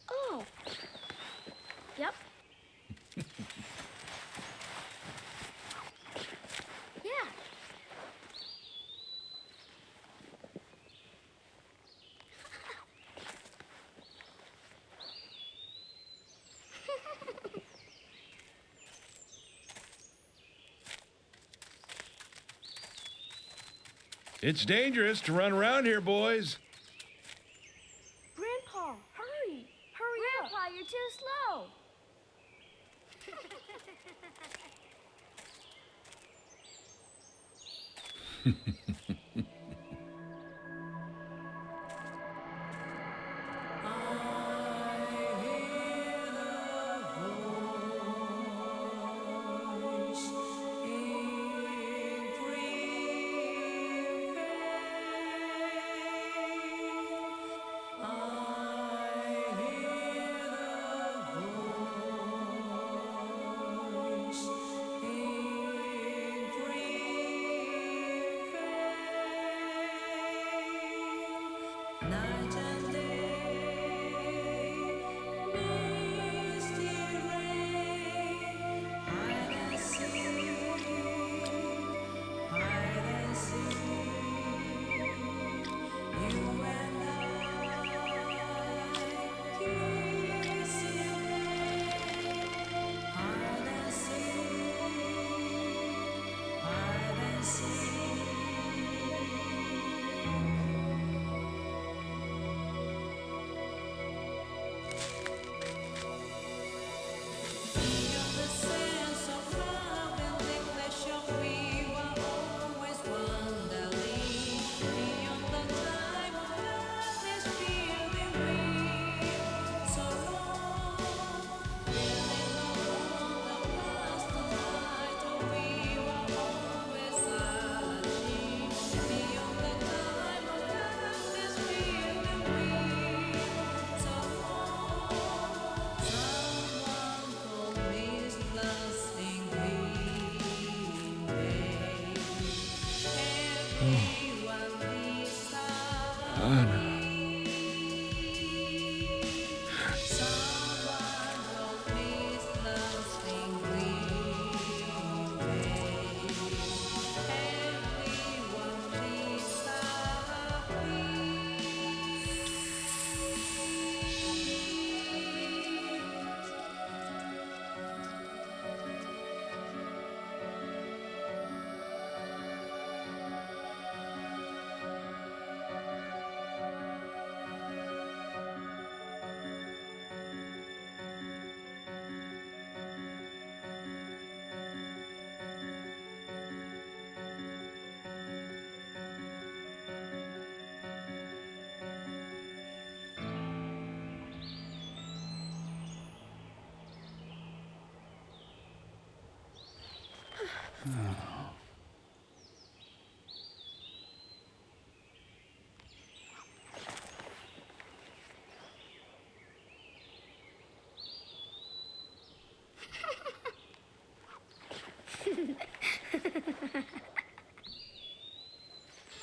Oh. Yep. Yeah. It's dangerous to run around here, boys. Grandpa, hurry. Hurry up. Grandpa, you're too slow.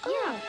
Yeah.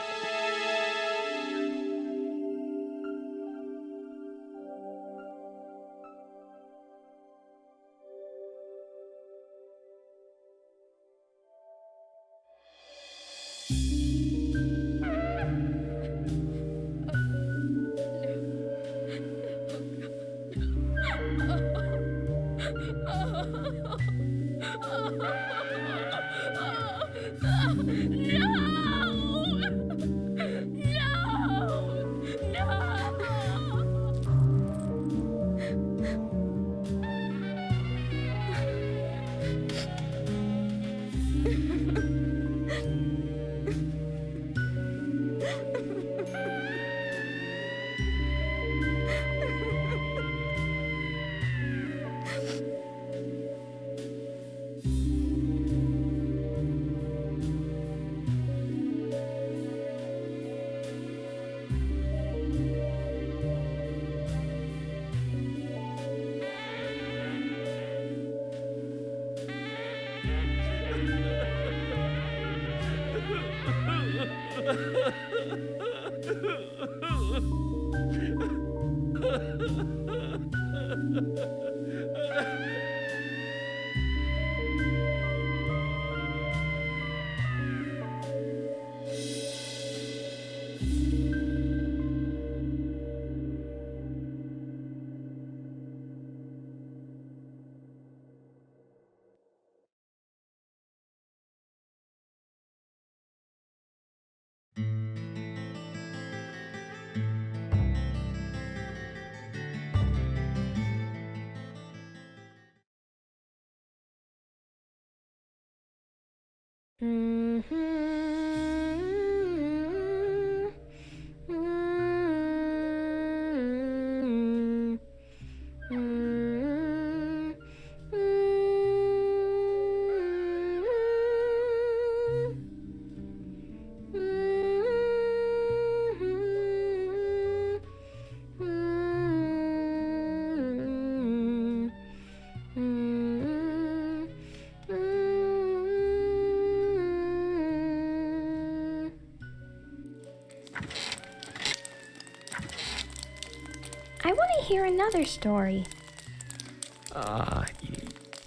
I want to hear another story.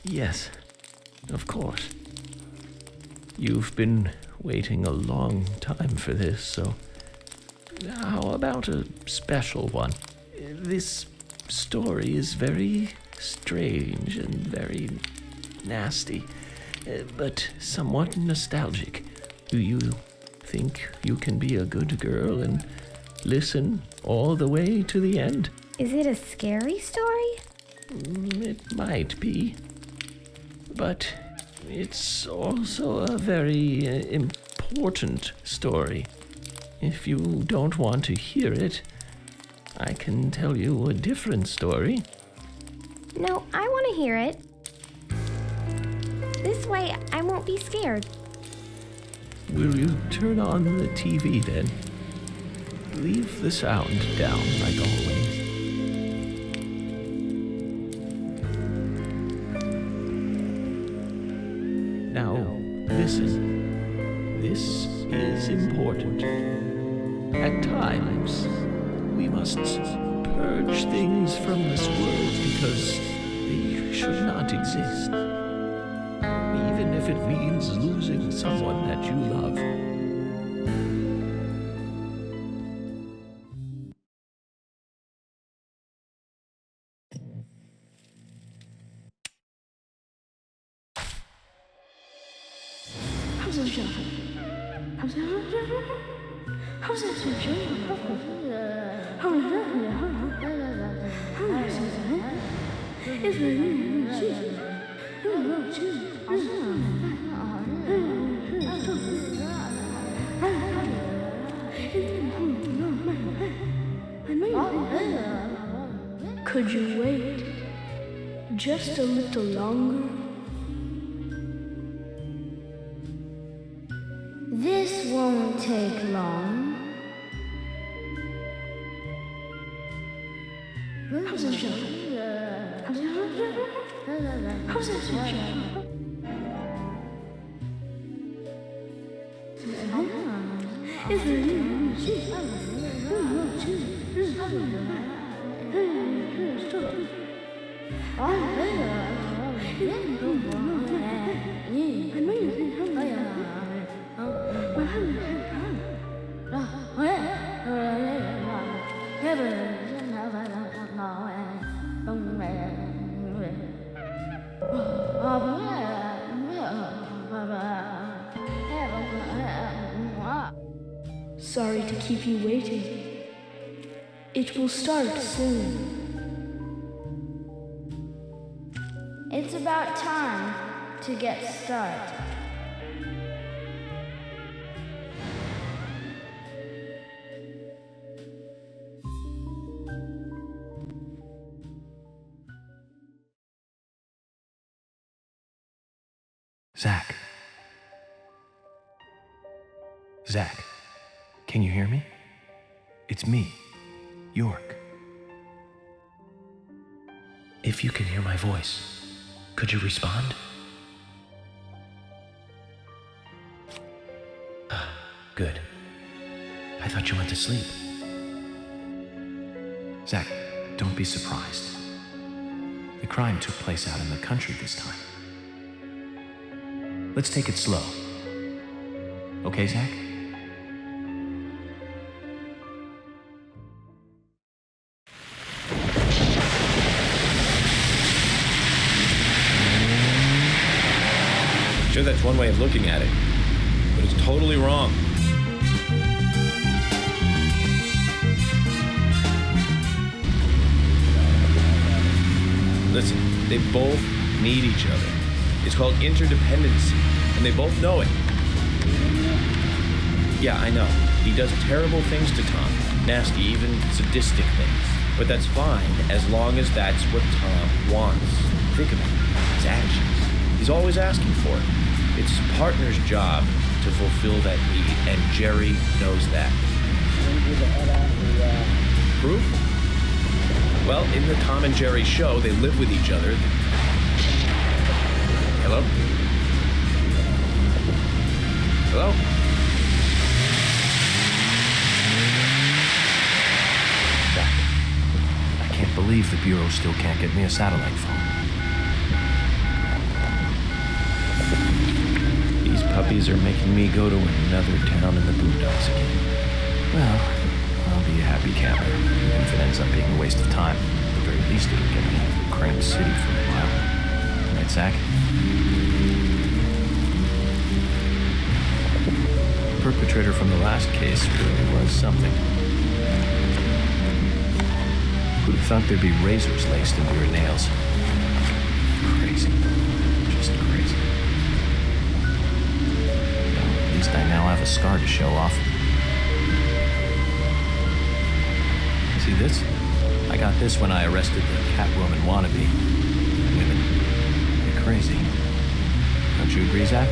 Yes, of course. You've been waiting a long time for this, so how about a special one? This story is very strange and very nasty, but somewhat nostalgic. Do you think you can be a good girl and listen all the way to the end? Is it a scary story? It might be, but it's also a very important story. If you don't want to hear it, I can tell you a different story. No, I want to hear it. This way, I won't be scared. Will you turn on the TV then? Leave the sound down like always. Now, listen. This is important. At times, we must purge things from this world because they should not exist. Even if it means losing someone that you love. Could you wait just a little longer? This won't take long. Sorry to keep you waiting. It will start soon. It's about time to get started. Zach. Zach, can you hear me? It's me, York. If you can hear my voice, could you respond? Good. thought you went to sleep. Zach, don't be surprised. The crime took place out in the country this time. Let's take it slow. Okay, Zach? Sure, that's one way of looking at it, but it's totally wrong. Listen, they both need each other. It's called interdependency, and they both know it. Yeah, I know. He does terrible things to Tom. Nasty, even sadistic things. But that's fine, as long as that's what Tom wants. Think of it. His actions. He's always asking for it. It's his partner's job to fulfill that need, and Jerry knows that. Proof? Well, in the Tom and Jerry show, they live with each other. Hello? Hello? Zach, I can't believe the Bureau still can't get me a satellite phone. These puppies are making me go to another town in the boondocks again. Well, I'll be a happy camper, even if it ends up being a waste of time. At the very least, it'll get me out of the cramped city for a while. Right, Zach? The perpetrator from the last case really was something. Who'd have thought there'd be razors laced into your nails? Crazy. Just crazy. Well, at least I now have a scar to show off. See this? I got this when I arrested the Catwoman wannabe. Women. They're crazy. Don't you agree, Zach?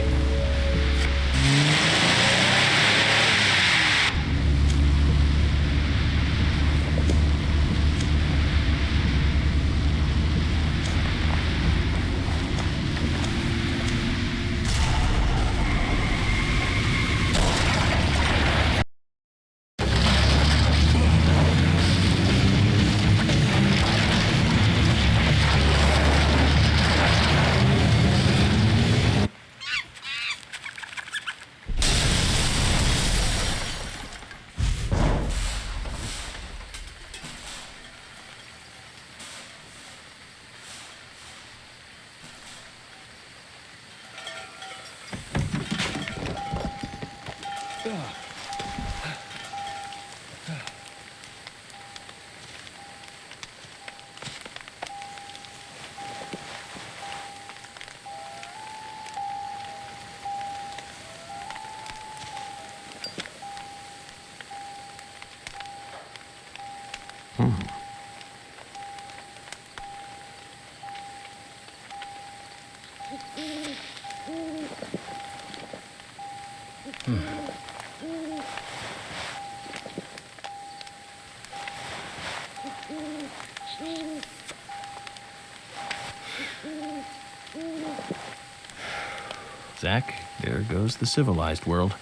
Zach, there goes the civilized world.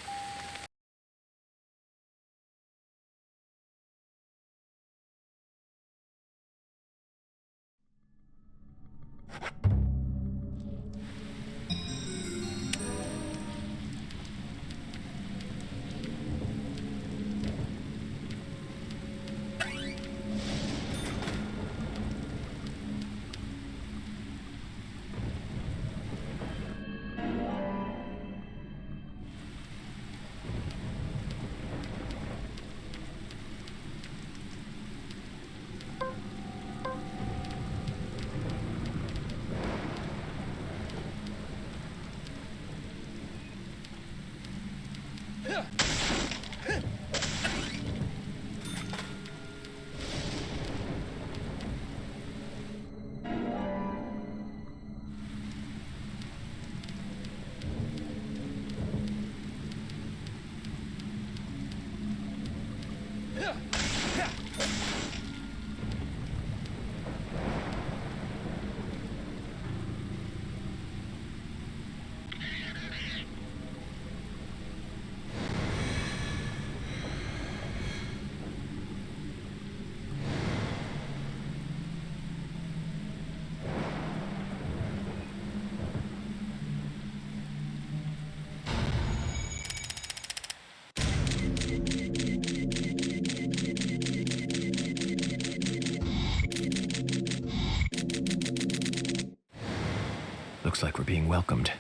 like we're being welcomed.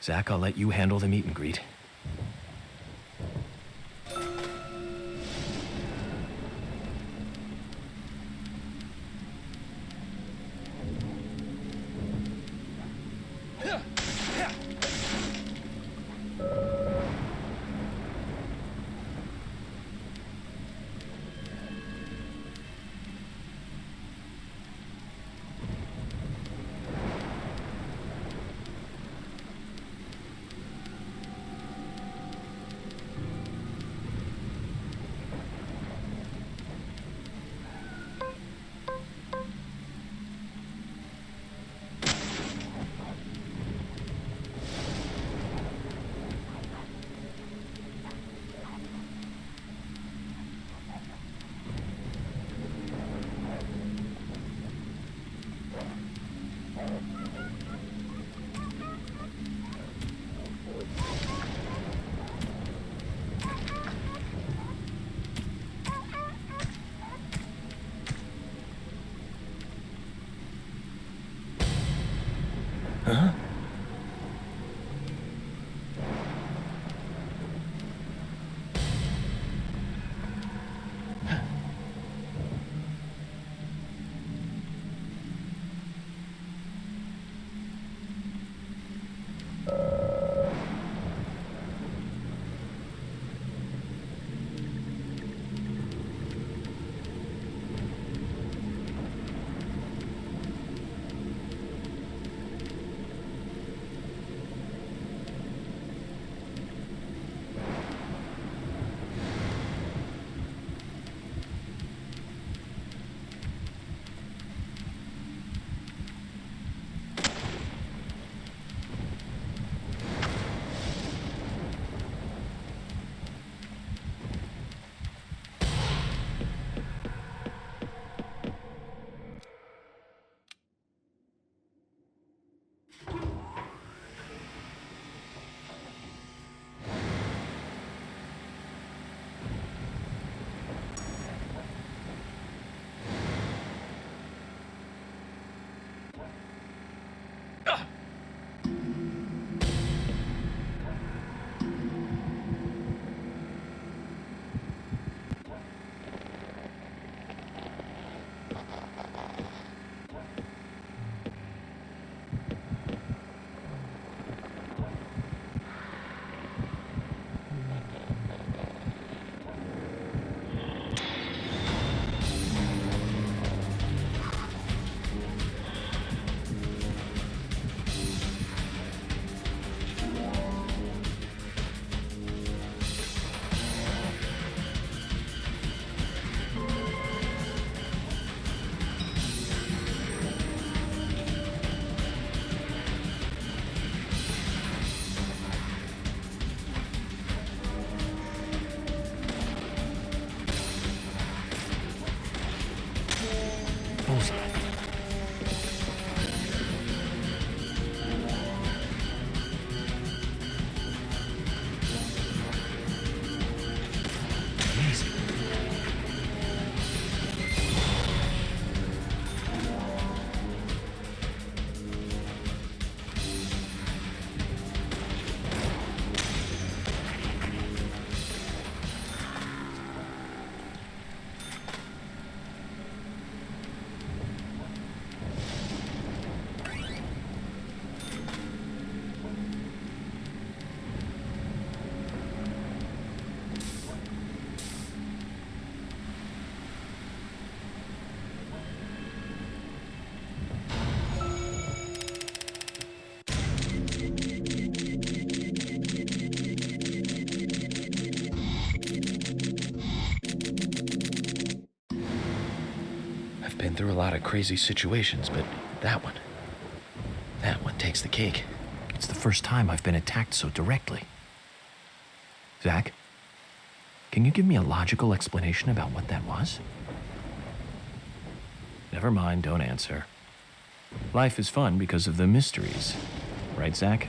Zach, I'll let you handle the meet and greet. Huh? I've been through a lot of crazy situations, but that one takes the cake. It's the first time I've been attacked so directly. Zach, can you give me a logical explanation about what that was? Never mind, don't answer. Life is fun because of the mysteries. Right, Zach?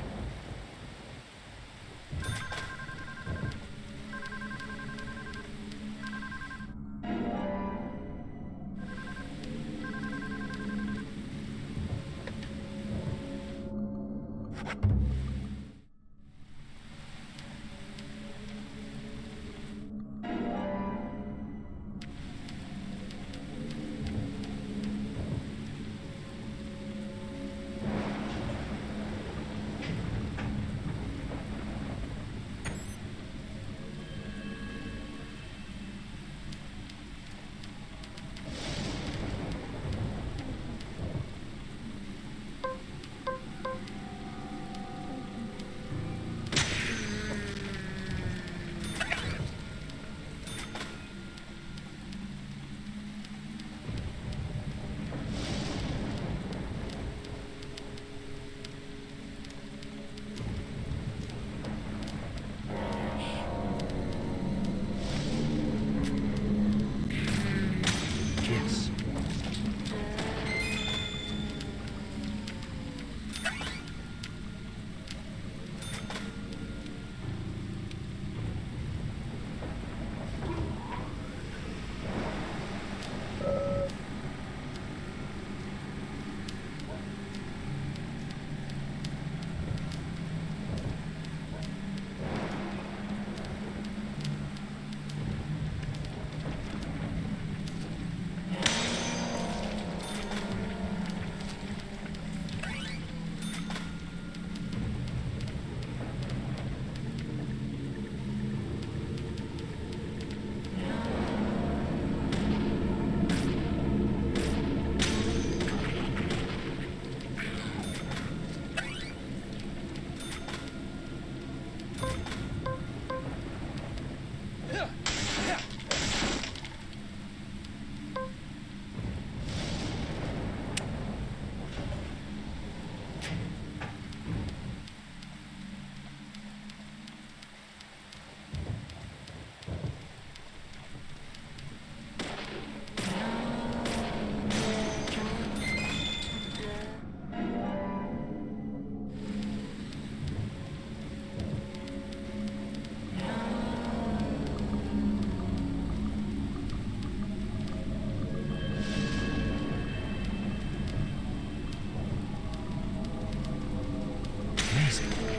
Amazing.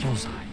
Bullseye.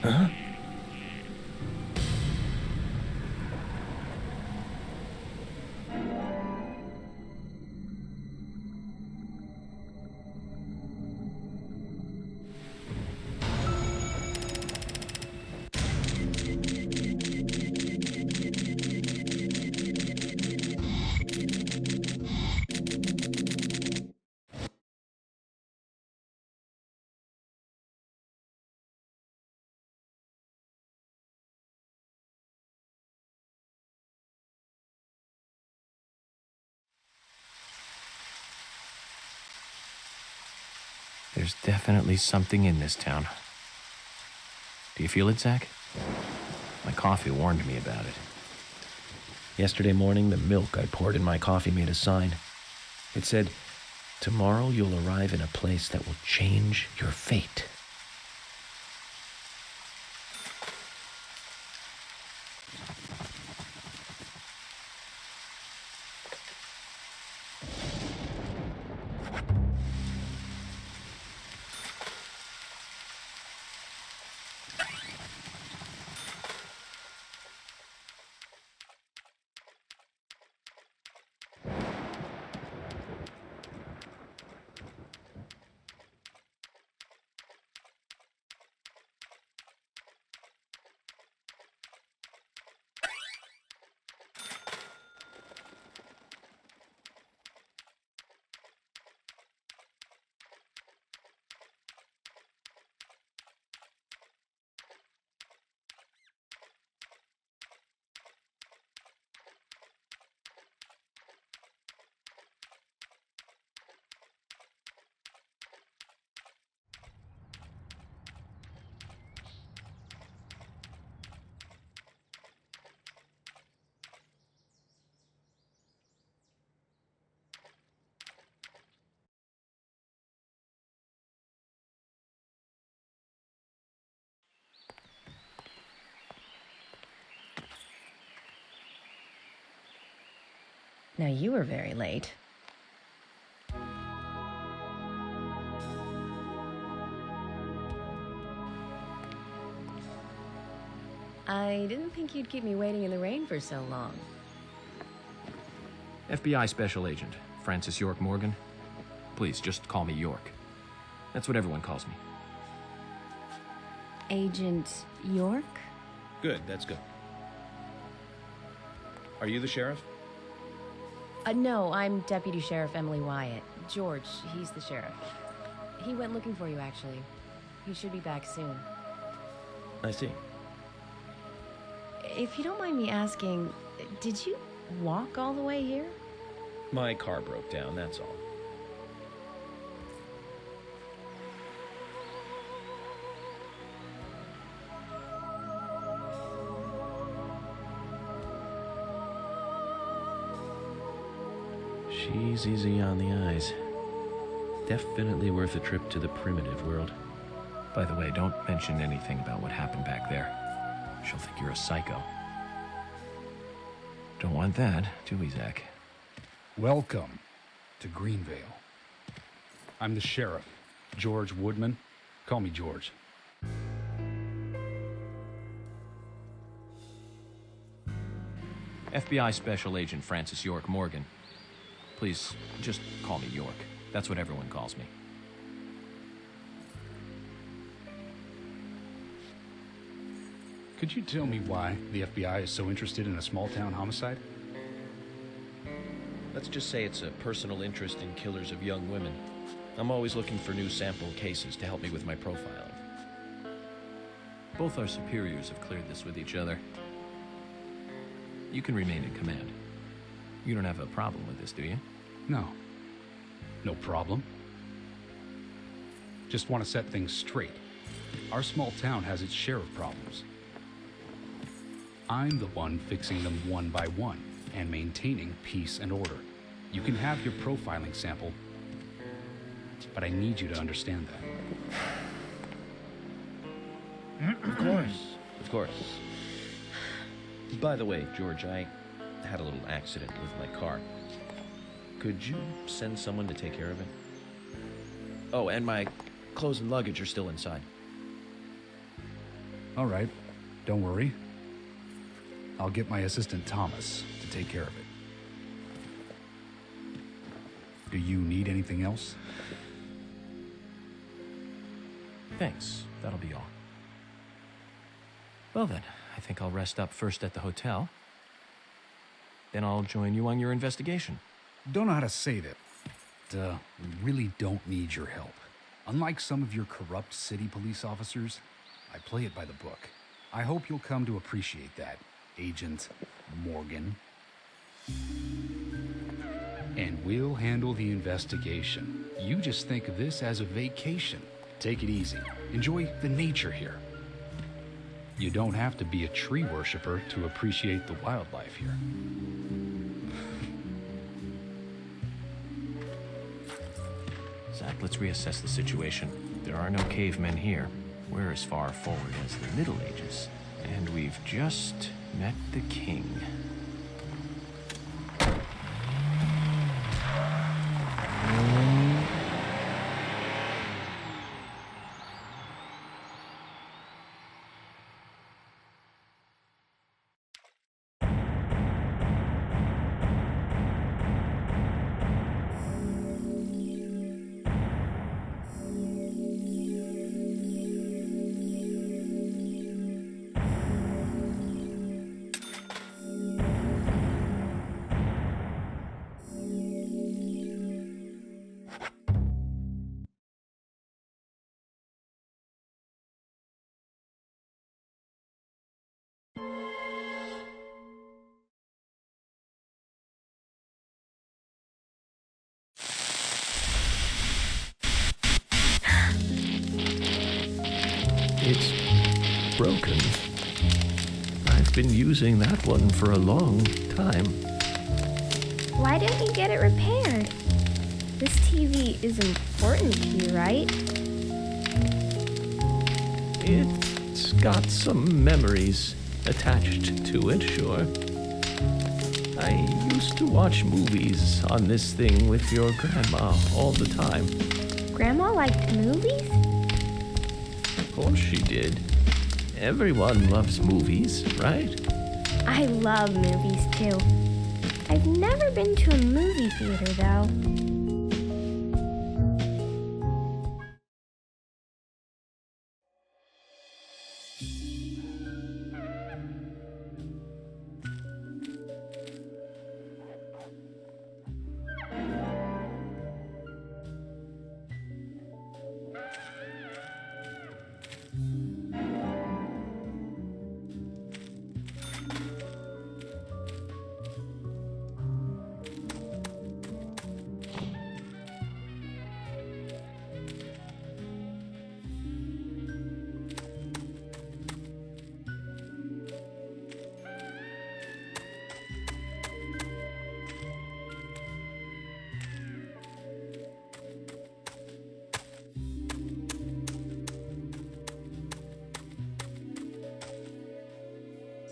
Huh? There's definitely something in this town. Do you feel it, Zach? My coffee warned me about it. Yesterday morning, the milk I poured in my coffee made a sign. It said, "Tomorrow you'll arrive in a place that will change your fate." Now you were very late. I didn't think you'd keep me waiting in the rain for so long. FBI Special Agent, Francis York Morgan. Please, just call me York. That's what everyone calls me. Agent York? Good, that's good. Are you the sheriff? No, I'm Deputy Sheriff Emily Wyatt. George, he's the sheriff. He went looking for you, actually. He should be back soon. I see. If you don't mind me asking, did you walk all the way here? My car broke down, that's all. She's easy on the eyes. Definitely worth a trip to the primitive world. By the way, don't mention anything about what happened back there. She'll think you're a psycho. Don't want that, do we, Zach? Welcome to Greenvale. I'm the sheriff, George Woodman. Call me George. FBI Special Agent Francis York Morgan. Please, just call me York. That's what everyone calls me. Could you tell me why the FBI is so interested in a small-town homicide? Let's just say it's a personal interest in killers of young women. I'm always looking for new sample cases to help me with my profiling. Both our superiors have cleared this with each other. You can remain in command. You don't have a problem with this, do you? No. No problem. Just want to set things straight. Our small town has its share of problems. I'm the one fixing them one by one and maintaining peace and order. You can have your profiling sample, but I need you to understand that. Of course. Of course. By the way, George, I had a little accident with my car. Could you send someone to take care of it? Oh, and my clothes and luggage are still inside. All right. Don't worry. I'll get my assistant Thomas to take care of it. Do you need anything else? Thanks. That'll be all. Well then, I think I'll rest up first at the hotel. Then I'll join you on your investigation. Don't know how to say that. We really don't need your help. Unlike some of your corrupt city police officers, I play it by the book. I hope you'll come to appreciate that, Agent Morgan. And we'll handle the investigation. You just think of this as a vacation. Take it easy. Enjoy the nature here. You don't have to be a tree worshiper to appreciate the wildlife here. Zach, let's reassess the situation. There are no cavemen here. We're as far forward as the Middle Ages. And we've just met the king. It's broken. I've been using that one for a long time. Why don't you get it repaired? This TV is important to you, right? It's got some memories attached to it, sure. I used to watch movies on this thing with your grandma all the time. Grandma liked movies? Of course she did. Everyone loves movies, right? I love movies too. I've never been to a movie theater though.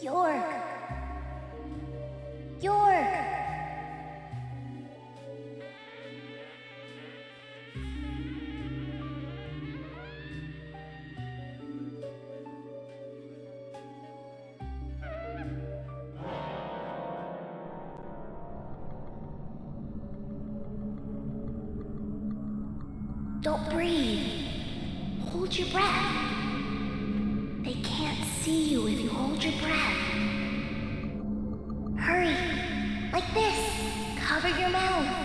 York! York! Don't breathe. Hold your breath. They can't see you if you hold your breath. Hurry. Like this. Cover your mouth.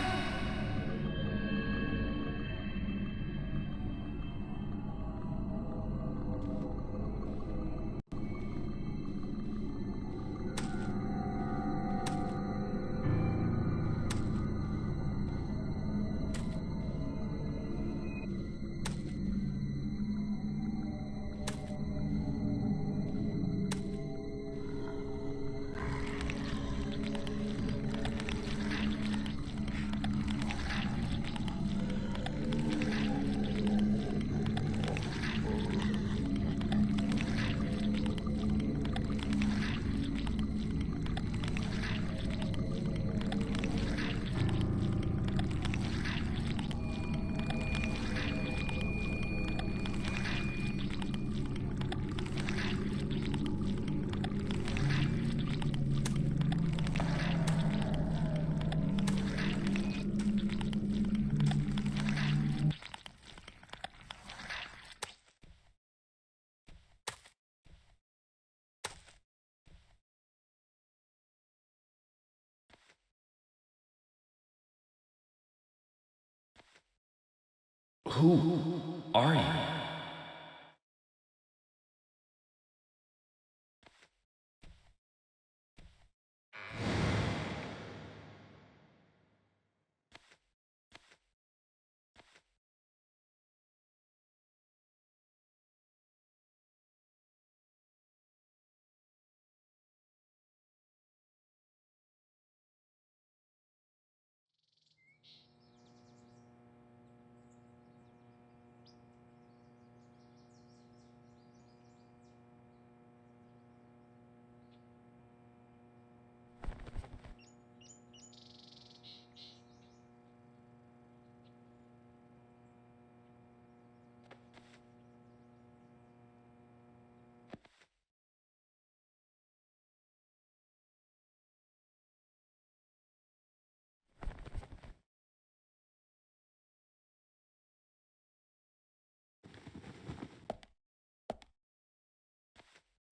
Who are you?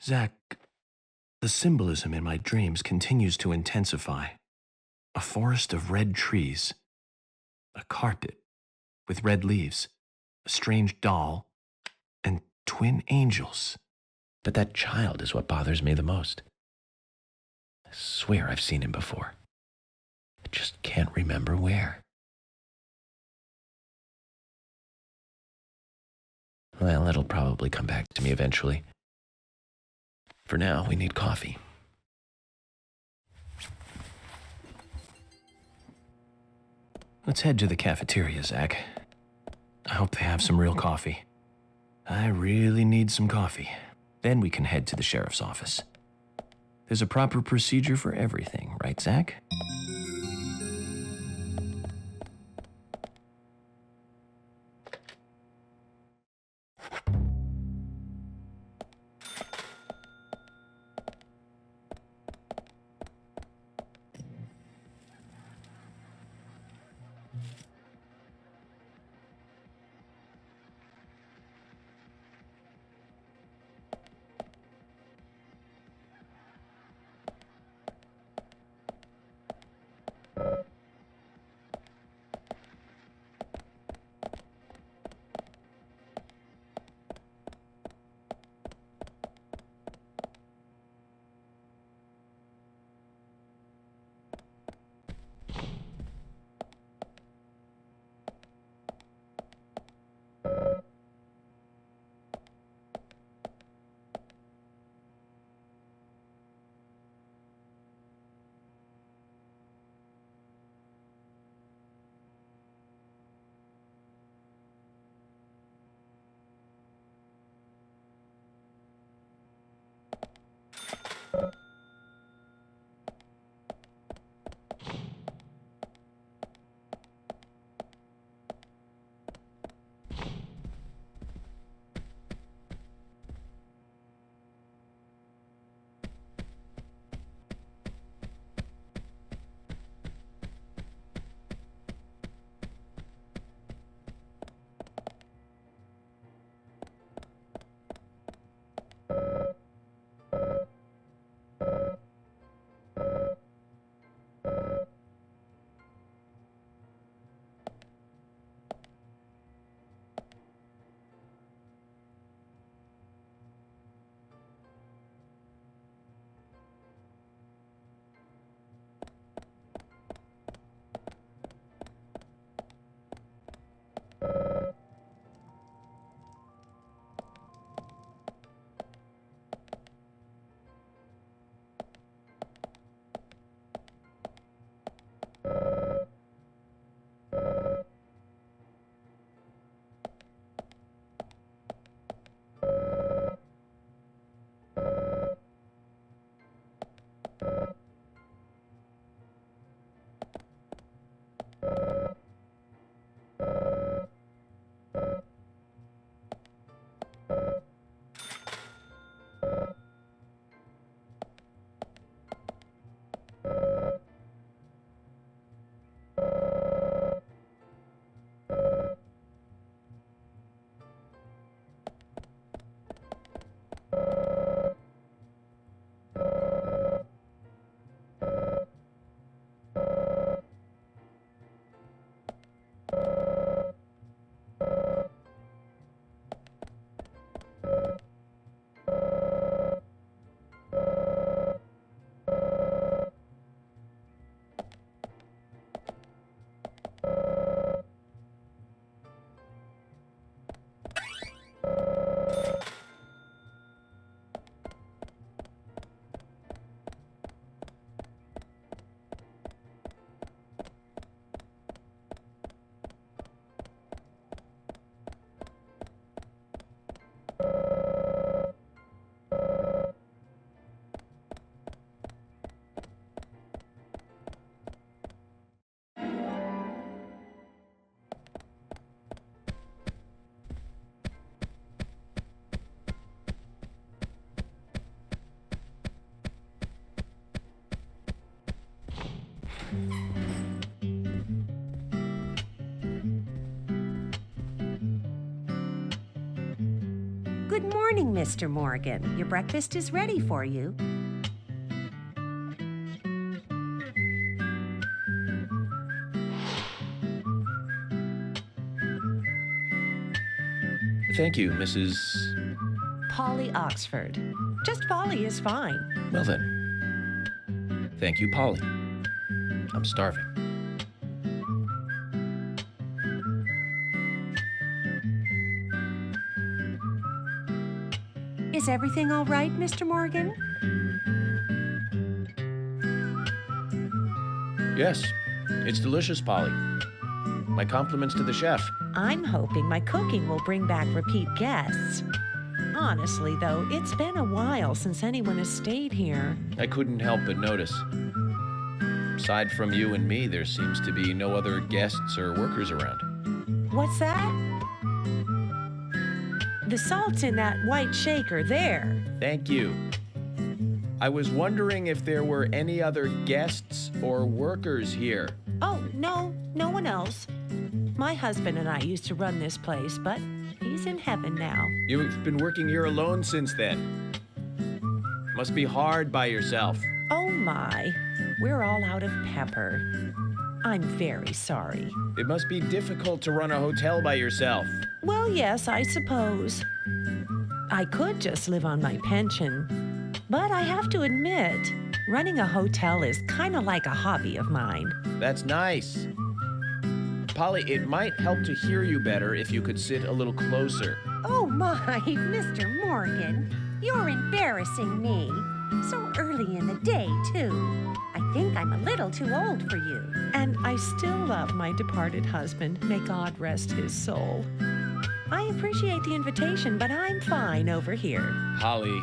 Zach, the symbolism in my dreams continues to intensify. A forest of red trees, a carpet with red leaves, a strange doll, and twin angels. But that child is what bothers me the most. I swear I've seen him before. I just can't remember where. Well, it'll probably come back to me eventually. For now, we need coffee. Let's head to the cafeteria, Zach. I hope they have some real coffee. I really need some coffee. Then we can head to the sheriff's office. There's a proper procedure for everything, right, Zach? Good morning, Mr. Morgan. Your breakfast is ready for you. Thank you, Mrs. Polly Oxford. Just Polly is fine. Well then. Thank you, Polly. I'm starving. Is everything all right, Mr. Morgan? Yes, it's delicious, Polly. My compliments to the chef. I'm hoping my cooking will bring back repeat guests. Honestly, though, it's been a while since anyone has stayed here. I couldn't help but notice. Aside from you and me, there seems to be no other guests or workers around. What's that? The salt's in that white shaker there. Thank you. I was wondering if there were any other guests or workers here. Oh, no one else. My husband and I used to run this place, but he's in heaven now. You've been working here alone since then. Must be hard by yourself. Oh my, we're all out of pepper. I'm very sorry. It must be difficult to run a hotel by yourself. Well, yes, I suppose. I could just live on my pension. But I have to admit, running a hotel is kind of like a hobby of mine. That's nice. Polly, it might help to hear you better if you could sit a little closer. Oh my, Mr. Morgan, you're embarrassing me. So early in the day, too. I think I'm a little too old for you. And I still love my departed husband. May God rest his soul. I appreciate the invitation, but I'm fine over here. Polly,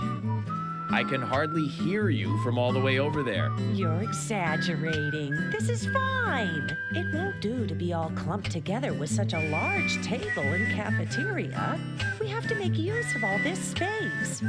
I can hardly hear you from all the way over there. You're exaggerating. This is fine. It won't do to be all clumped together with such a large table and cafeteria. We have to make use of all this space.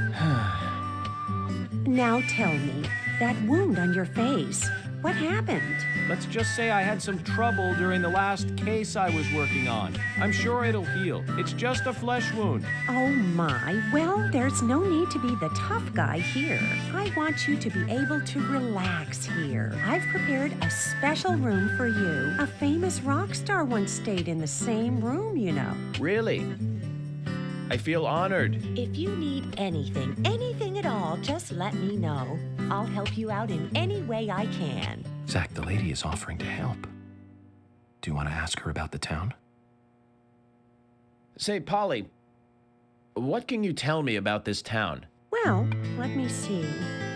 Now tell me, that wound on your face, what happened? Let's just say I had some trouble during the last case I was working on. I'm sure it'll heal. It's just a flesh wound. Oh my, well, there's no need to be the tough guy here. I want you to be able to relax here. I've prepared a special room for you. A famous rock star once stayed in the same room, you know. Really? I feel honored. If you need anything at all, just let me know. I'll help you out in any way I can. Zach, the lady is offering to help. Do you want to ask her about the town? Say, Polly, what can you tell me about this town? Well, let me see.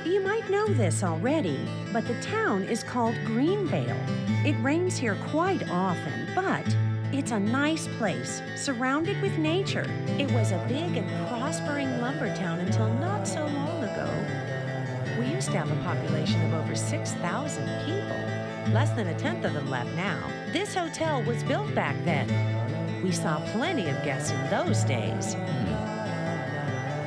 You might know this already, but the town is called Greenvale. It rains here quite often, but it's a nice place, surrounded with nature. It was a big and prospering lumber town until not so long ago. We used to have a population of over 6,000 people. Less than a tenth of them left now. This hotel was built back then. We saw plenty of guests in those days.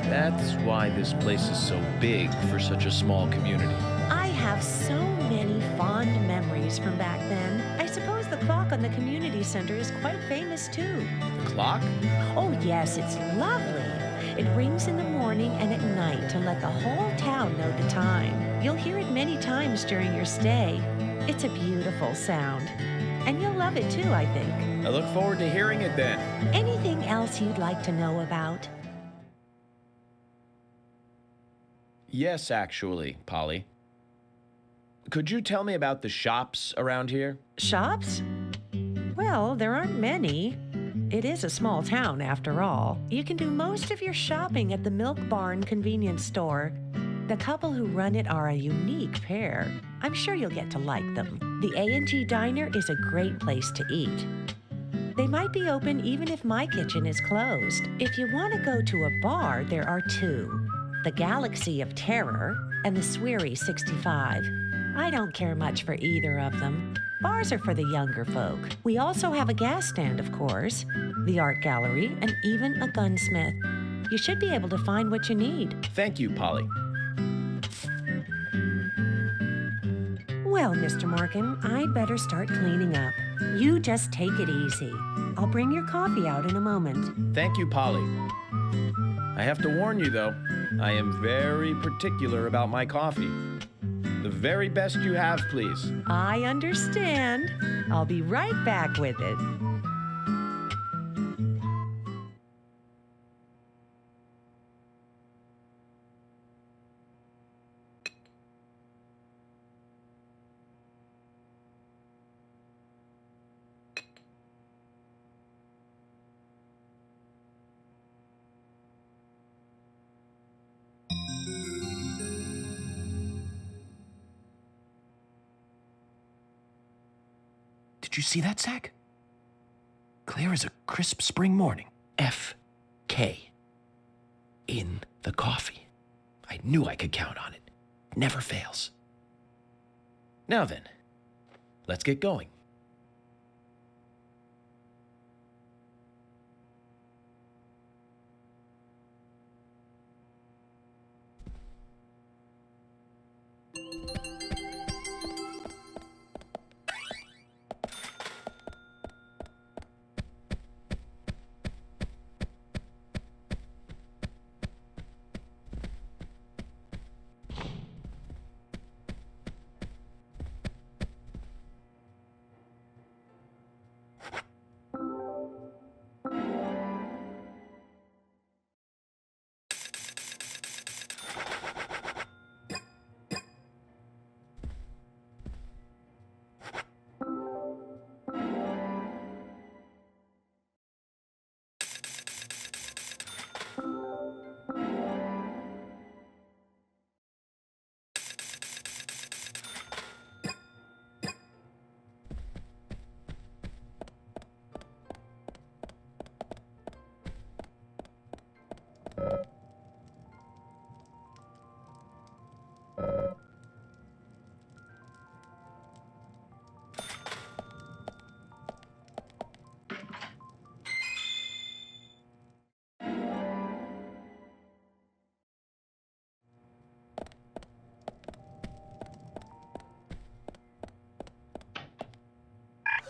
That's why this place is so big for such a small community. I have so many fond memories from back then. I suppose the clock on the community center is quite famous too. The clock? Oh yes, it's lovely. It rings in the morning and at night to let the whole town know the time. You'll hear it many times during your stay. It's a beautiful sound. And you'll love it too, I think. I look forward to hearing it then. Anything else you'd like to know about? Yes, actually, Polly. Could you tell me about the shops around here? Shops? Well, there aren't many. It is a small town, after all. You can do most of your shopping at the Milk Barn convenience store. The couple who run it are a unique pair. I'm sure you'll get to like them. The A&G Diner is a great place to eat. They might be open even if my kitchen is closed. If you want to go to a bar, there are two. The Galaxy of Terror and the Sweary 65. I don't care much for either of them. Bars are for the younger folk. We also have a gas stand, of course, the art gallery, and even a gunsmith. You should be able to find what you need. Thank you, Polly. Well, Mr. Morgan, I'd better start cleaning up. You just take it easy. I'll bring your coffee out in a moment. Thank you, Polly. I have to warn you, though, I am very particular about my coffee. The very best you have, please. I understand. I'll be right back with it. Did you see that, Zach? Clear as a crisp spring morning. F.K. in the coffee. I knew I could count on it. Never fails. Now then, let's get going.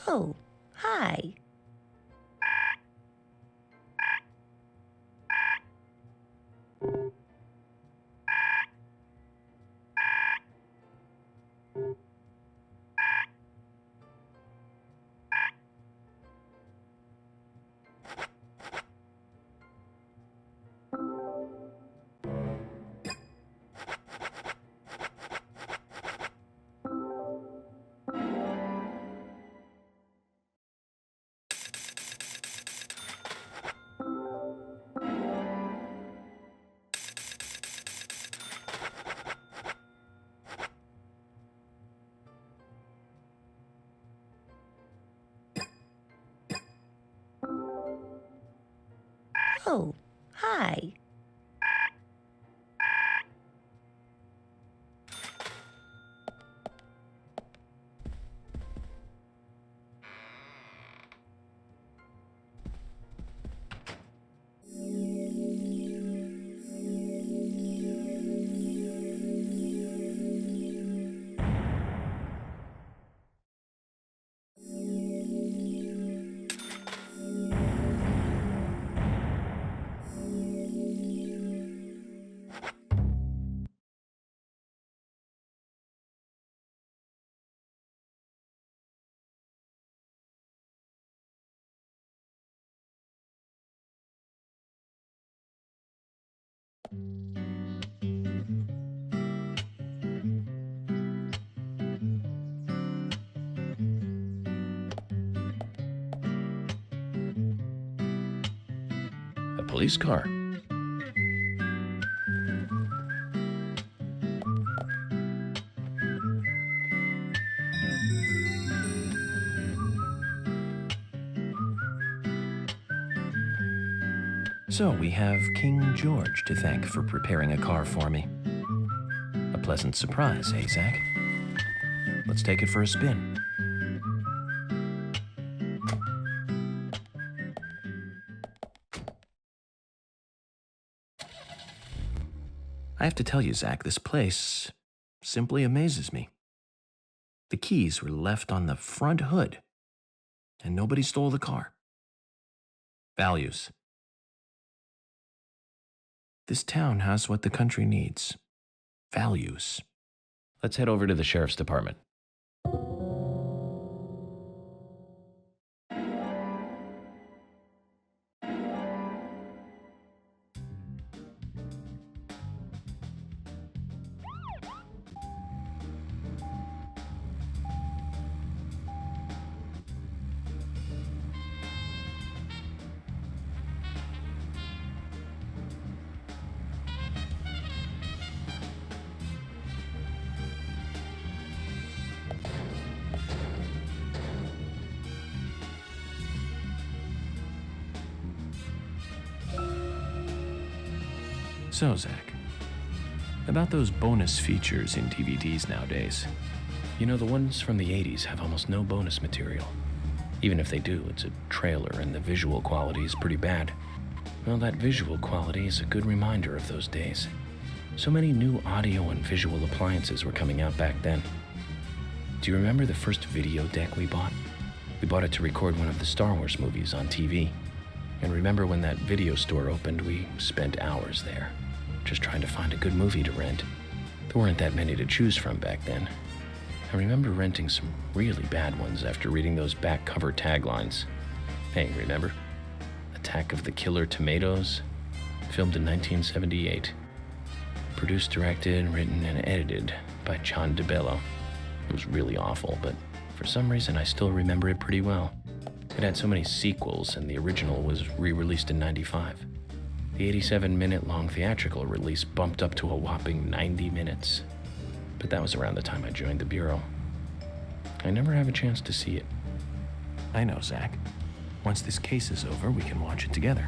Oh, hi. Oh, hi. A police car. So we have King George to thank for preparing a car for me. A pleasant surprise, eh, Zach? Let's take it for a spin. I have to tell you, Zach, this place simply amazes me. The keys were left on the front hood, and nobody stole the car. Values. This town has what the country needs. Values. Let's head over to the sheriff's department. So, Zach, about those bonus features in DVDs nowadays. You know, the ones from the 80s have almost no bonus material. Even if they do, it's a trailer and the visual quality is pretty bad. Well, that visual quality is a good reminder of those days. So many new audio and visual appliances were coming out back then. Do you remember the first video deck we bought? We bought it to record one of the Star Wars movies on TV. And remember when that video store opened, we spent hours there, just trying to find a good movie to rent. There weren't that many to choose from back then. I remember renting some really bad ones after reading those back cover taglines. Hey, remember? Attack of the Killer Tomatoes? Filmed in 1978. Produced, directed, written, and edited by John DeBello. It was really awful, but for some reason I still remember it pretty well. It had so many sequels, and the original was re-released in '95. The 87-minute-long theatrical release bumped up to a whopping 90 minutes. But that was around the time I joined the Bureau. I never have a chance to see it. I know, Zach. Once this case is over, we can watch it together.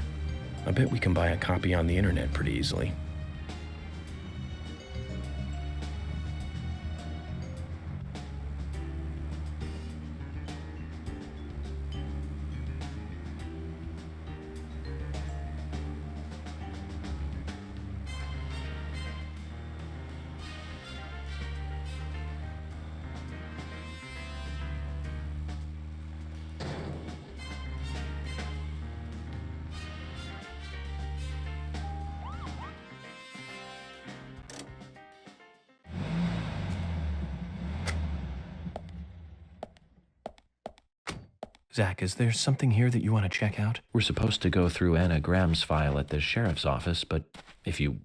I bet we can buy a copy on the internet pretty easily. Zach, is there something here that you want to check out? We're supposed to go through Anna Graham's file at the sheriff's office, but if you...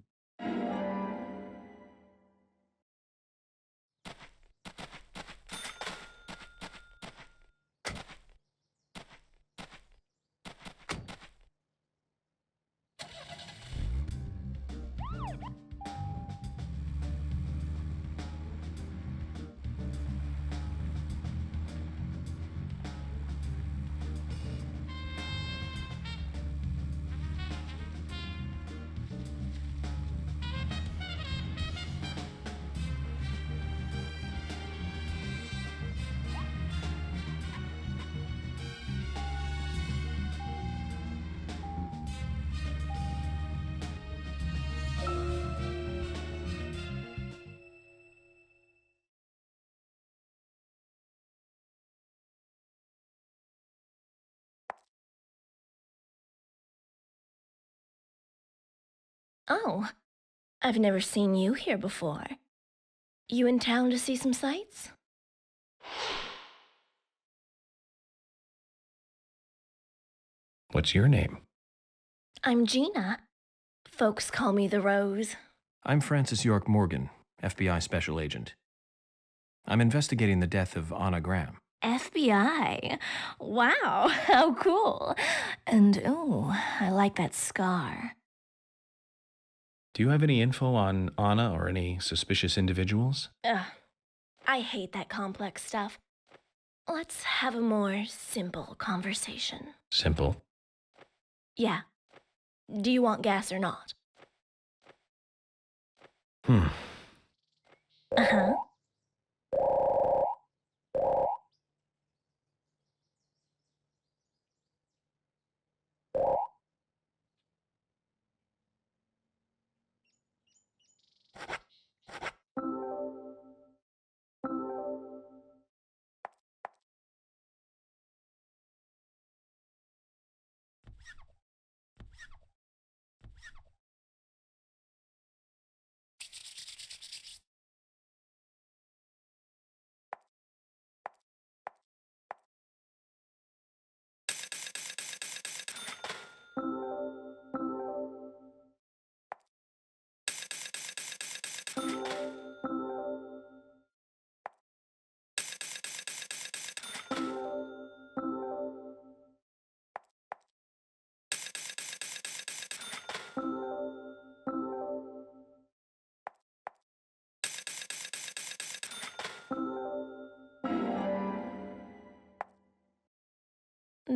Oh, I've never seen you here before. You in town to see some sights? What's your name? I'm Gina. Folks call me the Rose. I'm Francis York Morgan, FBI Special Agent. I'm investigating the death of Anna Graham. FBI? Wow, how cool. And ooh, I like that scar. Do you have any info on Anna or any suspicious individuals? I hate that complex stuff. Let's have a more simple conversation. Simple. Yeah. Do you want gas or not? Uh-huh.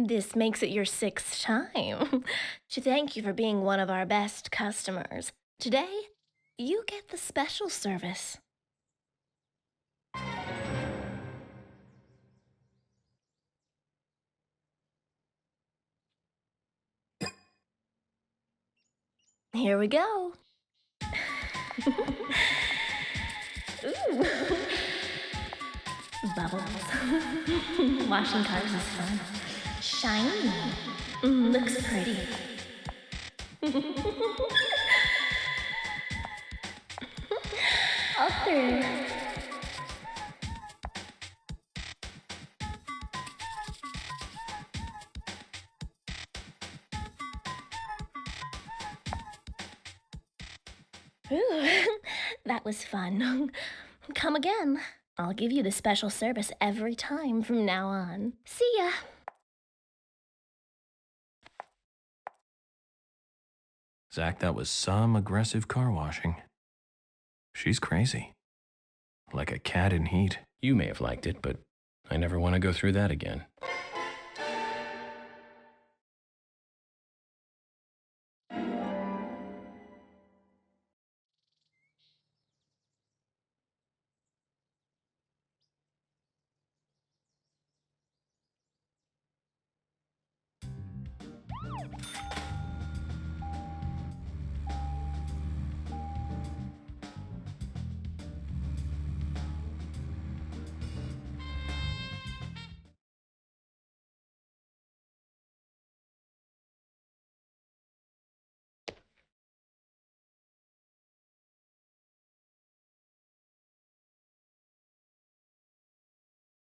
This makes it your 6th time. To thank you for being one of our best customers, today, you get the special service. Here we go. Ooh. Bubbles. Washing cars is fun. Shiny. Looks pretty. All through. Ooh, that was fun. Come again. I'll give you the special service every time from now on. See ya. Zach, that was some aggressive car washing. She's crazy. Like a cat in heat. You may have liked it, but I never want to go through that again.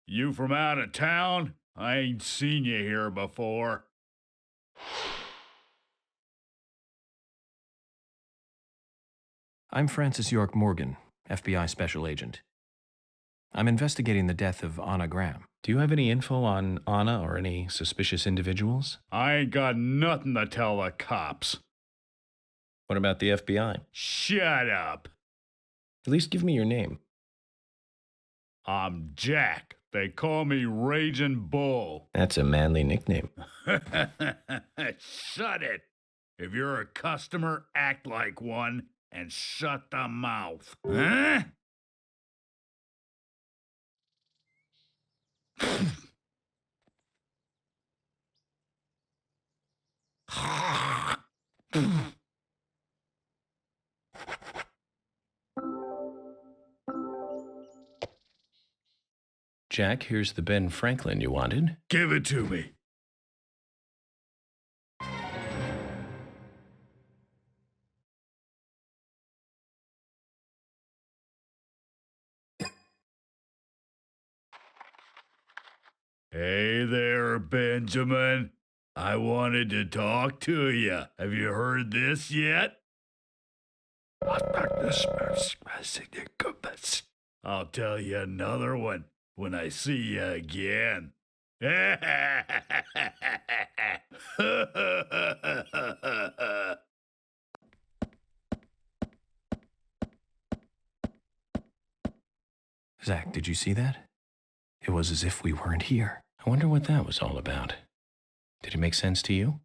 You from out of town? I ain't seen you here before. I'm Francis York Morgan, FBI Special Agent. I'm investigating the death of Anna Graham. Do you have any info on Anna or any suspicious individuals? I ain't got nothing to tell the cops. What about the FBI? Shut up. At least give me your name. I'm Jack. They call me Raging Bull. That's a manly nickname. Shut it. If you're a customer, act like one and shut the mouth. Huh? Jack, here's the Ben Franklin you wanted. Give it to me. Hey there, Benjamin. I wanted to talk to you. Have you heard this yet? I'll tell you another one when I see you again. Zach, did you see that? It was as if we weren't here. I wonder what that was all about. Did it make sense to you?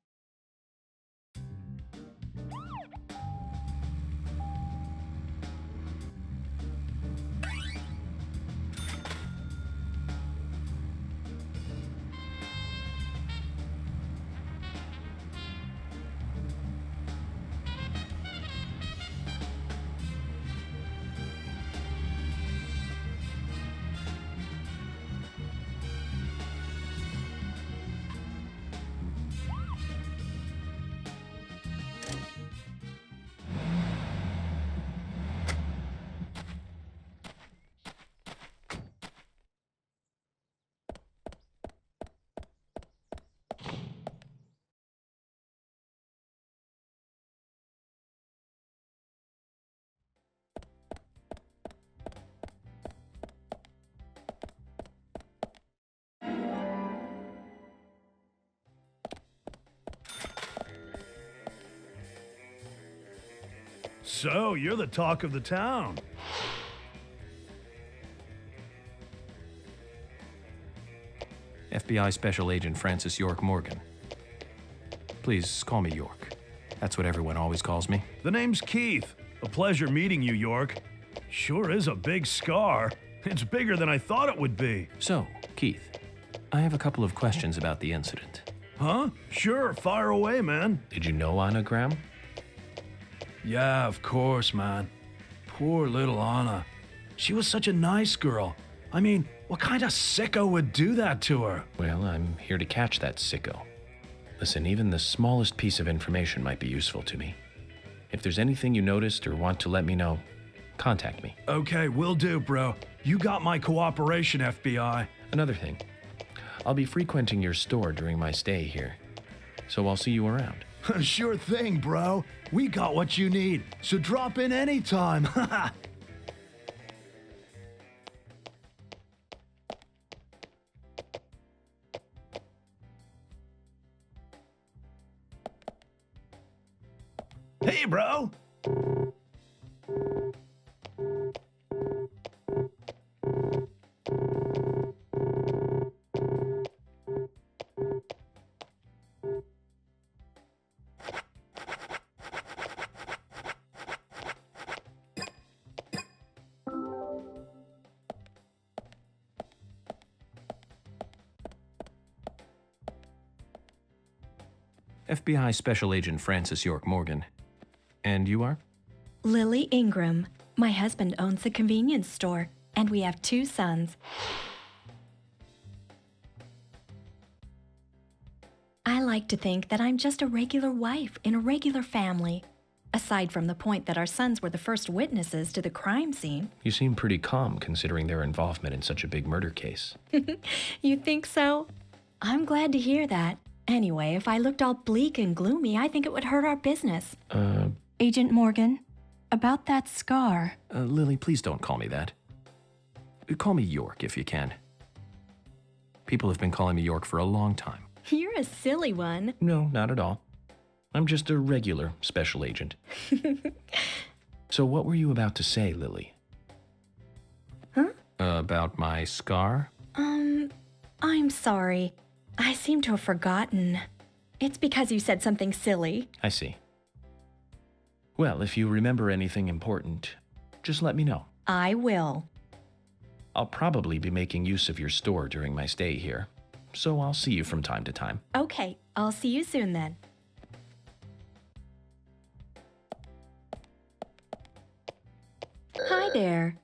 So, you're the talk of the town. FBI Special Agent Francis York Morgan. Please call me York. That's what everyone always calls me. The name's Keith. A pleasure meeting you, York. Sure is a big scar. It's bigger than I thought it would be. So, Keith, I have a couple of questions about the incident. Huh? Sure, fire away, man. Did you know Anna Graham? Yeah, of course, man. Poor little Anna. She was such a nice girl. I mean, what kind of sicko would do that to her? Well, I'm here to catch that sicko. Listen, even the smallest piece of information might be useful to me. If there's anything you noticed or want to let me know, contact me. Okay, will do, bro. You got my cooperation, FBI. Another thing, I'll be frequenting your store during my stay here, so I'll see you around. Sure thing, bro. We got what you need, so drop in anytime. Hey, bro. FBI Special Agent Francis York Morgan. And you are? Lily Ingram. My husband owns a convenience store, and we have 2 sons. I like to think that I'm just a regular wife in a regular family, aside from the point that our sons were the first witnesses to the crime scene. You seem pretty calm considering their involvement in such a big murder case. You think so? I'm glad to hear that. Anyway, if I looked all bleak and gloomy, I think it would hurt our business. Agent Morgan, about that scar. Lily, please don't call me that. Call me York if you can. People have been calling me York for a long time. You're a silly one. No, not at all. I'm just a regular special agent. So what were you about to say, Lily? Huh? About my scar? I'm sorry. I seem to have forgotten. It's because you said something silly. I see. Well, if you remember anything important, just let me know. I will. I'll probably be making use of your store during my stay here, so I'll see you from time to time. Okay, I'll see you soon then. Hi there.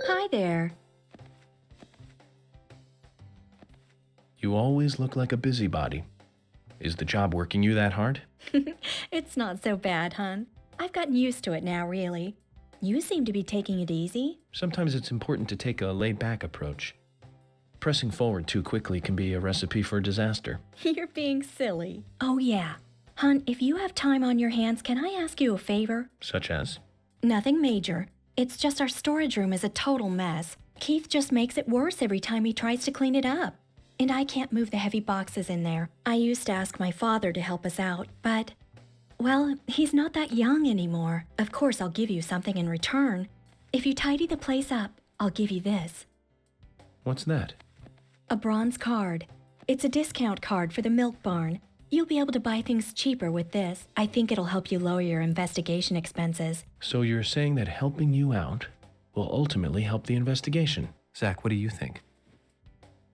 Hi there. You always look like a busybody. Is the job working you that hard? It's not so bad, hon. I've gotten used to it now, really. You seem to be taking it easy. Sometimes it's important to take a laid-back approach. Pressing forward too quickly can be a recipe for disaster. You're being silly. Oh, yeah. Hon, if you have time on your hands, can I ask you a favor? Such as? Nothing major. It's just our storage room is a total mess. Keith just makes it worse every time he tries to clean it up. And I can't move the heavy boxes in there. I used to ask my father to help us out, but, well, he's not that young anymore. Of course, I'll give you something in return. If you tidy the place up, I'll give you this. What's that? A bronze card. It's a discount card for the milk barn. You'll be able to buy things cheaper with this. I think it'll help you lower your investigation expenses. So you're saying that helping you out will ultimately help the investigation. Zach, what do you think?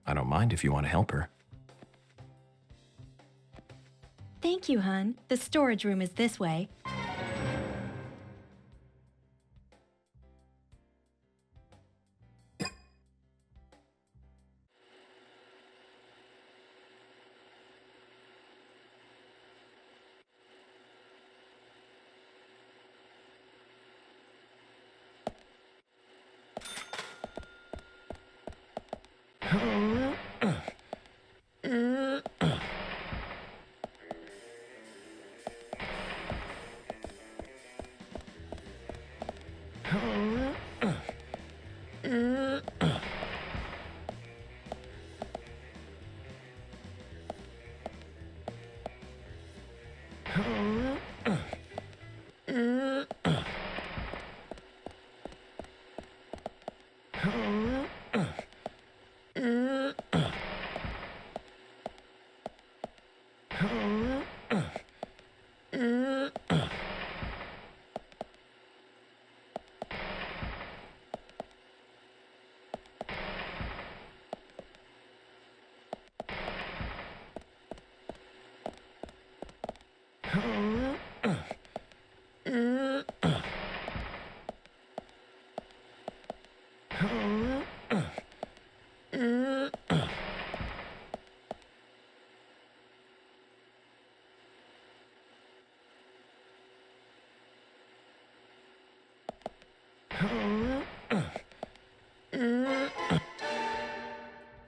I don't mind if you want to help her. Thank you, hon. The storage room is this way.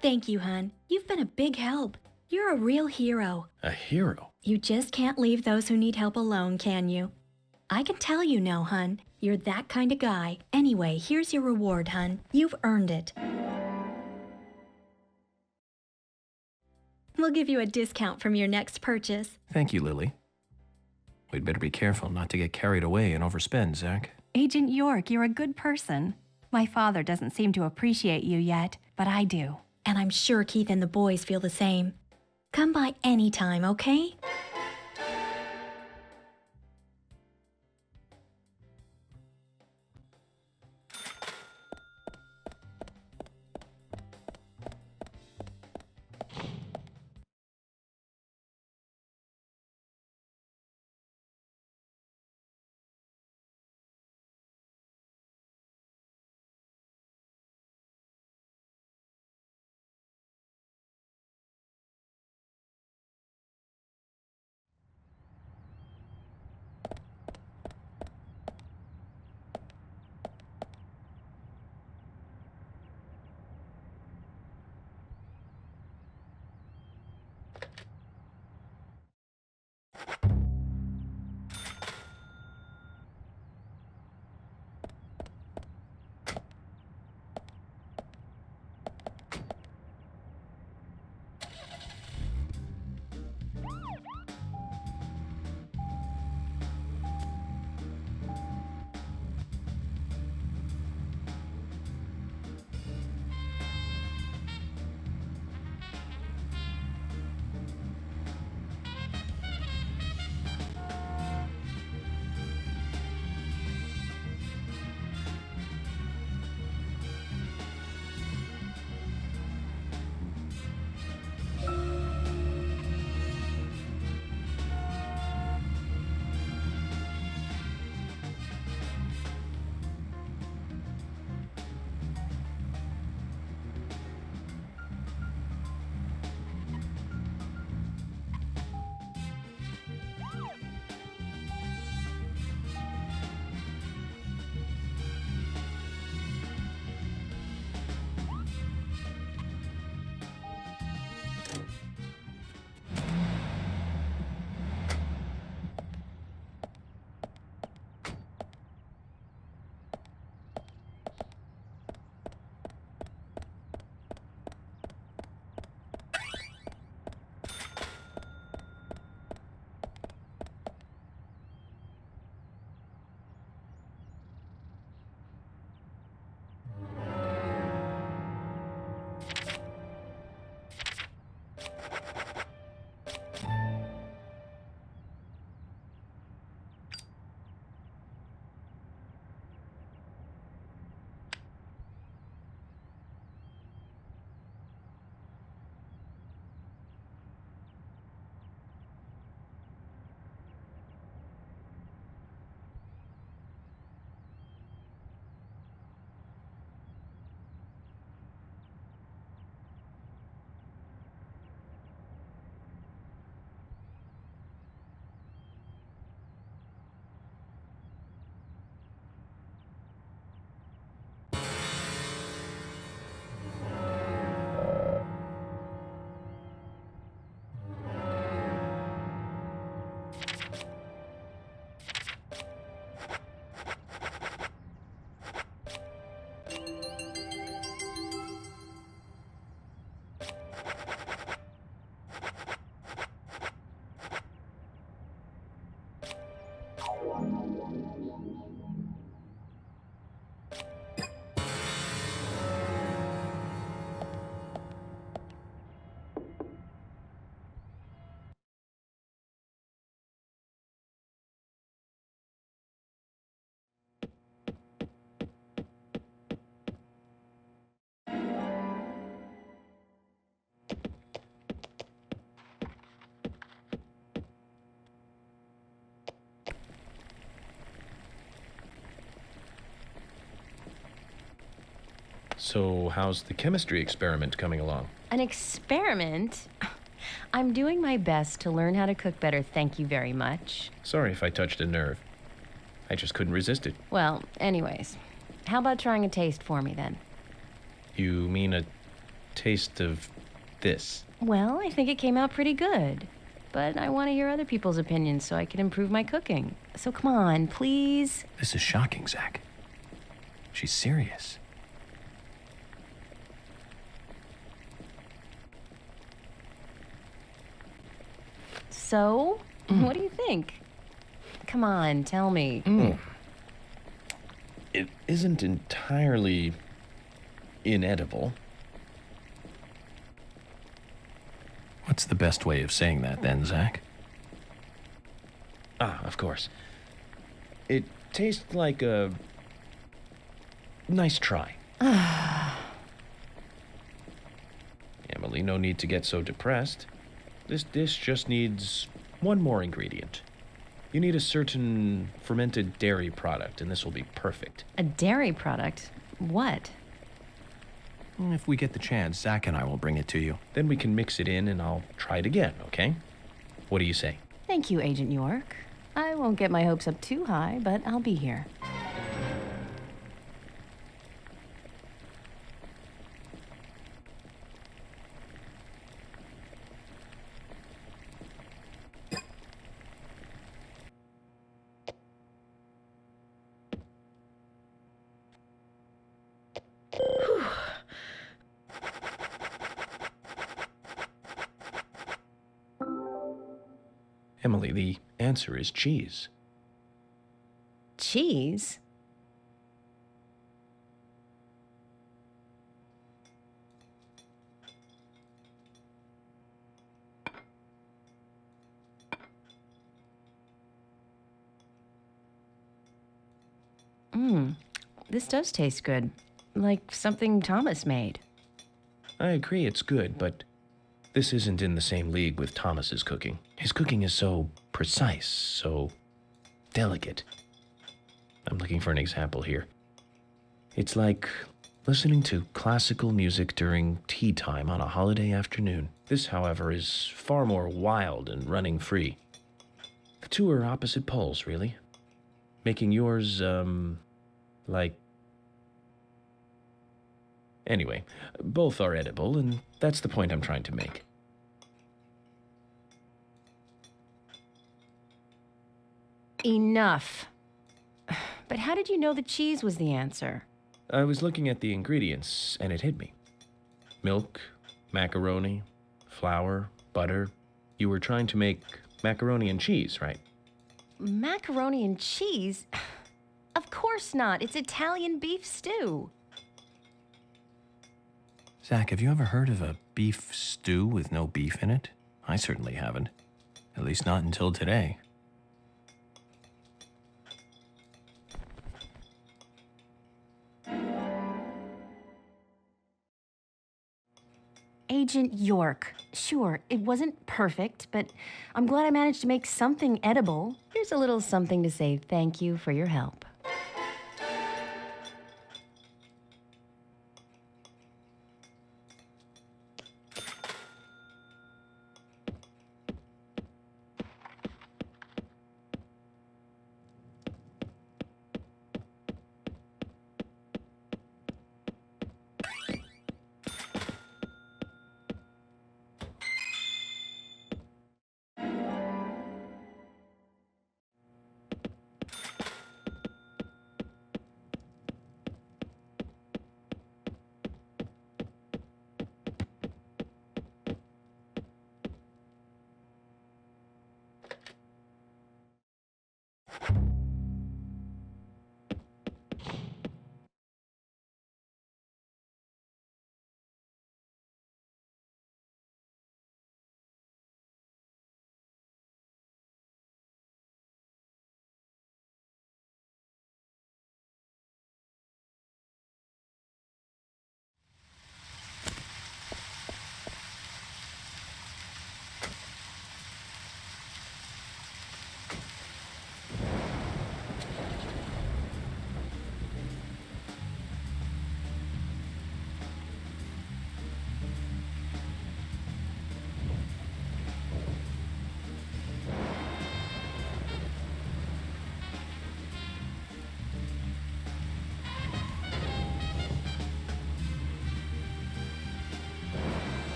Thank you, hon. You've been a big help. You're a real hero. A hero? You just can't leave those who need help alone, can you? I can tell you no, hun. You're that kind of guy. Anyway, here's your reward, hun. You've earned it. We'll give you a discount from your next purchase. Thank you, Lily. We'd better be careful not to get carried away and overspend, Zach. Agent York, you're a good person. My father doesn't seem to appreciate you yet, but I do. And I'm sure Keith and the boys feel the same. Come by anytime, okay? So, how's the chemistry experiment coming along? An experiment? I'm doing my best to learn how to cook better, thank you very much. Sorry if I touched a nerve. I just couldn't resist it. Well, anyways, how about trying a taste for me then? You mean a taste of this? Well, I think it came out pretty good. But I want to hear other people's opinions so I can improve my cooking. So come on, please. This is shocking, Zach. She's serious. So, what do you think? Come on, tell me. It isn't entirely inedible. What's the best way of saying that then, Zach? Ah, of course. It tastes like a nice try. Emily, no need to get so depressed. This dish just needs one more ingredient. You need a certain fermented dairy product, and this will be perfect. A dairy product? What? If we get the chance, Zach and I will bring it to you. Then we can mix it in and I'll try it again, okay? What do you say? Thank you, Agent York. I won't get my hopes up too high, but I'll be here. Emily, the answer is cheese. Cheese? This does taste good. Like something Thomas made. I agree it's good, but this isn't in the same league with Thomas's cooking. His cooking is so precise, so delicate. I'm looking for an example here. It's like listening to classical music during tea time on a holiday afternoon. This, however, is far more wild and running free. The two are opposite poles, really. Making yours, like... Anyway, both are edible, and that's the point I'm trying to make. Enough. But how did you know the cheese was the answer? I was looking at the ingredients, and it hit me. Milk, macaroni, flour, butter. You were trying to make macaroni and cheese, right? Macaroni and cheese? Of course not. It's Italian beef stew. Zach, have you ever heard of a beef stew with no beef in it? I certainly haven't. At least not until today. Agent York. Sure, it wasn't perfect, but I'm glad I managed to make something edible. Here's a little something to say thank you for your help.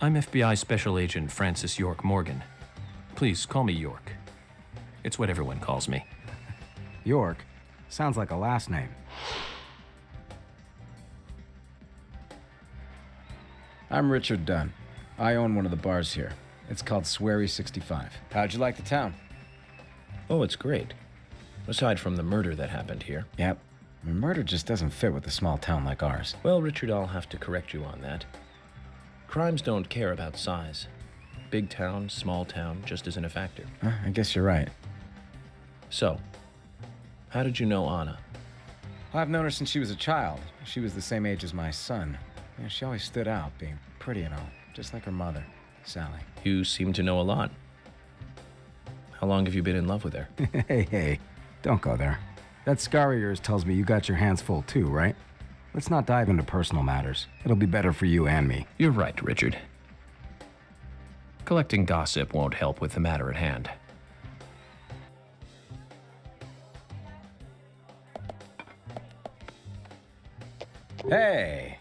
I'm FBI Special Agent Francis York Morgan. Please call me York. It's what everyone calls me. York? Sounds like a last name. I'm Richard Dunn. I own one of the bars here. It's called Swery 65. How'd you like the town? Oh, it's great. Aside from the murder that happened here. Yep. I mean, murder just doesn't fit with a small town like ours. Well, Richard, I'll have to correct you on that. Crimes don't care about size. Big town, small town, just isn't a factor. I guess you're right. So, how did you know Anna? Well, I've known her since she was a child. She was the same age as my son. You know, she always stood out, being pretty and all, just like her mother, Sally. You seem to know a lot. How long have you been in love with her? Hey, don't go there. That scar of yours tells me you got your hands full too, right? Let's not dive into personal matters. It'll be better for you and me. You're right, Richard. Collecting gossip won't help with the matter at hand. Hey!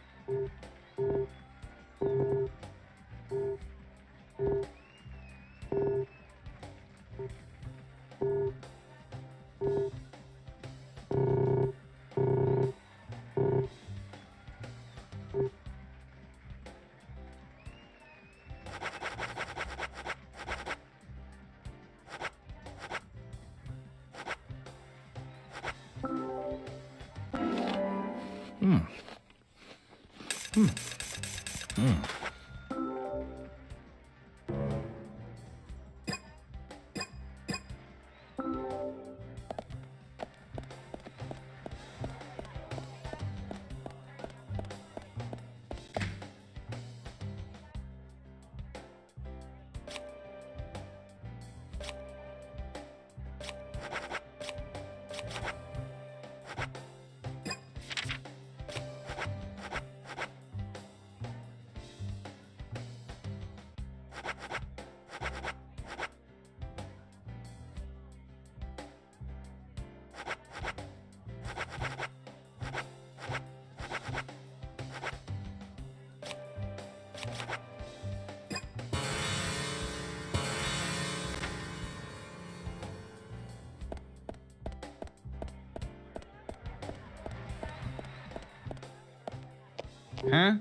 Huh?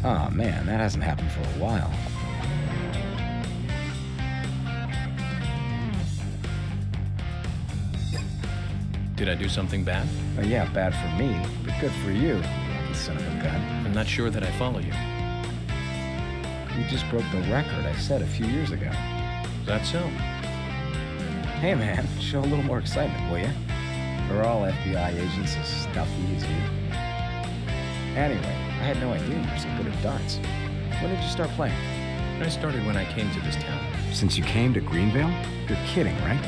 Oh man, that hasn't happened for a while. Did I do something bad? Oh yeah, bad for me, but good for you, you son of a gun. I'm not sure that I follow you. You just broke the record I set a few years ago. Is that so? Hey man, show a little more excitement, will ya? Are all FBI agents as stuffy as you? Anyway, I had no idea you were so good at darts. When did you start playing? I started when I came to this town. Since you came to Greenvale? You're kidding, right?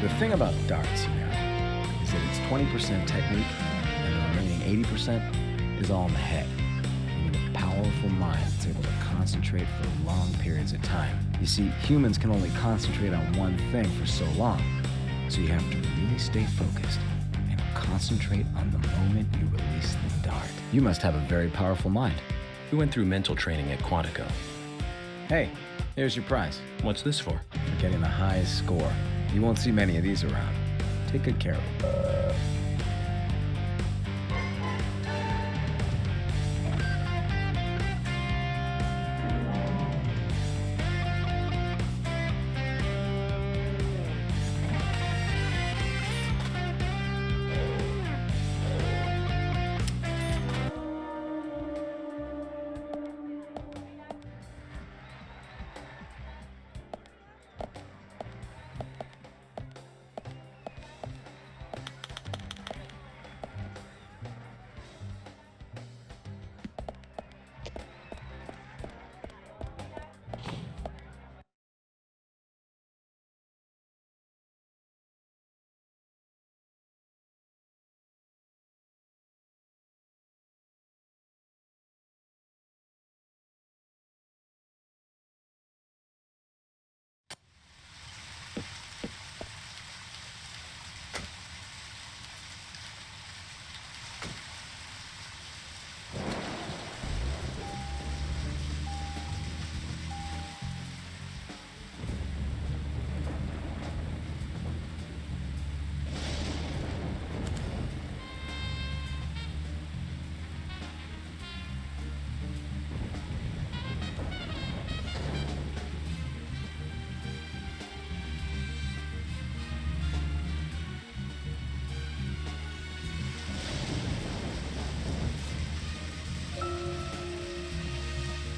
The thing about darts, you know, is that it's 20% technique, and the remaining 80% is all in the head. You need a powerful mind that's able to concentrate for long periods of time. You see, humans can only concentrate on one thing for so long, so you have to really stay focused and concentrate on the moment you release the dart. You must have a very powerful mind. We went through mental training at Quantico. Hey, here's your prize. What's this for? For getting the highest score. You won't see many of these around. Take good care of it.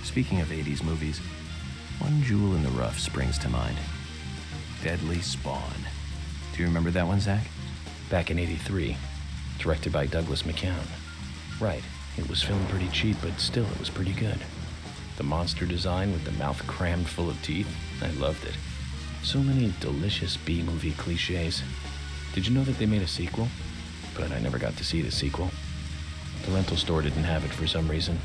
Speaking of 80s movies, one jewel in the rough springs to mind. Deadly Spawn. Do you remember that one, Zach? Back in '83, directed by Douglas McCown. Right, it was filmed pretty cheap, but still it was pretty good. The monster design with the mouth crammed full of teeth, I loved it. So many delicious B-movie cliches. Did you know that they made a sequel? But I never got to see the sequel. The rental store didn't have it for some reason.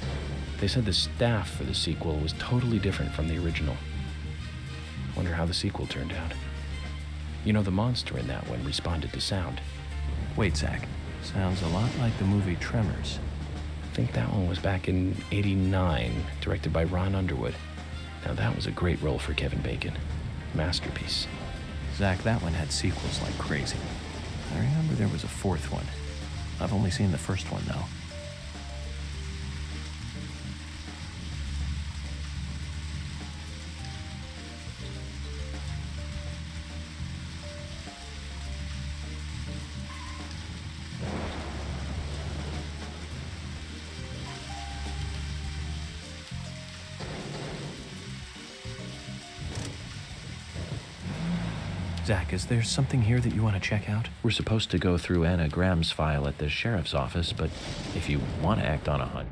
They said the staff for the sequel was totally different from the original. Wonder how the sequel turned out. You know, the monster in that one responded to sound. Wait, Zach. Sounds a lot like the movie Tremors. I think that one was back in '89, directed by Ron Underwood. Now that was a great role for Kevin Bacon. Masterpiece. Zach, that one had sequels like crazy. I remember there was a fourth one. I've only seen the first one, though. Zach, is there something here that you want to check out? We're supposed to go through Anna Graham's file at the sheriff's office, but if you want to act on a hunt...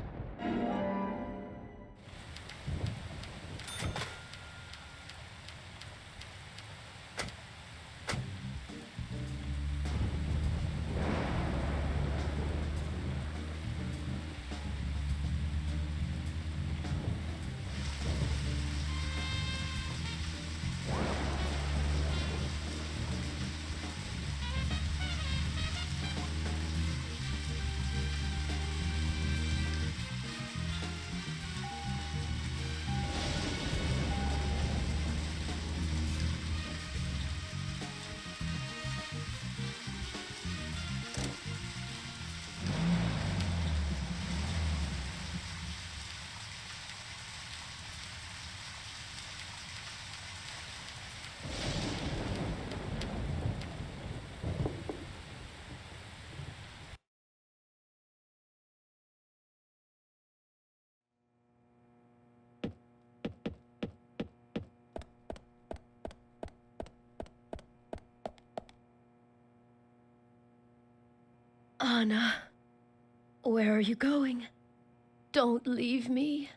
Anna, where are you going? Don't leave me.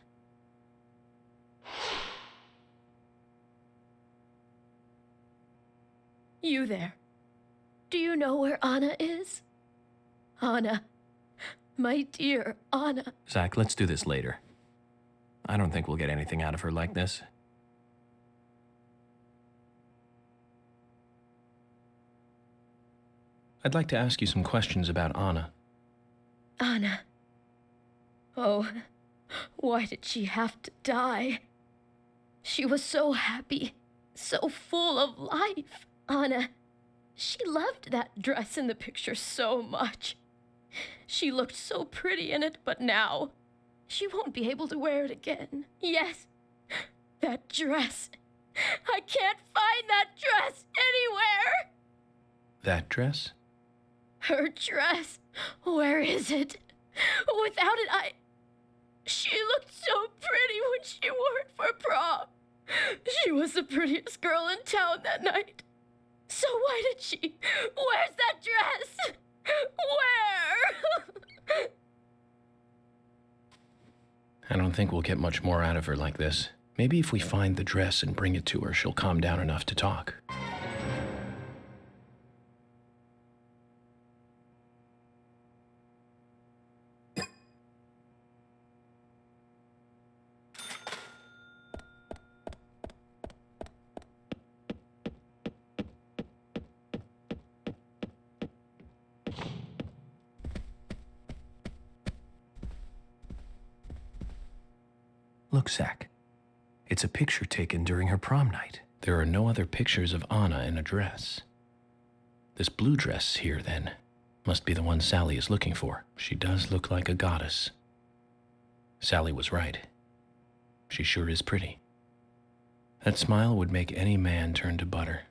You there. Do you know where Anna is? Anna. My dear Anna. Zach, let's do this later. I don't think we'll get anything out of her like this. I'd like to ask you some questions about Anna. Anna. Oh, why did she have to die? She was so happy, so full of life. Anna, she loved that dress in the picture so much. She looked so pretty in it, but now she won't be able to wear it again. Yes, that dress. I can't find that dress anywhere. That dress? Her dress. Where is it? Without it, She looked so pretty when she wore it for prom. She was the prettiest girl in town that night. So why did she? Where's that dress? Where? I don't think we'll get much more out of her like this. Maybe if we find the dress and bring it to her, she'll calm down enough to talk. Look, Zach. It's a picture taken during her prom night. There are no other pictures of Anna in a dress. This blue dress here, then, must be the one Sally is looking for. She does look like a goddess. Sally was right. She sure is pretty. That smile would make any man turn to butter.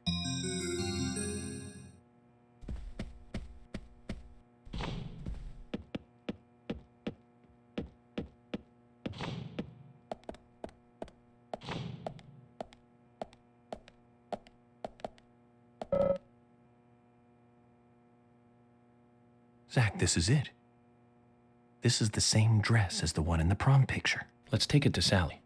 Zach, this is it. This is the same dress as the one in the prom picture. Let's take it to Sally.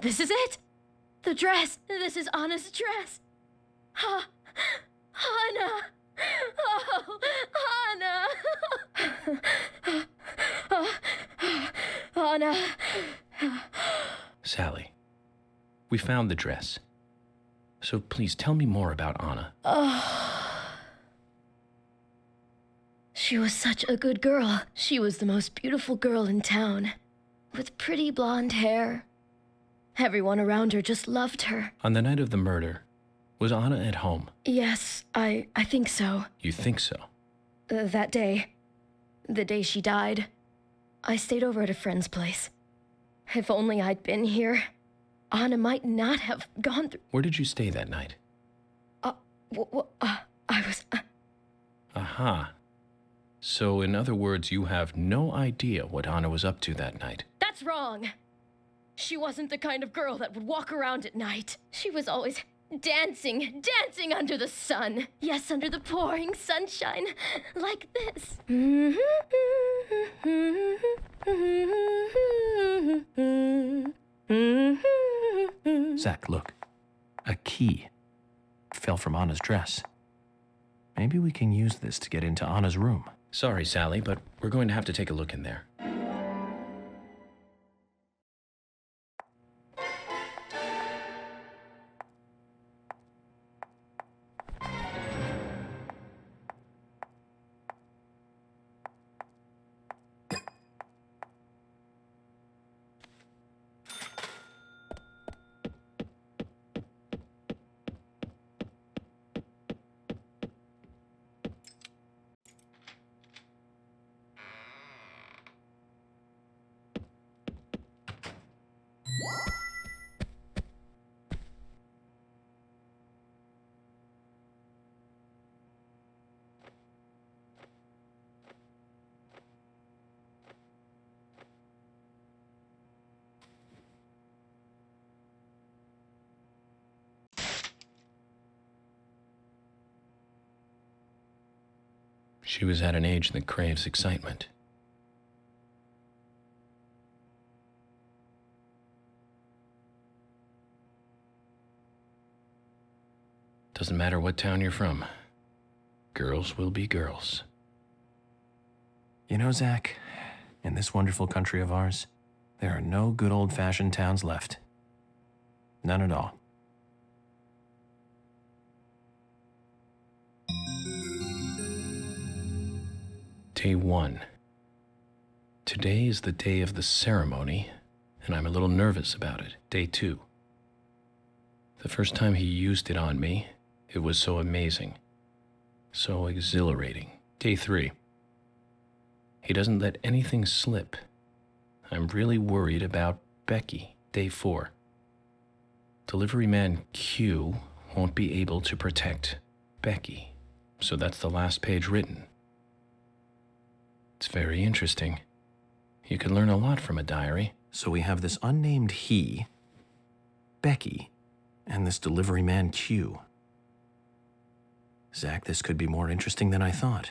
This is it. The dress. This is Anna's dress. Anna. Oh, Anna. Anna. Sally, we found the dress. So please tell me more about Anna. She was such a good girl. She was the most beautiful girl in town, with pretty blonde hair. Everyone around her just loved her. On the night of the murder, was Anna at home? Yes, I think so. You think so? That day, the day she died, I stayed over at a friend's place. If only I'd been here, Anna might not have gone through. Where did you stay that night? I was... Aha. So, in other words, you have no idea what Anna was up to that night. That's wrong. She wasn't the kind of girl that would walk around at night. She was always dancing under the sun. Yes, under the pouring sunshine, like this. Zach, look. A key fell from Anna's dress. Maybe we can use this to get into Anna's room. Sorry, Sally, but we're going to have to take a look in there. She was at an age that craves excitement. Doesn't matter what town you're from. Girls will be girls. You know, Zach, in this wonderful country of ours, there are no good old-fashioned towns left. None at all. Day 1. Today is the day of the ceremony, and I'm a little nervous about it. Day 2. The first time he used it on me, it was so amazing, so exhilarating. Day 3. He doesn't let anything slip. I'm really worried about Becky. Day 4. Delivery man Q won't be able to protect Becky, so that's the last page written. It's very interesting. You can learn a lot from a diary. So we have this unnamed he, Becky, and this delivery man Q. Zach, this could be more interesting than I thought.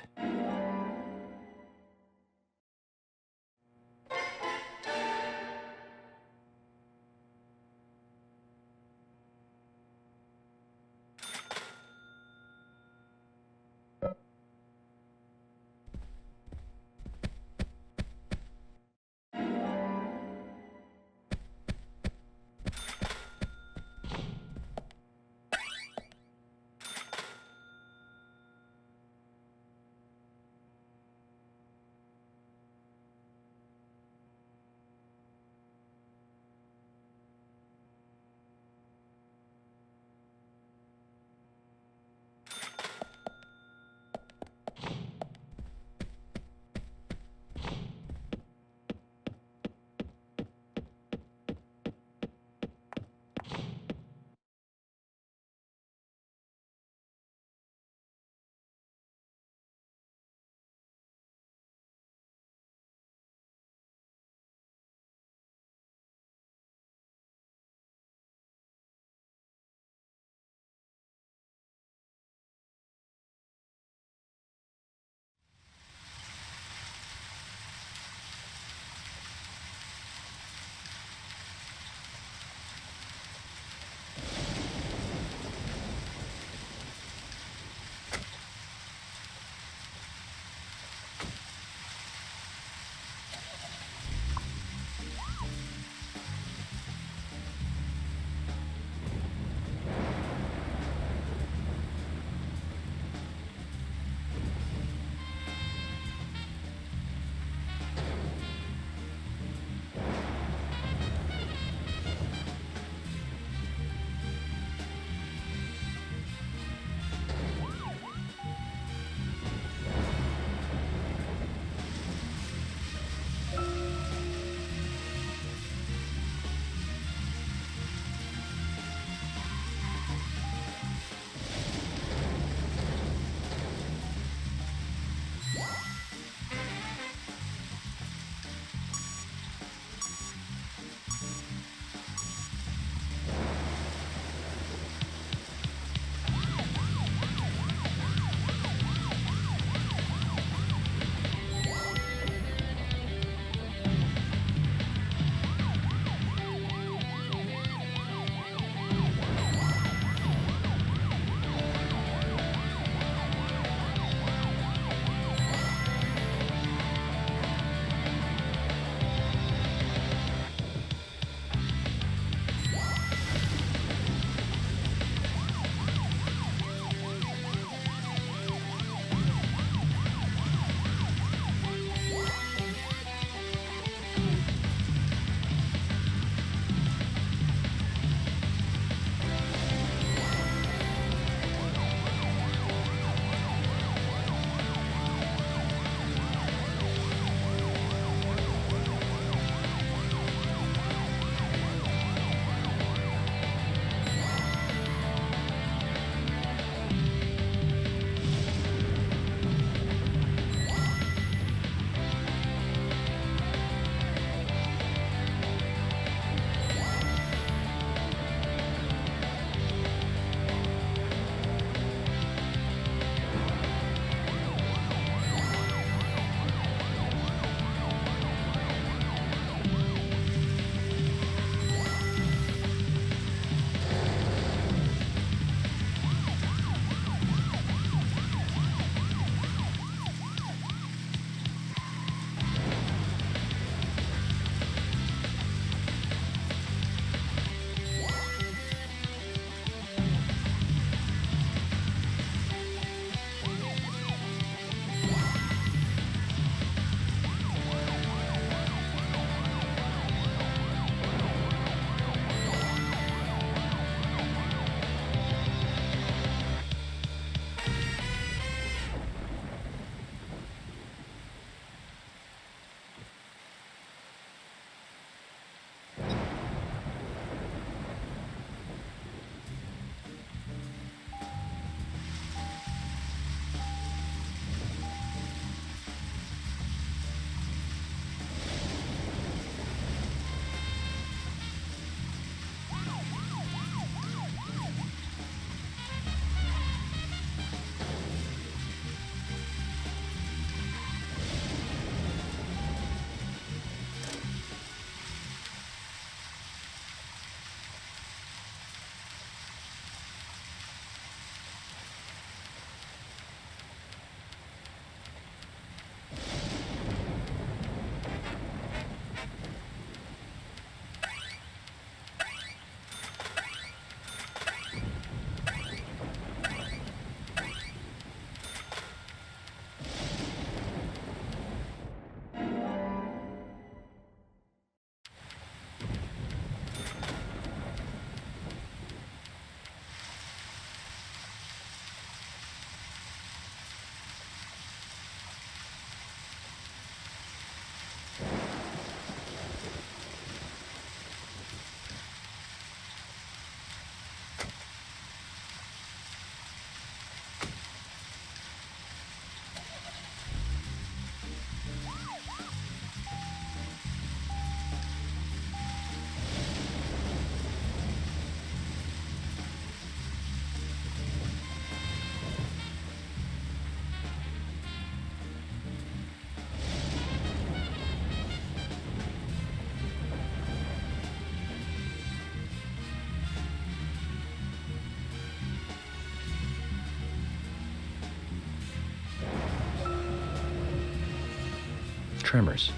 Tremors.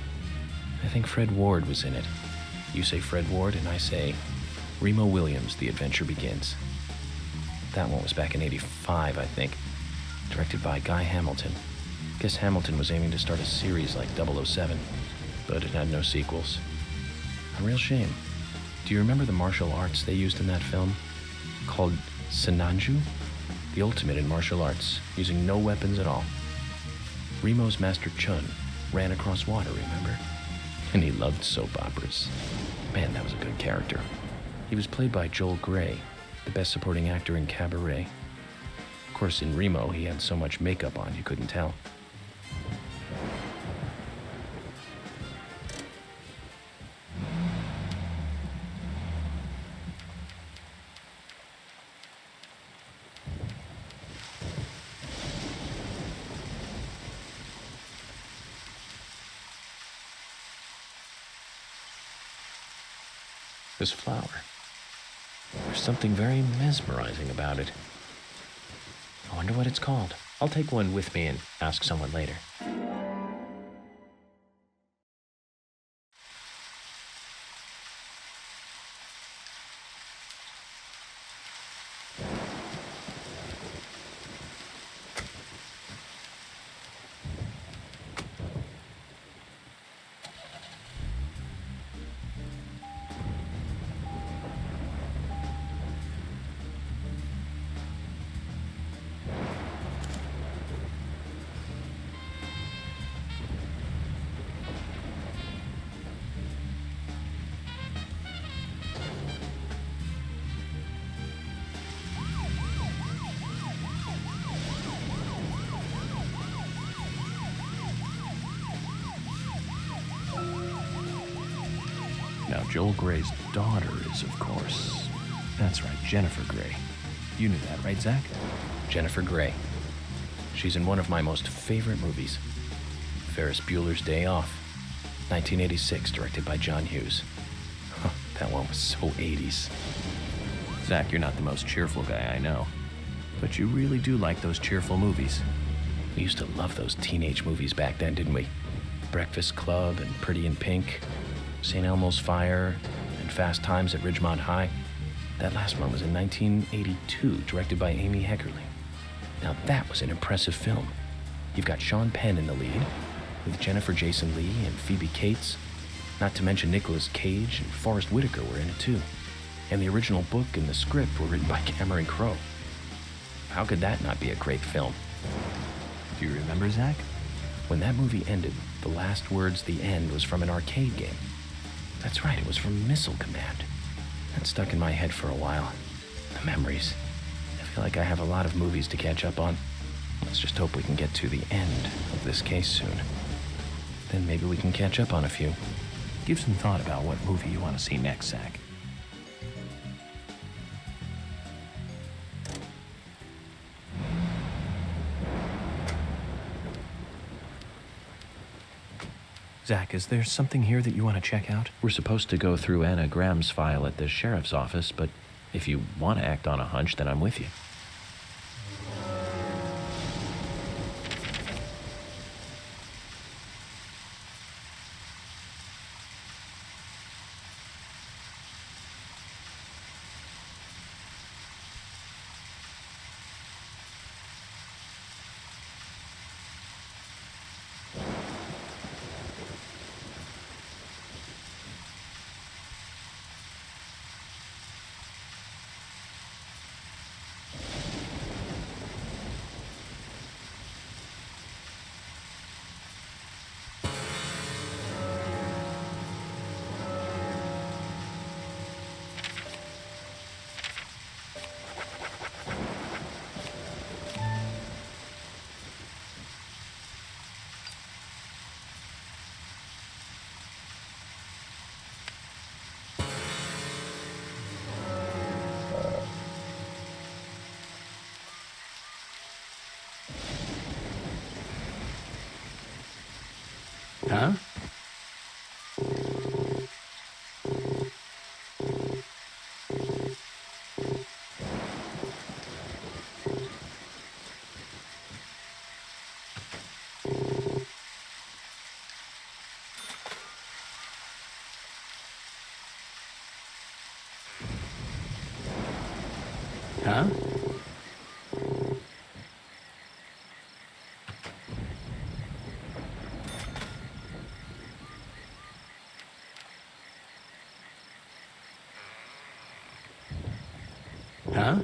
I think Fred Ward was in it. You say Fred Ward, and I say Remo Williams, The Adventure Begins. That one was back in '85, I think. Directed by Guy Hamilton. Guess Hamilton was aiming to start a series like 007, but it had no sequels. A real shame. Do you remember the martial arts they used in that film? Called Sinanju? The ultimate in martial arts, using no weapons at all. Remo's Master Chun ran across water, remember? And he loved soap operas. Man, that was a good character. He was played by Joel Grey, the best supporting actor in Cabaret. Of course, in Remo, he had so much makeup on you couldn't tell. This flower. There's something very mesmerizing about it. I wonder what it's called. I'll take one with me and ask someone later. Now, Joel Grey's daughter is, of course, that's right, Jennifer Grey. You knew that, right, Zach? Jennifer Grey. She's in one of my most favorite movies, Ferris Bueller's Day Off, 1986, directed by John Hughes. Huh, that one was so 80s. Zach, you're not the most cheerful guy I know, but you really do like those cheerful movies. We used to love those teenage movies back then, didn't we? Breakfast Club and Pretty in Pink, St. Elmo's Fire, and Fast Times at Ridgemont High. That last one was in 1982, directed by Amy Heckerling. Now that was an impressive film. You've got Sean Penn in the lead, with Jennifer Jason Leigh and Phoebe Cates. Not to mention Nicolas Cage and Forrest Whitaker were in it too. And the original book and the script were written by Cameron Crowe. How could that not be a great film? Do you remember, Zach? When that movie ended, the last words, the end, was from an arcade game. That's right, it was from Missile Command. That stuck in my head for a while. The memories. I feel like I have a lot of movies to catch up on. Let's just hope we can get to the end of this case soon. Then maybe we can catch up on a few. Give some thought about what movie you want to see next, Zach. Zach, is there something here that you want to check out? We're supposed to go through Anna Graham's file at the sheriff's office, but if you want to act on a hunch, then I'm with you. Huh? Huh? Huh?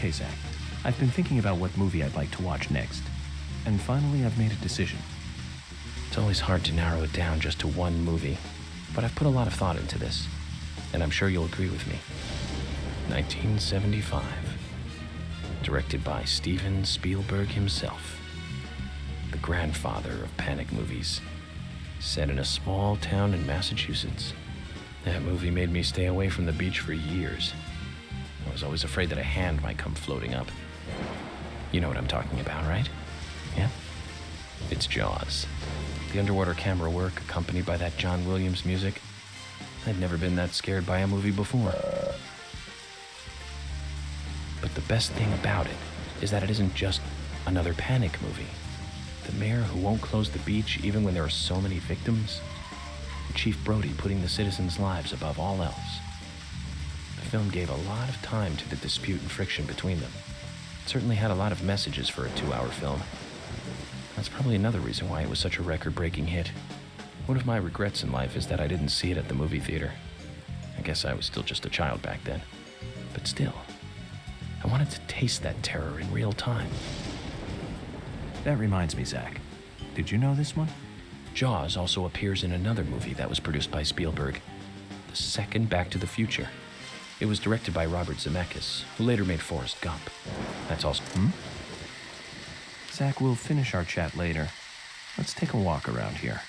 Okay, Zach. I've been thinking about what movie I'd like to watch next. And finally, I've made a decision. It's always hard to narrow it down just to one movie, but I've put a lot of thought into this, and I'm sure you'll agree with me. 1975. Directed by Steven Spielberg himself. The grandfather of panic movies. Set in a small town in Massachusetts. That movie made me stay away from the beach for years. I was always afraid that a hand might come floating up. You know what I'm talking about, right? Yeah? It's Jaws. The underwater camera work accompanied by that John Williams music. I'd never been that scared by a movie before. But the best thing about it is that it isn't just another panic movie. The mayor who won't close the beach even when there are so many victims. Chief Brody putting the citizens' lives above all else. The film gave a lot of time to the dispute and friction between them. It certainly had a lot of messages for a 2-hour film. That's probably another reason why it was such a record-breaking hit. One of my regrets in life is that I didn't see it at the movie theater. I guess I was still just a child back then. But still, I wanted to taste that terror in real time. That reminds me, Zach. Did you know this one? Jaws also appears in another movie that was produced by Spielberg, the second Back to the Future. It was directed by Robert Zemeckis, who later made Forrest Gump. That's also... Zach, we'll finish our chat later. Let's take a walk around here.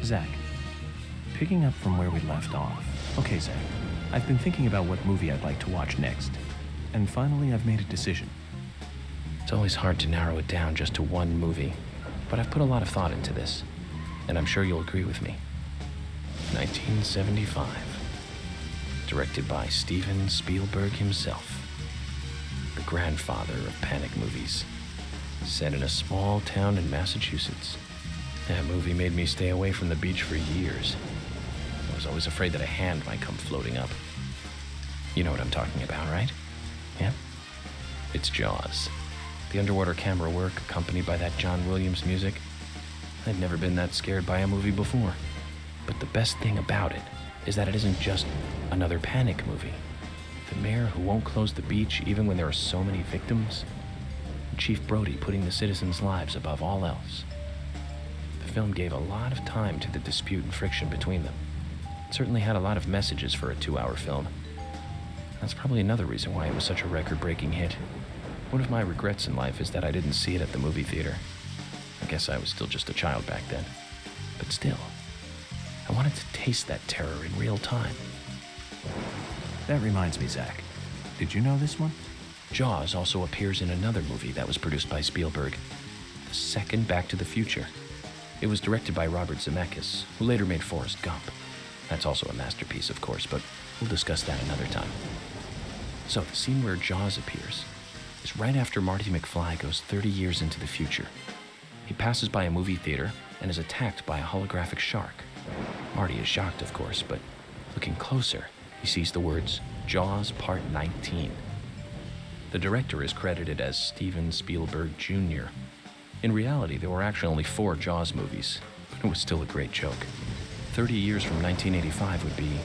Zach, picking up from where we left off. Okay, Zach, I've been thinking about what movie I'd like to watch next. And finally, I've made a decision. It's always hard to narrow it down just to one movie, but I've put a lot of thought into this, and I'm sure you'll agree with me. 1975. Directed by Steven Spielberg himself. The grandfather of panic movies. Set in a small town in Massachusetts. That movie made me stay away from the beach for years. I was always afraid that a hand might come floating up. You know what I'm talking about, right? Yeah? It's Jaws. The underwater camera work accompanied by that John Williams music. I'd never been that scared by a movie before. But the best thing about it is that it isn't just another panic movie. The mayor who won't close the beach even when there are so many victims. And Chief Brody putting the citizens' lives above all else. The film gave a lot of time to the dispute and friction between them. It certainly had a lot of messages for a 2-hour film. That's probably another reason why it was such a record-breaking hit. One of my regrets in life is that I didn't see it at the movie theater. I guess I was still just a child back then. But still, I wanted to taste that terror in real time. That reminds me, Zach. Did you know this one? Jaws also appears in another movie that was produced by Spielberg, the second Back to the Future. It was directed by Robert Zemeckis, who later made Forrest Gump. That's also a masterpiece, of course, but we'll discuss that another time. So, the scene where Jaws appears is right after Marty McFly goes 30 years into the future. He passes by a movie theater and is attacked by a holographic shark. Marty is shocked, of course, but looking closer, he sees the words, Jaws Part 19. The director is credited as Steven Spielberg Jr. In reality, there were actually only 4 Jaws movies, but it was still a great joke. 30 years from 1985 would be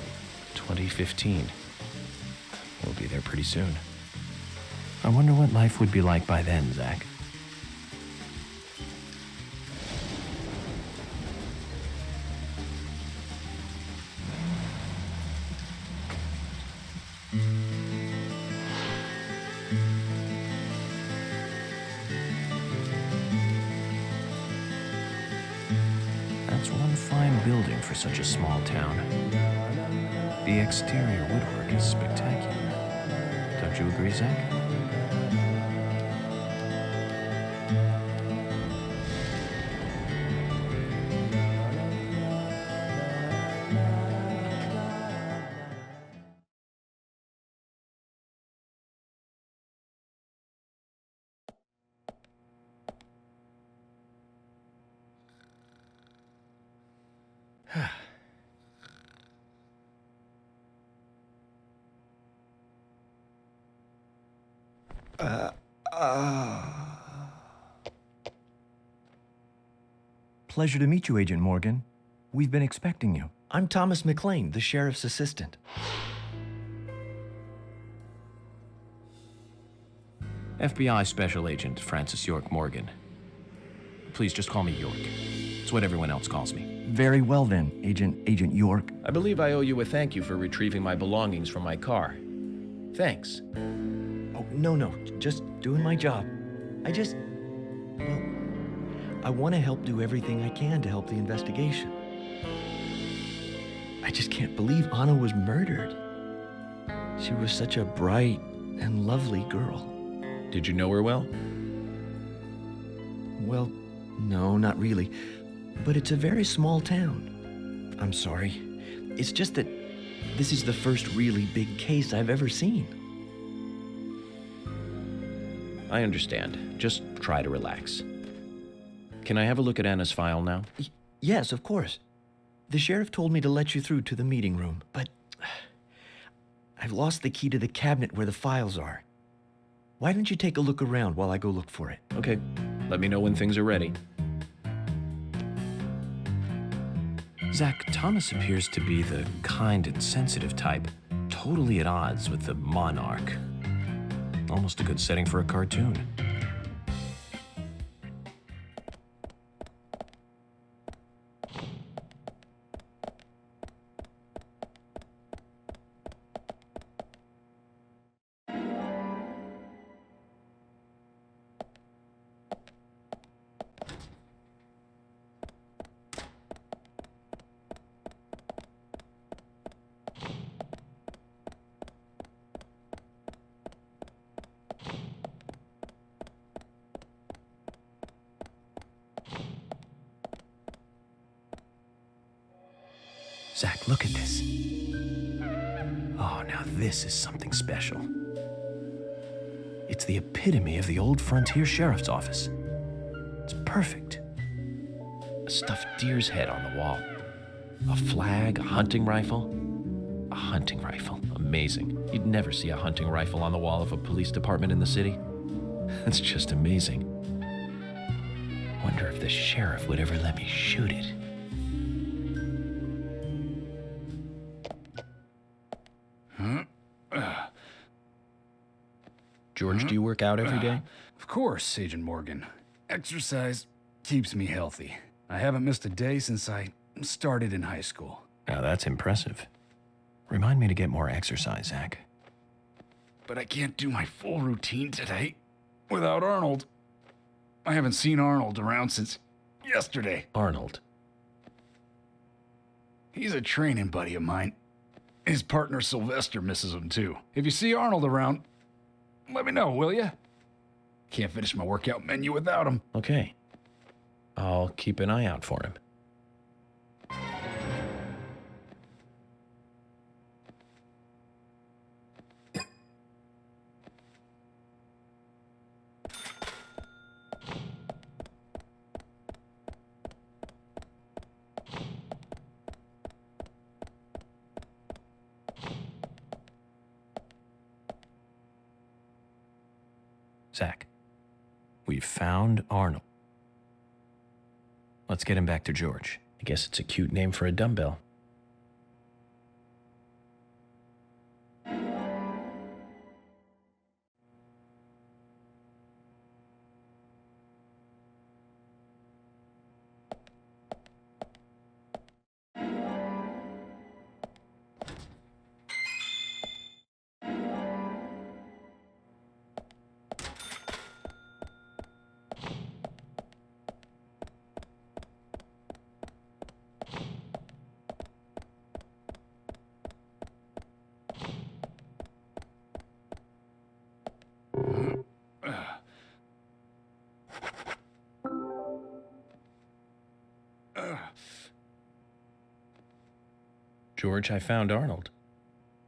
2015. We'll be there pretty soon. I wonder what life would be like by then, Zach. That's one fine building for such a small town. The exterior woodwork is spectacular. Don't you agree, Zach? Pleasure to meet you, Agent Morgan. We've been expecting you. I'm Thomas McLean, the sheriff's assistant. FBI Special Agent Francis York Morgan. Please just call me York. It's what everyone else calls me. Very well then, Agent York. I believe I owe you a thank you for retrieving my belongings from my car. Thanks. Oh, no, just doing my job. I want to help do everything I can to help the investigation. I just can't believe Anna was murdered. She was such a bright and lovely girl. Did you know her well? Well, no, not really. But it's a very small town. I'm sorry. It's just that this is the first really big case I've ever seen. I understand. Just try to relax. Can I have a look at Anna's file now? Yes, of course. The sheriff told me to let you through to the meeting room, but I've lost the key to the cabinet where the files are. Why don't you take a look around while I go look for it? Okay. Let me know when things are ready. Zach, Thomas appears to be the kind and sensitive type, totally at odds with the monarch. Almost a good setting for a cartoon. Zach, look at this. Oh, now this is something special. It's the epitome of the old frontier sheriff's office. It's perfect. A stuffed deer's head on the wall. A flag, a hunting rifle. A hunting rifle. Amazing. You'd never see a hunting rifle on the wall of a police department in the city. That's just amazing. Wonder if the sheriff would ever let me shoot it. George, do you work out every day? Of course, Agent Morgan. Exercise keeps me healthy. I haven't missed a day since I started in high school. Now that's impressive. Remind me to get more exercise, Zach. But I can't do my full routine today without Arnold. I haven't seen Arnold around since yesterday. Arnold? He's a training buddy of mine. His partner Sylvester misses him too. If you see Arnold around, let me know, will ya? Can't finish my workout menu without him. Okay. I'll keep an eye out for him. Zach, we've found Arnold. Let's get him back to George. I guess it's a cute name for a dumbbell. George, I found Arnold.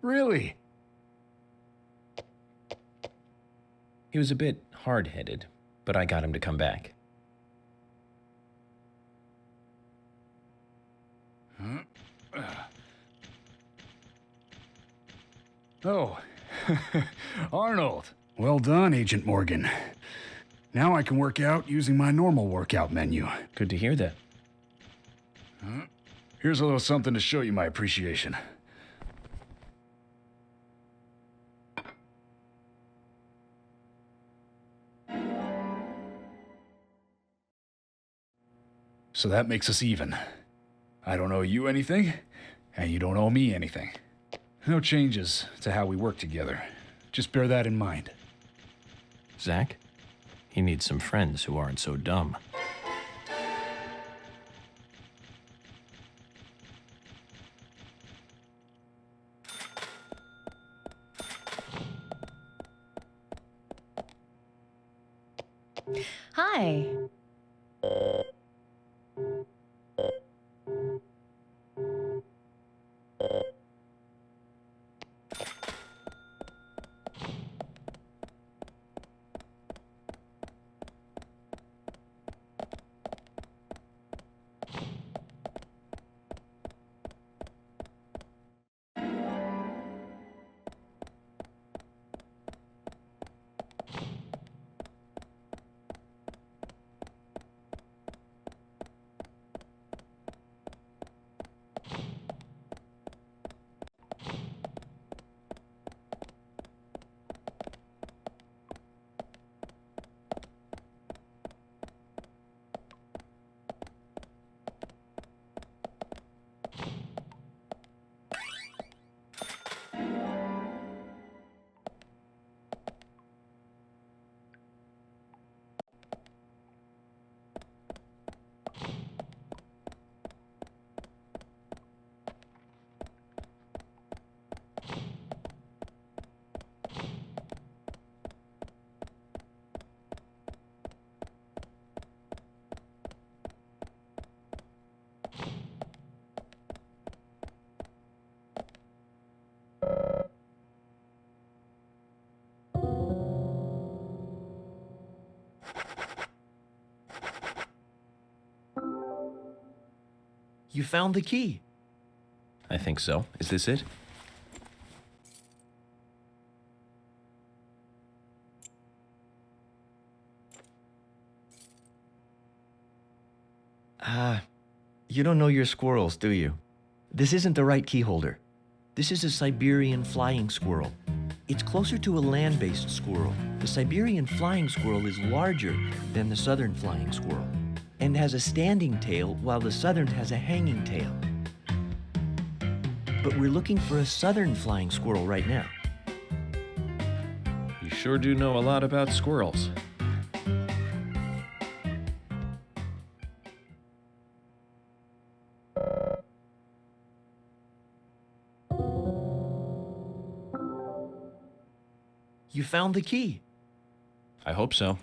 Really? He was a bit hard-headed, but I got him to come back. Oh, Arnold. Well done, Agent Morgan. Now I can work out using my normal workout menu. Good to hear that. Here's a little something to show you my appreciation. So that makes us even. I don't owe you anything, and you don't owe me anything. No changes to how we work together. Just bear that in mind. Zach, he needs some friends who aren't so dumb. Hi. You found the key. I think so. Is this it? You don't know your squirrels, do you? This isn't the right key holder. This is a Siberian flying squirrel. It's closer to a land-based squirrel. The Siberian flying squirrel is larger than the southern flying squirrel and has a standing tail while the southern has a hanging tail. But we're looking for a southern flying squirrel right now. You sure do know a lot about squirrels. You found the key. I hope so.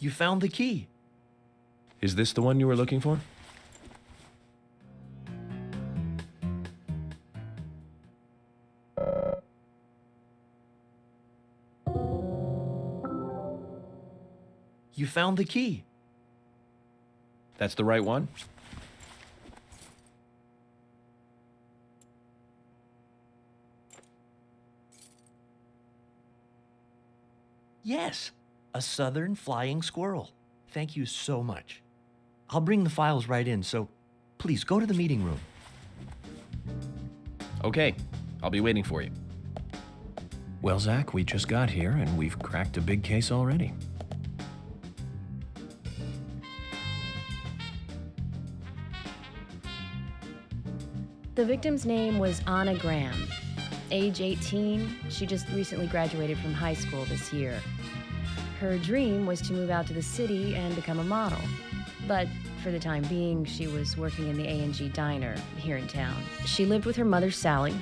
You found the key. Is this the one you were looking for? You found the key. That's the right one? Yes, a southern flying squirrel. Thank you so much. I'll bring the files right in, so please go to the meeting room. Okay, I'll be waiting for you. Well, Zach, we just got here and we've cracked a big case already. The victim's name was Anna Graham. Age 18, she just recently graduated from high school this year. Her dream was to move out to the city and become a model. But for the time being, she was working in the A&G diner here in town. She lived with her mother, Sally.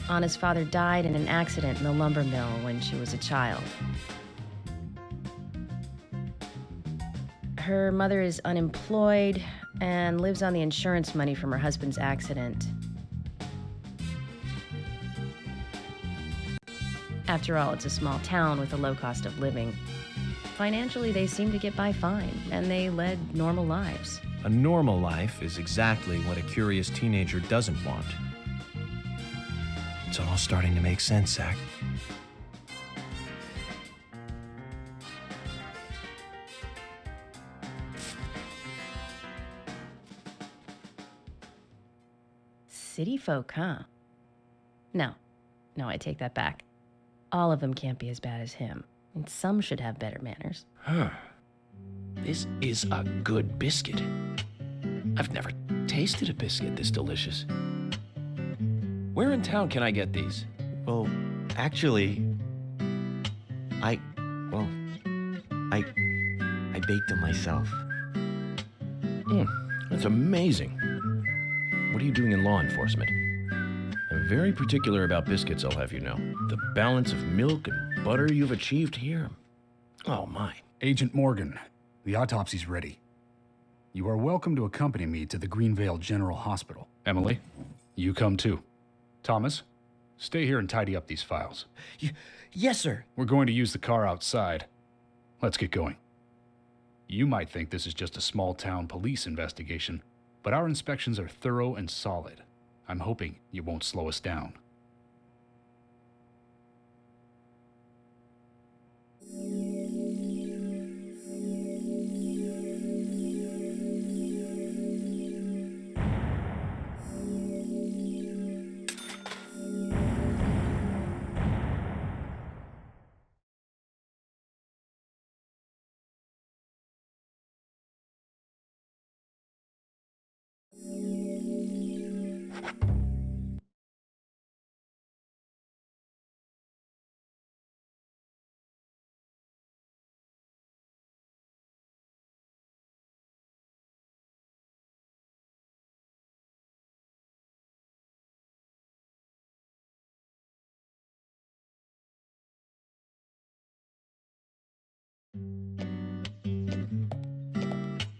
Anna's father died in an accident in the lumber mill when she was a child. Her mother is unemployed and lives on the insurance money from her husband's accident. After all, it's a small town with a low cost of living. Financially, they seem to get by fine, and they led normal lives. A normal life is exactly what a curious teenager doesn't want. It's all starting to make sense, Zach. City folk, huh? No, I take that back. All of them can't be as bad as him, and some should have better manners. Huh. This is a good biscuit. I've never tasted a biscuit this delicious. Where in town can I get these? Well, actually, I baked them myself. That's amazing. What are you doing in law enforcement? I'm very particular about biscuits, I'll have you know. The balance of milk and butter you've achieved here. Oh, my. Agent Morgan, the autopsy's ready. You are welcome to accompany me to the Greenvale General Hospital. Emily, you come too. Thomas, stay here and tidy up these files. Yes, sir. We're going to use the car outside. Let's get going. You might think this is just a small-town police investigation, but our inspections are thorough and solid. I'm hoping you won't slow us down.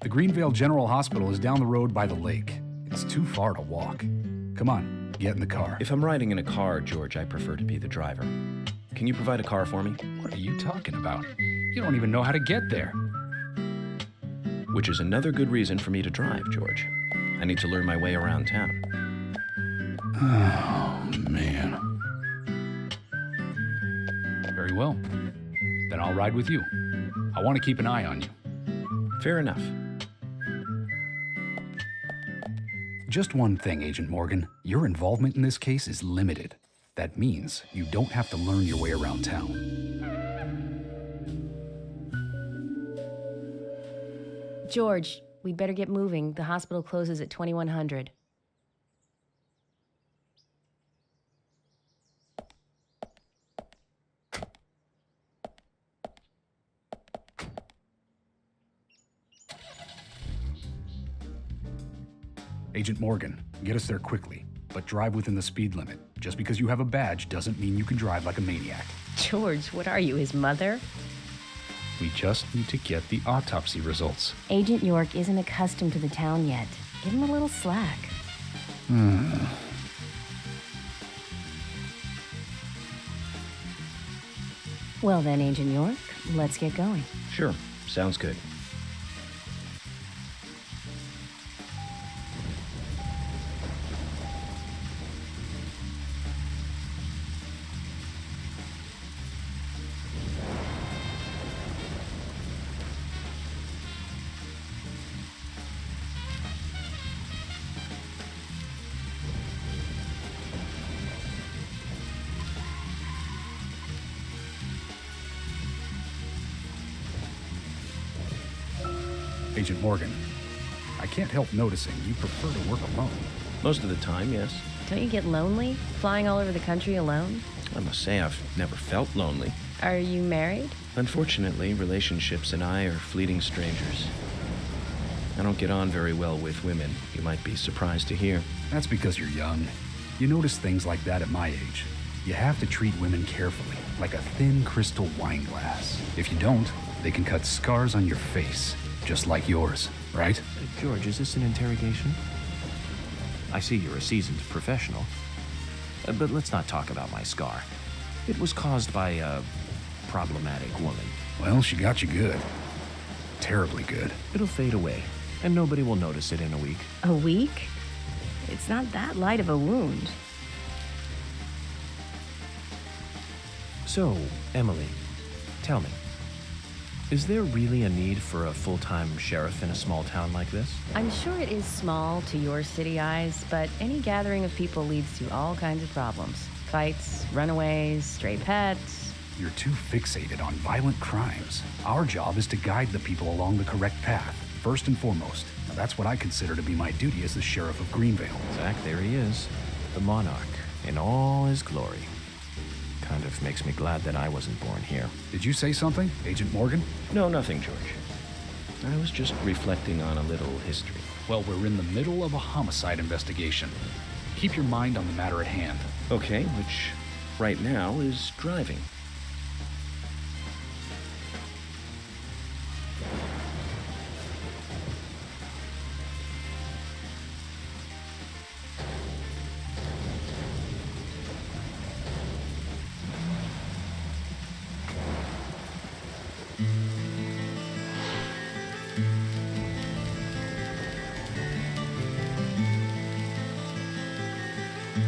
The Greenvale General Hospital is down the road by the lake. It's too far to walk. Come on, get in the car. If I'm riding in a car, George, I prefer to be the driver. Can you provide a car for me? What are you talking about? You don't even know how to get there. Which is another good reason for me to drive, George. I need to learn my way around town. Oh, man. Very well. Then I'll ride with you. I want to keep an eye on you. Fair enough. Just one thing, Agent Morgan. Your involvement in this case is limited. That means you don't have to learn your way around town. George, we'd better get moving. The hospital closes at 2100. Agent Morgan, get us there quickly, but drive within the speed limit. Just because you have a badge doesn't mean you can drive like a maniac. George, what are you, his mother? We just need to get the autopsy results. Agent York isn't accustomed to the town yet. Give him a little slack. Well then, Agent York, let's get going. Sure, sounds good. Agent Morgan, I can't help noticing you prefer to work alone. Most of the time, yes. Don't you get lonely, flying all over the country alone? I must say I've never felt lonely. Are you married? Unfortunately, relationships and I are fleeting strangers. I don't get on very well with women, you might be surprised to hear. That's because you're young. You notice things like that at my age. You have to treat women carefully, like a thin crystal wine glass. If you don't, they can cut scars on your face, just like yours, right? George, is this an interrogation? I see you're a seasoned professional. But let's not talk about my scar. It was caused by a problematic woman. Well, she got you good. Terribly good. It'll fade away, and nobody will notice it in a week. A week? It's not that light of a wound. So, Emily, tell me, is there really a need for a full-time sheriff in a small town like this? I'm sure it is small to your city eyes, but any gathering of people leads to all kinds of problems. Fights, runaways, stray pets. You're too fixated on violent crimes. Our job is to guide the people along the correct path, first and foremost. Now, that's what I consider to be my duty as the sheriff of Greenvale. Zach, there he is, the monarch, in all his glory. Kind of makes me glad that I wasn't born here. Did you say something, Agent Morgan? No, nothing, George. I was just reflecting on a little history. Well, we're in the middle of a homicide investigation. Keep your mind on the matter at hand. Okay, which right now is driving.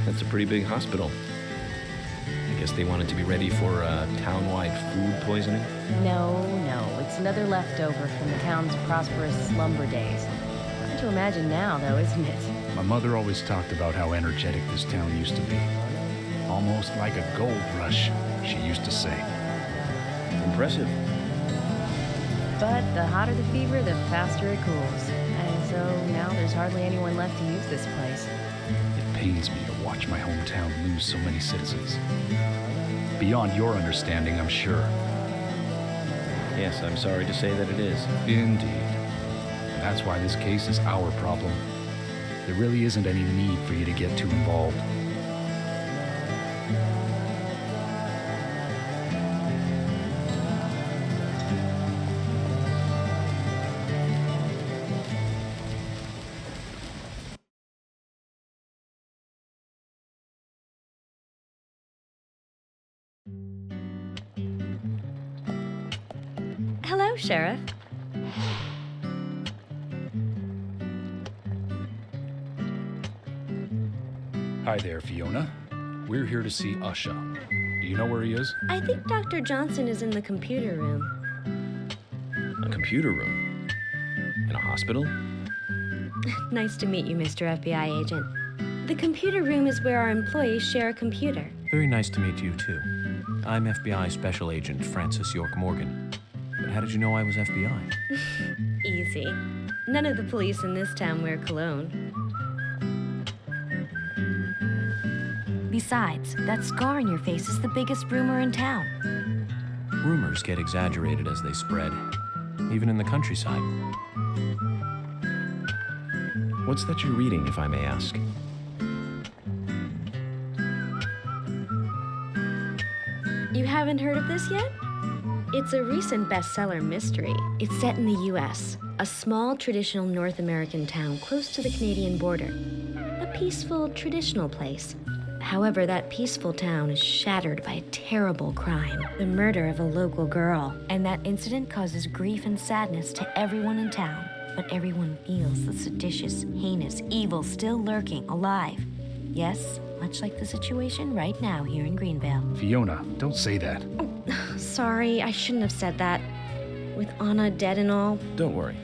That's a pretty big hospital. I guess they wanted to be ready for town-wide food poisoning? No, it's another leftover from the town's prosperous slumber days. Hard to imagine now, though, isn't it? My mother always talked about how energetic this town used to be. Almost like a gold rush, she used to say. Impressive. But the hotter the fever, the faster it cools. And so now there's hardly anyone left to use this place. It pains me to watch my hometown lose so many citizens. Beyond your understanding, I'm sure. Yes, I'm sorry to say that it is. Indeed. And that's why this case is our problem. There really isn't any need for you to get too involved. Hello, Sheriff. Hi there, Fiona. We're here to see Usha. Do you know where he is? I think Dr. Johnson is in the computer room. A computer room? In a hospital? Nice to meet you, Mr. FBI agent. The computer room is where our employees share a computer. Very nice to meet you, too. I'm FBI Special Agent Francis York Morgan. But how did you know I was FBI? Easy. None of the police in this town wear cologne. Besides, that scar on your face is the biggest rumor in town. Rumors get exaggerated as they spread, even in the countryside. What's that you're reading, if I may ask? You haven't heard of this yet? It's a recent bestseller mystery. It's set in the US, a small traditional North American town close to the Canadian border. A peaceful, traditional place. However, that peaceful town is shattered by a terrible crime, the murder of a local girl. And that incident causes grief and sadness to everyone in town. But everyone feels the seditious, heinous evil still lurking, alive. Yes, much like the situation right now here in Greenvale. Fiona, don't say that. Sorry, I shouldn't have said that. With Anna dead and all. Don't worry.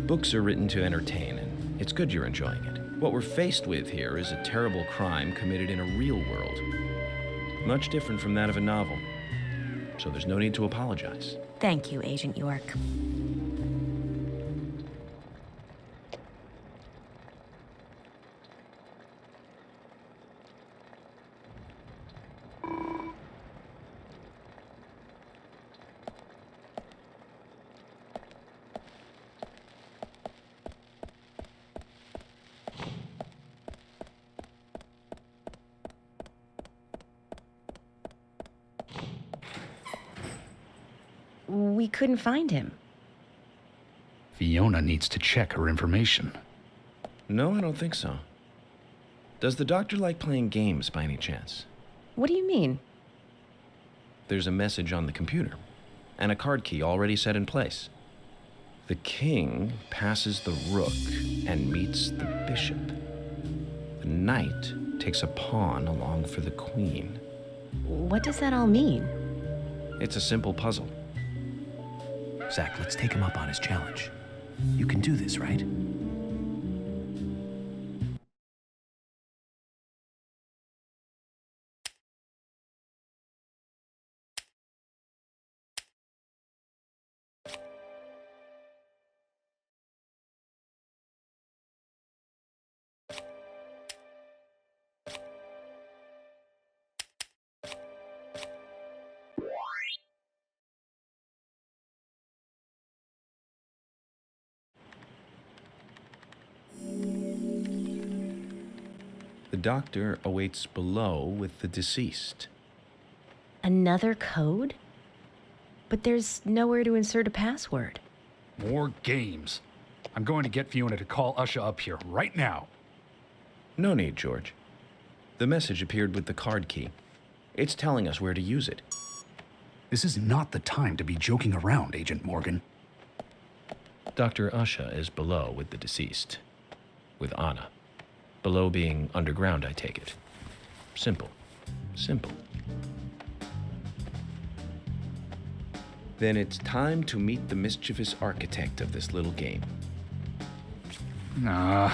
Books are written to entertain, and it's good you're enjoying it. What we're faced with here is a terrible crime committed in a real world. Much different from that of a novel. So there's no need to apologize. Thank you, Agent York. We couldn't find him. Fiona needs to check her information. No, I don't think so. Does the doctor like playing games by any chance? What do you mean? There's a message on the computer, and a card key already set in place. The king passes the rook and meets the bishop. The knight takes a pawn along for the queen. What does that all mean? It's a simple puzzle. Zach, let's take him up on his challenge. You can do this, right? The doctor awaits below with the deceased. Another code? But there's nowhere to insert a password. More games. I'm going to get Fiona to call Usha up here right now. No need, George. The message appeared with the card key. It's telling us where to use it. This is not the time to be joking around, Agent Morgan. Dr. Usha is below with the deceased. With Anna. Below being underground, I take it. Simple. Simple. Then it's time to meet the mischievous architect of this little game. Nah.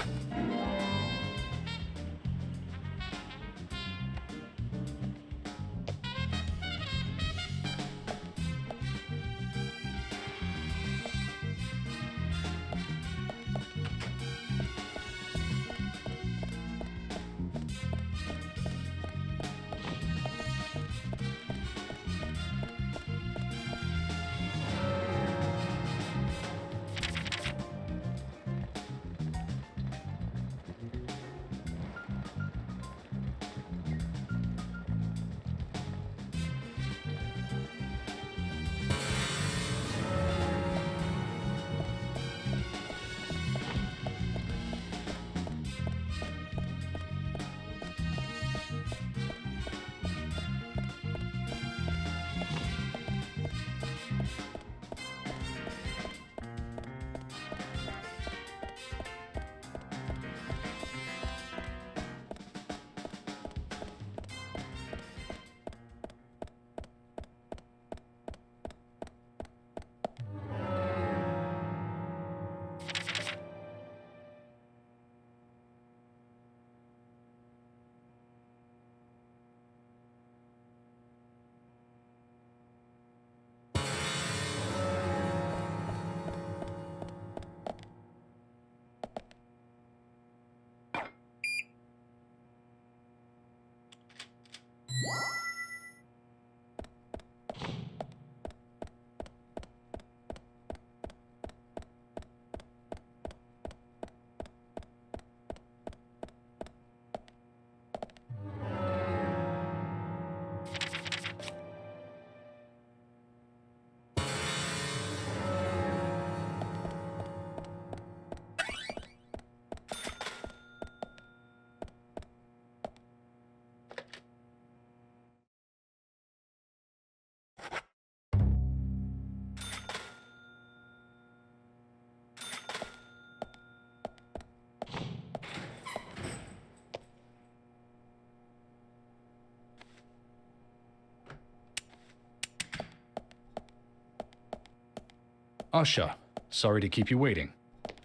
Usha, sorry to keep you waiting.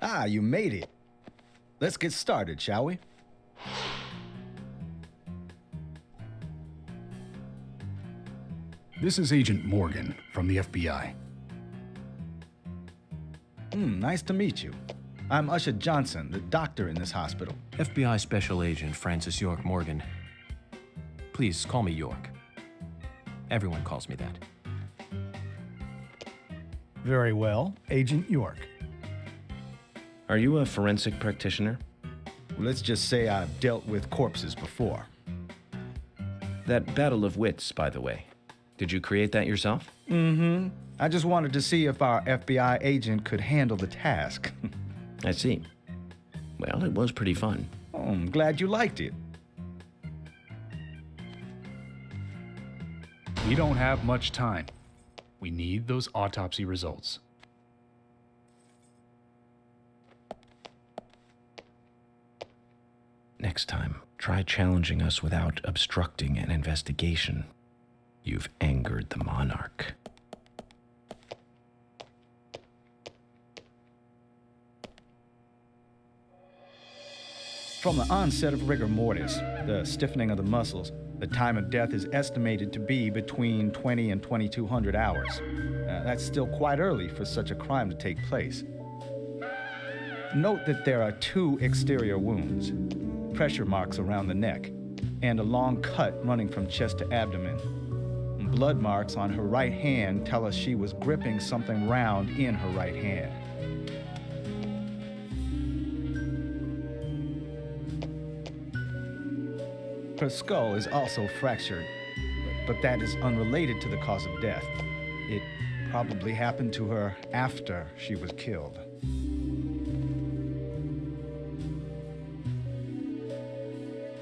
Ah, you made it. Let's get started, shall we? This is Agent Morgan from the FBI. Nice to meet you. I'm Usha Johnson, the doctor in this hospital. FBI Special Agent Francis York Morgan. Please call me York. Everyone calls me that. Very well, Agent York. Are you a forensic practitioner? Let's just say I've dealt with corpses before. That battle of wits, by the way. Did you create that yourself? Mm-hmm. I just wanted to see if our FBI agent could handle the task. I see. Well, it was pretty fun. Oh, I'm glad you liked it. We don't have much time. We need those autopsy results. Next time, try challenging us without obstructing an investigation. You've angered the monarch. From the onset of rigor mortis, the stiffening of the muscles, the time of death is estimated to be between 20 and 2200 hours. That's still quite early for such a crime to take place. Note that there are 2 exterior wounds, pressure marks around the neck, and a long cut running from chest to abdomen. Blood marks on her right hand tell us she was gripping something round in her right hand. Her skull is also fractured, but that is unrelated to the cause of death. It probably happened to her after she was killed.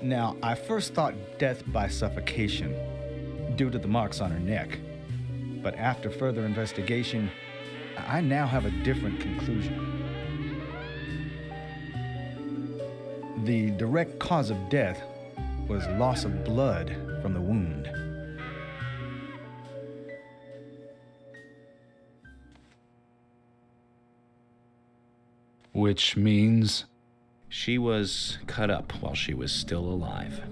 Now, I first thought death by suffocation, due to the marks on her neck. But after further investigation, I now have a different conclusion. The direct cause of death was loss of blood from the wound. Which means? She was cut up while she was still alive.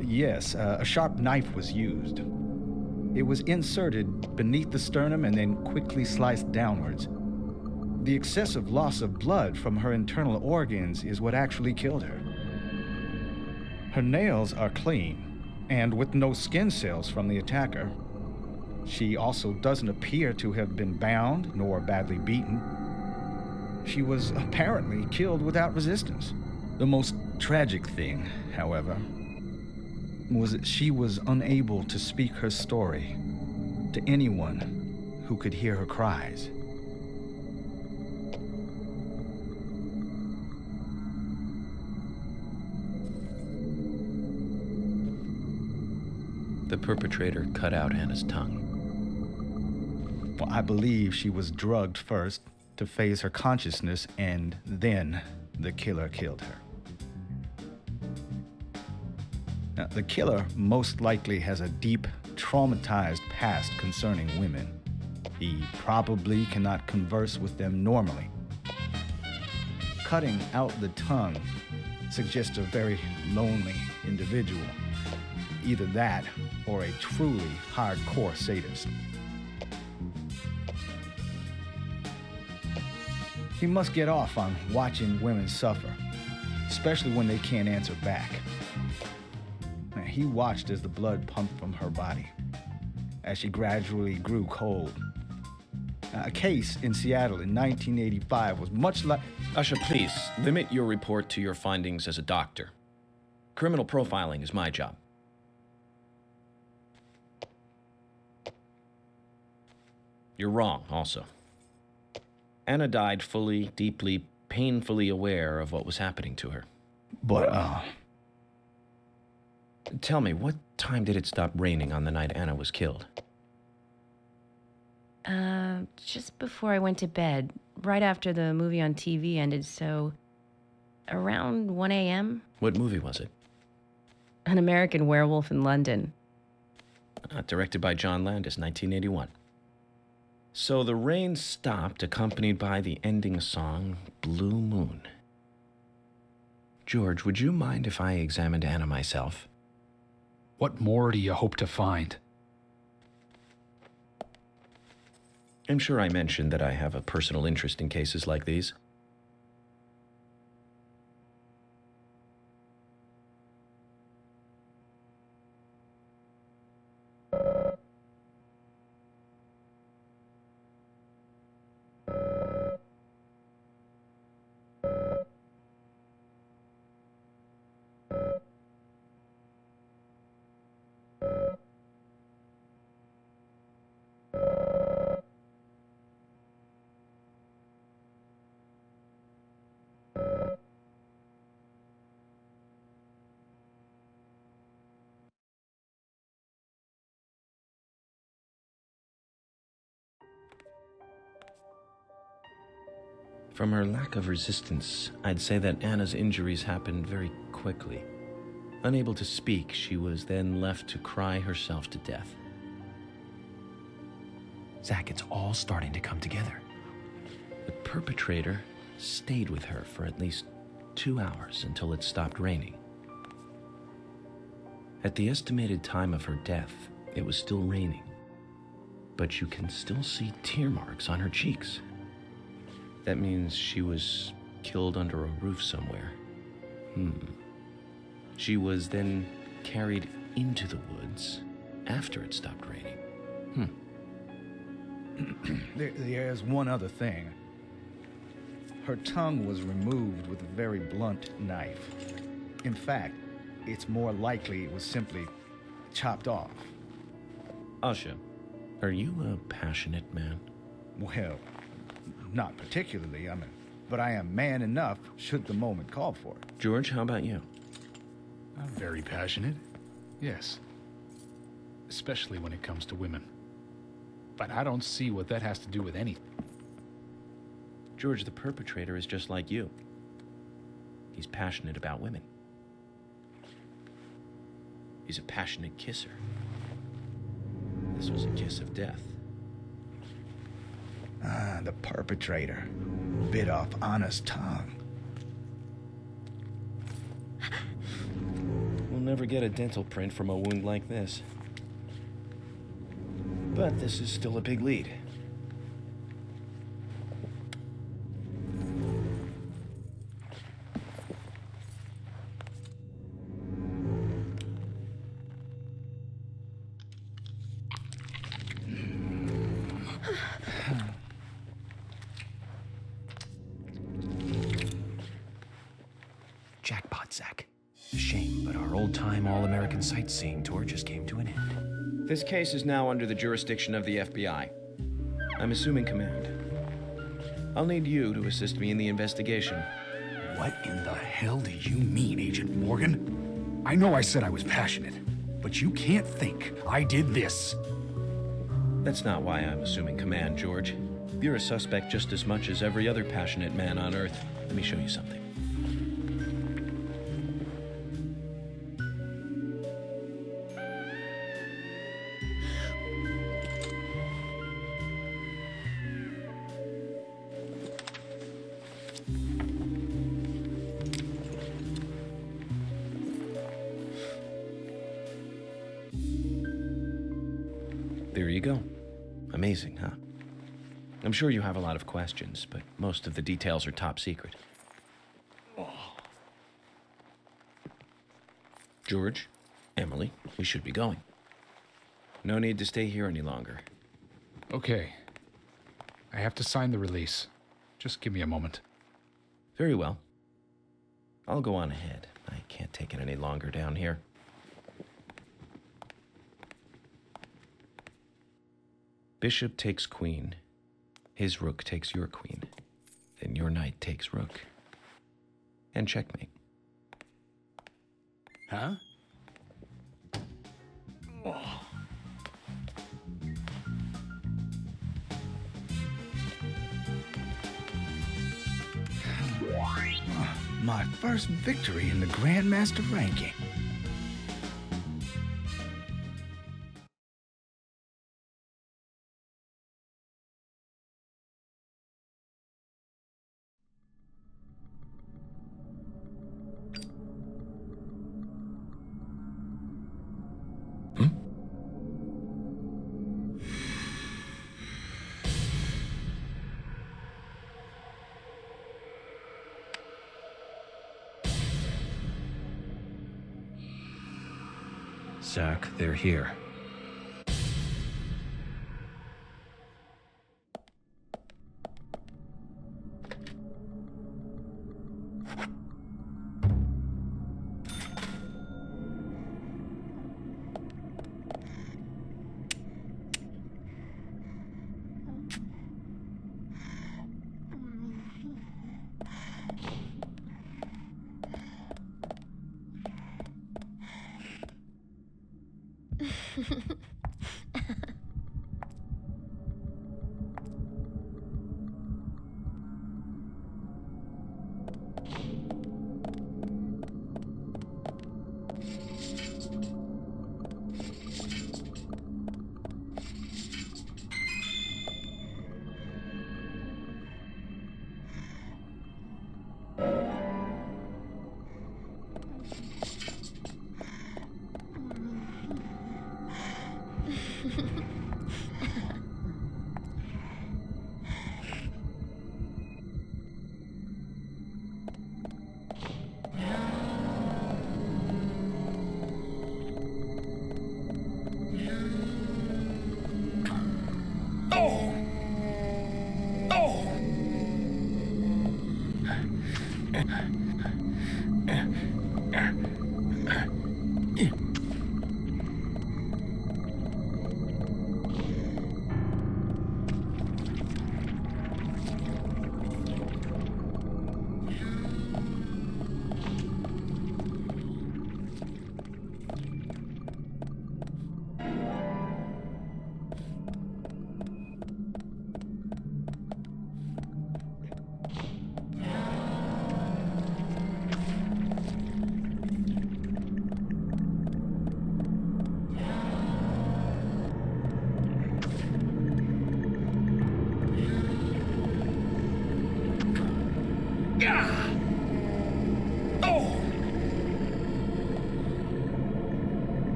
Yes, a sharp knife was used. It was inserted beneath the sternum and then quickly sliced downwards. The excessive loss of blood from her internal organs is what actually killed her. Her nails are clean, and with no skin cells from the attacker. She also doesn't appear to have been bound nor badly beaten. She was apparently killed without resistance. The most tragic thing, however, was that she was unable to speak her story to anyone who could hear her cries. The perpetrator cut out Anna's tongue. Well, I believe she was drugged first to phase her consciousness, and then the killer killed her. Now, the killer most likely has a deep, traumatized past concerning women. He probably cannot converse with them normally. Cutting out the tongue suggests a very lonely individual. Either that or a truly hardcore sadist. He must get off on watching women suffer, especially when they can't answer back. He watched as the blood pumped from her body, as she gradually grew cold. A case in Seattle in 1985 was much like... Usha, please, limit your report to your findings as a doctor. Criminal profiling is my job. You're wrong, also. Anna died fully, deeply, painfully aware of what was happening to her. But, Tell me, what time did it stop raining on the night Anna was killed? Just before I went to bed, right after the movie on TV ended, so around 1 a.m. What movie was it? An American Werewolf in London. Directed by John Landis, 1981. So the rain stopped, accompanied by the ending song, Blue Moon. George, would you mind if I examined Anna myself? What more do you hope to find? I'm sure I mentioned that I have a personal interest in cases like these. From her lack of resistance, I'd say that Anna's injuries happened very quickly. Unable to speak, she was then left to cry herself to death. Zach, it's all starting to come together. The perpetrator stayed with her for at least 2 hours until it stopped raining. At the estimated time of her death, it was still raining, but you can still see tear marks on her cheeks. That means she was killed under a roof somewhere. She was then carried into the woods after it stopped raining. There's one other thing. Her tongue was removed with a very blunt knife. In fact, it's more likely it was simply chopped off. Asha, are you a passionate man? Well, not particularly, but I am man enough should the moment call for it. George, how about you? I'm very passionate, yes. Especially when it comes to women. But I don't see what that has to do with anything. George, the perpetrator is just like you. He's passionate about women. He's a passionate kisser. This was a kiss of death. The perpetrator bit off Anna's tongue. We'll never get a dental print from a wound like this. But this is still a big lead. Jackpot, Zach. A shame, but our old-time all-American sightseeing tour just came to an end. This case is now under the jurisdiction of the FBI. I'm assuming command. I'll need you to assist me in the investigation. What in the hell do you mean, Agent Morgan? I know I said I was passionate, but you can't think I did this. That's not why I'm assuming command, George. You're a suspect just as much as every other passionate man on Earth. Let me show you something. There you go. Amazing, huh? I'm sure you have a lot of questions, but most of the details are top secret. George, Emily, we should be going. No need to stay here any longer. Okay. I have to sign the release. Just give me a moment. Very well. I'll go on ahead. I can't take it any longer down here. Bishop takes queen. His rook takes your queen. Then your knight takes rook. And checkmate. Huh? My first victory in the Grandmaster ranking. Zach, they're here.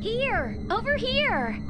Here! Over here!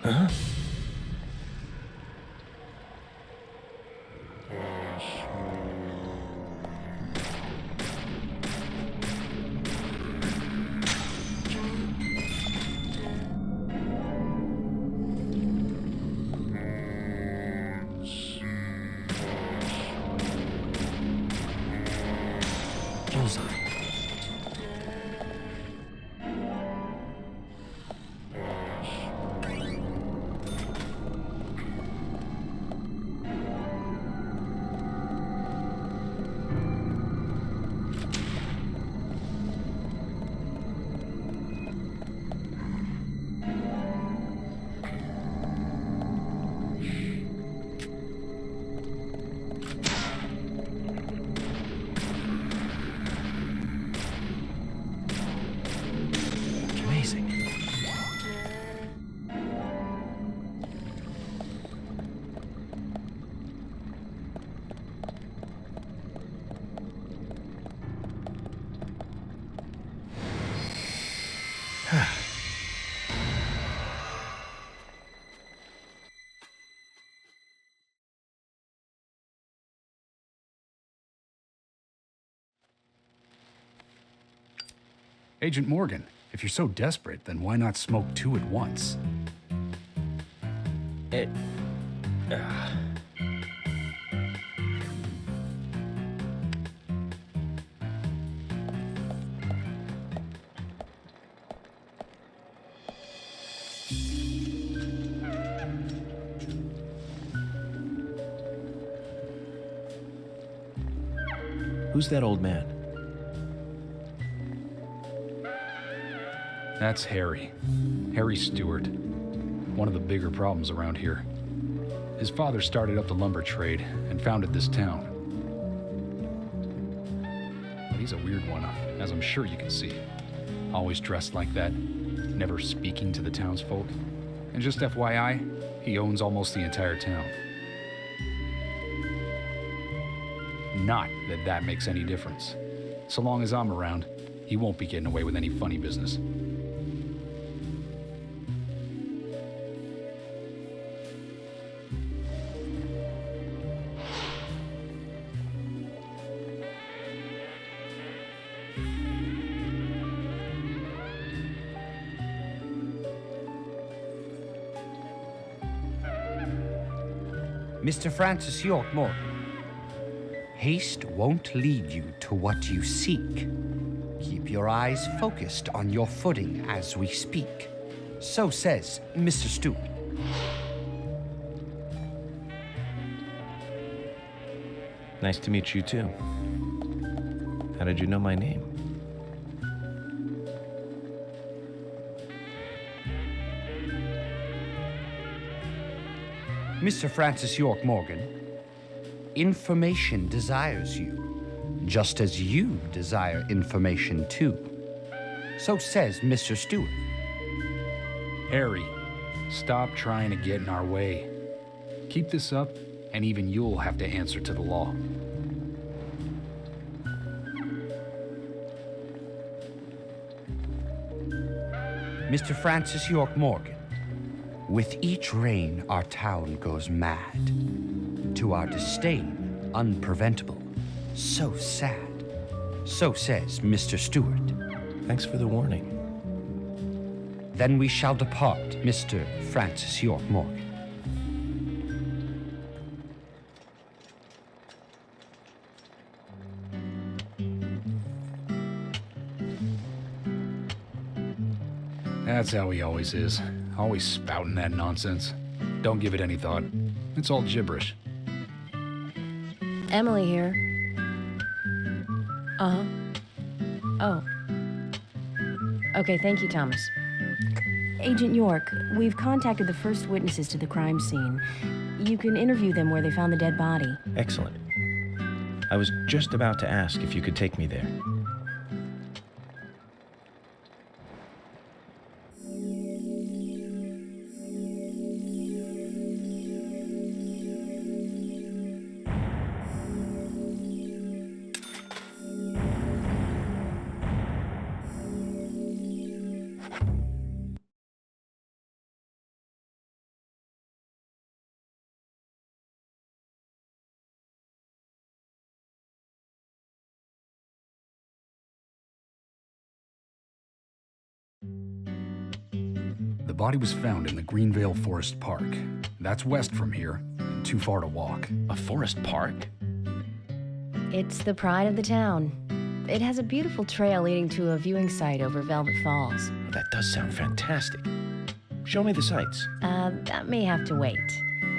Huh? Agent Morgan, if you're so desperate, then why not smoke two at once? Who's that old man? That's Harry. Harry Stewart. One of the bigger problems around here. His father started up the lumber trade and founded this town. But he's a weird one, as I'm sure you can see. Always dressed like that, never speaking to the townsfolk. And just FYI, he owns almost the entire town. Not that that makes any difference. So long as I'm around, he won't be getting away with any funny business. Mr. Francis York Morgan, haste won't lead you to what you seek. Keep your eyes focused on your footing as we speak. So says Mr. Stewart. Nice to meet you too. How did you know my name? Mr. Francis York Morgan, information desires you, just as you desire information too. So says Mr. Stewart. Harry, stop trying to get in our way. Keep this up, and even you'll have to answer to the law. Mr. Francis York Morgan, with each rain our town goes mad. To our disdain, unpreventable. So sad. So says Mr. Stewart. Thanks for the warning. Then we shall depart, Mr. Francis York Morgan. That's how he always is. Always spouting that nonsense. Don't give it any thought. It's all gibberish. Emily here. Uh-huh. Oh. Okay, thank you, Thomas. Agent York, we've contacted the first witnesses to the crime scene. You can interview them where they found the dead body. Excellent. I was just about to ask if you could take me there. The body was found in the Greenvale Forest Park. That's west from here, and too far to walk. A forest park? It's the pride of the town. It has a beautiful trail leading to a viewing site over Velvet Falls. That does sound fantastic. Show me the sights. That may have to wait.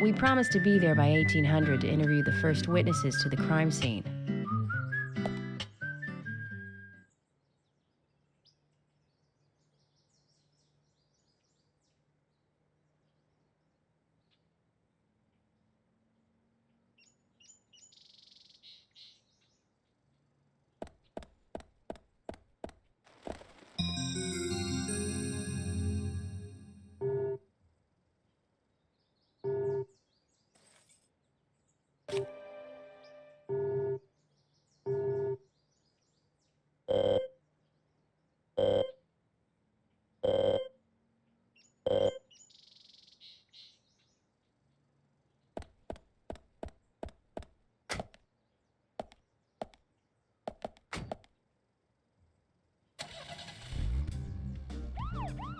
We promised to be there by 1800 to interview the first witnesses to the crime scene.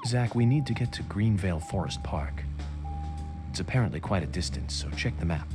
Zach, we need to get to Greenvale Forest Park. It's apparently quite a distance, so check the map.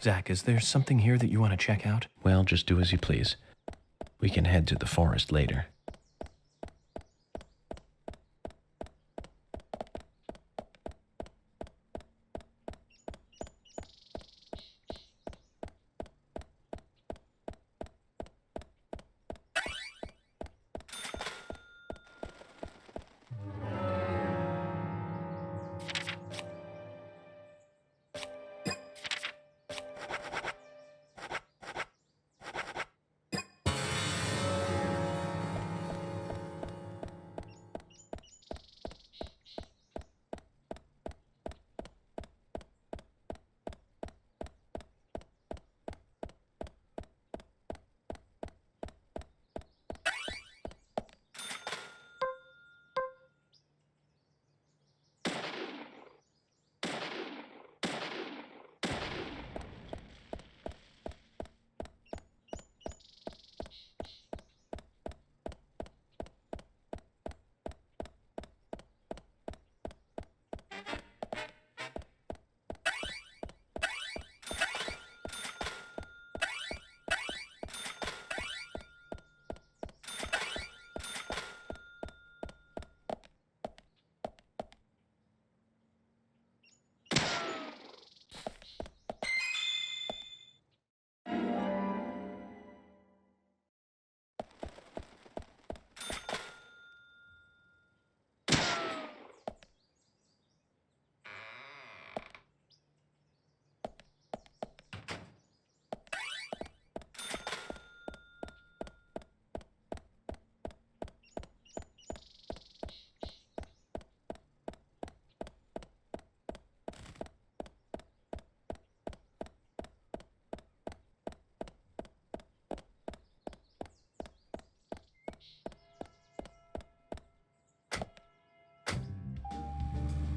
Zach, is there something here that you want to check out? Well, just do as you please. We can head to the forest later.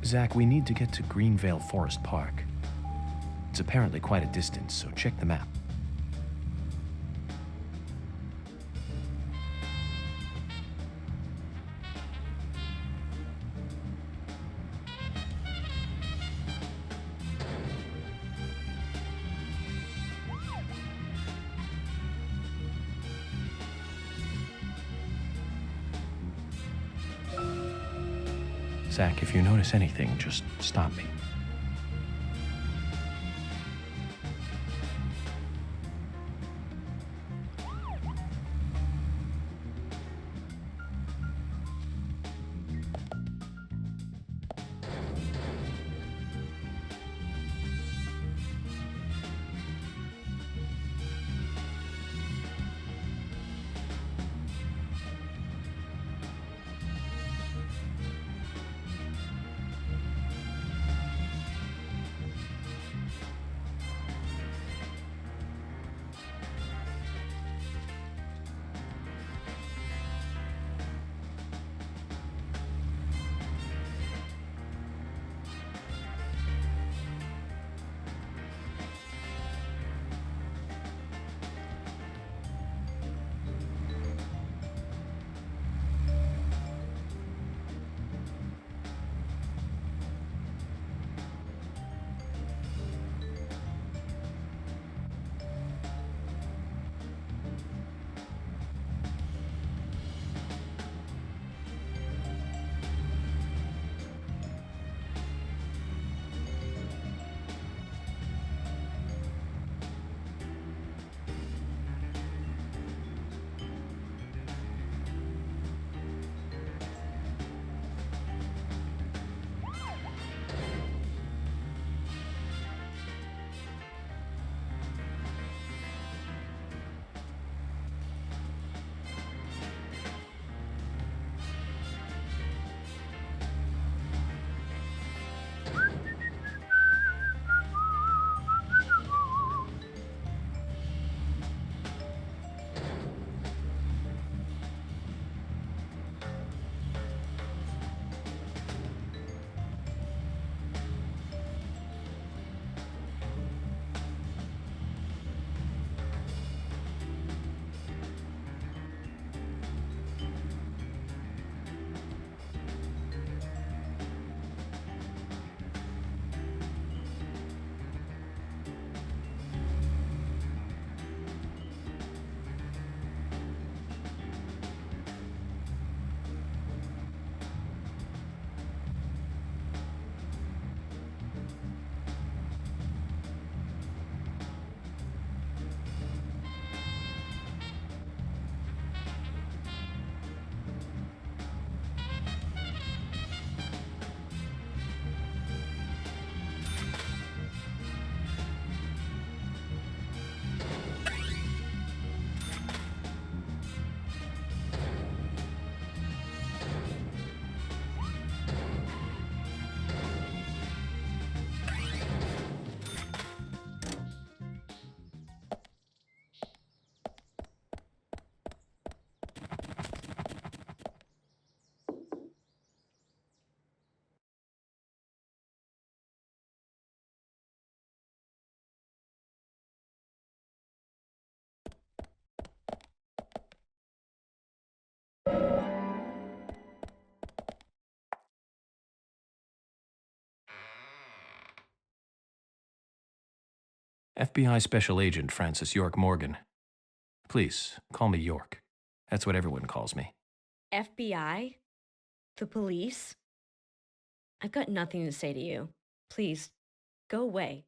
Zach, we need to get to Greenvale Forest Park. It's apparently quite a distance, so check the map. Zach, if you notice anything, just stop me. FBI Special Agent Francis York Morgan. Please, call me York. That's what everyone calls me. FBI? The police? I've got nothing to say to you. Please, go away.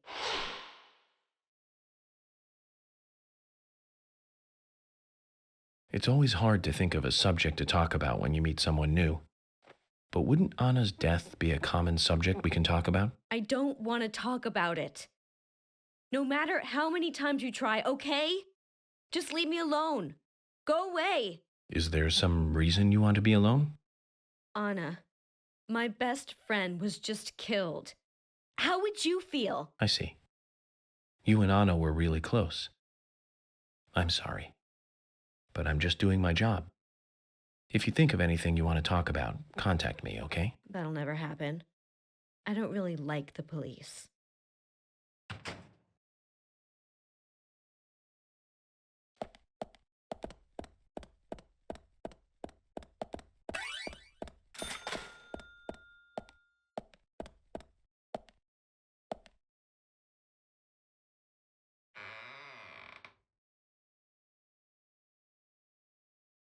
It's always hard to think of a subject to talk about when you meet someone new. But wouldn't Anna's death be a common subject we can talk about? I don't want to talk about it. No matter how many times you try, okay? Just leave me alone. Go away. Is there some reason you want to be alone? Anna, my best friend was just killed. How would you feel? I see. You and Anna were really close. I'm sorry. But I'm just doing my job. If you think of anything you want to talk about, contact me, okay? That'll never happen. I don't really like the police.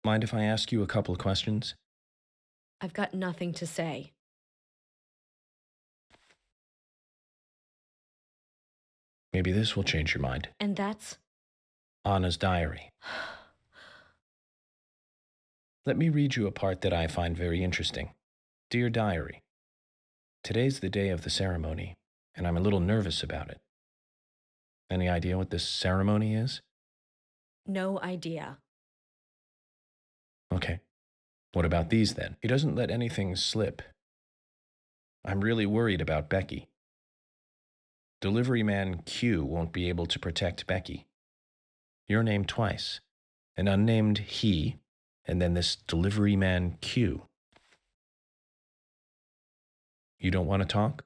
Mind if I ask you a couple of questions? I've got nothing to say. Maybe this will change your mind. And that's? Anna's diary. Let me read you a part that I find very interesting. Dear Diary, today's the day of the ceremony, and I'm a little nervous about it. Any idea what this ceremony is? No idea. Okay. What about these then? He doesn't let anything slip. I'm really worried about Becky. Delivery man Q won't be able to protect Becky. Your name twice. An unnamed he, and then this delivery man Q. You don't want to talk?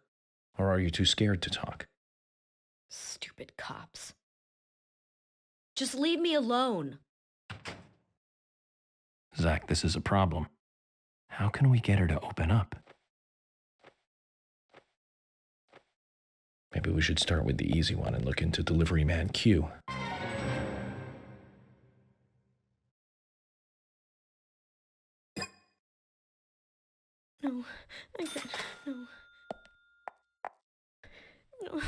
Or are you too scared to talk? Stupid cops. Just leave me alone. Zach, this is a problem. How can we get her to open up? Maybe we should start with the easy one and look into delivery man Q. No, I can't. No. No.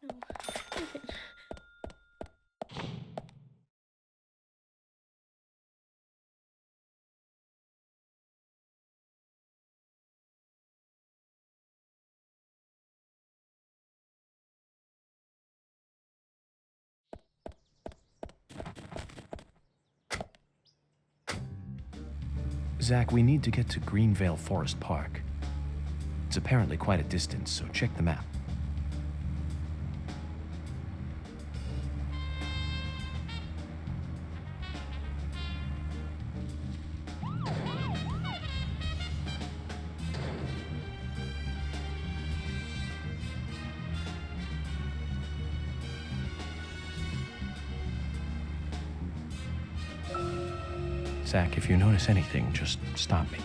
No, God. Zach, we need to get to Greenvale Forest Park. It's apparently quite a distance, so check the map. Zach, if you notice anything, just stop me.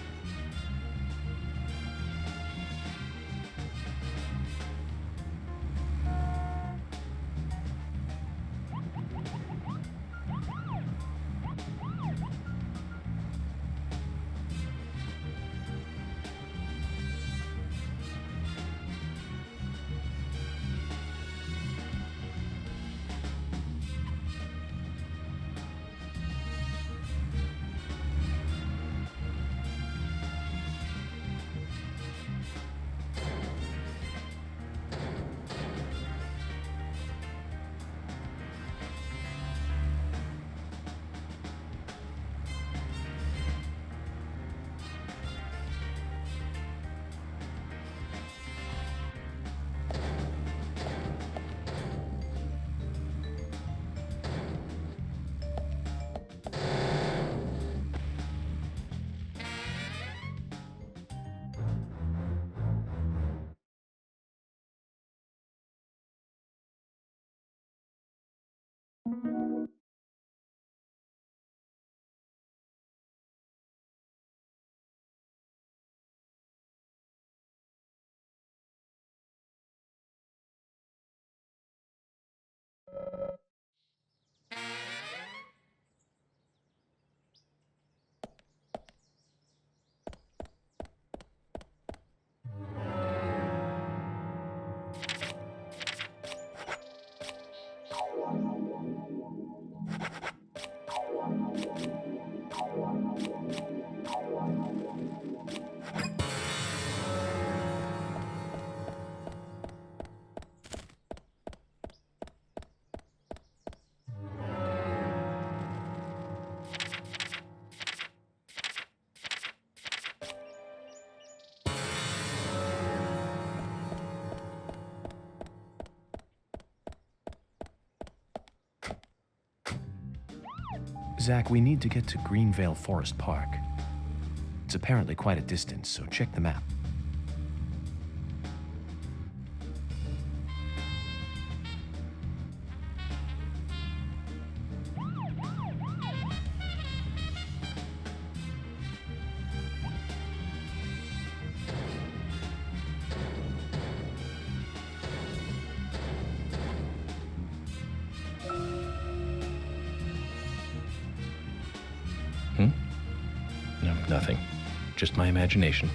Zach, we need to get to Greenvale Forest Park. It's apparently quite a distance, so check the map. No, nothing. Just my imagination.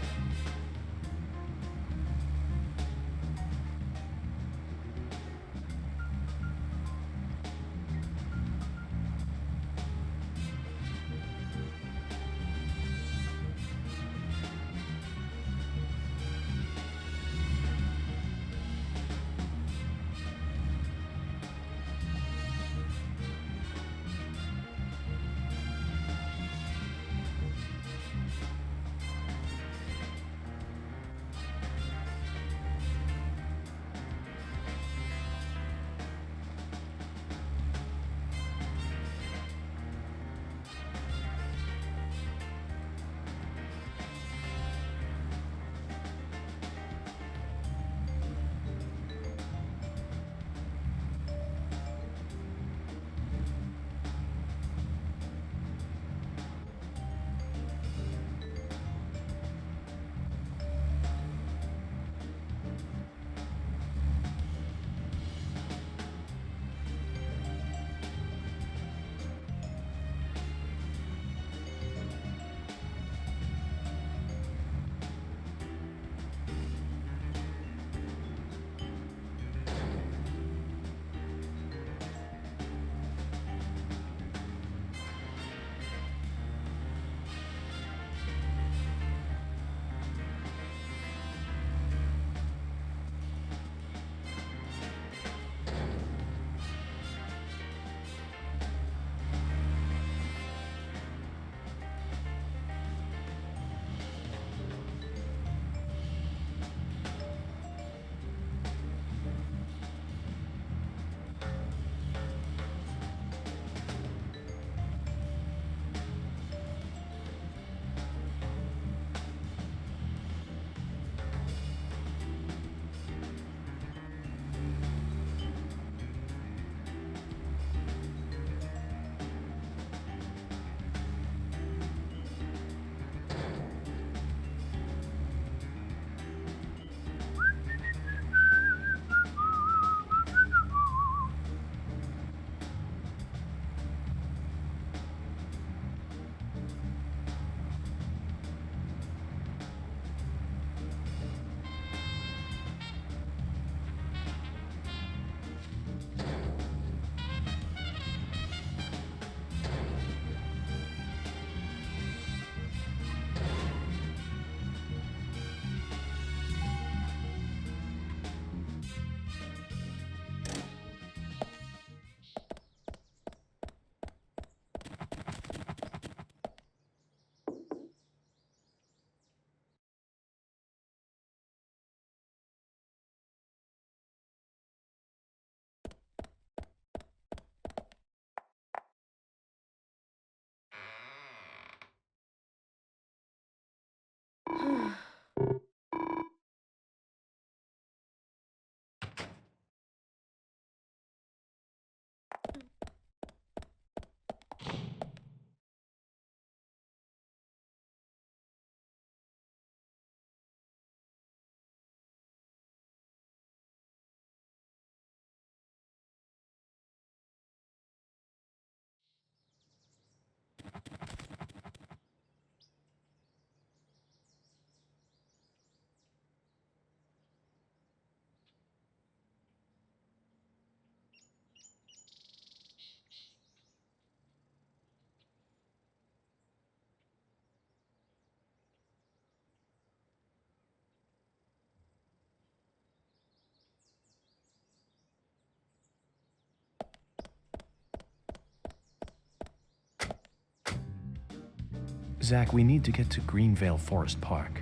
Zach, we need to get to Greenvale Forest Park.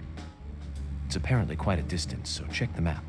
It's apparently quite a distance, so check the map.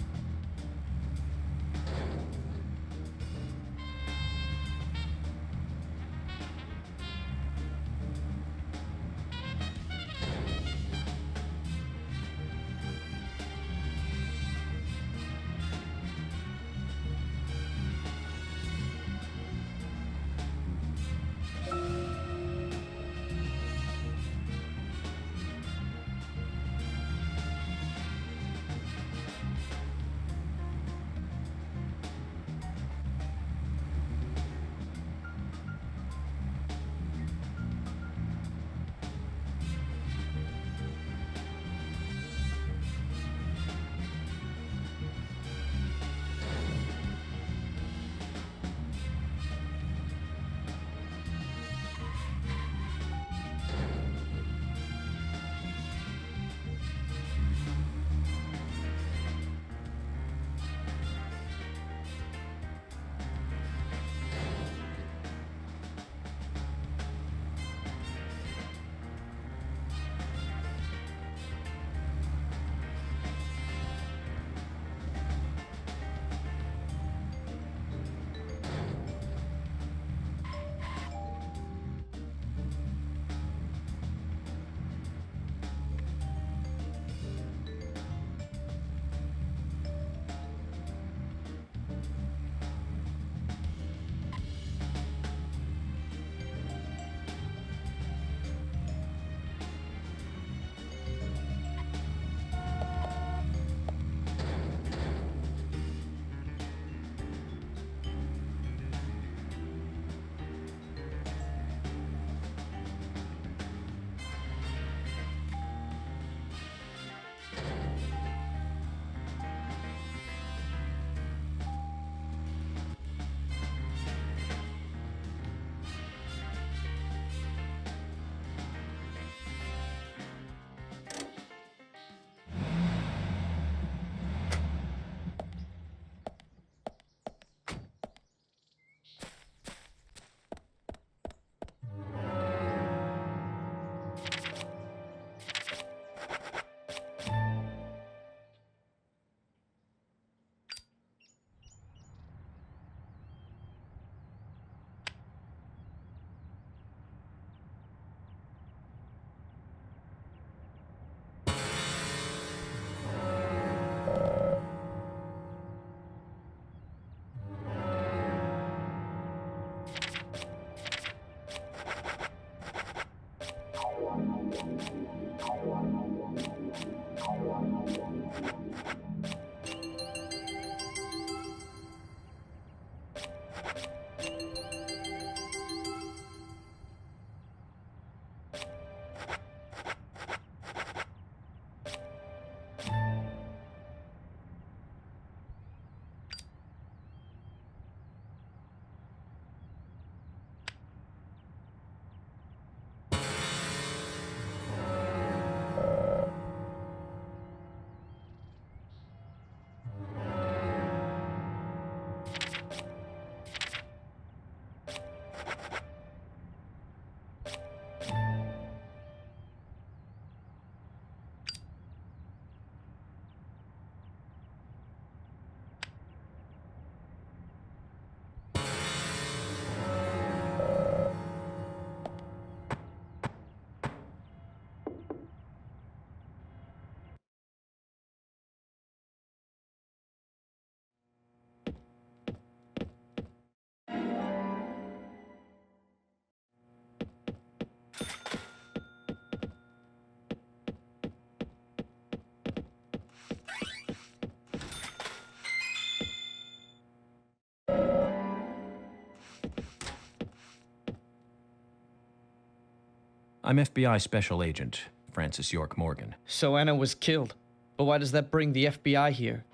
I'm FBI Special Agent Francis York Morgan. So Anna was killed. But why does that bring the FBI here?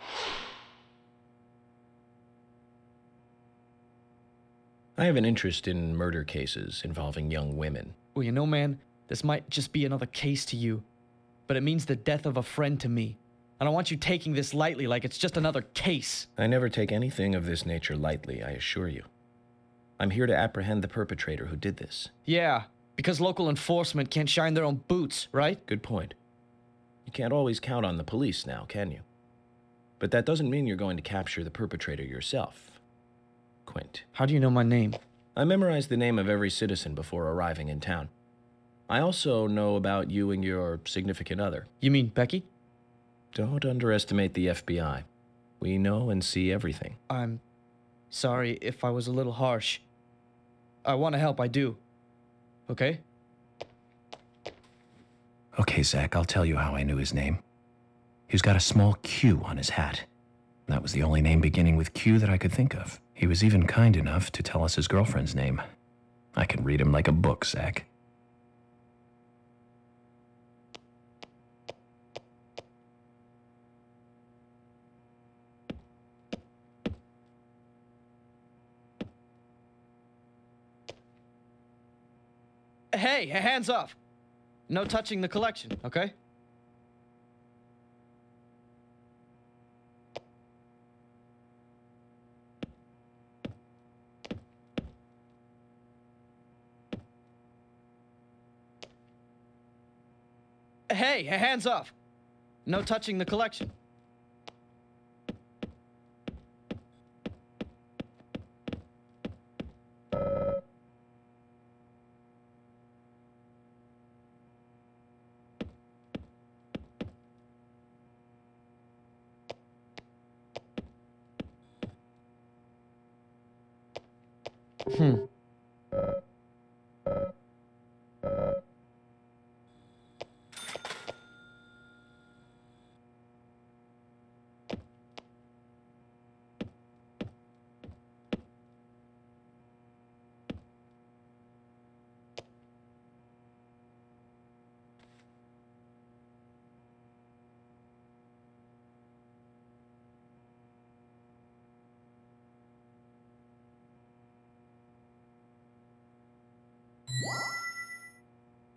I have an interest in murder cases involving young women. Well, you know, man, this might just be another case to you, but it means the death of a friend to me. I don't want you taking this lightly like it's just another case. I never take anything of this nature lightly, I assure you. I'm here to apprehend the perpetrator who did this. Yeah, because local enforcement can't shine their own boots, right? Good point. You can't always count on the police now, can you? But that doesn't mean you're going to capture the perpetrator yourself. Quint. How do you know my name? I memorized the name of every citizen before arriving in town. I also know about you and your significant other. You mean Becky? Don't underestimate the FBI. We know and see everything. I'm sorry if I was a little harsh. I want to help, I do. Okay? Okay, Zach, I'll tell you how I knew his name. He's got a small Q on his hat. That was the only name beginning with Q that I could think of. He was even kind enough to tell us his girlfriend's name. I can read him like a book, Zach. Hey, hands off! No touching the collection, okay? Hey, hands off! No touching the collection.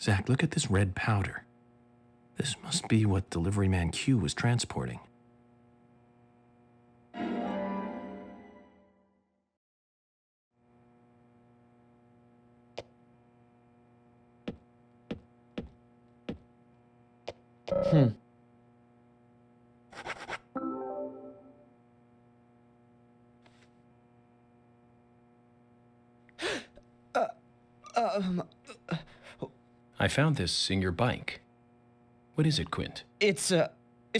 Zach, look at this red powder. This must be what delivery man Q was transporting. I found this in your bike. What is it, Quint? It's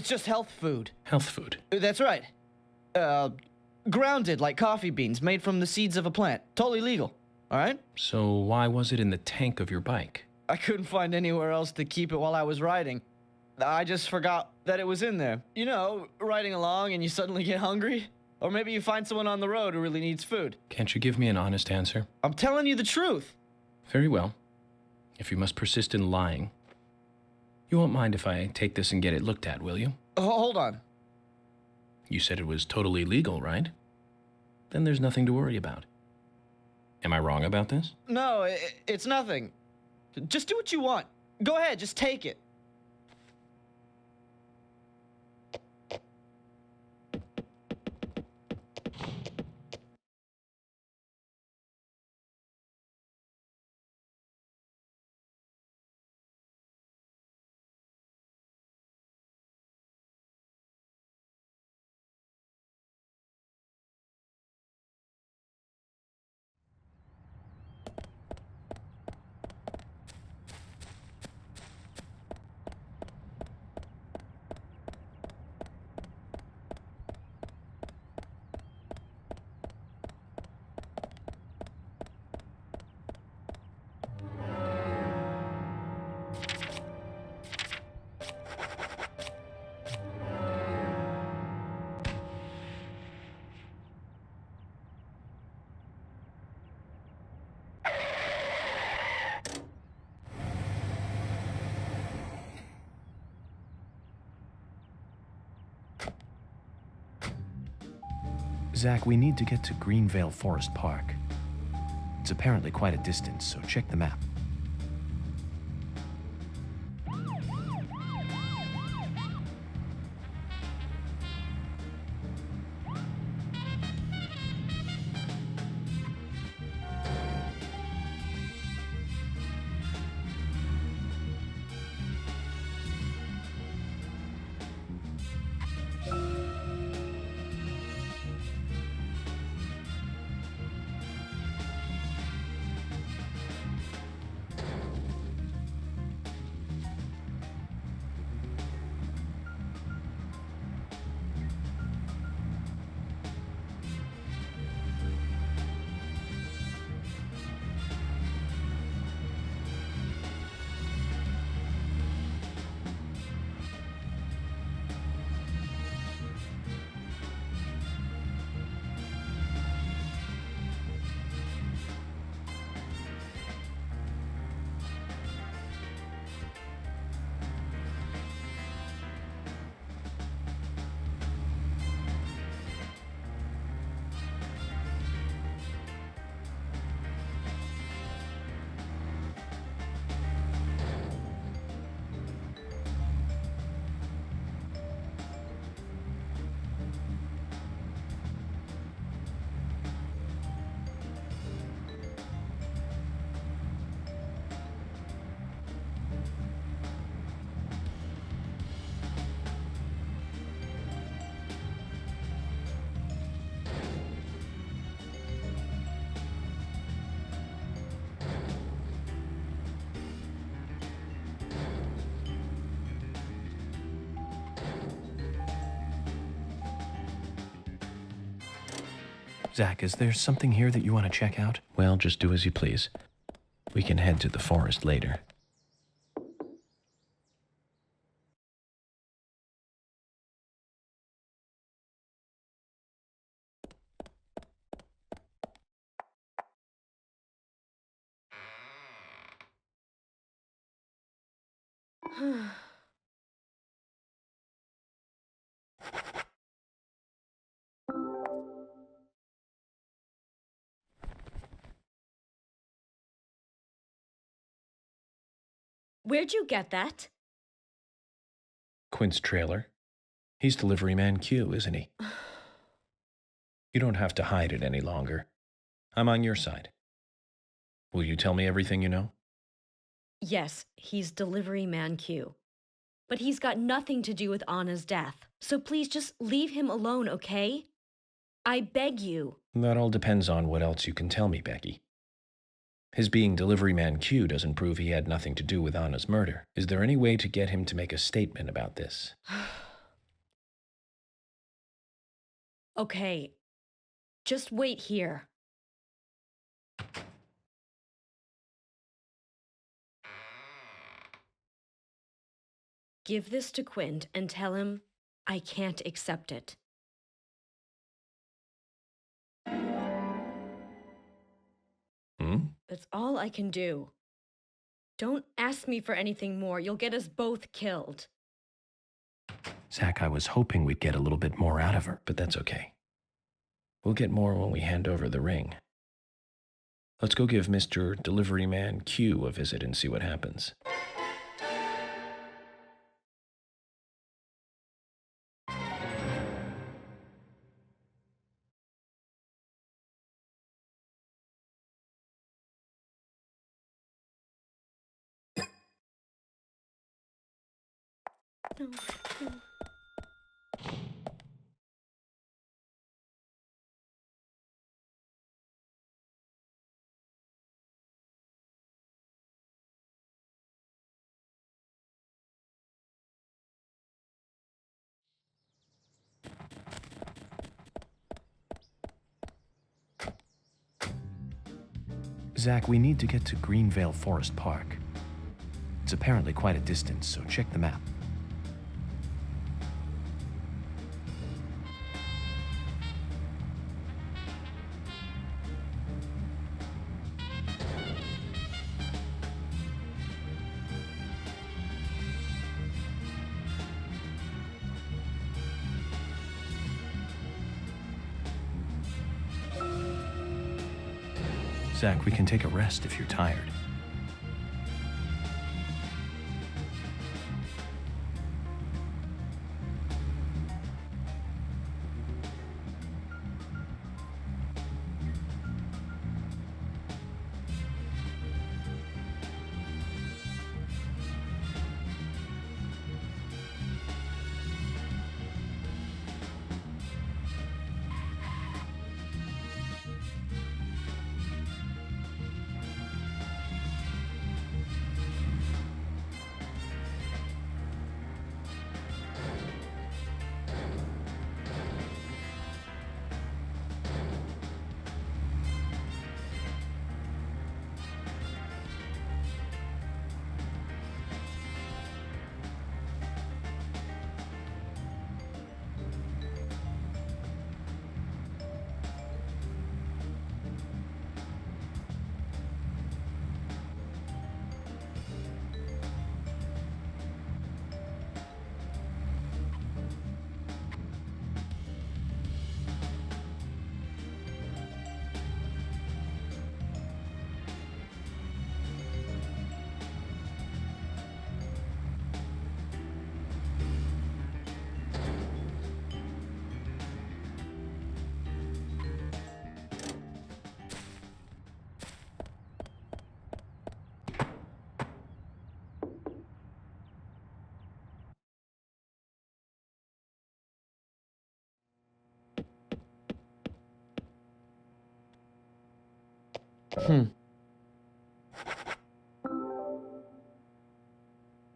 just health food. Health food? That's right. Grounded like coffee beans made from the seeds of a plant. Totally legal, all right? So why was it in the tank of your bike? I couldn't find anywhere else to keep it while I was riding. I just forgot that it was in there. You know, riding along and you suddenly get hungry? Or maybe you find someone on the road who really needs food. Can't you give me an honest answer? I'm telling you the truth. Very well. If you must persist in lying, you won't mind if I take this and get it looked at, will you? Hold on. You said it was totally legal, right? Then there's nothing to worry about. Am I wrong about this? No, it's nothing. Just do what you want. Go ahead, just take it. Zach, we need to get to Greenvale Forest Park. It's apparently quite a distance, so check the map. Zach, is there something here that you want to check out? Well, just do as you please. We can head to the forest later. Where'd you get that? Quint's trailer. He's delivery man Q, isn't he? You don't have to hide it any longer. I'm on your side. Will you tell me everything you know? Yes, he's delivery man Q. But he's got nothing to do with Anna's death. So please just leave him alone, okay? I beg you. That all depends on what else you can tell me, Becky. His being delivery man Q doesn't prove he had nothing to do with Anna's murder. Is there any way to get him to make a statement about this? Okay, just wait here. Give this to Quint and tell him I can't accept it. That's all I can do. Don't ask me for anything more. You'll get us both killed. Zach, I was hoping we'd get a little bit more out of her, but that's okay. We'll get more when we hand over the ring. Let's go give Mr. Delivery Man Q a visit and see what happens. No. Zach, we need to get to Greenvale Forest Park. It's apparently quite a distance, so check the map. Zach, we can take a rest if you're tired.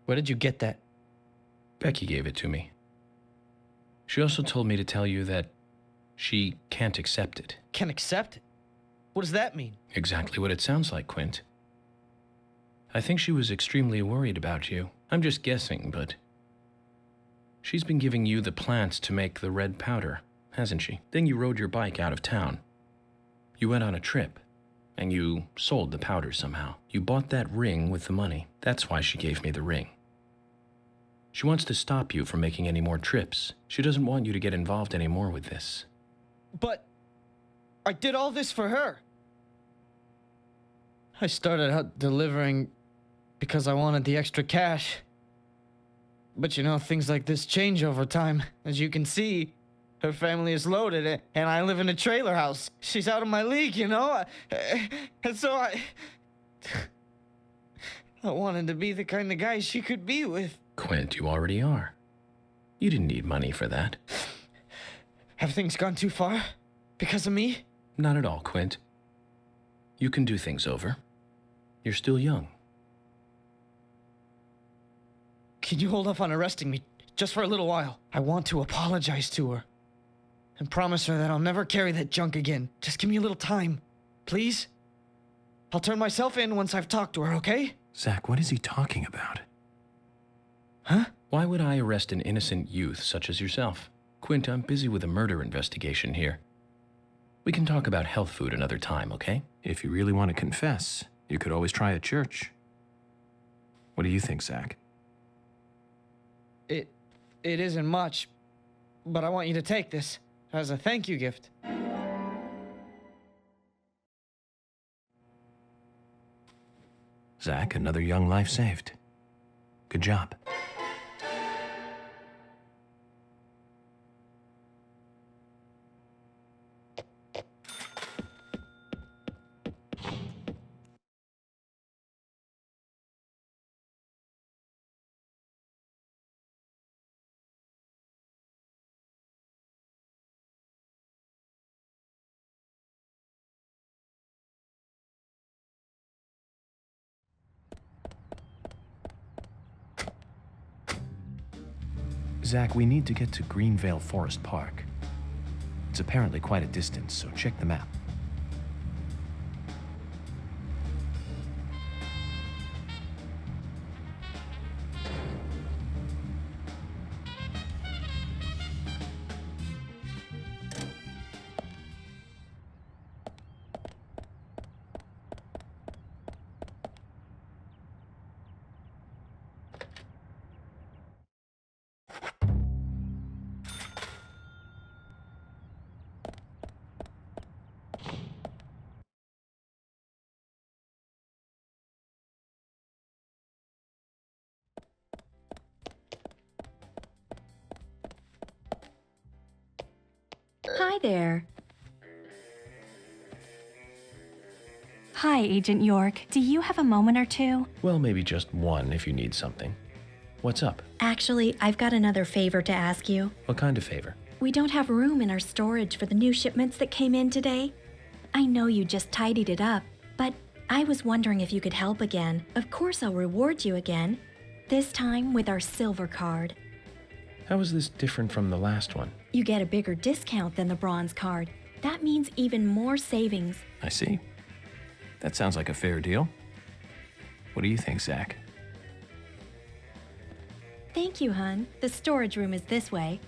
Where did you get that? Becky gave it to me. She also told me to tell you that she can't accept it. Can accept it? What does that mean? Exactly what it sounds like, Quint. I think she was extremely worried about you. I'm just guessing, but she's been giving you the plants to make the red powder, hasn't she? Then you rode your bike out of town. You went on a trip, and you sold the powder somehow. You bought that ring with the money. That's why she gave me the ring. She wants to stop you from making any more trips. She doesn't want you to get involved anymore with this. But I did all this for her. I started out delivering because I wanted the extra cash. But you know, things like this change over time. As you can see, her family is loaded, and I live in a trailer house. She's out of my league, you know? And so I wanted to be the kind of guy she could be with. Quint, you already are. You didn't need money for that. Have things gone too far? Because of me? Not at all, Quint. You can do things over. You're still young. Can you hold off on arresting me just for a little while? I want to apologize to her and promise her that I'll never carry that junk again. Just give me a little time, please? I'll turn myself in once I've talked to her, okay? Zach, what is he talking about? Huh? Why would I arrest an innocent youth such as yourself? Quint, I'm busy with a murder investigation here. We can talk about health food another time, okay? If you really want to confess, you could always try a church. What do you think, Zach? It isn't much, but I want you to take this as a thank you gift. Zach, another young life saved. Good job. Zach, we need to get to Greenvale Forest Park. It's apparently quite a distance, so check the map. Hi there. Hi, Agent York. Do you have a moment or two? Well, maybe just one if you need something. What's up? Actually, I've got another favor to ask you. What kind of favor? We don't have room in our storage for the new shipments that came in today. I know you just tidied it up, but I was wondering if you could help again. Of course, I'll reward you again. This time with our silver card. How is this different from the last one? You get a bigger discount than the bronze card. That means even more savings. I see. That sounds like a fair deal. What do you think, Zach? Thank you, hun. The storage room is this way.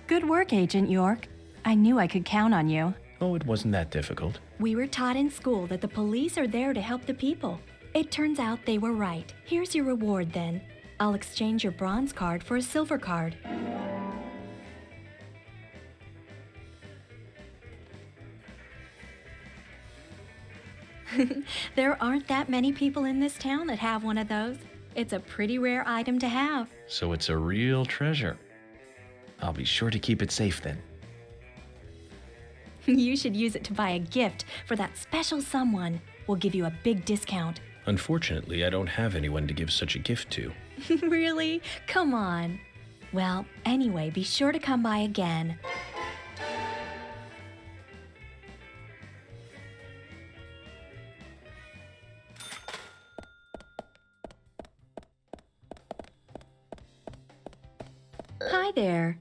Good work, Agent York. I knew I could count on you. Oh, it wasn't that difficult. We were taught in school that the police are there to help the people. It turns out they were right. Here's your reward then. I'll exchange your bronze card for a silver card. There aren't that many people in this town that have one of those. It's a pretty rare item to have. So it's a real treasure. I'll be sure to keep it safe then. You should use it to buy a gift for that special someone. We'll give you a big discount. Unfortunately, I don't have anyone to give such a gift to. Really? Come on. Well, anyway, be sure to come by again. there.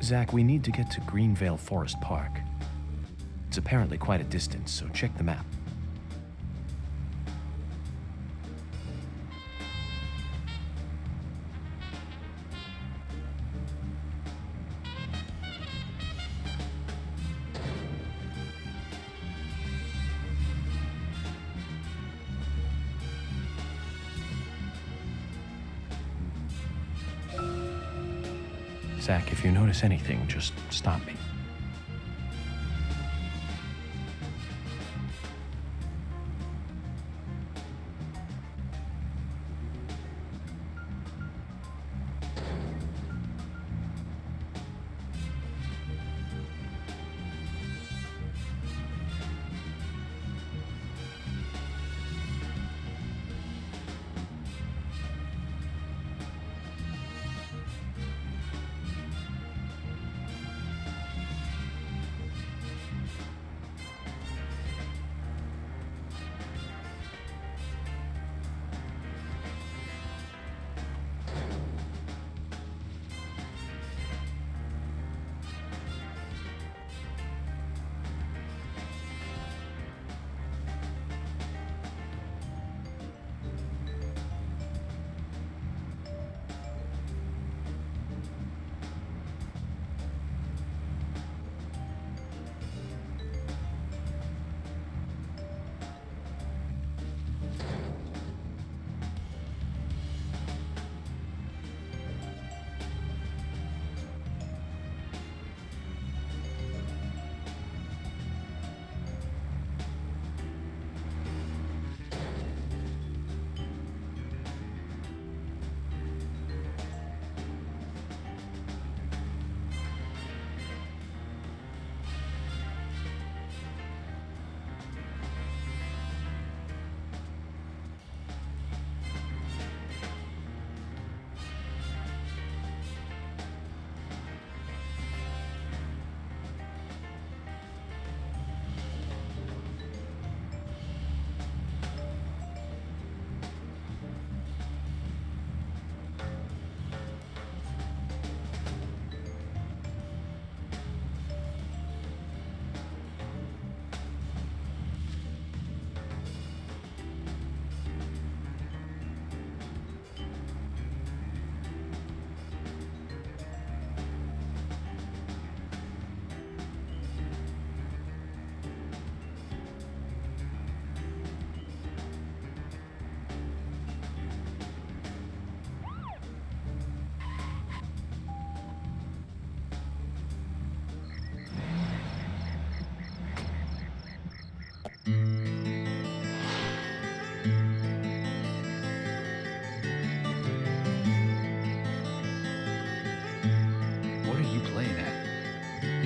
Zach, we need to get to Greenvale Forest Park. It's apparently quite a distance, so check the map. Zach, if you notice anything, just stop me.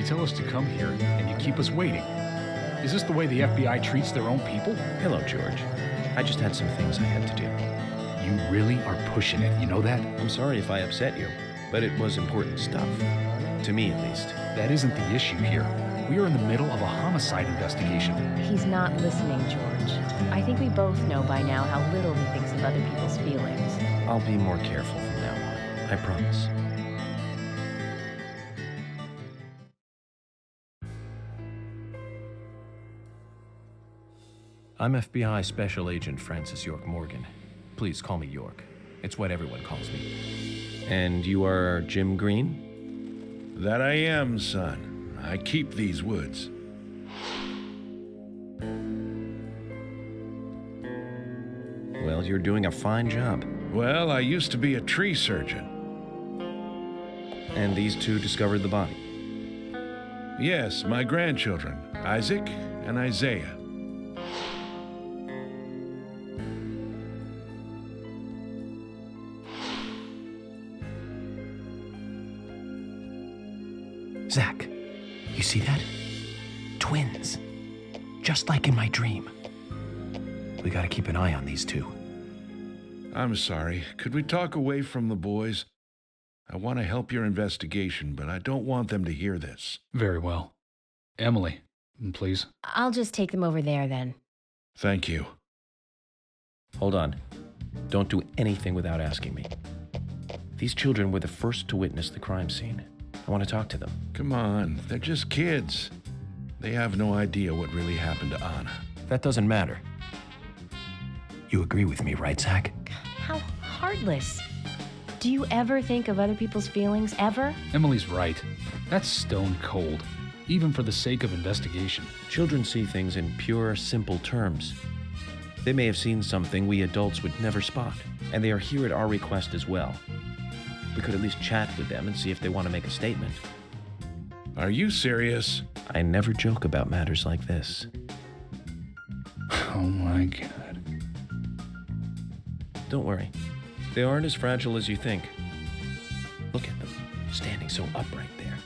tell us to come here, and you keep us waiting. Is this the way the FBI treats their own people? Hello, George. I just had some things I had to do. You really are pushing it, you know that? I'm sorry if I upset you, but it was important stuff. To me, at least. That isn't the issue here. We are in the middle of a homicide investigation. He's not listening, George. I think we both know by now how little he thinks of other people's feelings. I'll be more careful from now on. I promise. I'm FBI Special Agent Francis York Morgan. Please call me York. It's what everyone calls me. And you are Jim Green? That I am, son. I keep these woods. Well, you're doing a fine job. Well, I used to be a tree surgeon. And these two discovered the body? Yes, my grandchildren, Isaac and Isaiah. Zach, you see that? Twins. Just like in my dream. We gotta keep an eye on these two. I'm sorry. Could we talk away from the boys? I want to help your investigation, but I don't want them to hear this. Very well. Emily, please. I'll just take them over there then. Thank you. Hold on. Don't do anything without asking me. These children were the first to witness the crime scene. I want to talk to them. Come on, they're just kids. They have no idea what really happened to Anna. That doesn't matter. You agree with me, right, Zach? How heartless. Do you ever think of other people's feelings, ever? Emily's right. That's stone cold, even for the sake of investigation. Children see things in pure, simple terms. They may have seen something we adults would never spot, and they are here at our request as well. We could at least chat with them and see if they want to make a statement. Are you serious? I never joke about matters like this. Oh my God. Don't worry. They aren't as fragile as you think. Look at them, standing so upright there.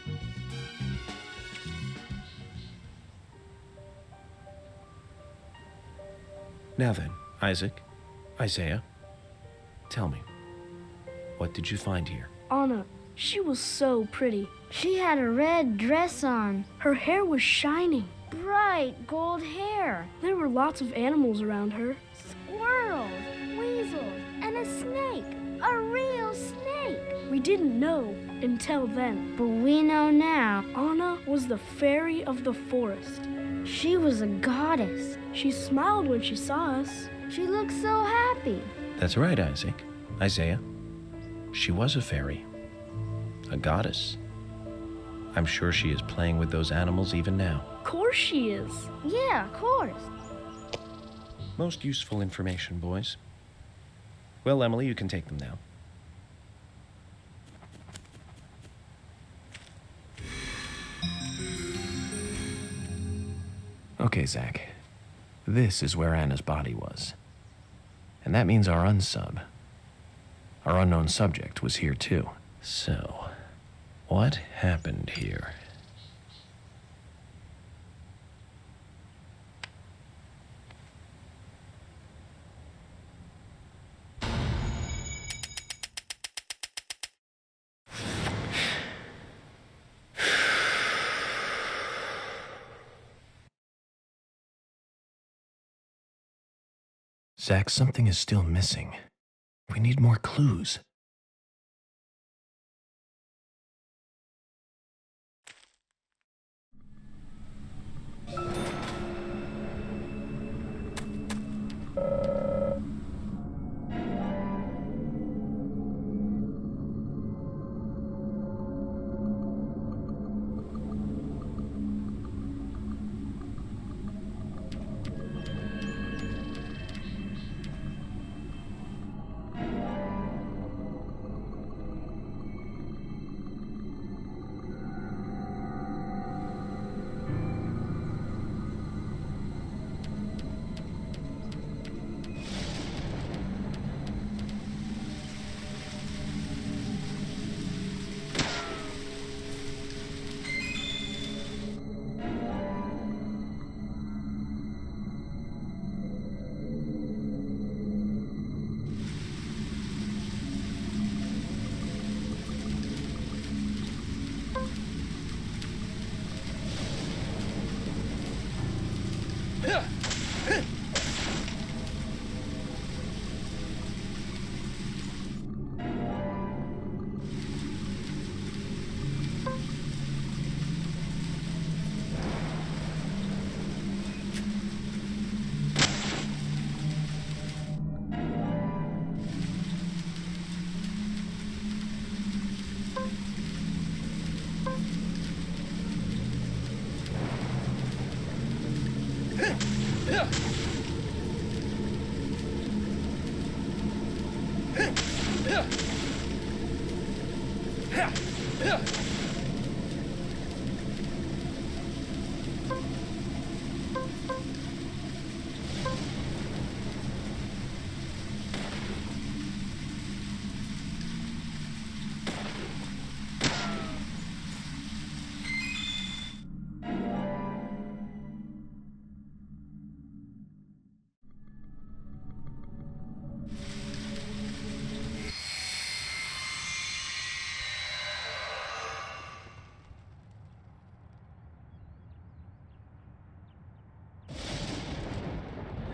Now then, Isaac, Isaiah, tell me, what did you find here? Anna, she was so pretty. She had a red dress on. Her hair was shining. Bright gold hair. There were lots of animals around her. Squirrels, weasels, and a snake. A real snake. We didn't know until then. But we know now. Anna was the fairy of the forest. She was a goddess. She smiled when she saw us. She looked so happy. That's right, Isaac. Isaiah. She was a fairy. A goddess. I'm sure she is playing with those animals even now. Of course she is. Yeah, of course. Most useful information, boys. Well, Emily, you can take them now. Okay, Zach. This is where Anna's body was. And that means our unsub, our unknown subject, was here too. So, what happened here? Zach, something is still missing. We need more clues.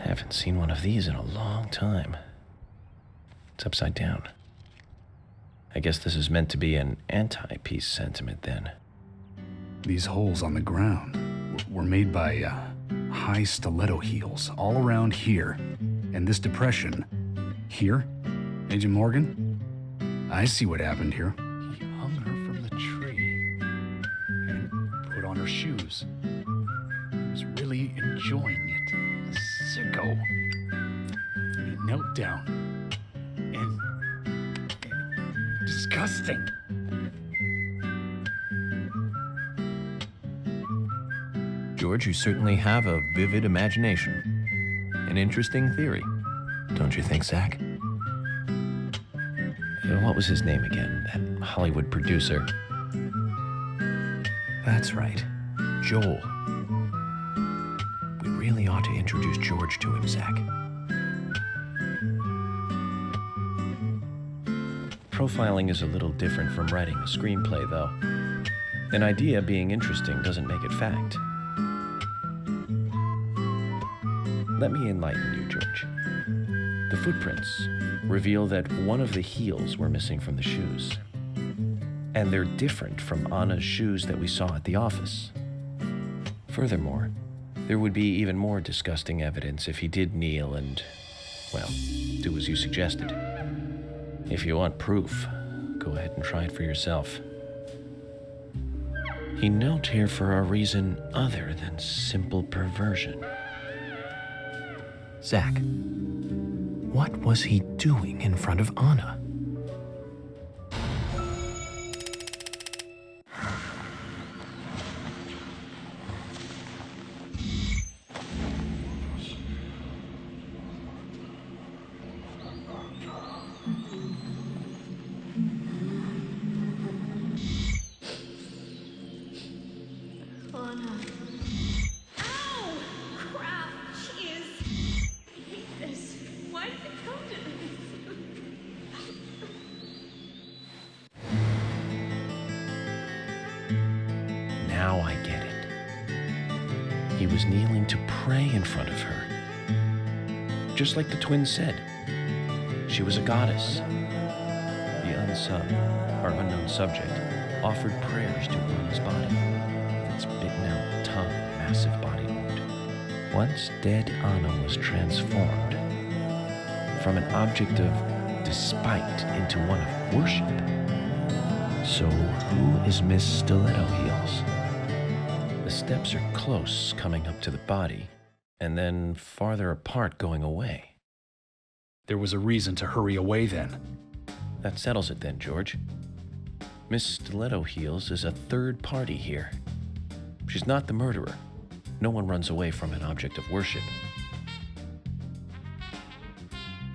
Haven't seen one of these in a long time. It's upside down. I guess this is meant to be an anti-peace sentiment then. These holes on the ground were made by high stiletto heels all around here. And this depression here, Agent Morgan, I see what happened here. He hung her from the tree and put on her shoes. He was really enjoying it. A sicko. And he knelt down and disgusting. George, you certainly have a vivid imagination. An interesting theory. Don't you think, Zach? What was his name again? That Hollywood producer. That's right. Joel. We really ought to introduce George to him, Zach. Profiling is a little different from writing a screenplay, though. An idea being interesting doesn't make it fact. Let me enlighten you, George. The footprints reveal that one of the heels were missing from the shoes. And they're different from Anna's shoes that we saw at the office. Furthermore, there would be even more disgusting evidence if he did kneel and, well, do as you suggested. If you want proof, go ahead and try it for yourself. He knelt here for a reason other than simple perversion. Zach, what was he doing in front of Anna? Anna. Ow! Crap! Jeez! I hate this. Why did it come to this? Now I get it. He was kneeling to pray in front of her. Just like the twins said. She was a goddess. The unsung, or unknown subject, offered prayers to Anna's body. With its bitten-out tongue, massive body wound. Once dead Anna was transformed from an object of despite into one of worship. So who is Miss Stiletto Heels? The steps are close coming up to the body, and then farther apart going away. There was a reason to hurry away then. That settles it then, George. Miss Stiletto Heels is a third party here. She's not the murderer. No one runs away from an object of worship.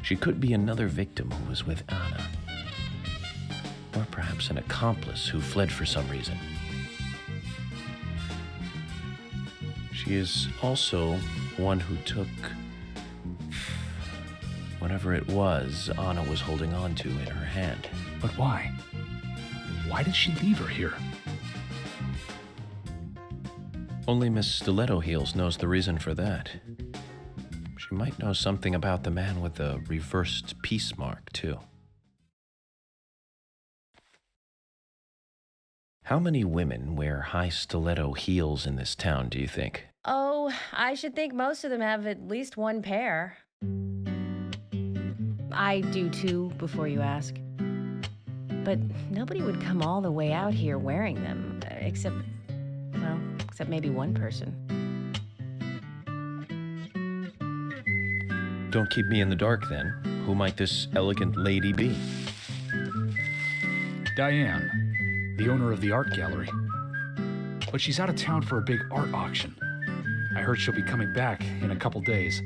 She could be another victim who was with Anna. Or perhaps an accomplice who fled for some reason. She is also one who took whatever it was Anna was holding on to in her hand. But why? Why did she leave her here? Only Miss Stiletto Heels knows the reason for that. She might know something about the man with the reversed peace mark, too. How many women wear high stiletto heels in this town, do you think? Oh, I should think most of them have at least one pair. I do too, before you ask. But nobody would come all the way out here wearing them, except maybe one person. Don't keep me in the dark, then. Who might this elegant lady be? Diane, the owner of the art gallery. But she's out of town for a big art auction. I heard she'll be coming back in a couple days.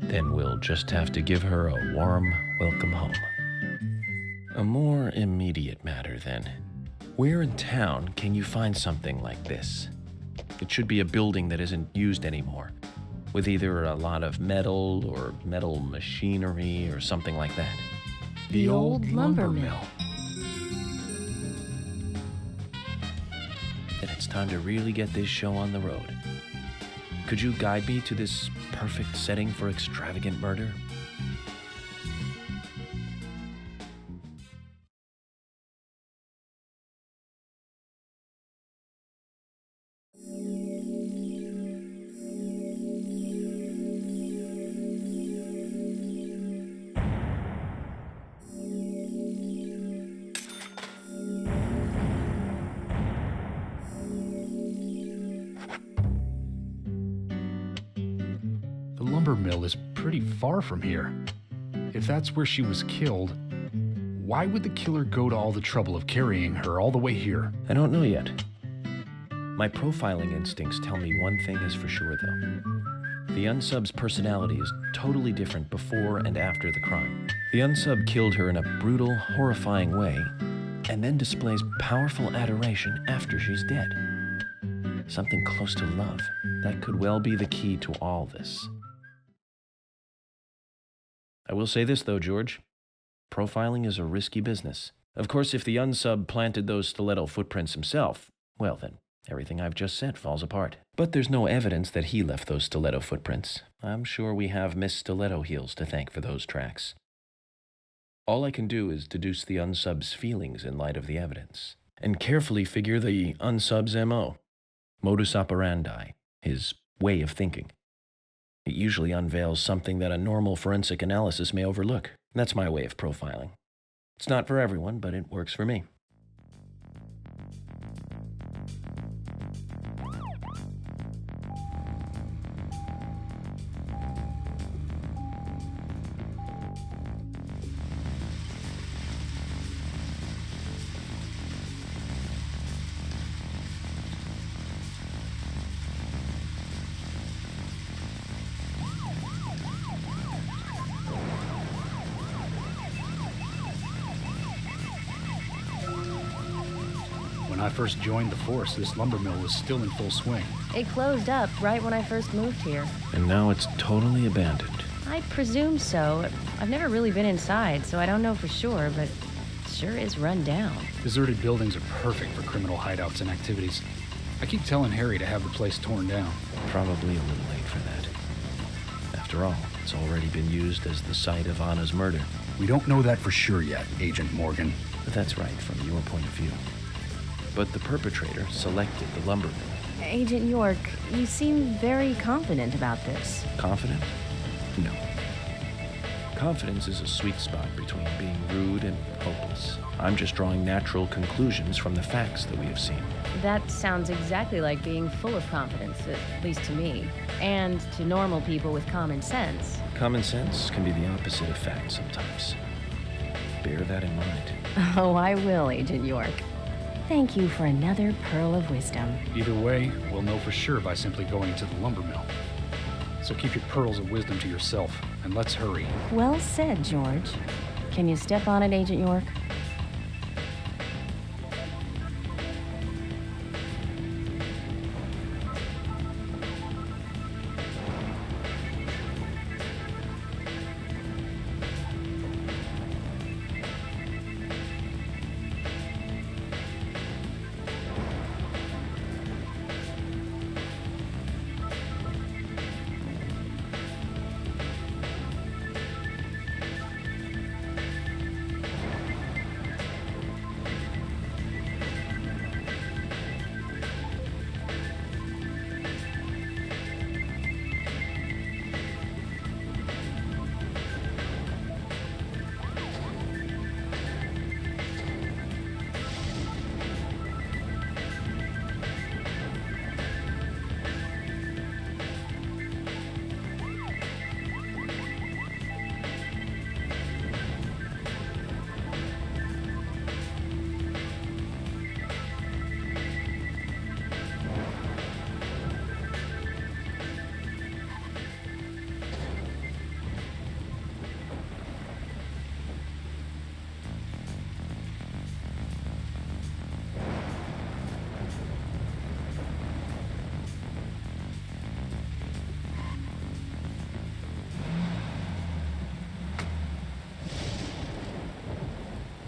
Then we'll just have to give her a warm welcome home. A more immediate matter, then. Where in town can you find something like this? It should be a building that isn't used anymore, with either a lot of metal or metal machinery or something like that. The old lumber mill. Then it's time to really get this show on the road. Could you guide me to this perfect setting for extravagant murder? The lumber mill is pretty far from here. If that's where she was killed, why would the killer go to all the trouble of carrying her all the way here? I don't know yet. My profiling instincts tell me one thing is for sure, though. The unsub's personality is totally different before and after the crime. The unsub killed her in a brutal, horrifying way, and then displays powerful adoration after she's dead. Something close to love. That could well be the key to all this. I will say this, though, George. Profiling is a risky business. Of course, if the unsub planted those stiletto footprints himself, well then, everything I've just said falls apart. But there's no evidence that he left those stiletto footprints. I'm sure we have Miss Stiletto Heels to thank for those tracks. All I can do is deduce the unsub's feelings in light of the evidence, and carefully figure the unsub's MO, modus operandi, his way of thinking. It usually unveils something that a normal forensic analysis may overlook. That's my way of profiling. It's not for everyone, but it works for me. When I first joined the force, this lumber mill was still in full swing. It closed up right when I first moved here. And now it's totally abandoned. I presume so. I've never really been inside, so I don't know for sure, but it sure is run down. Deserted buildings are perfect for criminal hideouts and activities. I keep telling Harry to have the place torn down. Probably a little late for that. After all, it's already been used as the site of Anna's murder. We don't know that for sure yet, Agent Morgan. But that's right, from your point of view. But the perpetrator selected the lumber mill. Agent York, you seem very confident about this. Confident? No. Confidence is a sweet spot between being rude and hopeless. I'm just drawing natural conclusions from the facts that we have seen. That sounds exactly like being full of confidence, at least to me, and to normal people with common sense. Common sense can be the opposite of fact sometimes. Bear that in mind. Oh, I will, Agent York. Thank you for another pearl of wisdom. Either way, we'll know for sure by simply going to the lumber mill. So keep your pearls of wisdom to yourself, and let's hurry. Well said, George. Can you step on it, Agent York?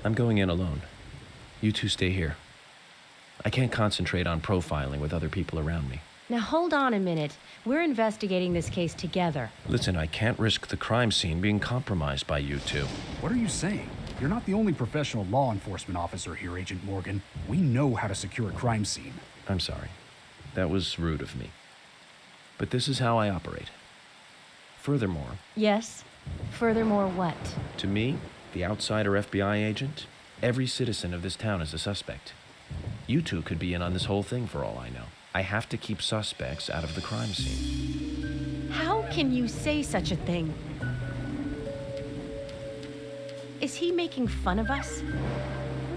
I'm going in alone. You two stay here. I can't concentrate on profiling with other people around me. Now hold on a minute. We're investigating this case together. Listen, I can't risk the crime scene being compromised by you two. What are you saying? You're not the only professional law enforcement officer here, Agent Morgan. We know how to secure a crime scene. I'm sorry. That was rude of me. But this is how I operate. Furthermore... Yes? Furthermore what? To me, the outsider FBI agent, every citizen of this town is a suspect. You two could be in on this whole thing for all I know. I have to keep suspects out of the crime scene. How can you say such a thing? Is he making fun of us?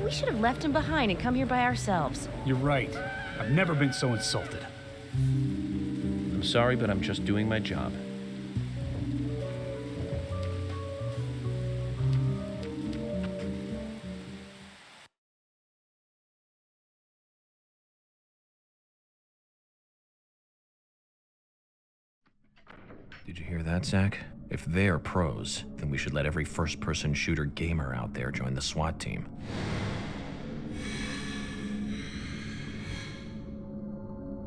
We should have left him behind and come here by ourselves. You're right. I've never been so insulted. I'm sorry, but I'm just doing my job. Did you hear that, Zach? If they're pros, then we should let every first-person shooter gamer out there join the SWAT team.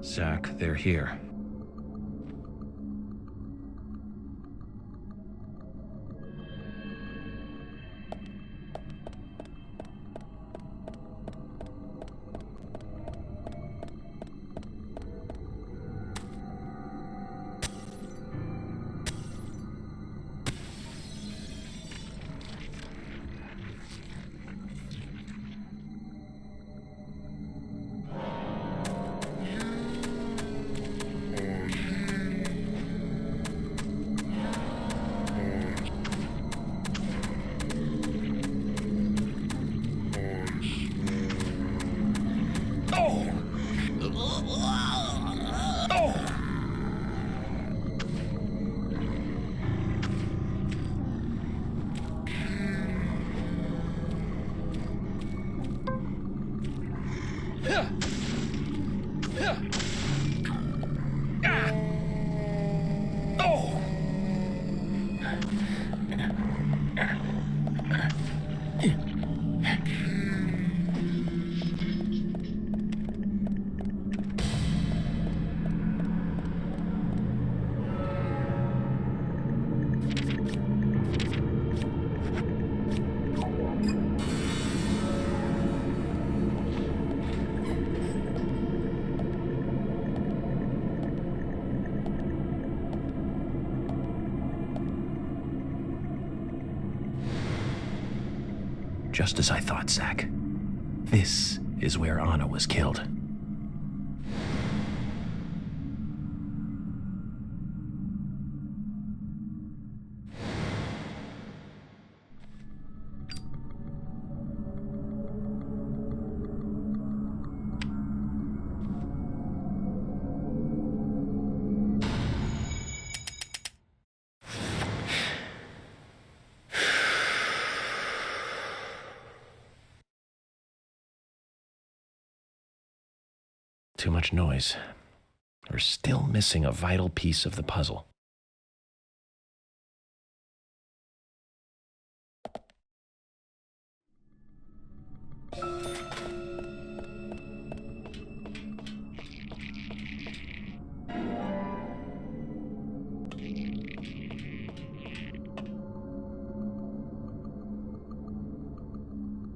Zach, they're here. Just as I thought, Zach. This is where Anna was killed. Too much noise. We're still missing a vital piece of the puzzle.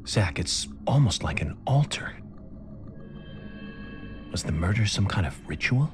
Zach, it's almost like an altar. Was the murder some kind of ritual?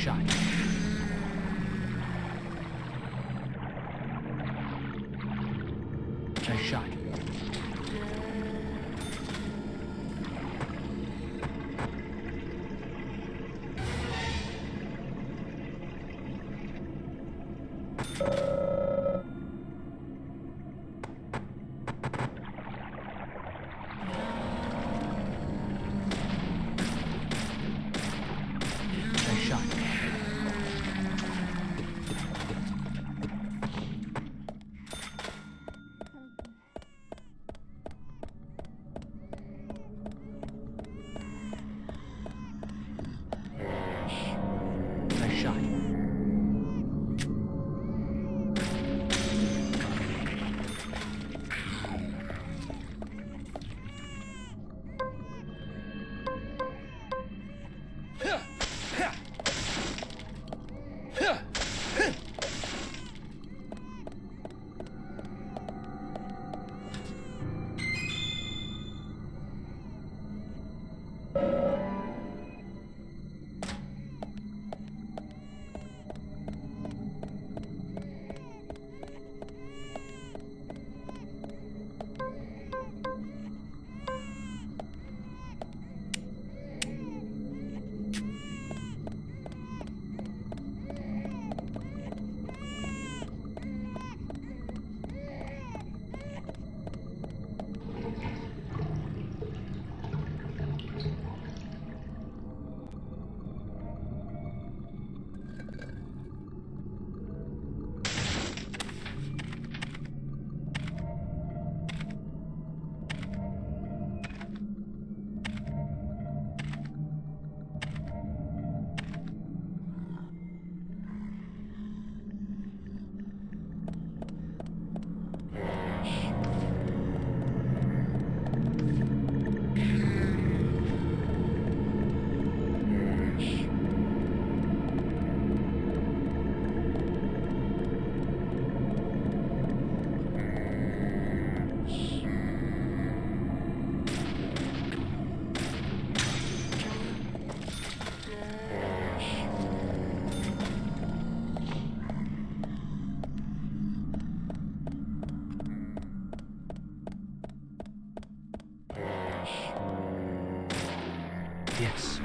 Shot. Nice shot. Nice shot. Nice shot. Yes.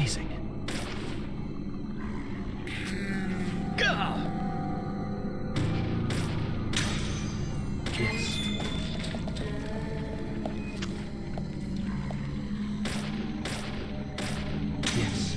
amazing. Yes. Yes.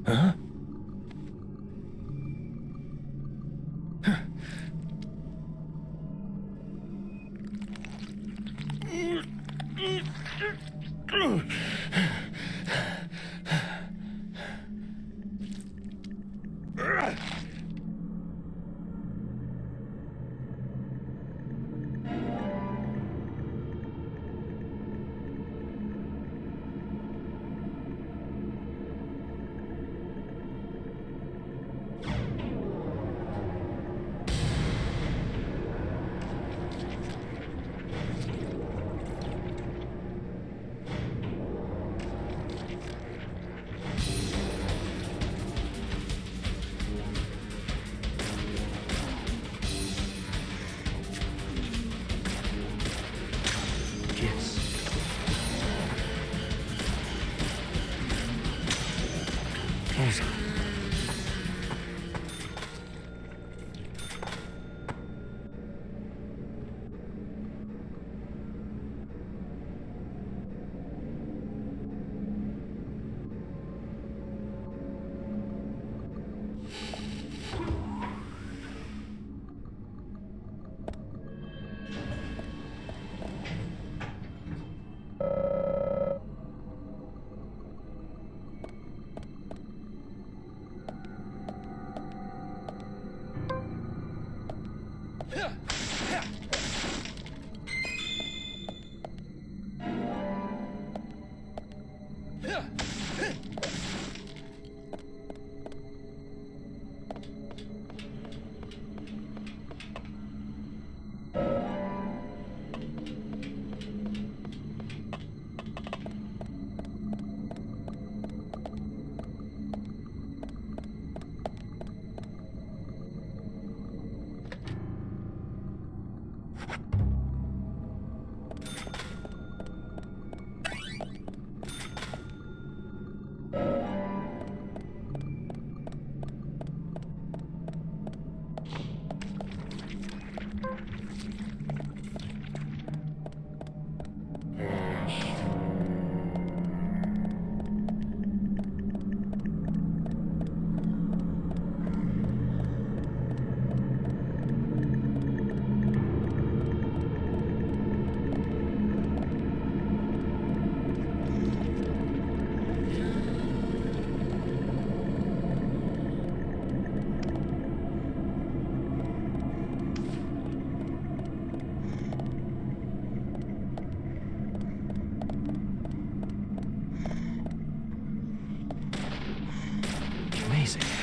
Huh? Closer. Amazing.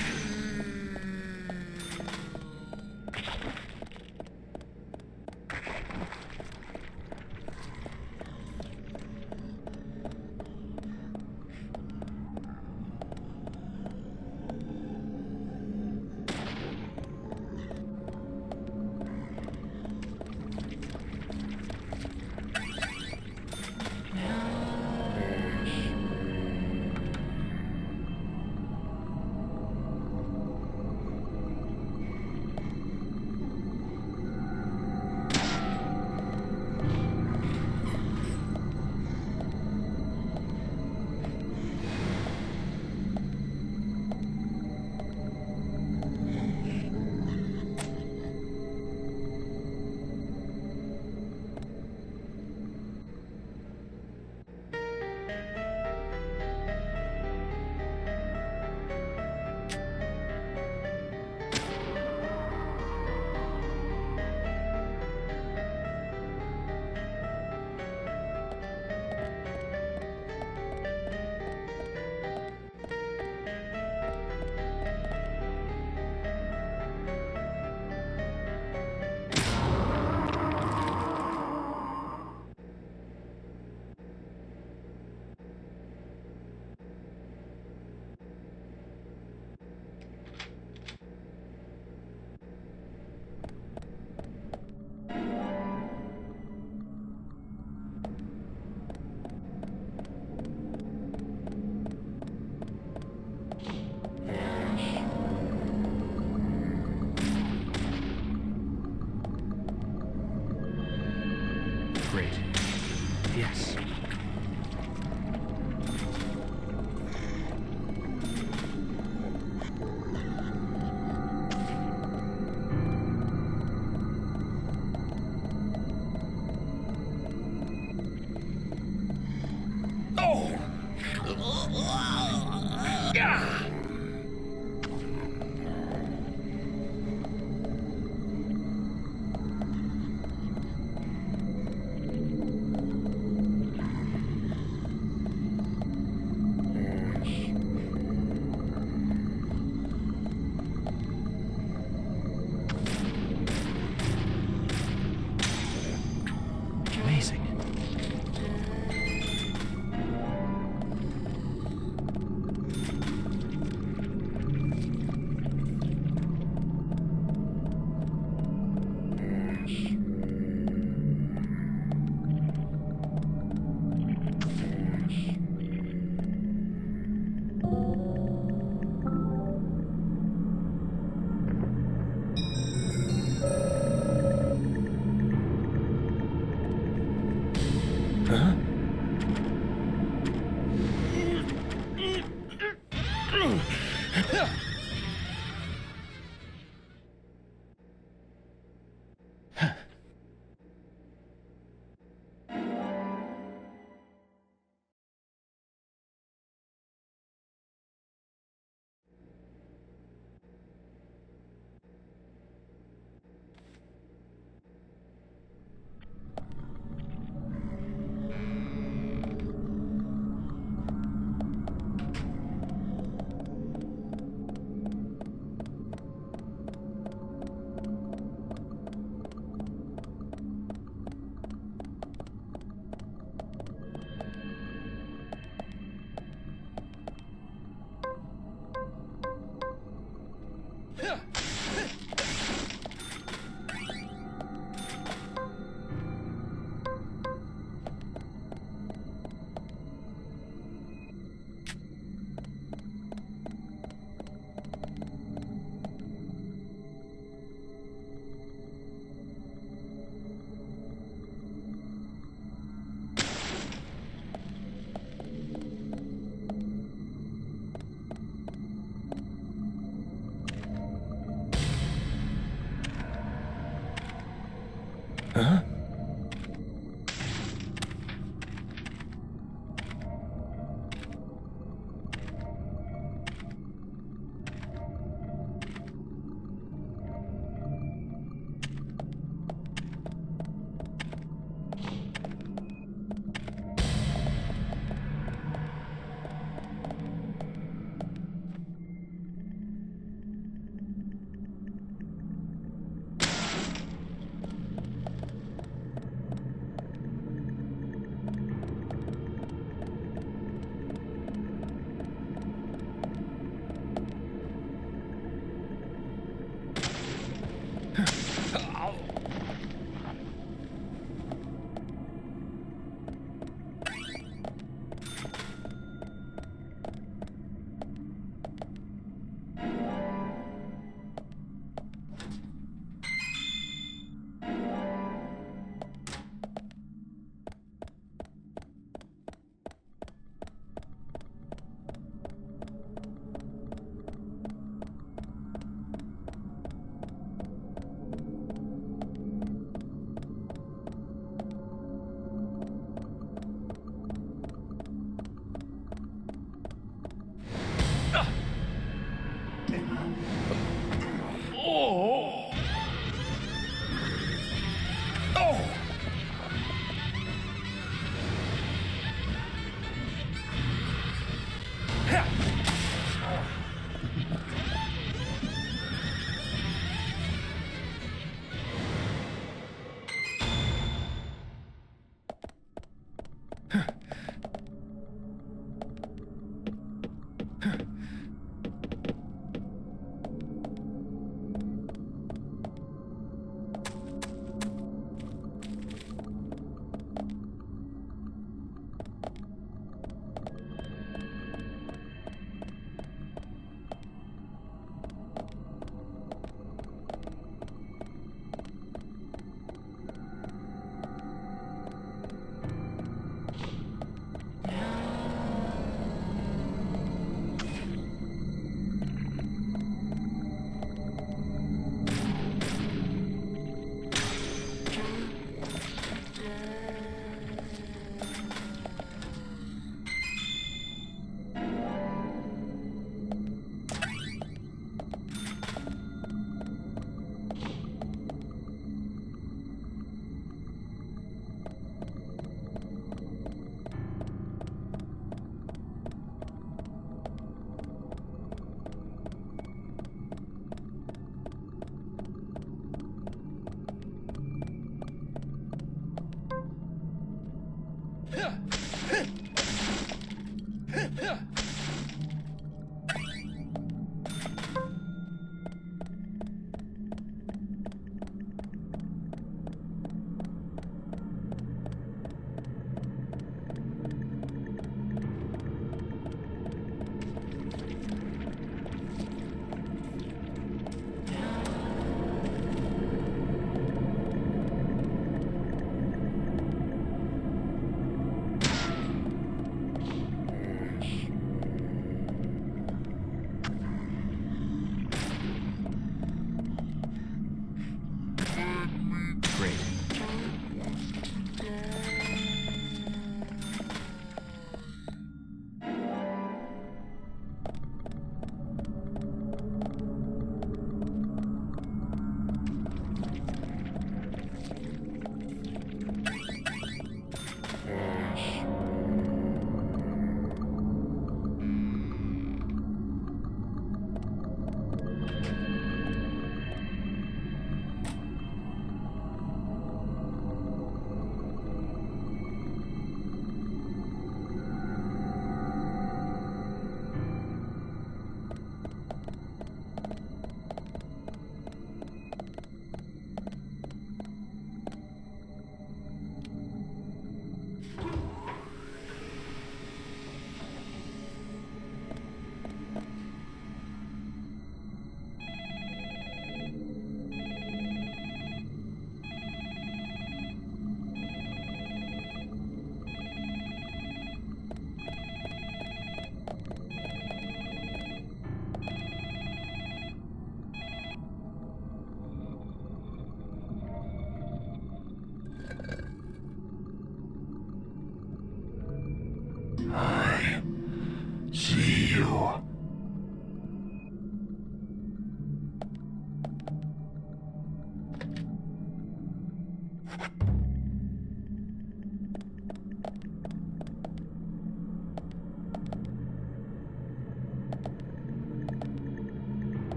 Huh?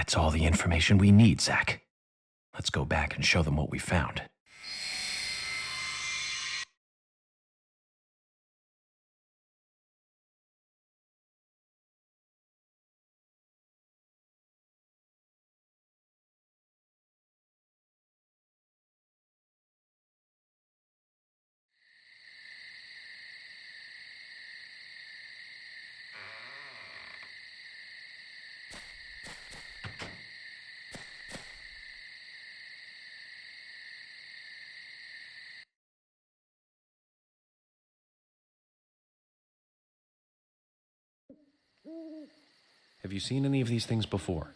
That's all the information we need, Zach. Let's go back and show them what we found. Have you seen any of these things before?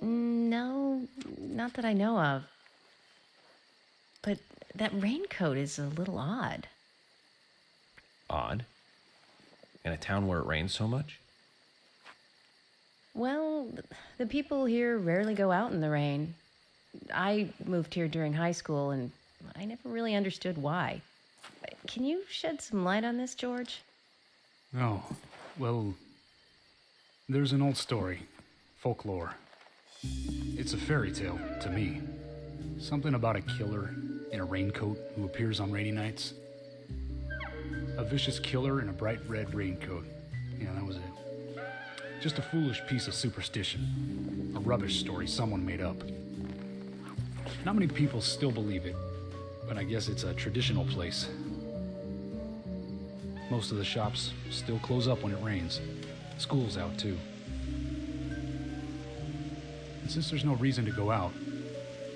No, not that I know of. But that raincoat is a little odd. Odd? In a town where it rains so much? Well, the people here rarely go out in the rain. I moved here during high school, and I never really understood why. Can you shed some light on this, George? Oh, well, there's an old story, folklore. It's a fairy tale to me. Something about a killer in a raincoat who appears on rainy nights. A vicious killer in a bright red raincoat. Yeah, that was it. Just a foolish piece of superstition. A rubbish story someone made up. Not many people still believe it, but I guess it's a traditional place. Most of the shops still close up when it rains. School's out too. And since there's no reason to go out,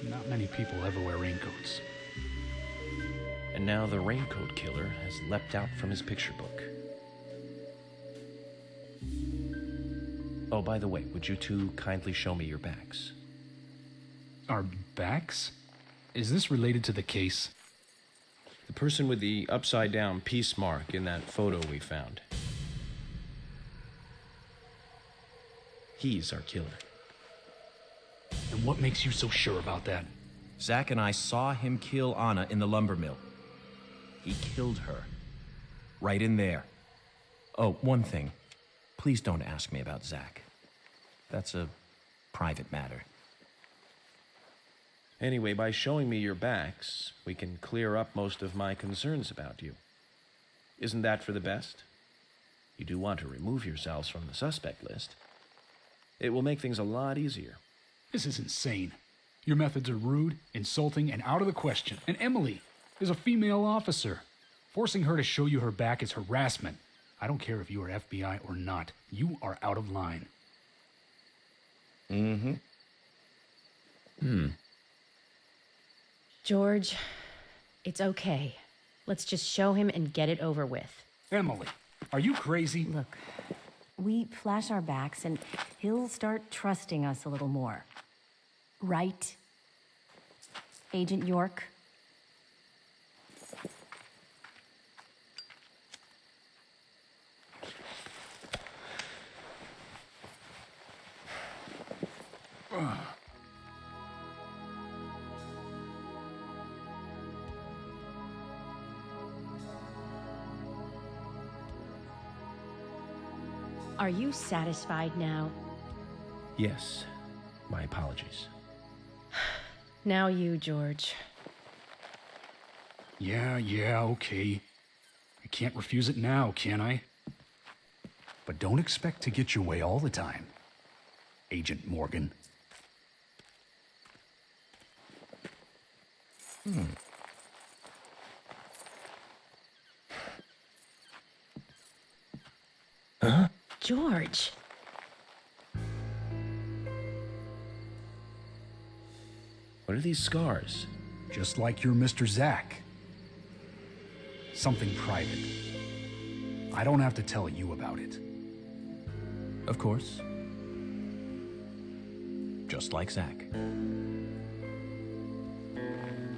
not many people ever wear raincoats. And now the raincoat killer has leapt out from his picture book. Oh, by the way, would you two kindly show me your backs? Our backs? Is this related to the case? The person with the upside-down peace mark in that photo we found. He's our killer. And what makes you so sure about that? Zach and I saw him kill Anna in the lumber mill. He killed her. Right in there. Oh, one thing. Please don't ask me about Zach. That's a private matter. Anyway, by showing me your backs, we can clear up most of my concerns about you. Isn't that for the best? You do want to remove yourselves from the suspect list. It will make things a lot easier. This is insane. Your methods are rude, insulting, and out of the question. And Emily is a female officer. Forcing her to show you her back is harassment. I don't care if you are FBI or not. You are out of line. George, it's okay. Let's just show him and get it over with. Emily, are you crazy? Look, we flash our backs and he'll start trusting us a little more. Right? Agent York? Are you satisfied now? Yes. My apologies. Now you, George. Yeah, okay. I can't refuse it now, can I? But don't expect to get your way all the time, Agent Morgan. Huh? George. What are these scars? Just like your Mr. Zach. Something private. I don't have to tell you about it. Of course. Just like Zach.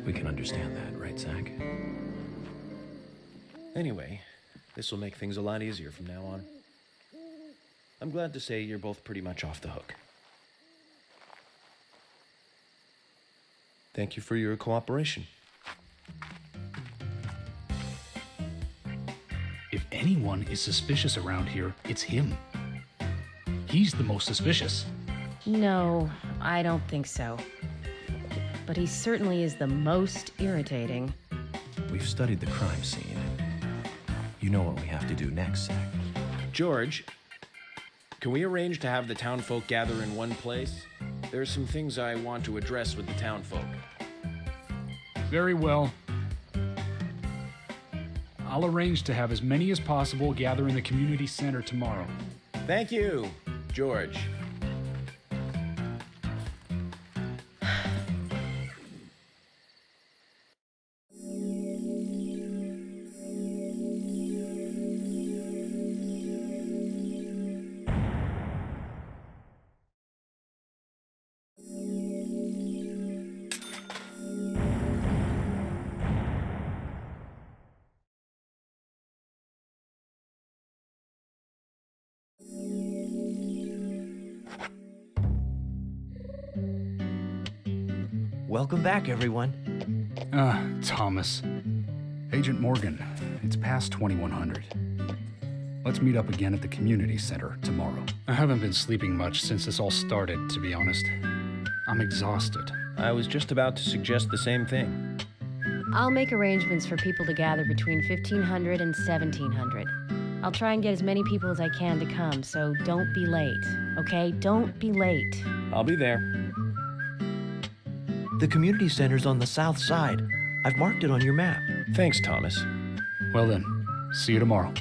We can understand that, right, Zach? Anyway, this will make things a lot easier from now on. I'm glad to say you're both pretty much off the hook. Thank you for your cooperation. If anyone is suspicious around here, it's him. He's the most suspicious. No, I don't think so. But he certainly is the most irritating. We've studied the crime scene. You know what we have to do next, Zach. George, can we arrange to have the townfolk gather in one place? There are some things I want to address with the townfolk. Very well. I'll arrange to have as many as possible gather in the community center tomorrow. Thank you, George. Welcome back, everyone. Thomas. Agent Morgan, it's past 2100. Let's meet up again at the community center tomorrow. I haven't been sleeping much since this all started, to be honest. I'm exhausted. I was just about to suggest the same thing. I'll make arrangements for people to gather between 1500 and 1700. I'll try and get as many people as I can to come, so don't be late, okay? Don't be late. I'll be there. The community center's on the south side. I've marked it on your map. Thanks, Thomas. Well then, see you tomorrow.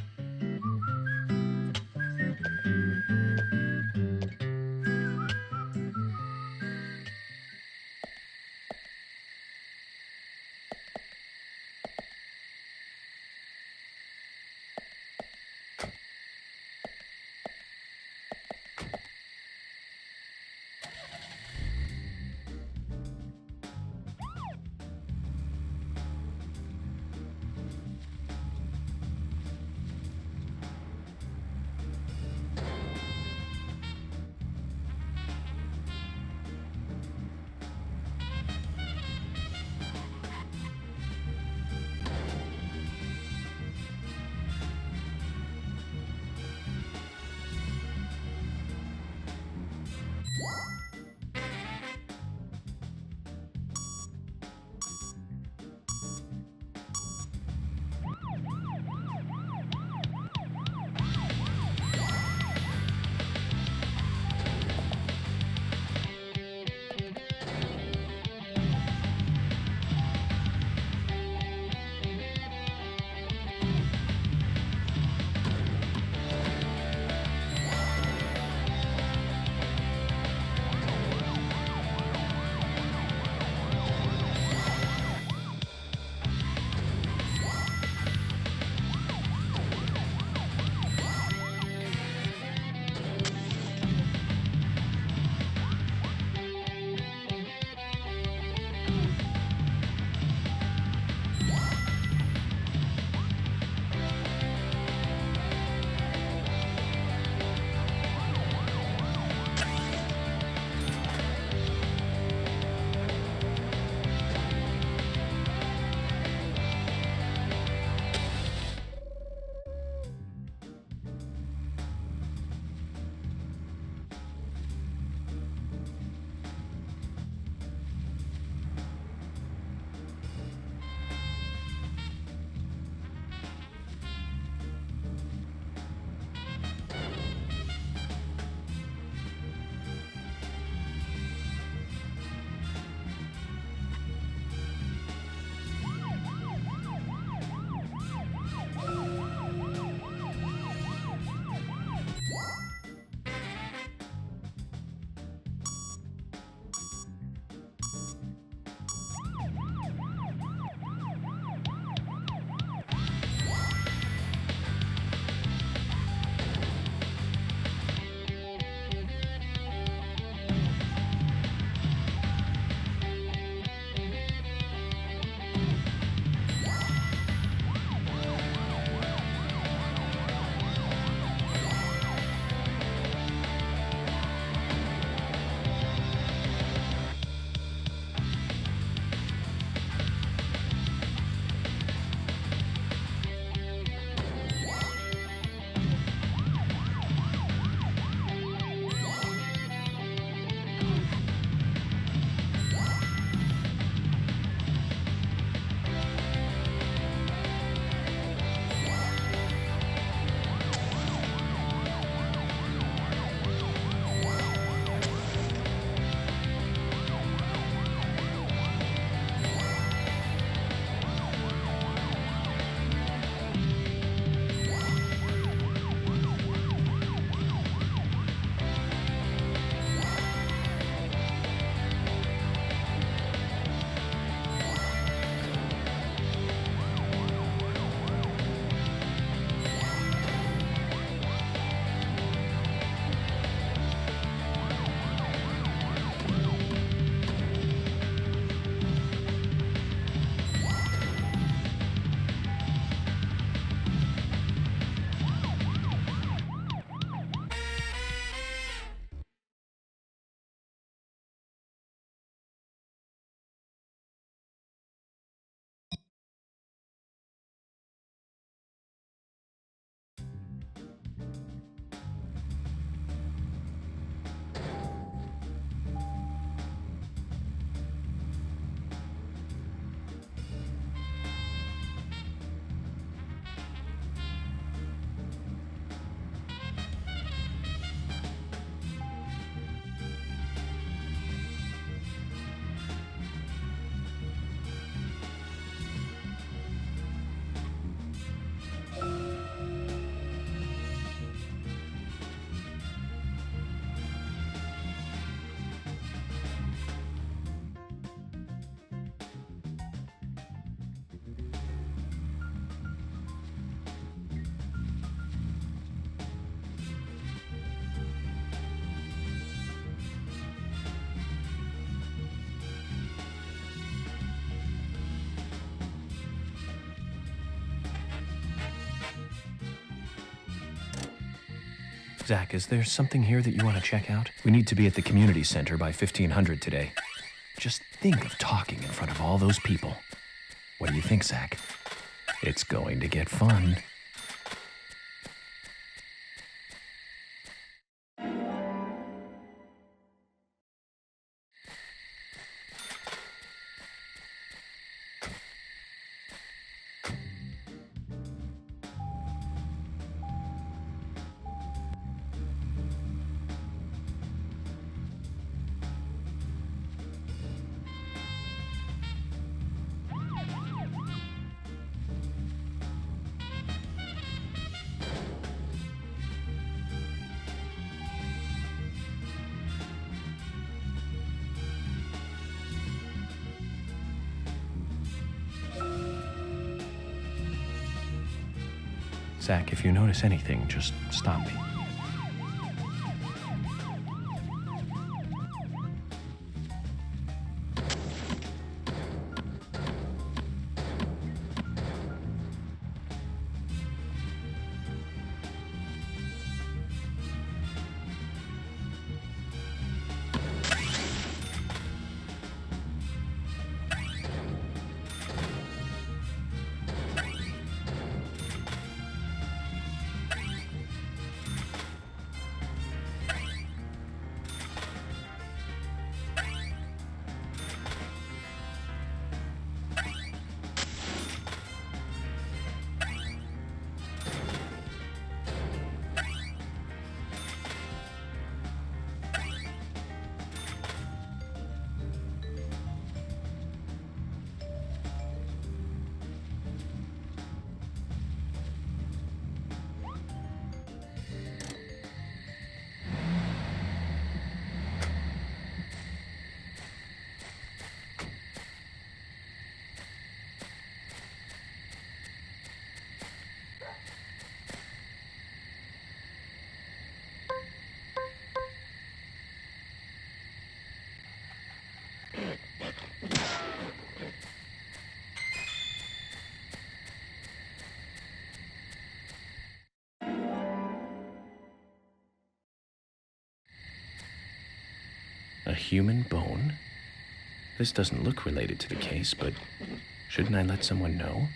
Zach, is there something here that you want to check out? We need to be at the community center by 1500 today. Just think of talking in front of all those people. What do you think, Zach? It's going to get fun. Zach, if you notice anything, just stop me. A human bone? This doesn't look related to the case, but shouldn't I let someone know?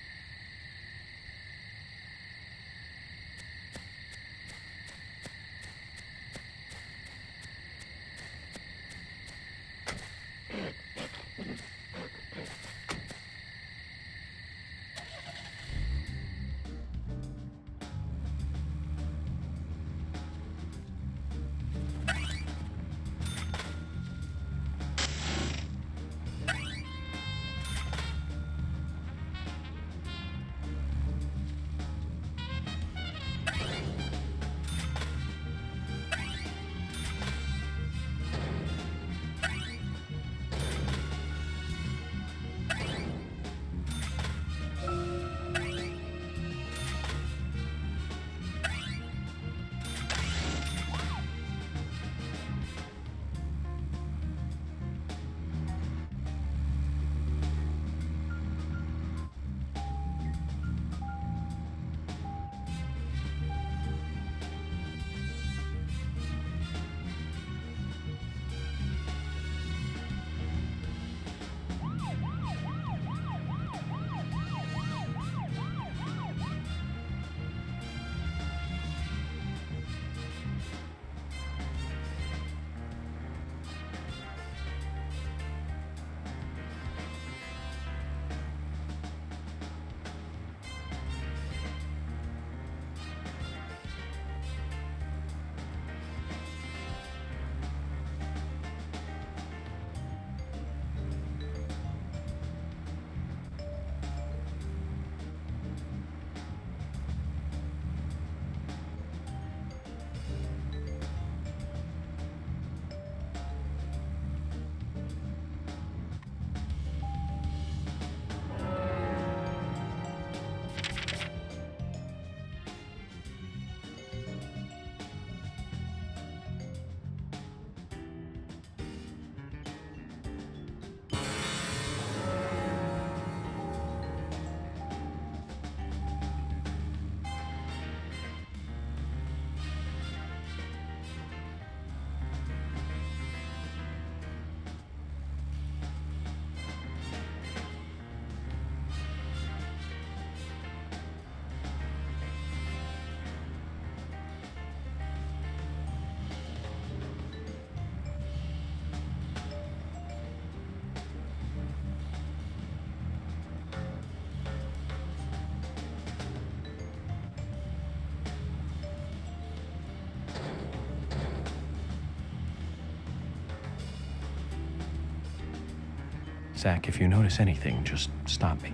Zach, if you notice anything, just stop me.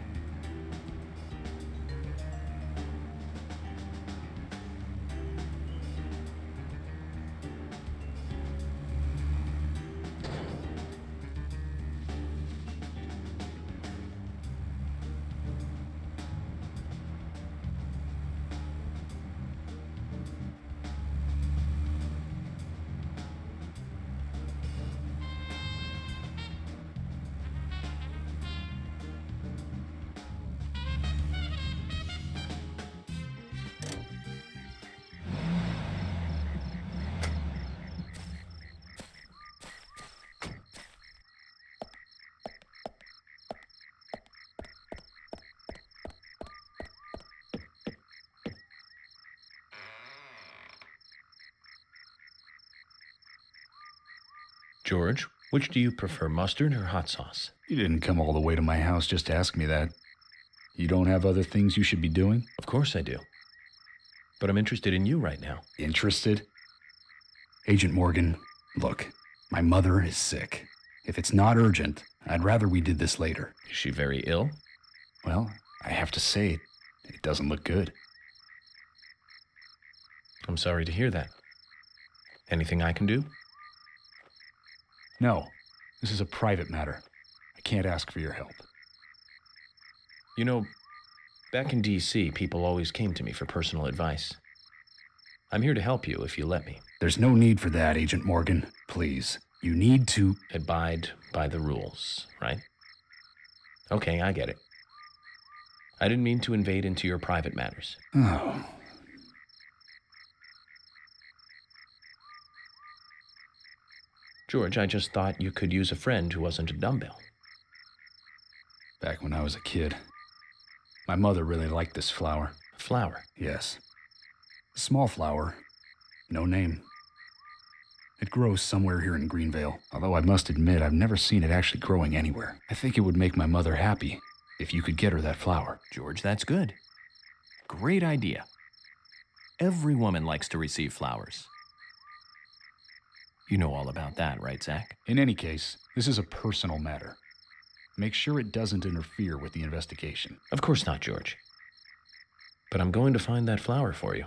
George, which do you prefer, mustard or hot sauce? You didn't come all the way to my house just to ask me that. You don't have other things you should be doing? Of course I do. But I'm interested in you right now. Interested? Agent Morgan, look, my mother is sick. If it's not urgent, I'd rather we did this later. Is she very ill? Well, I have to say it doesn't look good. I'm sorry to hear that. Anything I can do? No, this is a private matter. I can't ask for your help. You know, back in D.C., people always came to me for personal advice. I'm here to help you if you let me. There's no need for that, Agent Morgan. Please. You need to abide by the rules, right? Okay, I get it. I didn't mean to invade into your private matters. Oh. George, I just thought you could use a friend who wasn't a dumbbell. Back when I was a kid, my mother really liked this flower. Flower? Yes. A small flower. No name. It grows somewhere here in Greenvale, although I must admit I've never seen it actually growing anywhere. I think it would make my mother happy if you could get her that flower. George, that's good. Great idea. Every woman likes to receive flowers. You know all about that, right, Zach? In any case, this is a personal matter. Make sure it doesn't interfere with the investigation. Of course not, George. But I'm going to find that flower for you.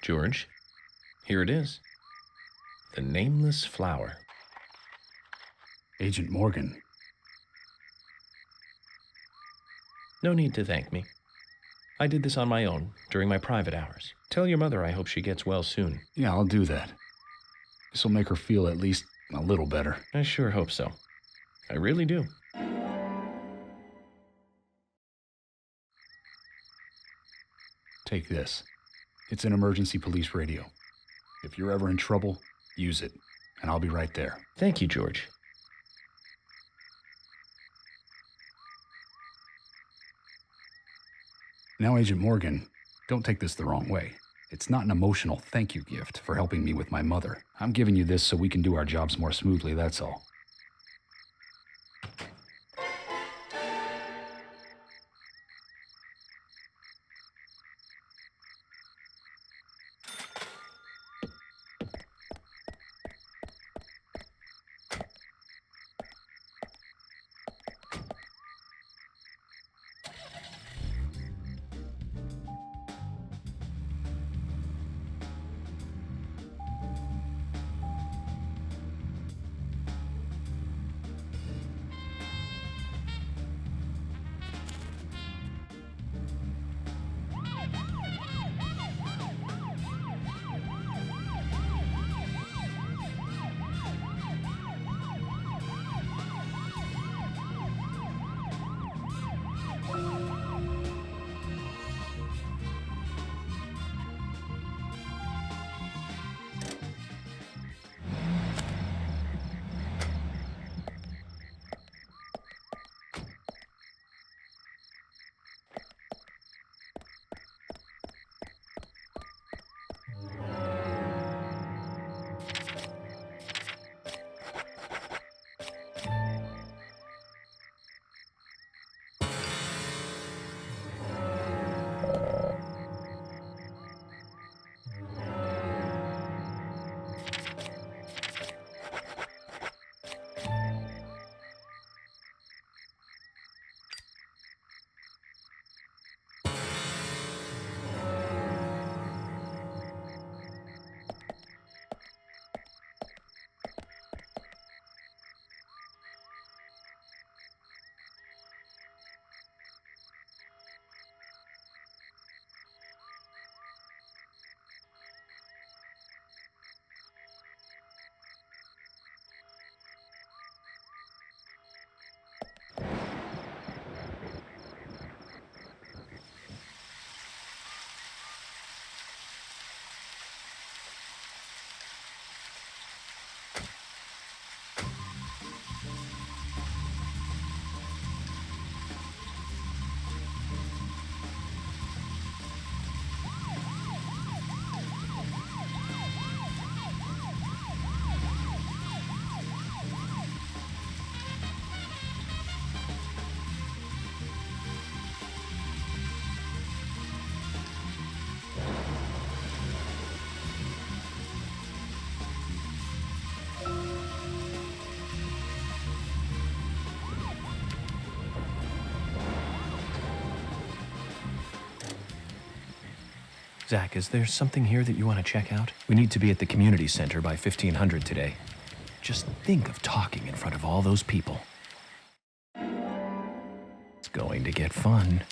George, here it is. The nameless flower. Agent Morgan. No need to thank me. I did this on my own, during my private hours. Tell your mother I hope she gets well soon. Yeah, I'll do that. This will make her feel at least a little better. I sure hope so. I really do. Take this. It's an emergency police radio. If you're ever in trouble, use it, and I'll be right there. Thank you, George. Now, Agent Morgan, don't take this the wrong way. It's not an emotional thank you gift for helping me with my mother. I'm giving you this so we can do our jobs more smoothly, that's all. Zach, is there something here that you want to check out? We need to be at the community center by 1500 today. Just think of talking in front of all those people. It's going to get fun.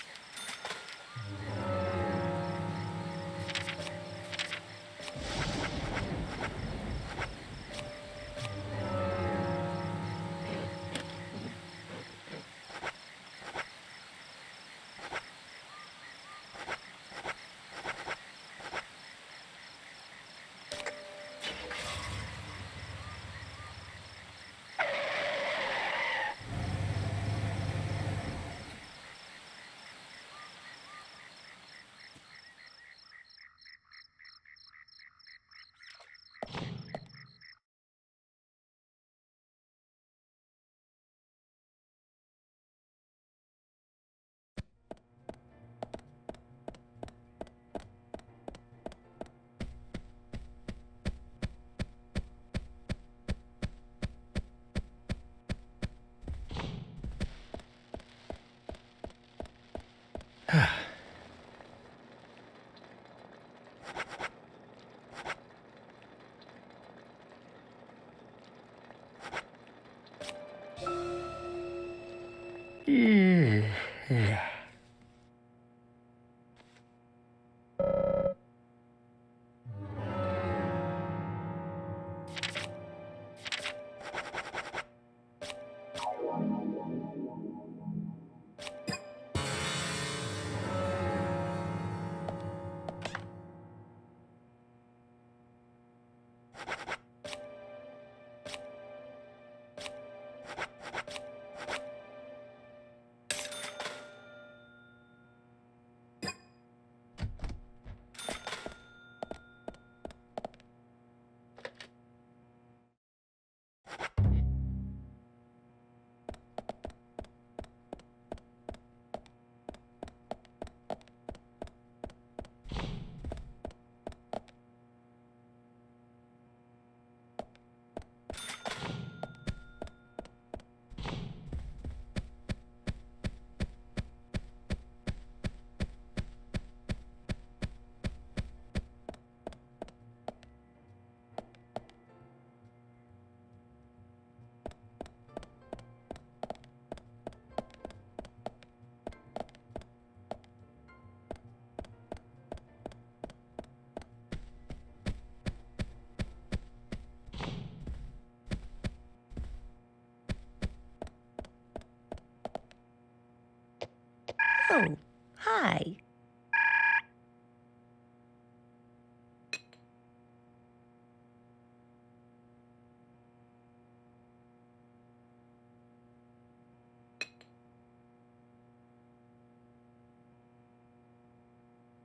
Oh, hi.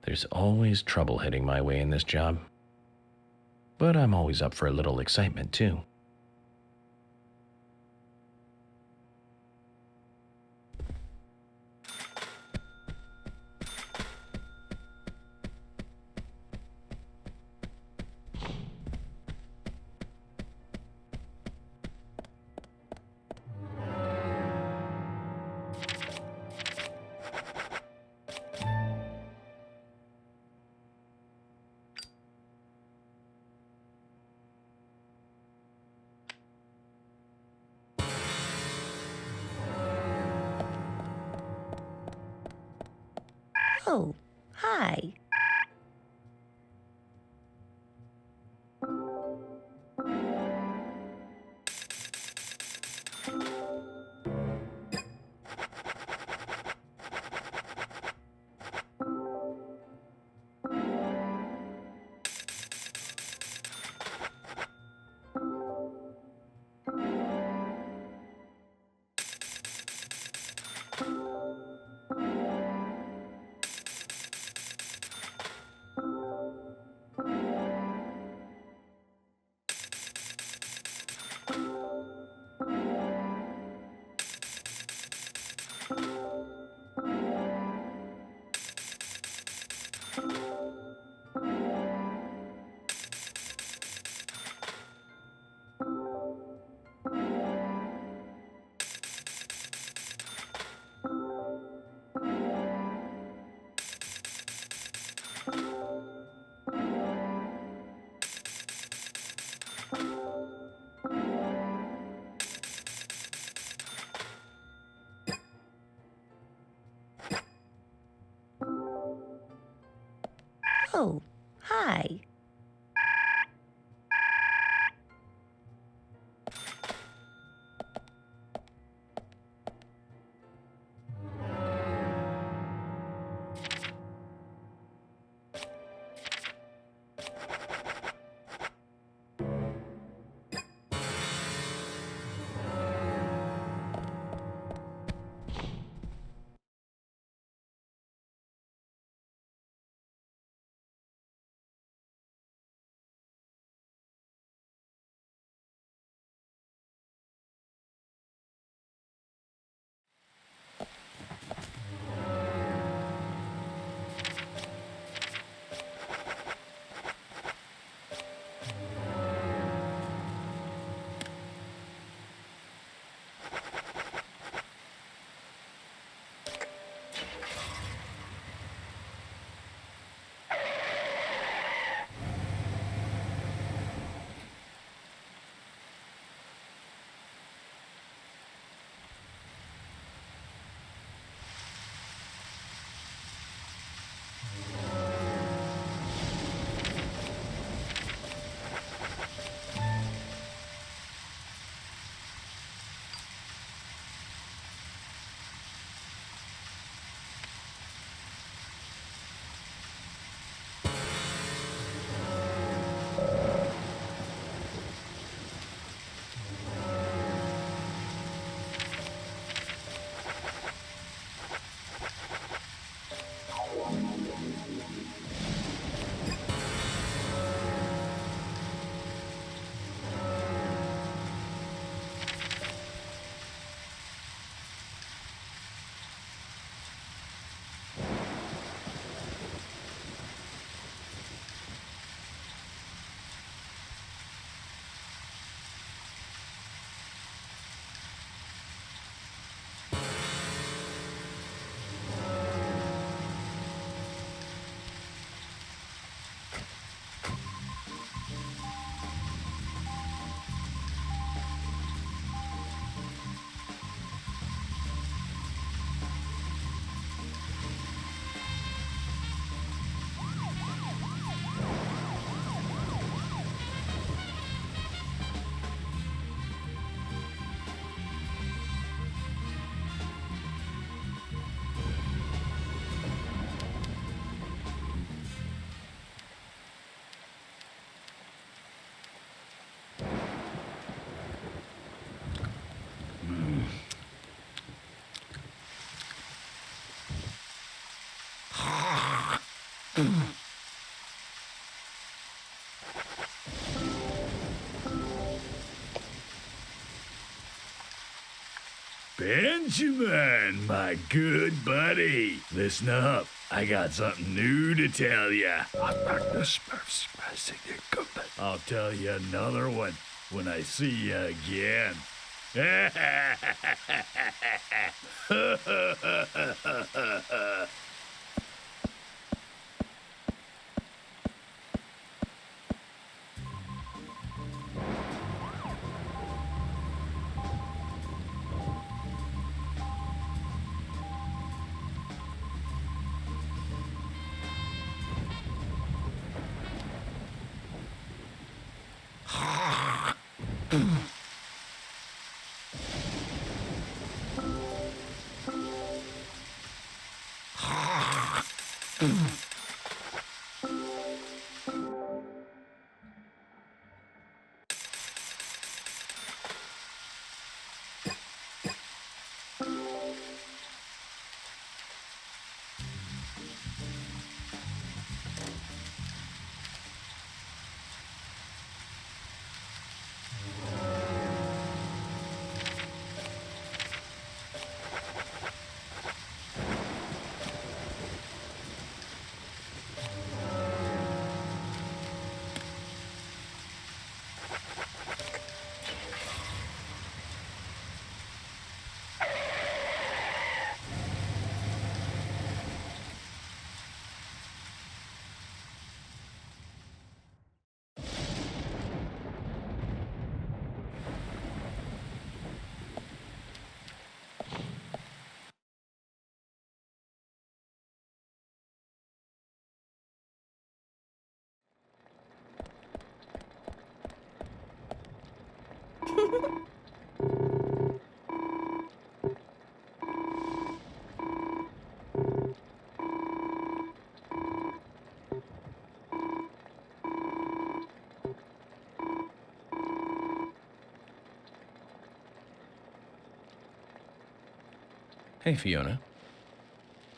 There's always trouble heading my way in this job. But I'm always up for a little excitement, too. Oh, hi. Oh, hi. Benjamin, my good buddy. Listen up. I got something new to tell ya. I'll tell you another one when I see you again. Hey, Fiona.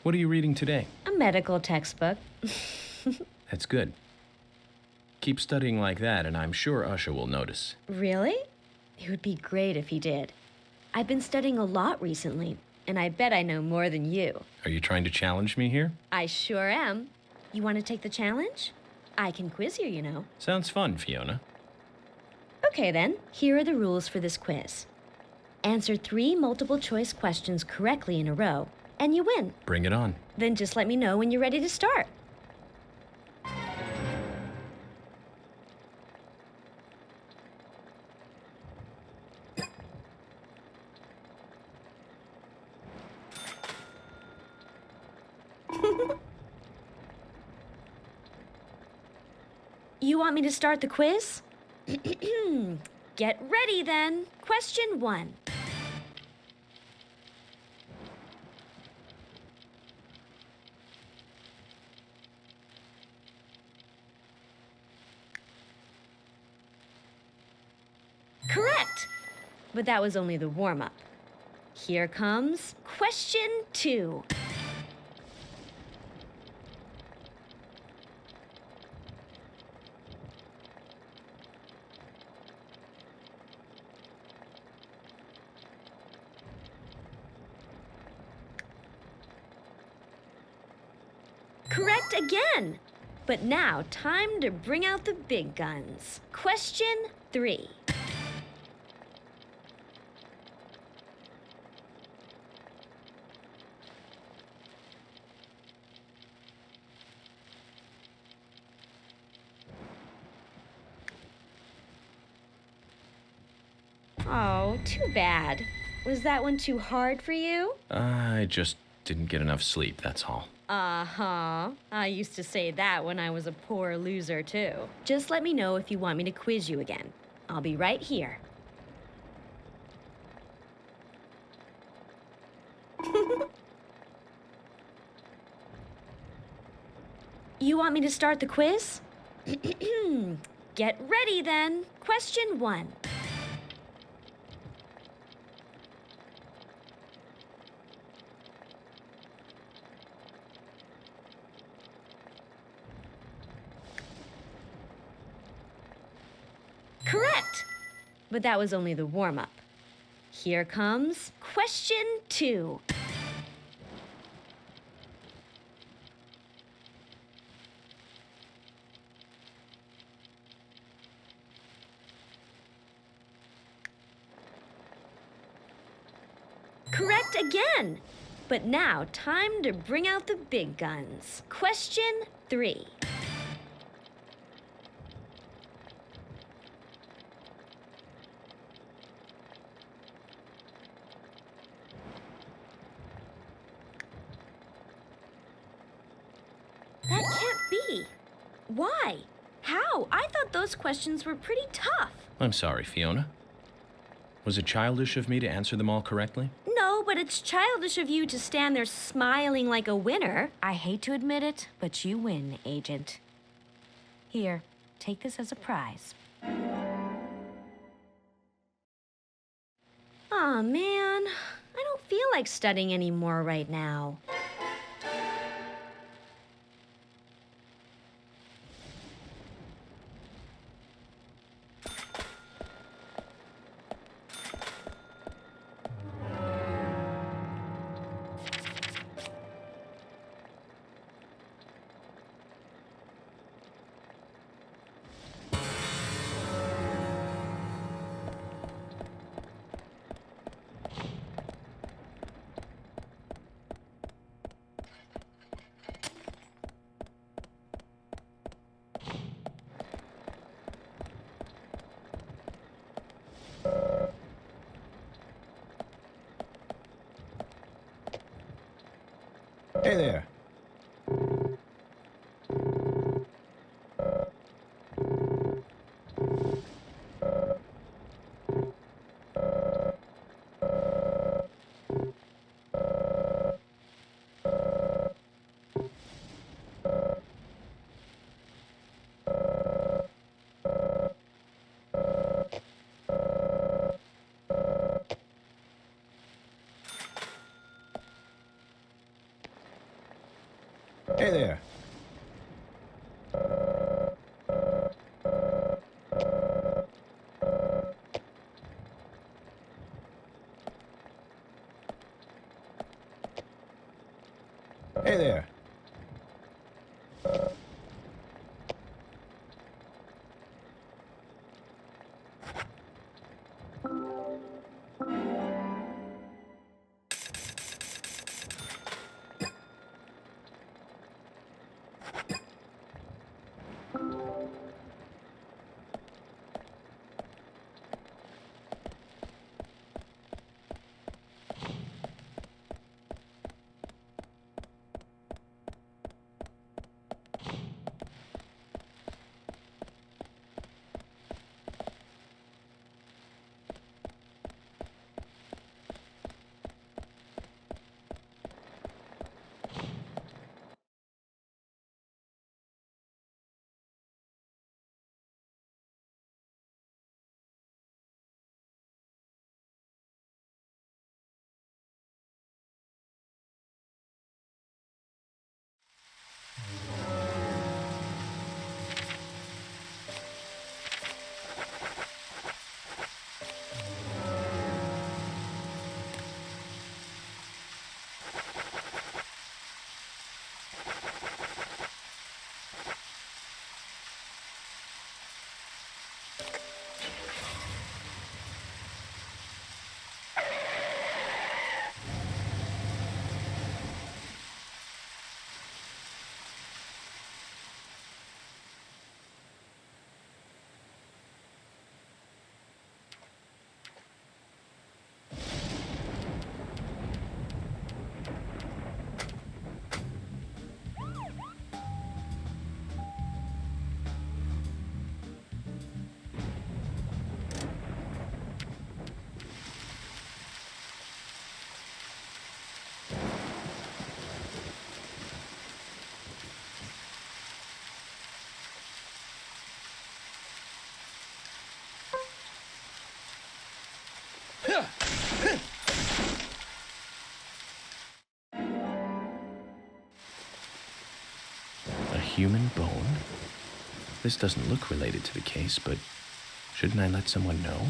What are you reading today? A medical textbook. That's good. Keep studying like that, and I'm sure Usha will notice. Really? It would be great if he did. I've been studying a lot recently, and I bet I know more than you. Are you trying to challenge me here? I sure am. You want to take the challenge? I can quiz you, you know. Sounds fun, Fiona. Okay then, here are the rules for this quiz. Answer 3 multiple choice questions correctly in a row, and you win. Bring it on. Then just let me know when you're ready to start. You want me to start the quiz? Get ready then. Question 1. Correct! But that was only the warm-up. Here comes question 2. Correct again! But now, time to bring out the big guns. Question 3. Oh, too bad. Was that one too hard for you? I just didn't get enough sleep, that's all. Uh-huh. I used to say that when I was a poor loser, too. Just let me know if you want me to quiz you again. I'll be right here. You want me to start the quiz? Get ready then. Question 1. Correct! But that was only the warm-up. Here comes question 2. Correct again! But now, time to bring out the big guns. Question 3. That can't be. Why? How? I thought those questions were pretty tough. I'm sorry, Fiona. Was it childish of me to answer them all correctly? No, but it's childish of you to stand there smiling like a winner. I hate to admit it, but you win, Agent. Here, take this as a prize. Aw, man. I don't feel like studying anymore right now. Hey there. Hey there. Hey there. A human bone? This doesn't look related to the case, but shouldn't I let someone know?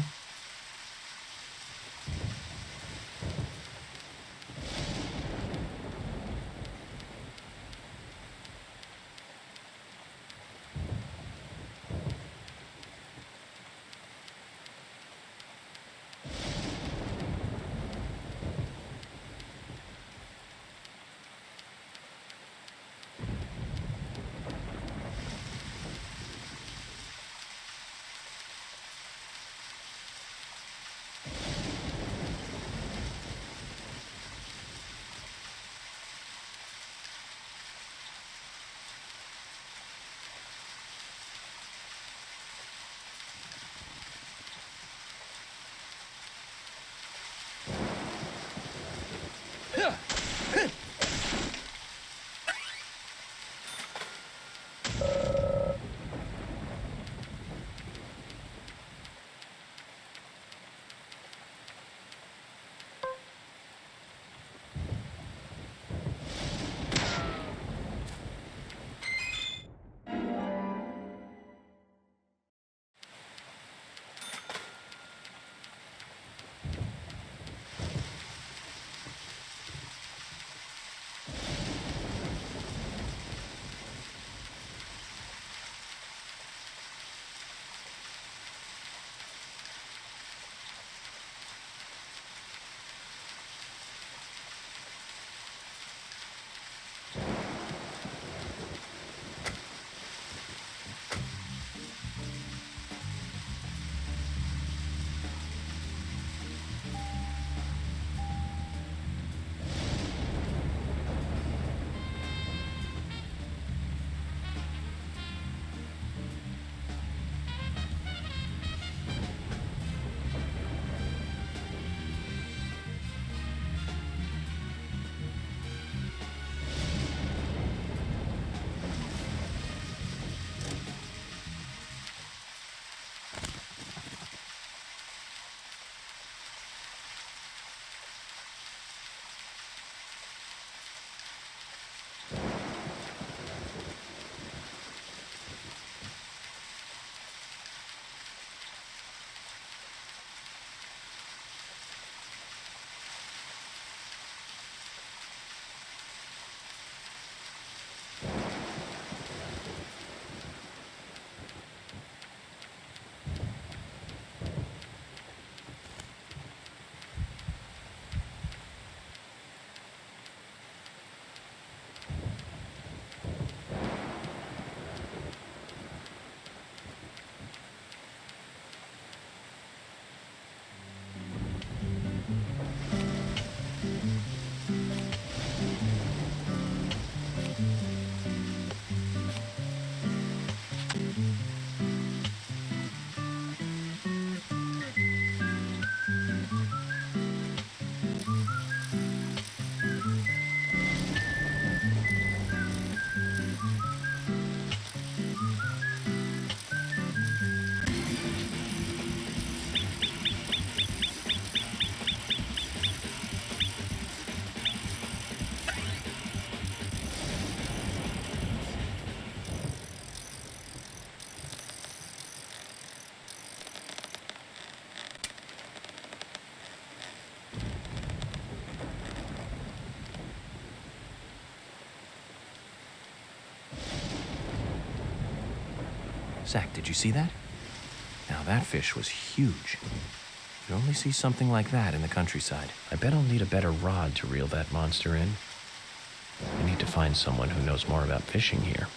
Zach, did you see that? Now that fish was huge. You only see something like that in the countryside. I bet I'll need a better rod to reel that monster in. I need to find someone who knows more about fishing here.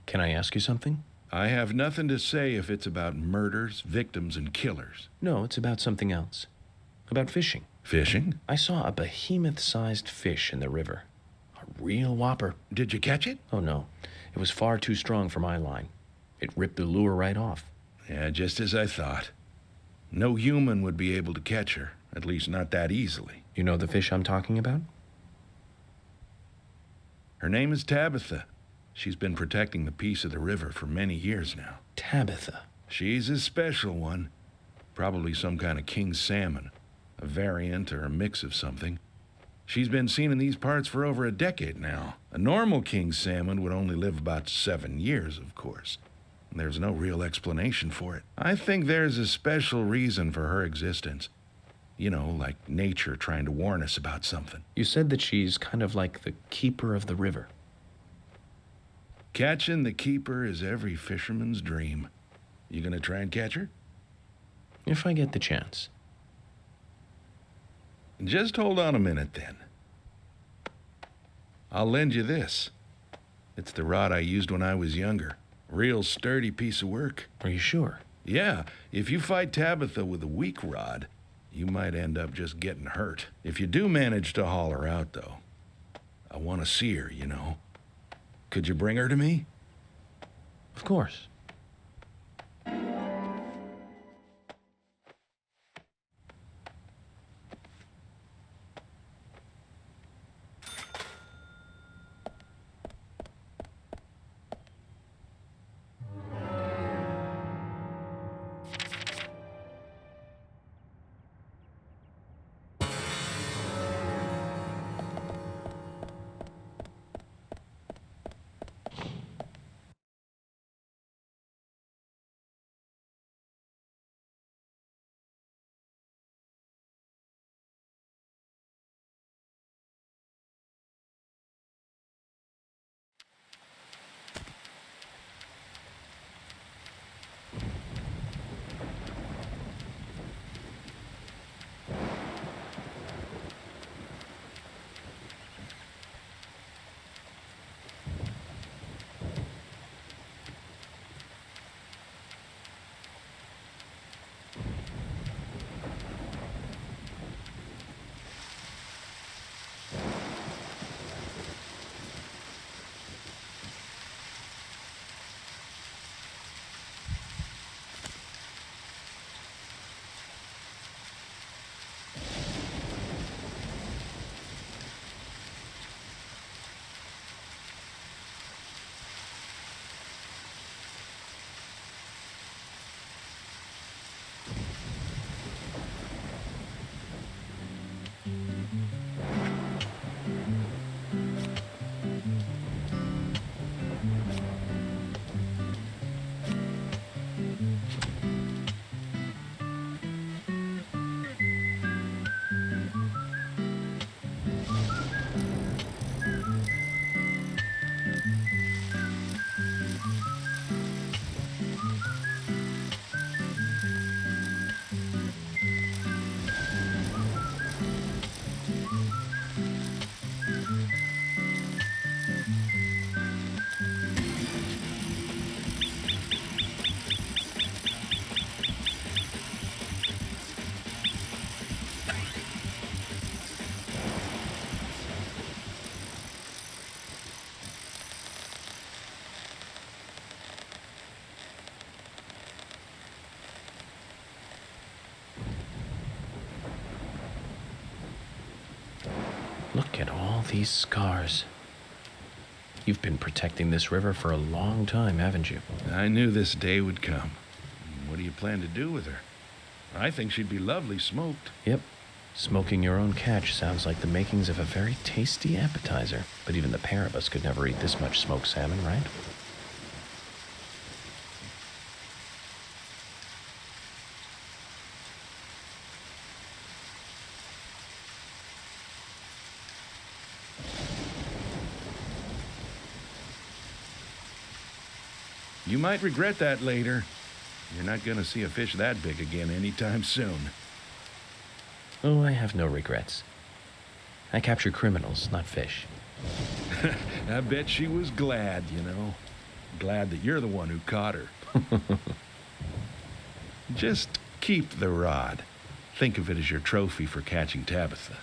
Can I ask you something? I have nothing to say if it's about murders, victims, and killers. No, it's about something else. About fishing. Fishing? I saw a behemoth-sized fish in the river. A real whopper. Did you catch it? Oh, no. It was far too strong for my line. It ripped the lure right off. Yeah, just as I thought. No human would be able to catch her, at least not that easily. You know the fish I'm talking about? Her name is Tabitha. She's been protecting the peace of the river for many years now. Tabitha? She's a special one. Probably some kind of king salmon. A variant or a mix of something. She's been seen in these parts for over a decade now. A normal king salmon would only live about 7 years, of course. There's no real explanation for it. I think there's a special reason for her existence. You know, like nature trying to warn us about something. You said that she's kind of like the keeper of the river. Catching the keeper is every fisherman's dream. You gonna try and catch her? If I get the chance. Just hold on a minute, then. I'll lend you this. It's the rod I used when I was younger. Real sturdy piece of work. Are you sure? Yeah, if you fight Tabitha with a weak rod, you might end up just getting hurt. If you do manage to haul her out, though, I want to see her, you know. Could you bring her to me? Of course. these scars. You've been protecting this river for a long time, haven't you? I knew this day would come. What do you plan to do with her? I think she'd be lovely smoked. Yep. Smoking your own catch sounds like the makings of a very tasty appetizer. But even the pair of us could never eat this much smoked salmon, right? You might regret that later. You're not gonna see a fish that big again anytime soon. Oh, I have no regrets. I capture criminals, not fish. I bet she was glad, you know. Glad that you're the one who caught her. Just keep the rod. Think of it as your trophy for catching Tabitha.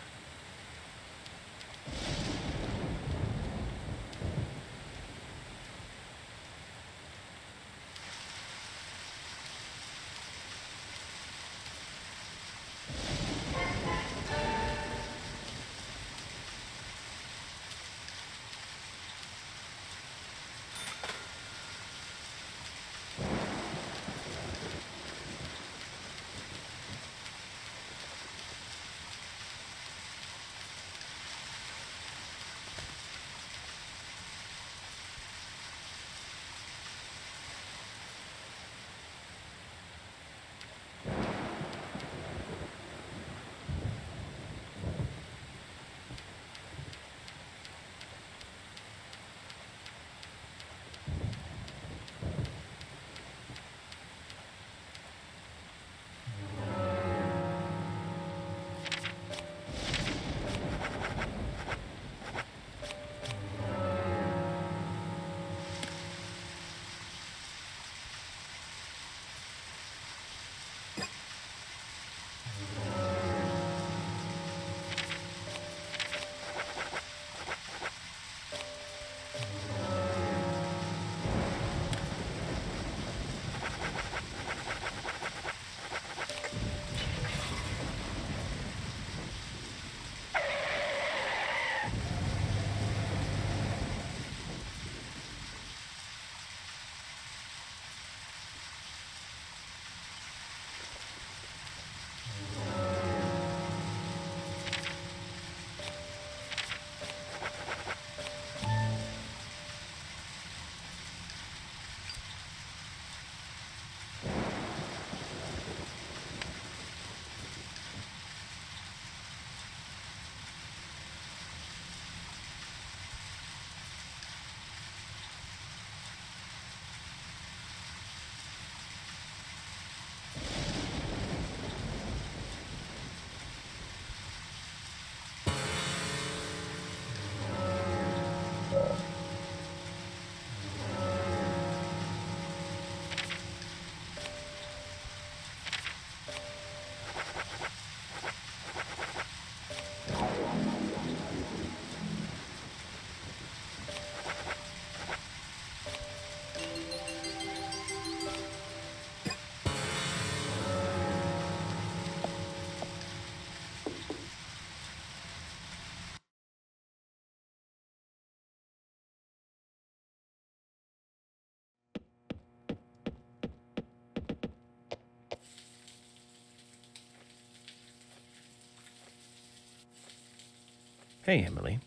Hey, Emily.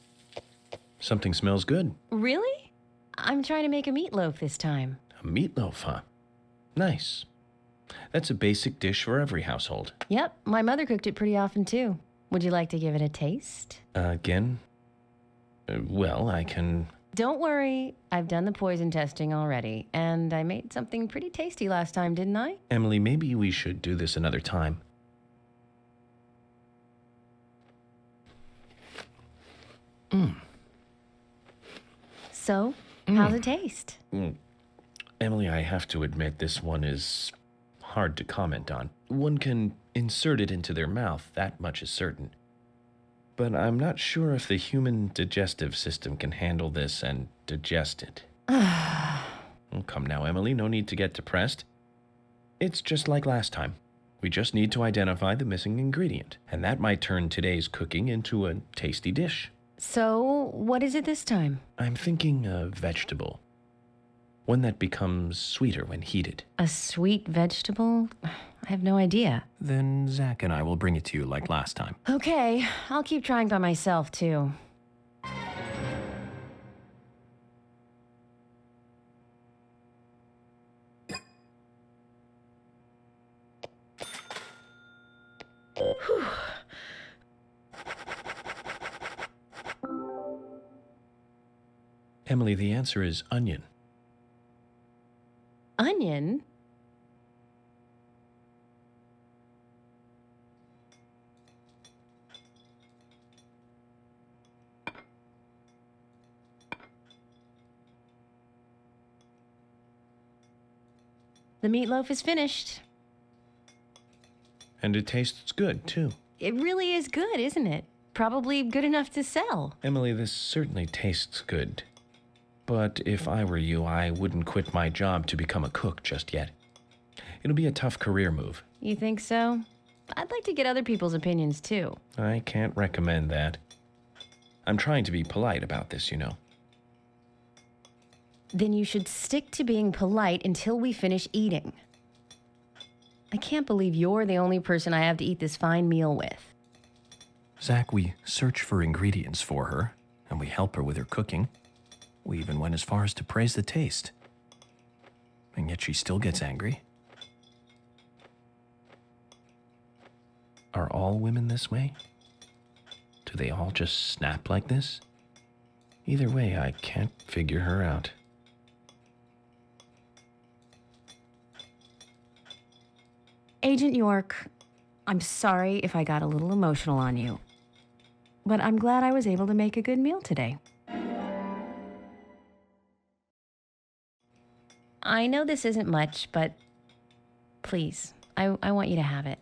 Something smells good. Really? I'm trying to make a meatloaf this time. A meatloaf, huh? Nice. That's a basic dish for every household. Yep, my mother cooked it pretty often too. Would you like to give it a taste? Again? Well, I can... Don't worry, I've done the poison testing already, and I made something pretty tasty last time, didn't I? Emily, maybe we should do this another time. So, how's it taste? Emily, I have to admit this one is hard to comment on. One can insert it into their mouth, that much is certain. But I'm not sure if the human digestive system can handle this and digest it. Oh, come now, Emily, no need to get depressed. It's just like last time. We just need to identify the missing ingredient, and that might turn today's cooking into a tasty dish. So, what is it this time? I'm thinking a vegetable. One that becomes sweeter when heated. A sweet vegetable? I have no idea. Then Zach and I will bring it to you like last time. Okay, I'll keep trying by myself, too. Whew. Emily, the answer is onion. Onion? The meatloaf is finished. And it tastes good, too. It really is good, isn't it? Probably good enough to sell. Emily, this certainly tastes good. But if I were you, I wouldn't quit my job to become a cook just yet. It'll be a tough career move. You think so? I'd like to get other people's opinions, too. I can't recommend that. I'm trying to be polite about this, you know. Then you should stick to being polite until we finish eating. I can't believe you're the only person I have to eat this fine meal with. Zach, we search for ingredients for her, and we help her with her cooking. We even went as far as to praise the taste. And yet she still gets angry. Are all women this way? Do they all just snap like this? Either way, I can't figure her out. Agent York, I'm sorry if I got a little emotional on you. But I'm glad I was able to make a good meal today. I know this isn't much, but please, I want you to have it.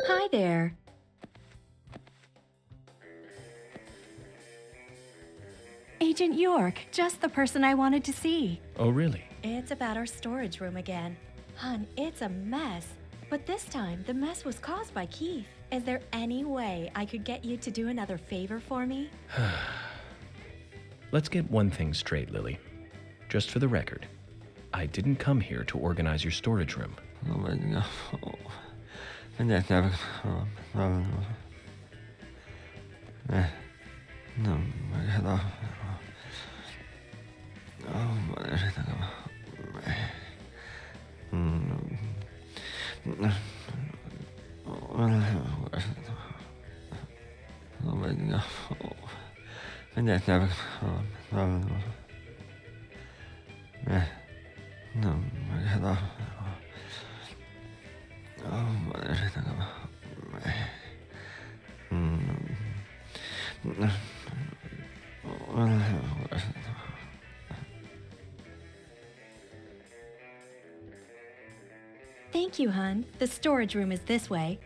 Hi there. Agent York, just the person I wanted to see. Oh, really? It's about our storage room again. Hun, it's a mess. But this time, the mess was caused by Keith. Is there any way I could get you to do another favor for me? Let's get one thing straight, Lily. Just for the record, I didn't come here to organize your storage room. Thank you, hun. The storage room is this way.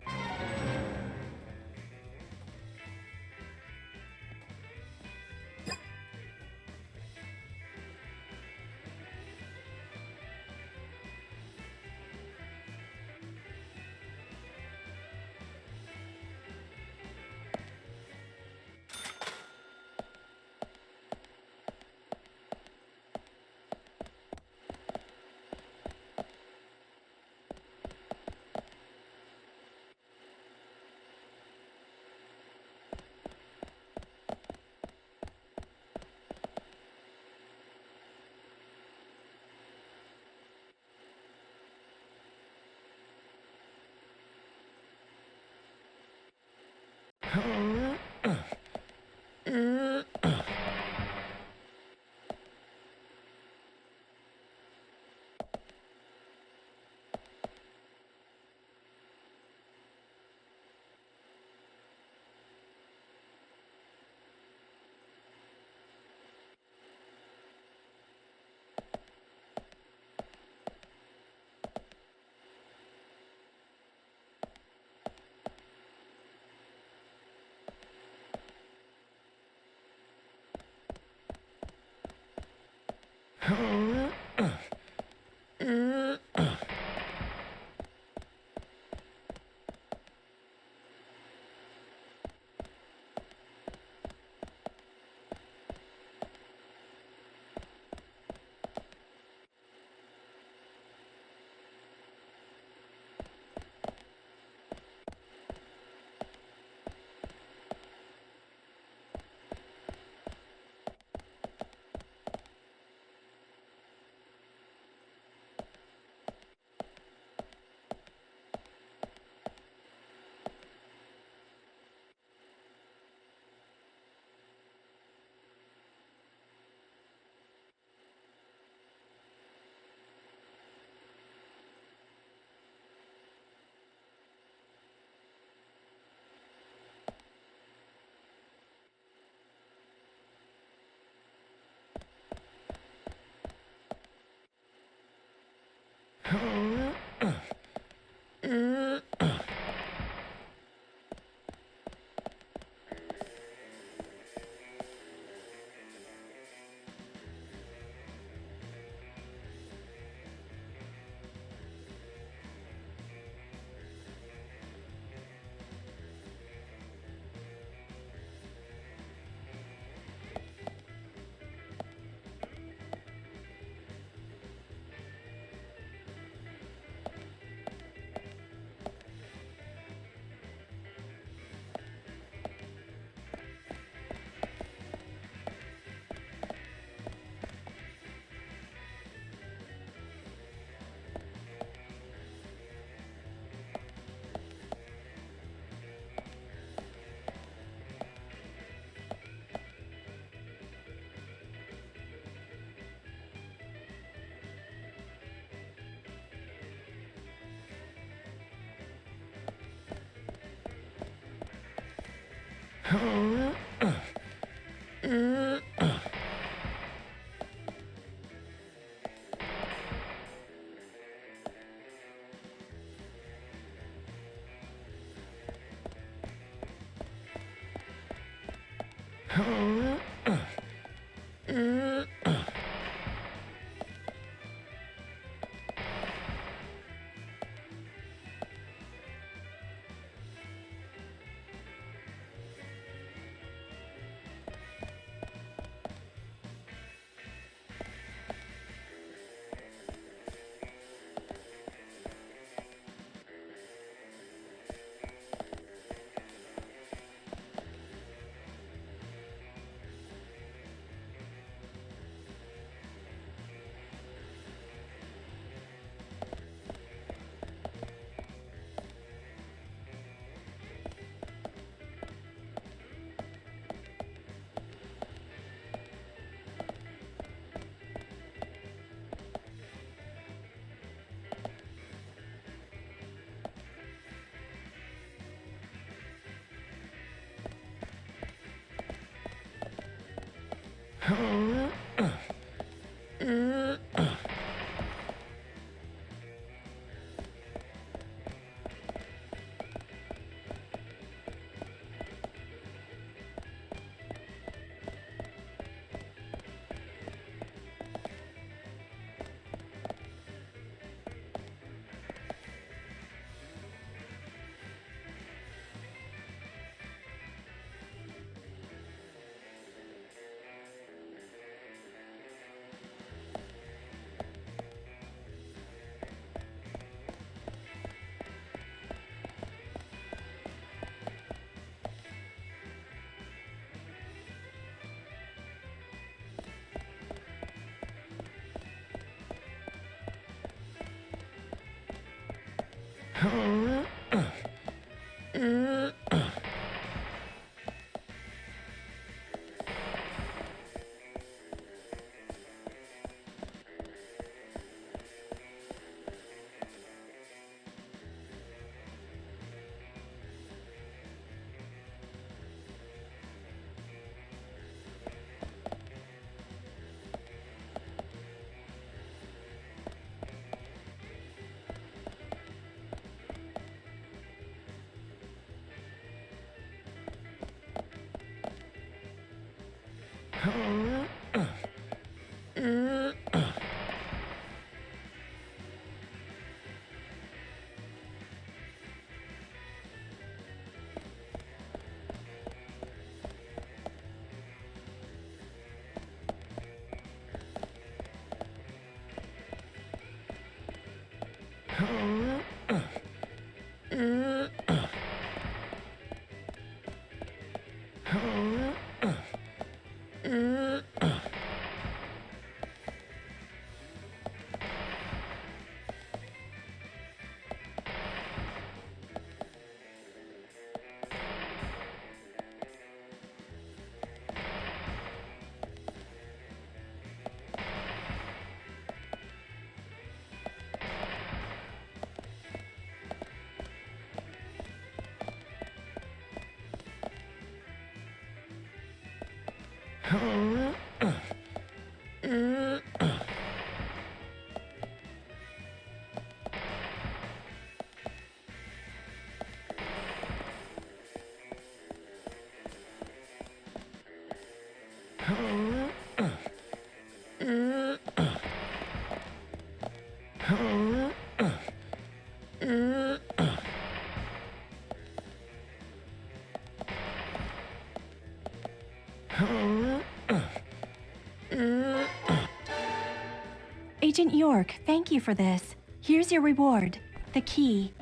Agent York, thank you for this. Here's your reward, the key.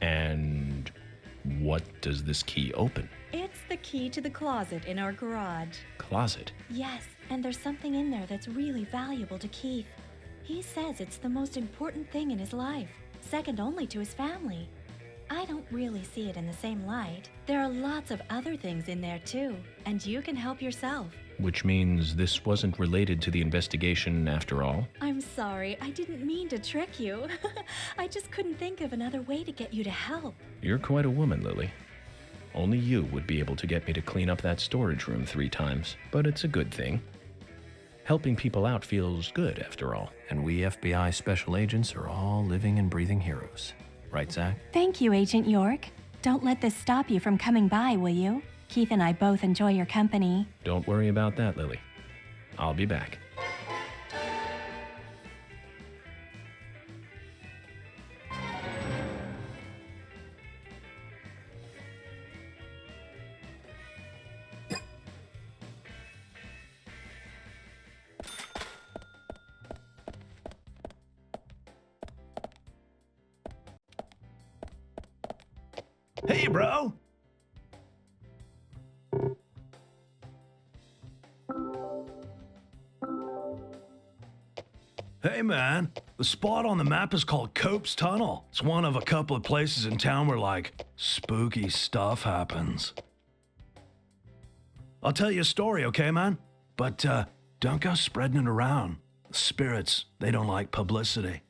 And what does this key open? It's the key to the closet in our garage. Closet? Yes, and there's something in there that's really valuable to Keith. He says it's the most important thing in his life, second only to his family. I don't really see it in the same light. There are lots of other things in there too, and you can help yourself. Which means this wasn't related to the investigation after all? I'm sorry, I didn't mean to trick you. I just couldn't think of another way to get you to help. You're quite a woman, Lily. Only you would be able to get me to clean up that storage room 3 times, but it's a good thing. Helping people out feels good, after all. And we FBI special agents are all living and breathing heroes. Right, Zach? Thank you, Agent York. Don't let this stop you from coming by, will you? Keith and I both enjoy your company. Don't worry about that, Lily. I'll be back. Hey, bro! Hey, man. The spot on the map is called Cope's Tunnel. It's one of a couple of places in town where, like, spooky stuff happens. I'll tell you a story, okay, man? But, don't go spreading it around. The spirits, they don't like publicity.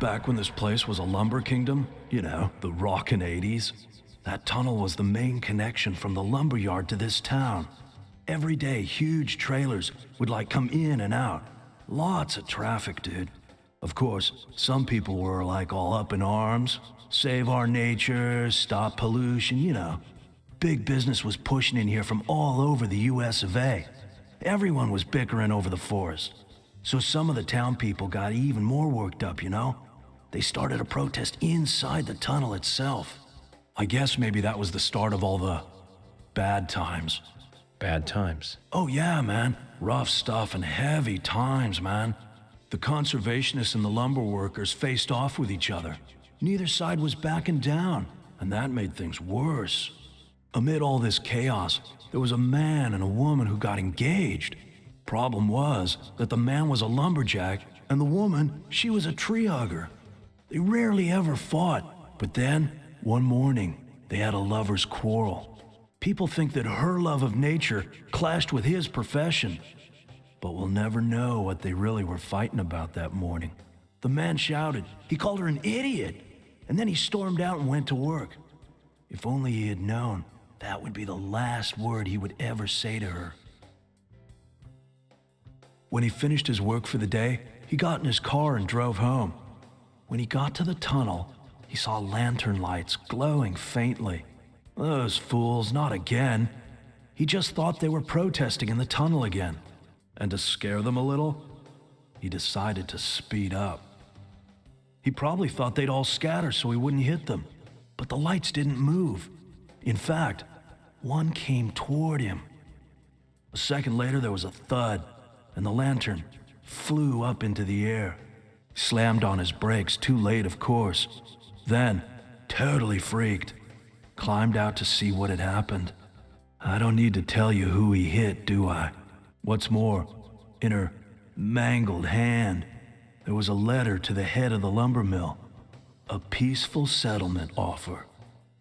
Back when this place was a lumber kingdom, you know, the rockin' 80s, that tunnel was the main connection from the lumber yard to this town. Every day, huge trailers would like come in and out. Lots of traffic, dude. Of course, some people were like all up in arms. Save our nature, stop pollution, you know. Big business was pushing in here from all over the US of A. Everyone was bickering over the forest. So some of the town people got even more worked up, you know? They started a protest inside the tunnel itself. I guess maybe that was the start of all the bad times. Bad times? Oh yeah, man. Rough stuff and heavy times, man. The conservationists and the lumber workers faced off with each other. Neither side was backing down, and that made things worse. Amid all this chaos, there was a man and a woman who got engaged. Problem was that the man was a lumberjack, and the woman, she was a tree hugger. They rarely ever fought, but then, one morning, they had a lover's quarrel. People think that her love of nature clashed with his profession, but we'll never know what they really were fighting about that morning. The man shouted, he called her an idiot, and then he stormed out and went to work. If only he had known, that would be the last word he would ever say to her. When he finished his work for the day, he got in his car and drove home. When he got to the tunnel, he saw lantern lights glowing faintly. Those fools, not again. He just thought they were protesting in the tunnel again. And to scare them a little, he decided to speed up. He probably thought they'd all scatter so he wouldn't hit them. But the lights didn't move. In fact, one came toward him. A second later, there was a thud, and the lantern flew up into the air. Slammed on his brakes, too late, of course. Then, totally freaked, climbed out to see what had happened. I don't need to tell you who he hit, do I? What's more, in her mangled hand, there was a letter to the head of the lumber mill. A peaceful settlement offer.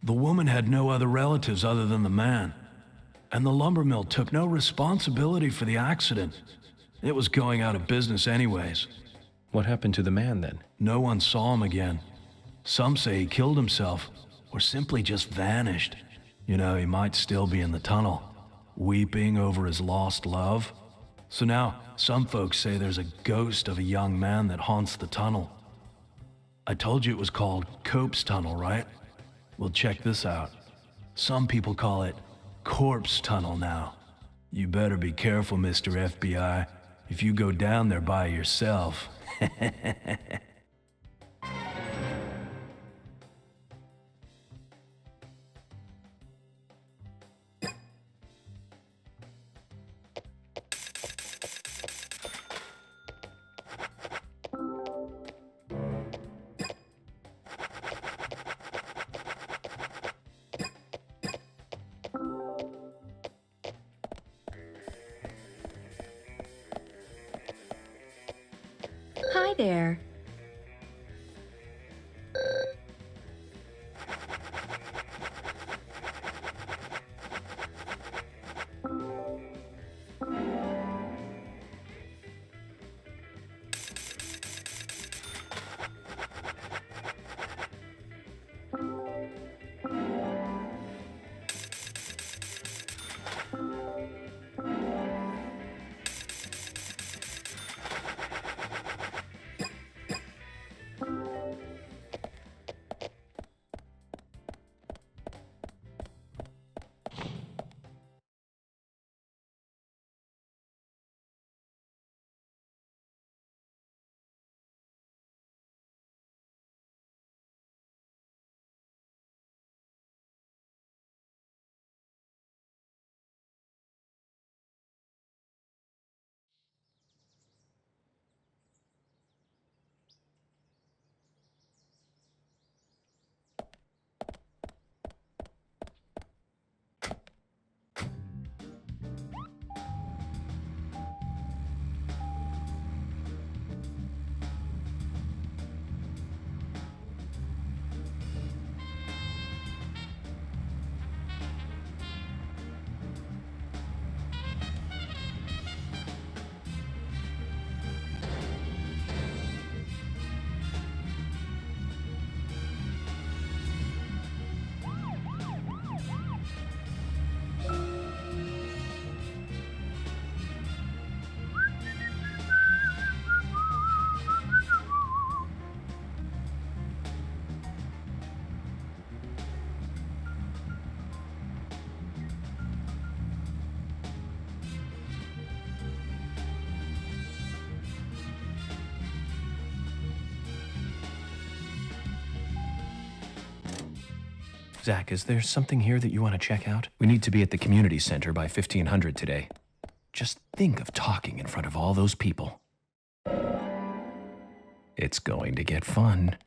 The woman had no other relatives other than the man, and the lumber mill took no responsibility for the accident. It was going out of business anyways. What happened to the man then? No one saw him again. Some say he killed himself, or simply just vanished. You know, he might still be in the tunnel, weeping over his lost love. So now, some folks say there's a ghost of a young man that haunts the tunnel. I told you it was called Cope's Tunnel, right? Well, check this out. Some people call it Corpse Tunnel now. You better be careful, Mr. FBI, if you go down there by yourself. Hi there. Zach, is there something here that you want to check out? We need to be at the community center by 1500 today. Just think of talking in front of all those people. It's going to get fun.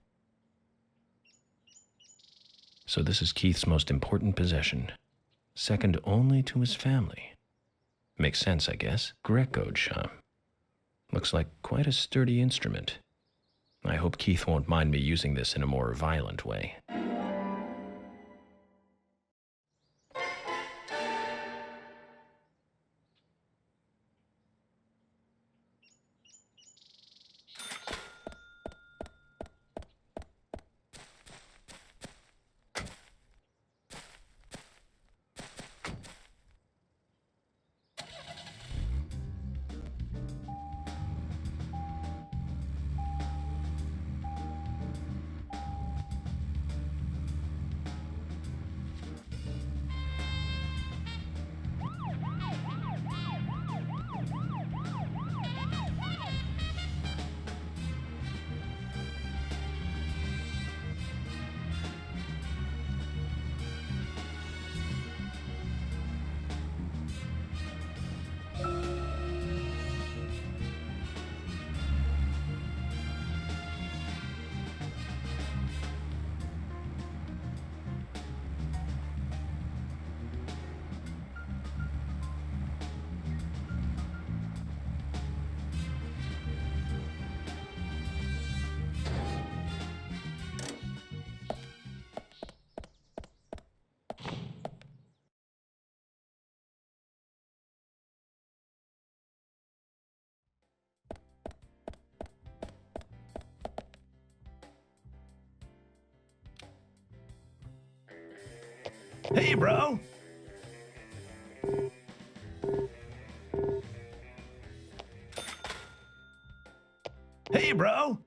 So this is Keith's most important possession, second only to his family. Makes sense, I guess. Greco chime. Looks like quite a sturdy instrument. I hope Keith won't mind me using this in a more violent way. Hey, bro! Hey, bro!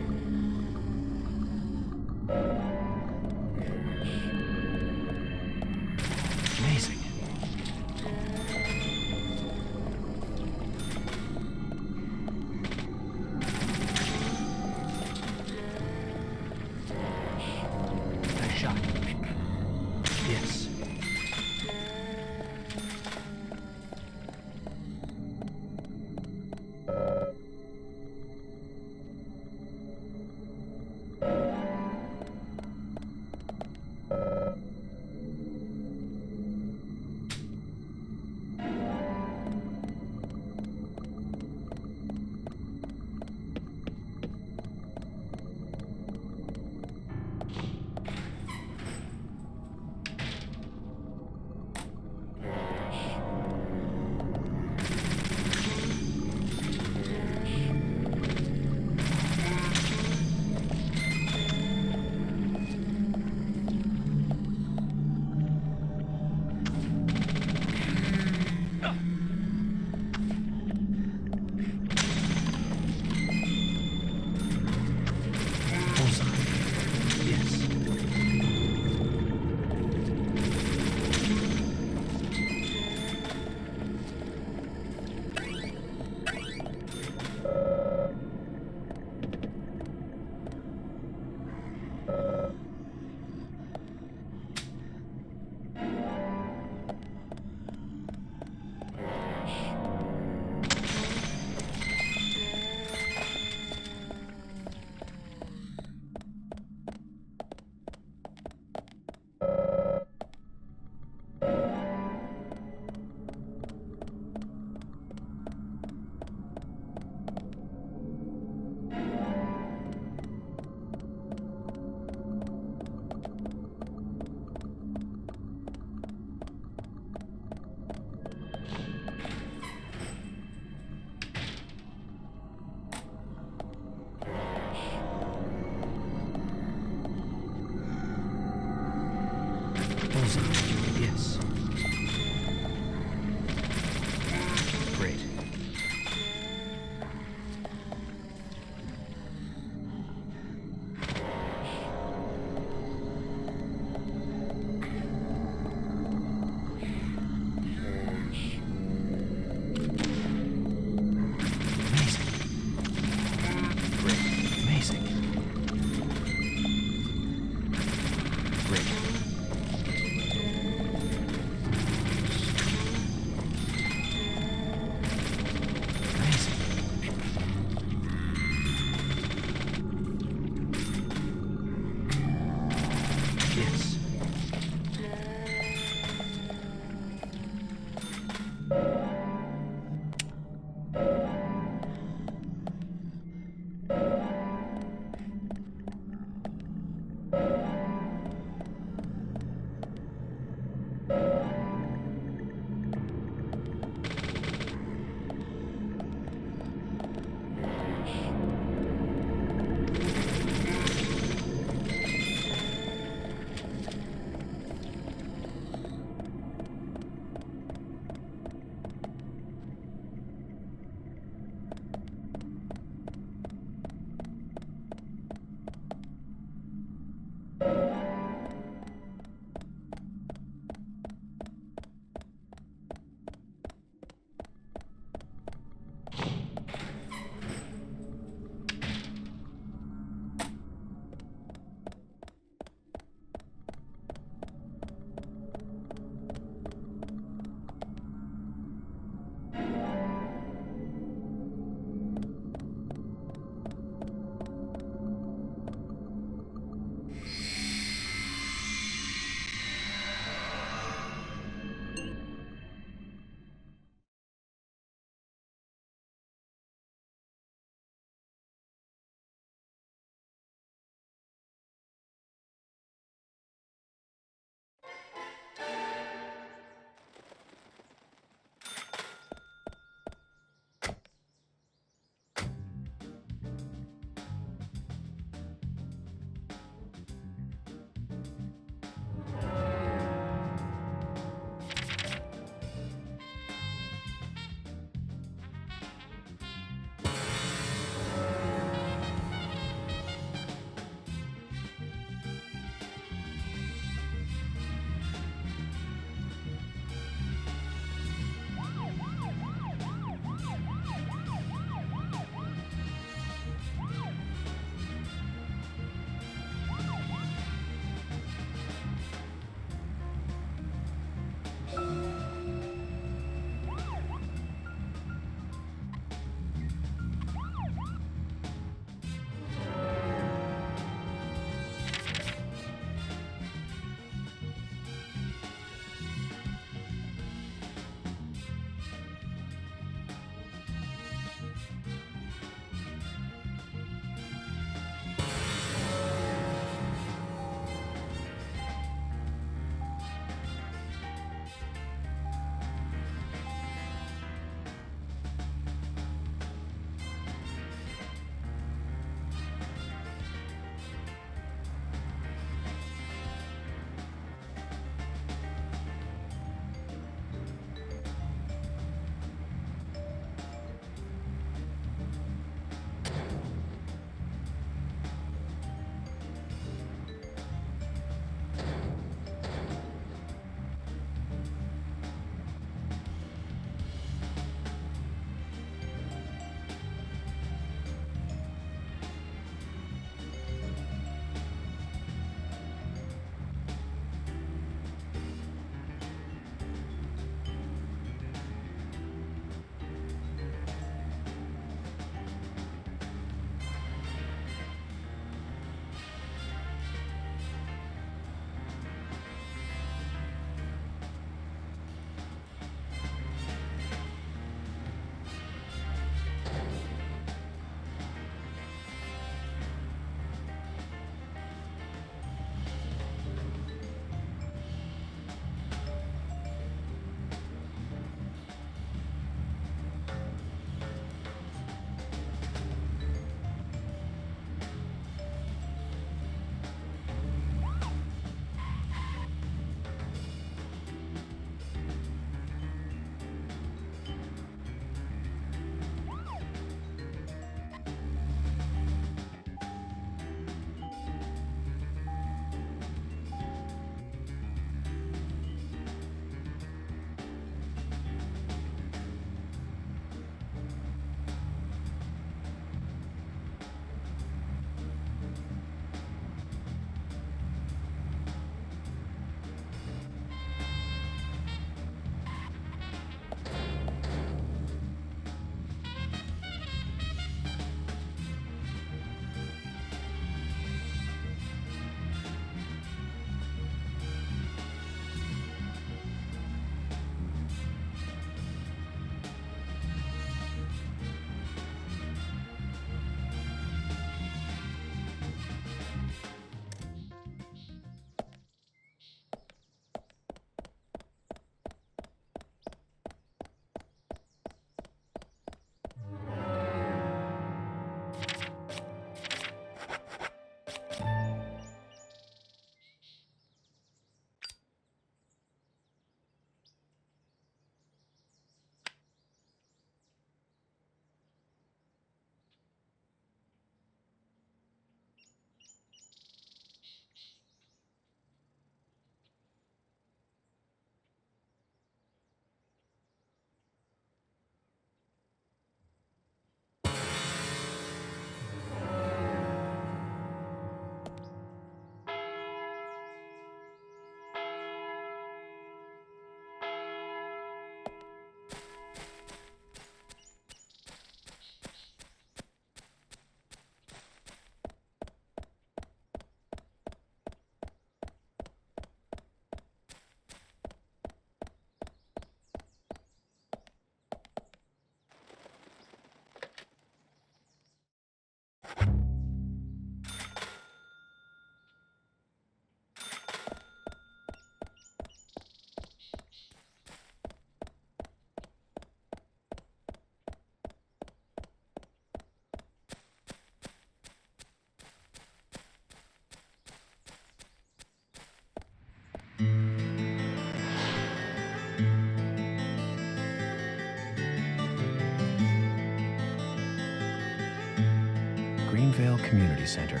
Greenvale Community Center.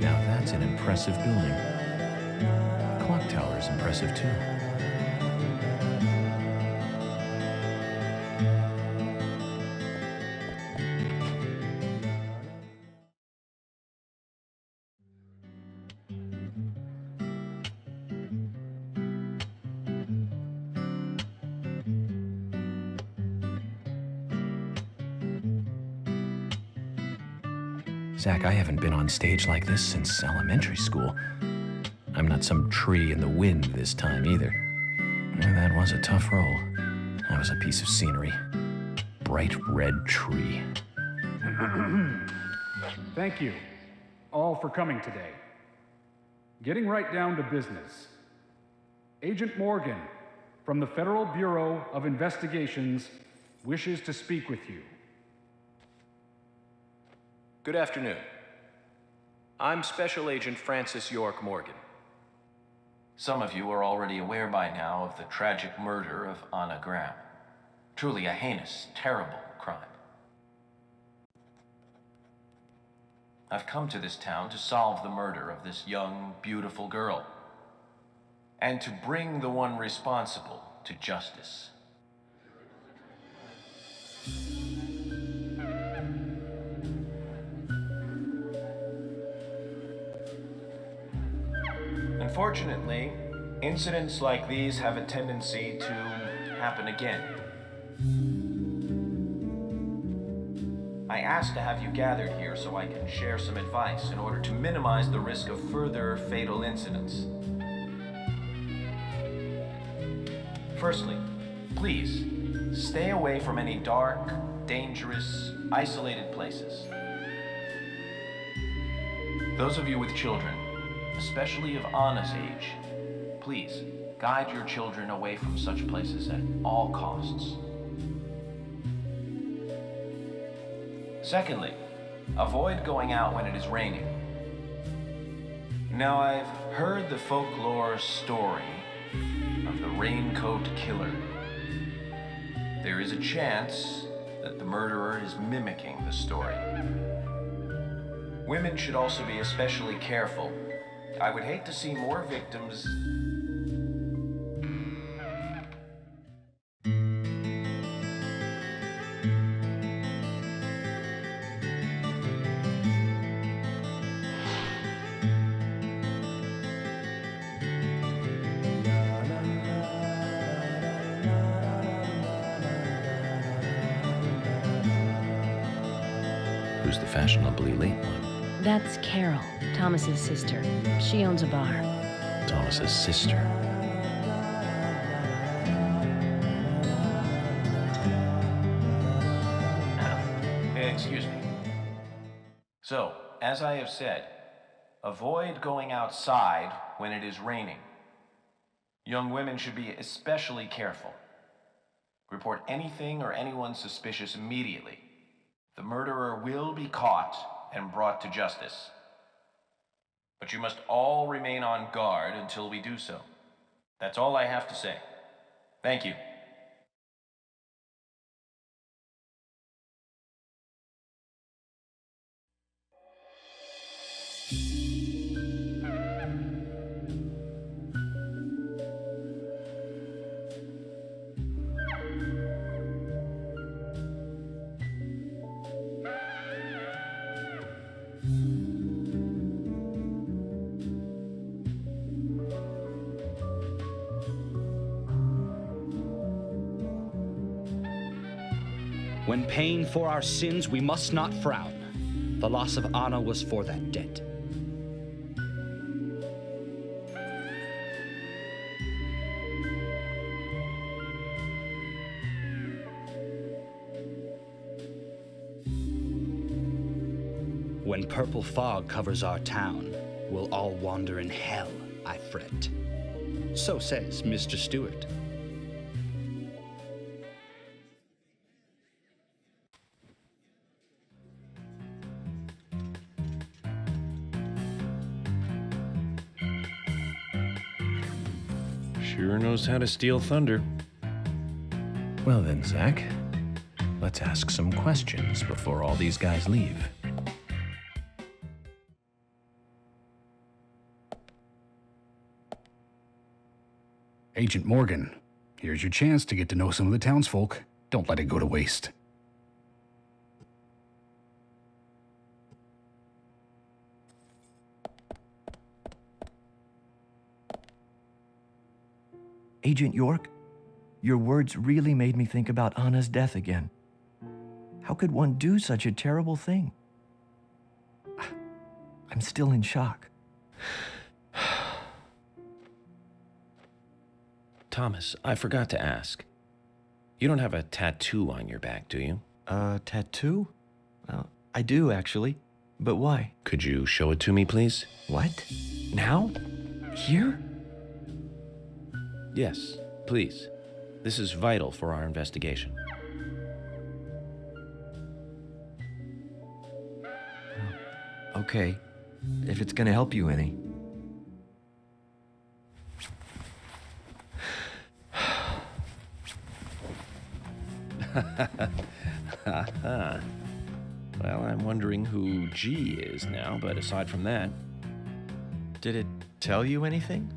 Now that's an impressive building. The clock tower is impressive too. Zach, I haven't been on stage like this since elementary school. I'm not some tree in the wind this time either. That was a tough role. That was a piece of scenery. Bright red tree. Thank you all for coming today. Getting right down to business. Agent Morgan from the Federal Bureau of Investigations wishes to speak with you. Good afternoon. I'm Special Agent Francis York Morgan. Some of you are already aware by now of the tragic murder of Anna Graham. Truly a heinous, terrible crime. I've come to this town to solve the murder of this young, beautiful girl, and to bring the one responsible to justice. Unfortunately, incidents like these have a tendency to happen again. I asked to have you gathered here so I can share some advice in order to minimize the risk of further fatal incidents. Firstly, please, stay away from any dark, dangerous, isolated places. Those of you with children, especially of Anna's age, please guide your children away from such places at all costs. Secondly, avoid going out when it is raining. Now, I've heard the folklore story of the raincoat killer. There is a chance that the murderer is mimicking the story. Women should also be especially careful. I would hate to see more victims. Who's the fashionably late one? That's Carol, Thomas's sister. She owns a bar. Thomas's sister. Excuse me. So, as I have said, avoid going outside when it is raining. Young women should be especially careful. Report anything or anyone suspicious immediately. The murderer will be caught and brought to justice. But you must all remain on guard until we do so. That's all I have to say. Thank you. When paying for our sins, we must not frown. The loss of Anna was for that debt. When purple fog covers our town, we'll all wander in hell, I fret. So says Mr. Stewart. Sure knows how to steal thunder. Well then, Zach, let's ask some questions before all these guys leave. Agent Morgan, here's your chance to get to know some of the townsfolk. Don't let it go to waste. Agent York, your words really made me think about Anna's death again. How could one do such a terrible thing? I'm still in shock. Thomas, I forgot to ask. You don't have a tattoo on your back, do you? Tattoo? I do, actually. But why? Could you show it to me, please? What? Now? Here? Yes, please. This is vital for our investigation. Okay, if it's gonna help you any. Well, I'm wondering who G is now, but aside from that... Did it tell you anything?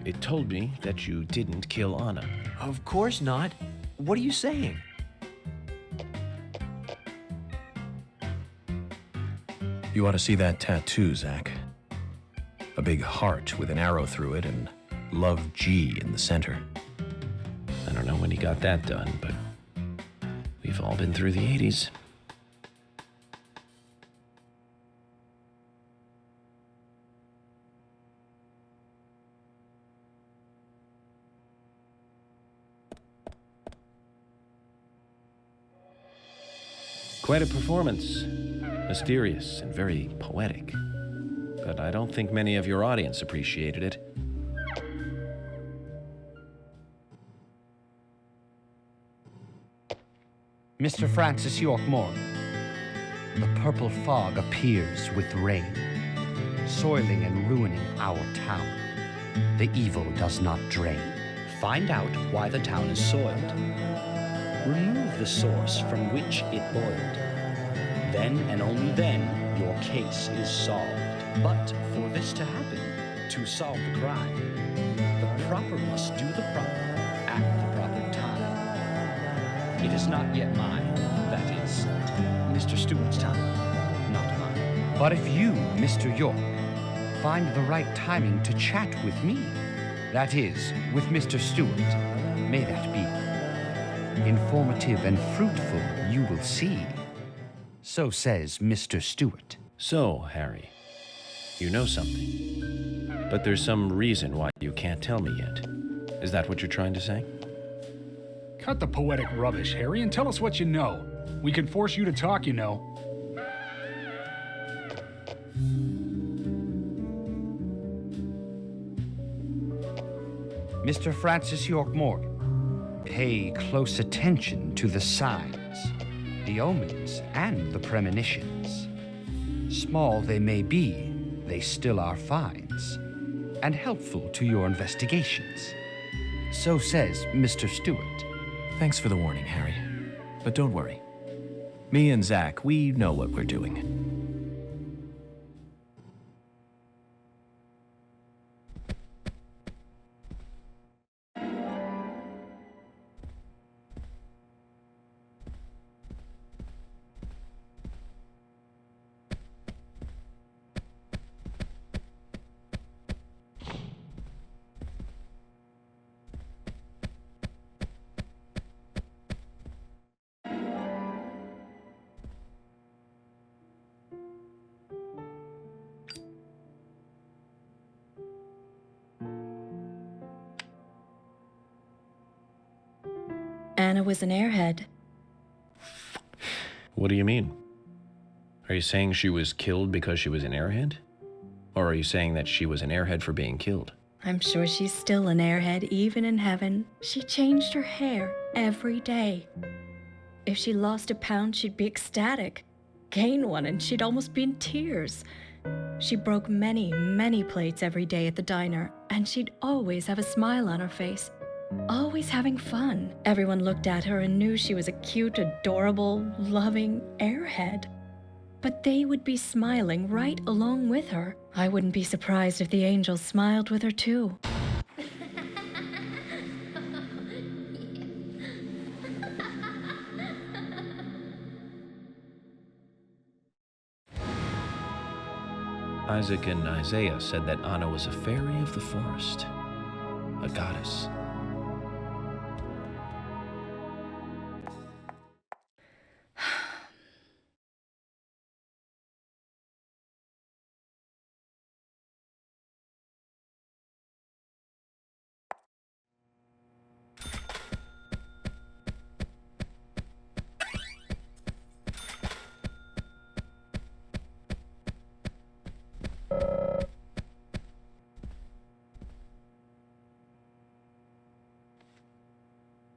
It told me that you didn't kill Anna. Of course not. What are you saying? You ought to see that tattoo, Zach. A big heart with an arrow through it and Love G in the center. I don't know when he got that done, but we've all been through the 80s. Quite a performance. Mysterious and very poetic. But I don't think many of your audience appreciated it. Mr. Francis York Morgan, the purple fog appears with rain, soiling and ruining our town. The evil does not drain. Find out why the town is soiled. Remove the source from which it boiled. Then and only then, your case is solved. But for this to happen, to solve the crime, the proper must do the proper at the proper time. It is not yet mine, that is, Mr. Stewart's time, not mine. But if you, Mr. York, find the right timing to chat with me, that is, with Mr. Stewart, may that be. Informative and fruitful, you will see. So says Mr. Stewart. So, Harry, you know something. But there's some reason why you can't tell me yet. Is that what you're trying to say? Cut the poetic rubbish, Harry, and tell us what you know. We can force you to talk, you know. Mr. Francis York Morgan, pay close attention to the signs, the omens, and the premonitions. Small they may be, they still are finds, and helpful to your investigations. So says Mr. Stewart. Thanks for the warning, Harry. But don't worry. Me and Zach, we know what we're doing. Anna was an airhead. What do you mean? Are you saying she was killed because she was an airhead? Or are you saying that she was an airhead for being killed? I'm sure she's still an airhead, even in heaven. She changed her hair every day. If she lost a pound, she'd be ecstatic. Gain one, and she'd almost be in tears. She broke many, many plates every day at the diner, and she'd always have a smile on her face. Always having fun. Everyone looked at her and knew she was a cute, adorable, loving airhead. But they would be smiling right along with her. I wouldn't be surprised if the angels smiled with her too. Isaac and Isaiah said that Anna was a fairy of the forest, a goddess.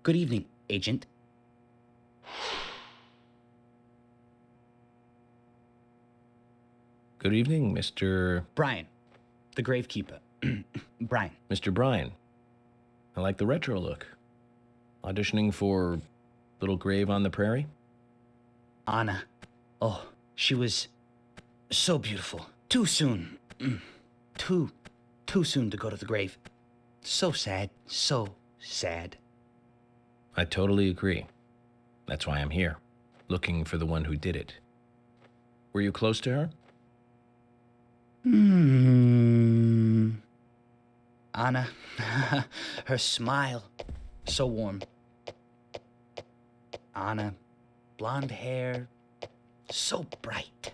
Good evening, Agent. Good evening, Mr. Brian, the gravekeeper. Brian. Mr. Brian. I like the retro look. Auditioning for Little Grave on the Prairie? Anna. Oh, she was so beautiful. Too soon. Too soon to go to the grave. So sad. So sad. I totally agree. That's why I'm here, looking for the one who did it. Were you close to her? Anna, her smile, so warm. Anna, blonde hair, so bright.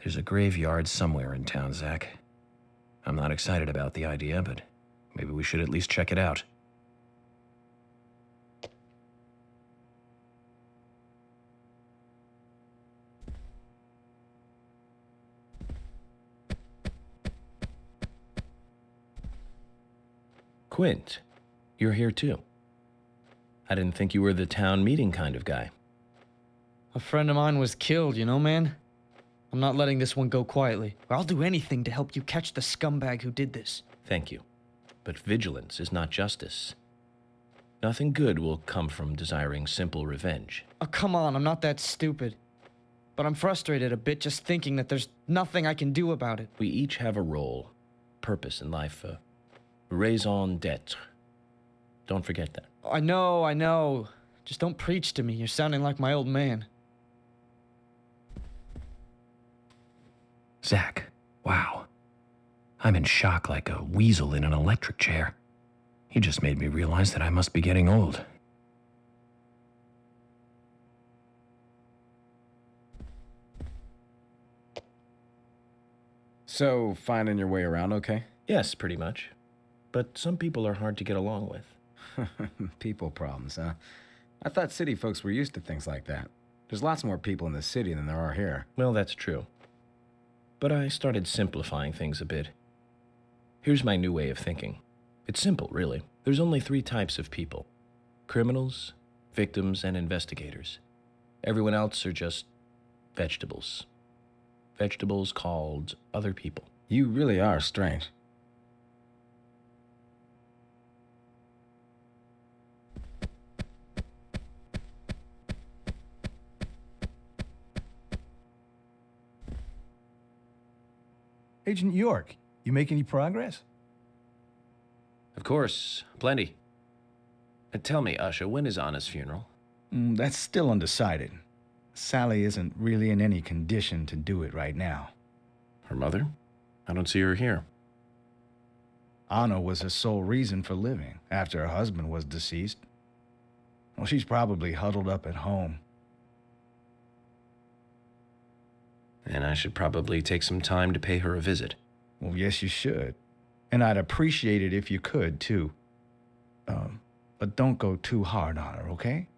There's a graveyard somewhere in town, Zach. I'm not excited about the idea, but maybe we should at least check it out. Quint, you're here too. I didn't think you were the town meeting kind of guy. A friend of mine was killed, you know, man? I'm not letting this one go quietly. I'll do anything to help you catch the scumbag who did this. Thank you. But vigilance is not justice. Nothing good will come from desiring simple revenge. Oh, come on, I'm not that stupid. But I'm frustrated a bit just thinking that there's nothing I can do about it. We each have a role, purpose in life, a raison d'etre. Don't forget that. I know. Just don't preach to me. You're sounding like my old man. Zach, wow. I'm in shock like a weasel in an electric chair. You just made me realize that I must be getting old. So, finding your way around okay? Yes, pretty much. But some people are hard to get along with. People problems, huh? I thought city folks were used to things like that. There's lots more people in the city than there are here. Well, that's true. But I started simplifying things a bit. Here's my new way of thinking. It's simple, really. There's only 3 types of people: criminals, victims, and investigators. Everyone else are just vegetables. Vegetables called other people. You really are strange. Agent York, you make any progress? Of course, plenty. Tell me, Usha, when is Anna's funeral? That's still undecided. Sally isn't really in any condition to do it right now. Her mother? I don't see her here. Anna was her sole reason for living after her husband was deceased. Well, she's probably huddled up at home. And I should probably take some time to pay her a visit. Well, yes, you should. And I'd appreciate it if you could, too. But don't go too hard on her, okay?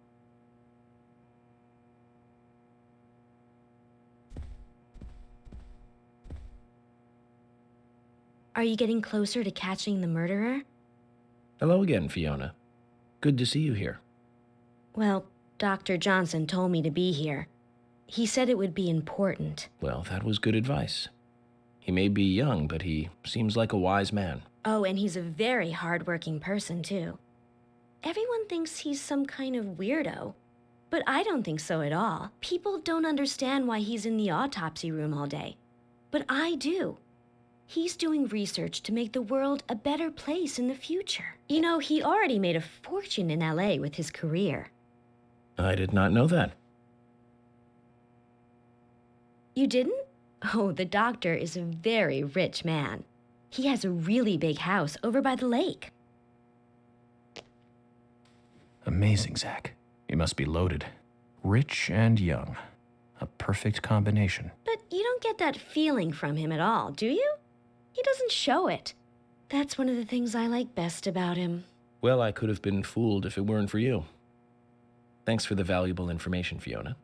Are you getting closer to catching the murderer? Hello again, Fiona. Good to see you here. Well, Dr. Johnson told me to be here. He said it would be important. Well, that was good advice. He may be young, but he seems like a wise man. Oh, and he's a very hardworking person, too. Everyone thinks he's some kind of weirdo, but I don't think so at all. People don't understand why he's in the autopsy room all day, but I do. He's doing research to make the world a better place in the future. You know, he already made a fortune in LA with his career. I did not know that. You didn't? Oh, the doctor is a very rich man. He has a really big house over by the lake. Amazing, Zach. You must be loaded. Rich and young. A perfect combination. But you don't get that feeling from him at all, do you? He doesn't show it. That's one of the things I like best about him. Well, I could have been fooled if it weren't for you. Thanks for the valuable information, Fiona.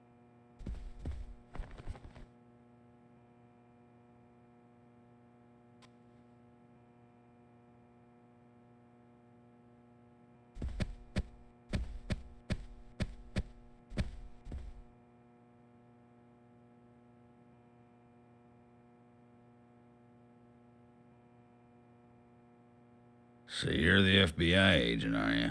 So you're the FBI agent, are you?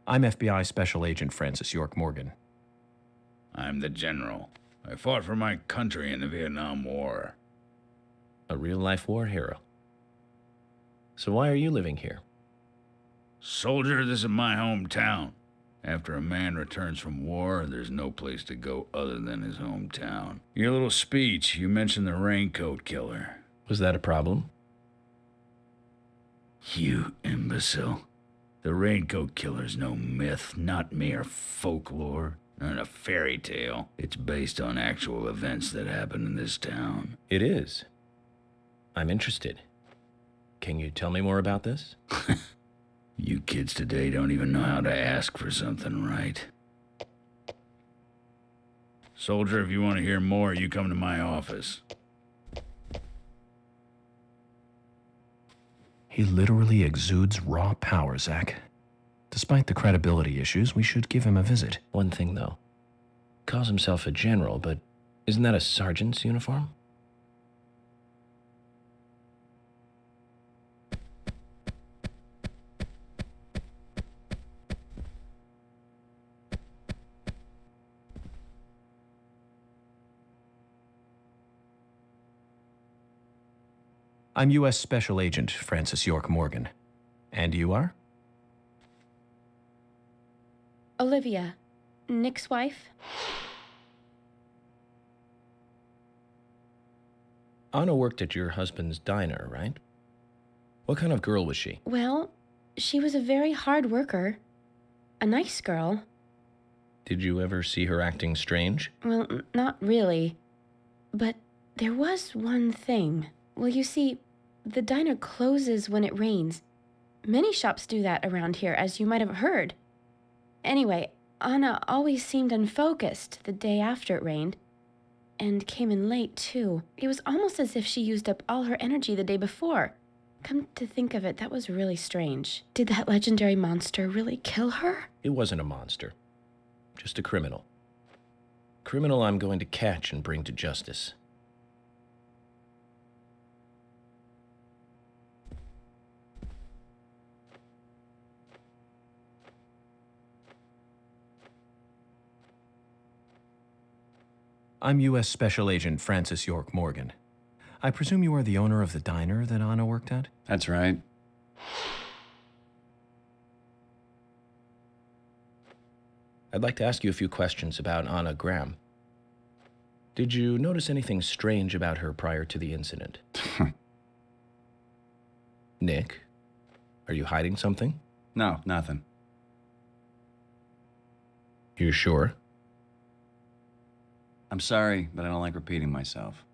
I'm FBI Special Agent Francis York Morgan. I'm the general. I fought for my country in the Vietnam War. A real-life war hero. So why are you living here? Soldier, this is my hometown. After a man returns from war, there's no place to go other than his hometown. Your little speech, you mentioned the raincoat killer. Was that a problem? You imbecile. The raincoat killer's no myth, not mere folklore, not a fairy tale. It's based on actual events that happened in this town. It is. I'm interested. Can you tell me more about this? You kids today don't even know how to ask for something right. Soldier, if you want to hear more, you come to my office. He literally exudes raw power, Zach. Despite the credibility issues, we should give him a visit. One thing, though. Calls himself a general, but isn't that a sergeant's uniform? I'm U.S. Special Agent Francis York Morgan. And you are? Olivia, Nick's wife. Anna worked at your husband's diner, right? What kind of girl was she? Well, she was a very hard worker. A nice girl. Did you ever see her acting strange? Well, not really. But there was one thing. Well, you see, the diner closes when it rains. Many shops do that around here, as you might have heard. Anyway, Anna always seemed unfocused the day after it rained. And came in late, too. It was almost as if she used up all her energy the day before. Come to think of it, that was really strange. Did that legendary monster really kill her? It wasn't a monster. Just a criminal. Criminal I'm going to catch and bring to justice. I'm U.S. Special Agent Francis York Morgan. I presume you are the owner of the diner that Anna worked at? That's right. I'd like to ask you a few questions about Anna Graham. Did you notice anything strange about her prior to the incident? Nick, are you hiding something? No, nothing. You're sure? I'm sorry, but I don't like repeating myself.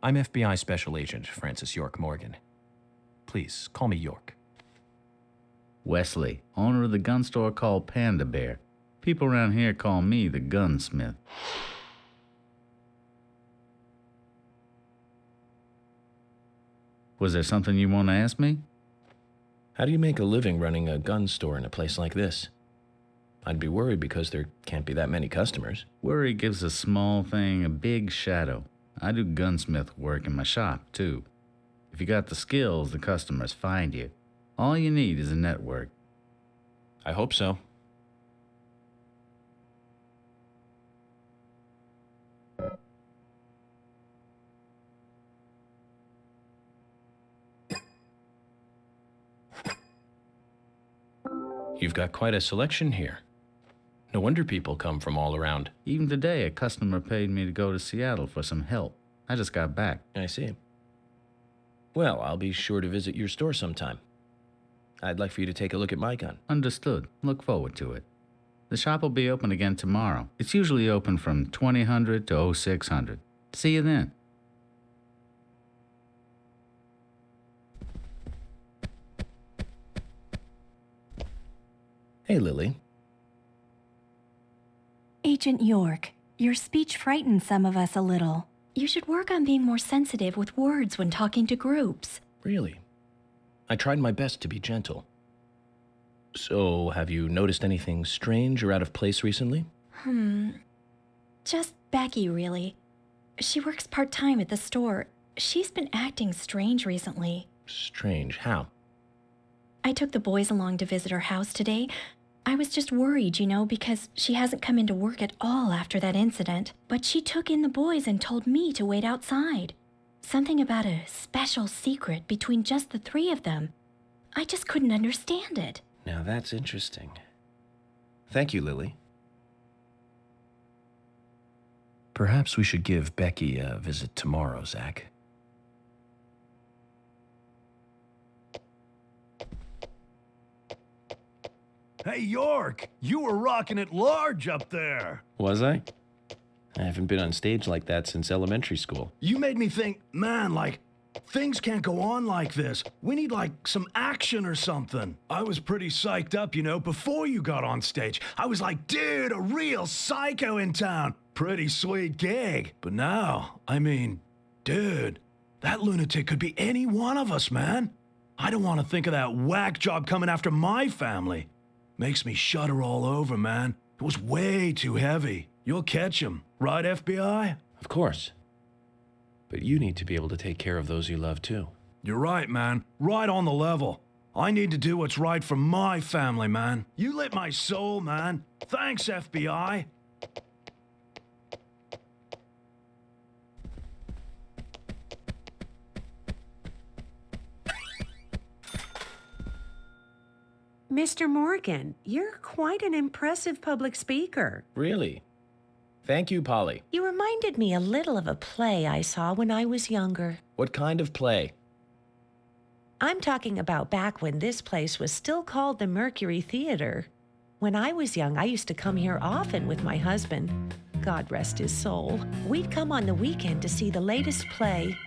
I'm FBI Special Agent Francis York Morgan. Please, call me York. Wesley, owner of the gun store called Panda Bear. People around here call me the gunsmith. Was there something you want to ask me? How do you make a living running a gun store in a place like this? I'd be worried because there can't be that many customers. Worry gives a small thing a big shadow. I do gunsmith work in my shop, too. If you got the skills, the customers find you. All you need is a network. I hope so. You've got quite a selection here. No wonder people come from all around. Even today, a customer paid me to go to Seattle for some help. I just got back. I see. Well, I'll be sure to visit your store sometime. I'd like for you to take a look at my gun. Understood. Look forward to it. The shop will be open again tomorrow. It's usually open from 2000 to 0600. See you then. Hey, Lily. Agent York, your speech frightens some of us a little. You should work on being more sensitive with words when talking to groups. Really? I tried my best to be gentle. So, have you noticed anything strange or out of place recently? Just Becky, really. She works part-time at the store. She's been acting strange recently. Strange? How? I took the boys along to visit her house today. I was just worried, because she hasn't come into work at all after that incident. But she took in the boys and told me to wait outside. Something about a special secret between just the three of them. I just couldn't understand it. Now that's interesting. Thank you, Lily. Perhaps we should give Becky a visit tomorrow, Zach. Hey, York, you were rocking it large up there. Was I? I haven't been on stage like that since elementary school. You made me think, man, things can't go on like this. We need, some action or something. I was pretty psyched up, before you got on stage. I was like, dude, a real psycho in town. Pretty sweet gig. But now, dude, that lunatic could be any one of us, man. I don't want to think of that whack job coming after my family. Makes me shudder all over, man. It was way too heavy. You'll catch him, right, FBI? Of course. But you need to be able to take care of those you love, too. You're right, man. Right on the level. I need to do what's right for my family, man. You lit my soul, man. Thanks, FBI. Mr. Morgan, you're quite an impressive public speaker. Really? Thank you, Polly. You reminded me a little of a play I saw when I was younger. What kind of play? I'm talking about back when this place was still called the Mercury Theater. When I was young, I used to come here often with my husband. God rest his soul. We'd come on the weekend to see the latest play.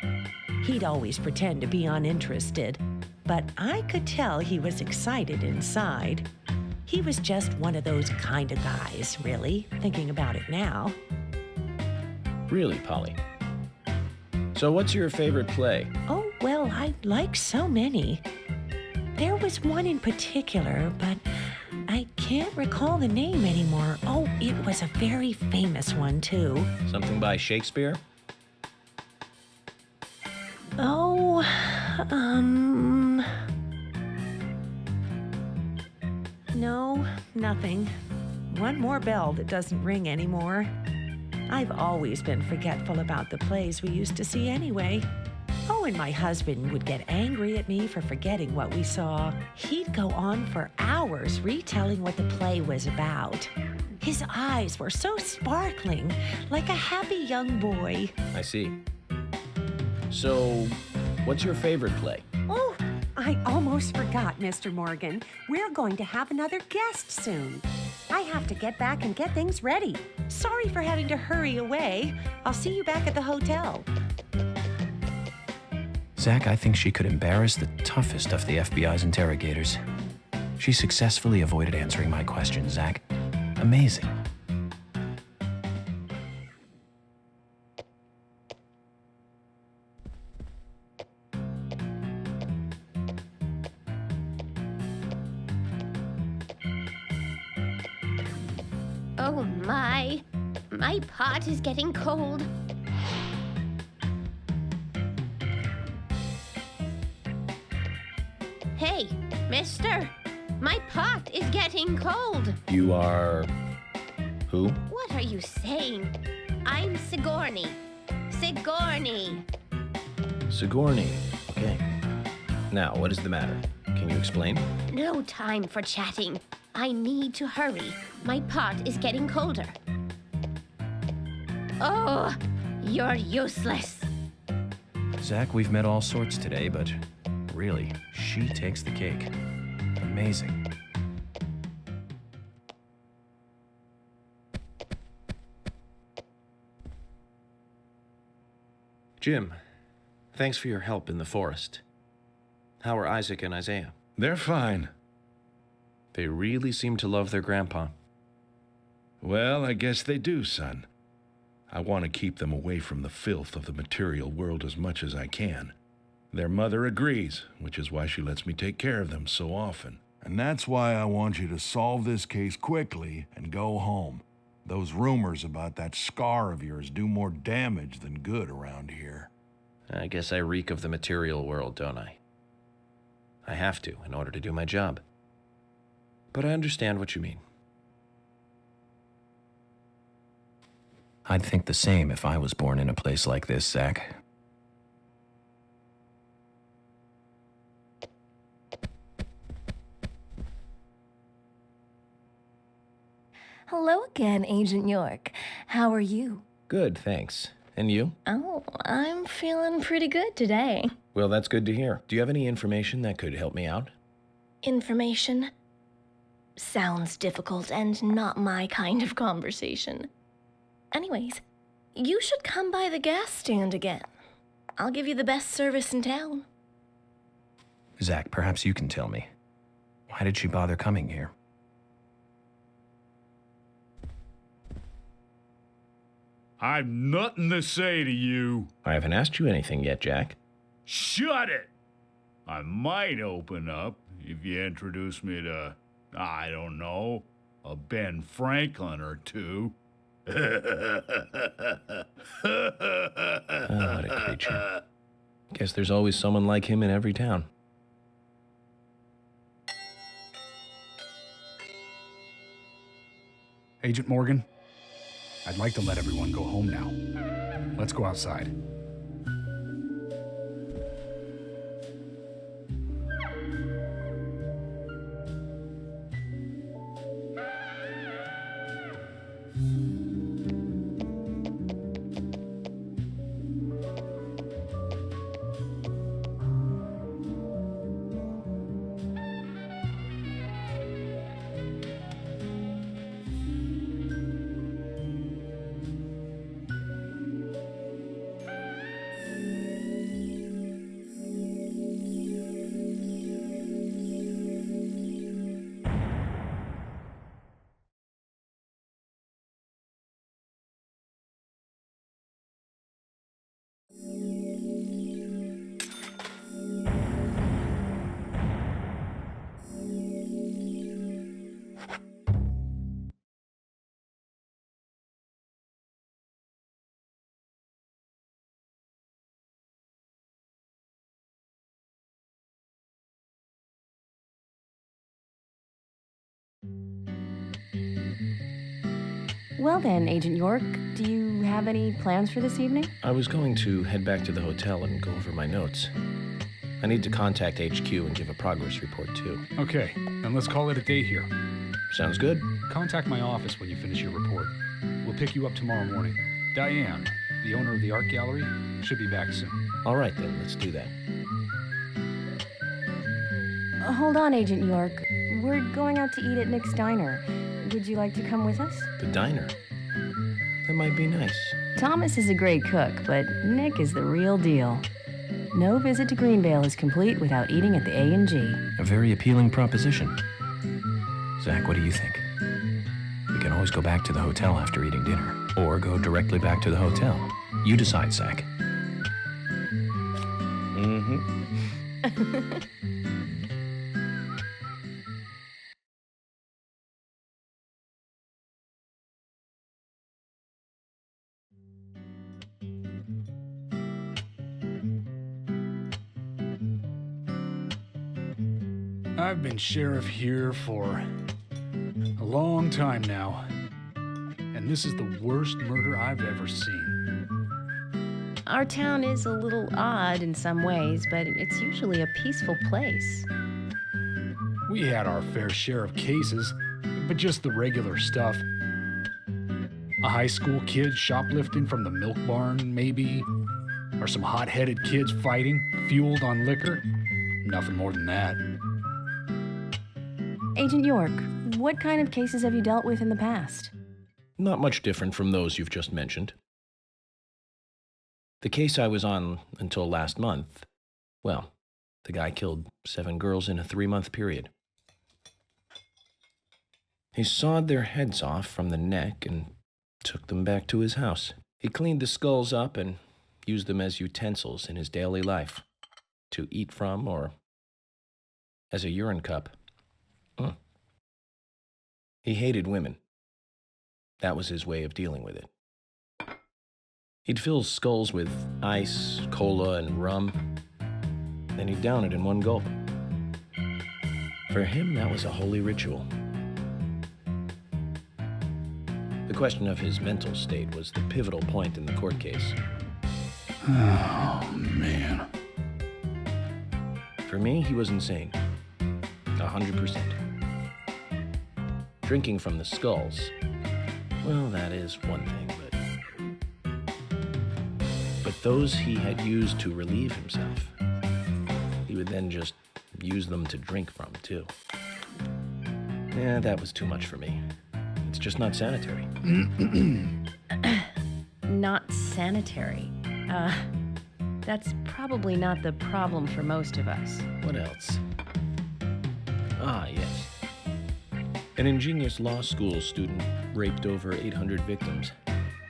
He'd always pretend to be uninterested, but I could tell he was excited inside. He was just one of those kind of guys, really, thinking about it now. Really, Polly? So what's your favorite play? Oh, well, I like so many. There was one in particular, but I can't recall the name anymore. Oh, it was a very famous one, too. Something by Shakespeare? Oh, no, nothing. One more bell that doesn't ring anymore. I've always been forgetful about the plays we used to see anyway. Oh, and my husband would get angry at me for forgetting what we saw. He'd go on for hours retelling what the play was about. His eyes were so sparkling, like a happy young boy. I see. So, what's your favorite play? Oh, I almost forgot, Mr. Morgan. We're going to have another guest soon. I have to get back and get things ready. Sorry for having to hurry away. I'll see you back at the hotel. Zach, I think she could embarrass the toughest of the FBI's interrogators. She successfully avoided answering my question, Zach. Amazing. Oh my pot is getting cold. Hey, mister, my pot is getting cold. You are... who? What are you saying? I'm Sigourney. Sigourney. Sigourney. Okay. Now, what is the matter? Can you explain? No time for chatting. I need to hurry. My pot is getting colder. Oh, you're useless. Zach, we've met all sorts today, but really, she takes the cake. Amazing. Jim, thanks for your help in the forest. How are Isaac and Isaiah? They're fine. They really seem to love their grandpa. Well, I guess they do, son. I want to keep them away from the filth of the material world as much as I can. Their mother agrees, which is why she lets me take care of them so often. And that's why I want you to solve this case quickly and go home. Those rumors about that scar of yours do more damage than good around here. I guess I reek of the material world, don't I? I have to in order to do my job. But I understand what you mean. I'd think the same if I was born in a place like this, Zach. Hello again, Agent York. How are you? Good, thanks. And you? Oh, I'm feeling pretty good today. Well, that's good to hear. Do you have any information that could help me out? Information? Sounds difficult and not my kind of conversation. Anyways, you should come by the gas stand again. I'll give you the best service in town. Zach, perhaps you can tell me. Why did she bother coming here? I've nothing to say to you. I haven't asked you anything yet, Jack. Shut it! I might open up if you introduce me to, I don't know, a Ben Franklin or two. Oh, what a creature. Guess there's always someone like him in every town. Agent Morgan, I'd like to let everyone go home now. Let's go outside. Well then, Agent York, do you have any plans for this evening? I was going to head back to the hotel and go over my notes. I need to contact HQ and give a progress report, too. Okay, then let's call it a day here. Sounds good. Contact my office when you finish your report. We'll pick you up tomorrow morning. Diane, the owner of the art gallery, should be back soon. All right, then. Let's do that. Hold on, Agent York. We're going out to eat at Nick's Diner. Would you like to come with us? The diner? That might be nice. Thomas is a great cook, but Nick is the real deal. No visit to Greenvale is complete without eating at the A&G. A very appealing proposition. Zach, what do you think? We can always go back to the hotel after eating dinner, or go directly back to the hotel. You decide, Zach. Mm-hmm. I've been sheriff here for a long time now, and this is the worst murder I've ever seen. Our town is a little odd in some ways, but it's usually a peaceful place. We had our fair share of cases, but just the regular stuff. A high school kid shoplifting from the milk barn, maybe? Or some hot-headed kids fighting, fueled on liquor? Nothing more than that. Agent York, what kind of cases have you dealt with in the past? Not much different from those you've just mentioned. The case I was on until last month, well, the guy killed 7 girls in a 3-month period. He sawed their heads off from the neck and took them back to his house. He cleaned the skulls up and used them as utensils in his daily life, to eat from or as a urine cup. He hated women. That was his way of dealing with it. He'd fill skulls with ice, cola, and rum, then he'd down it in one gulp. For him, that was a holy ritual. The question of his mental state was the pivotal point in the court case. Oh, man. For me, he was insane. 100%. Drinking from the skulls, well, that is one thing, but those he had used to relieve himself, he would then just use them to drink from, too. Yeah, that was too much for me. It's just not sanitary. Not sanitary. That's probably not the problem for most of us. What else? Ah, yes. An ingenious law school student raped over 800 victims.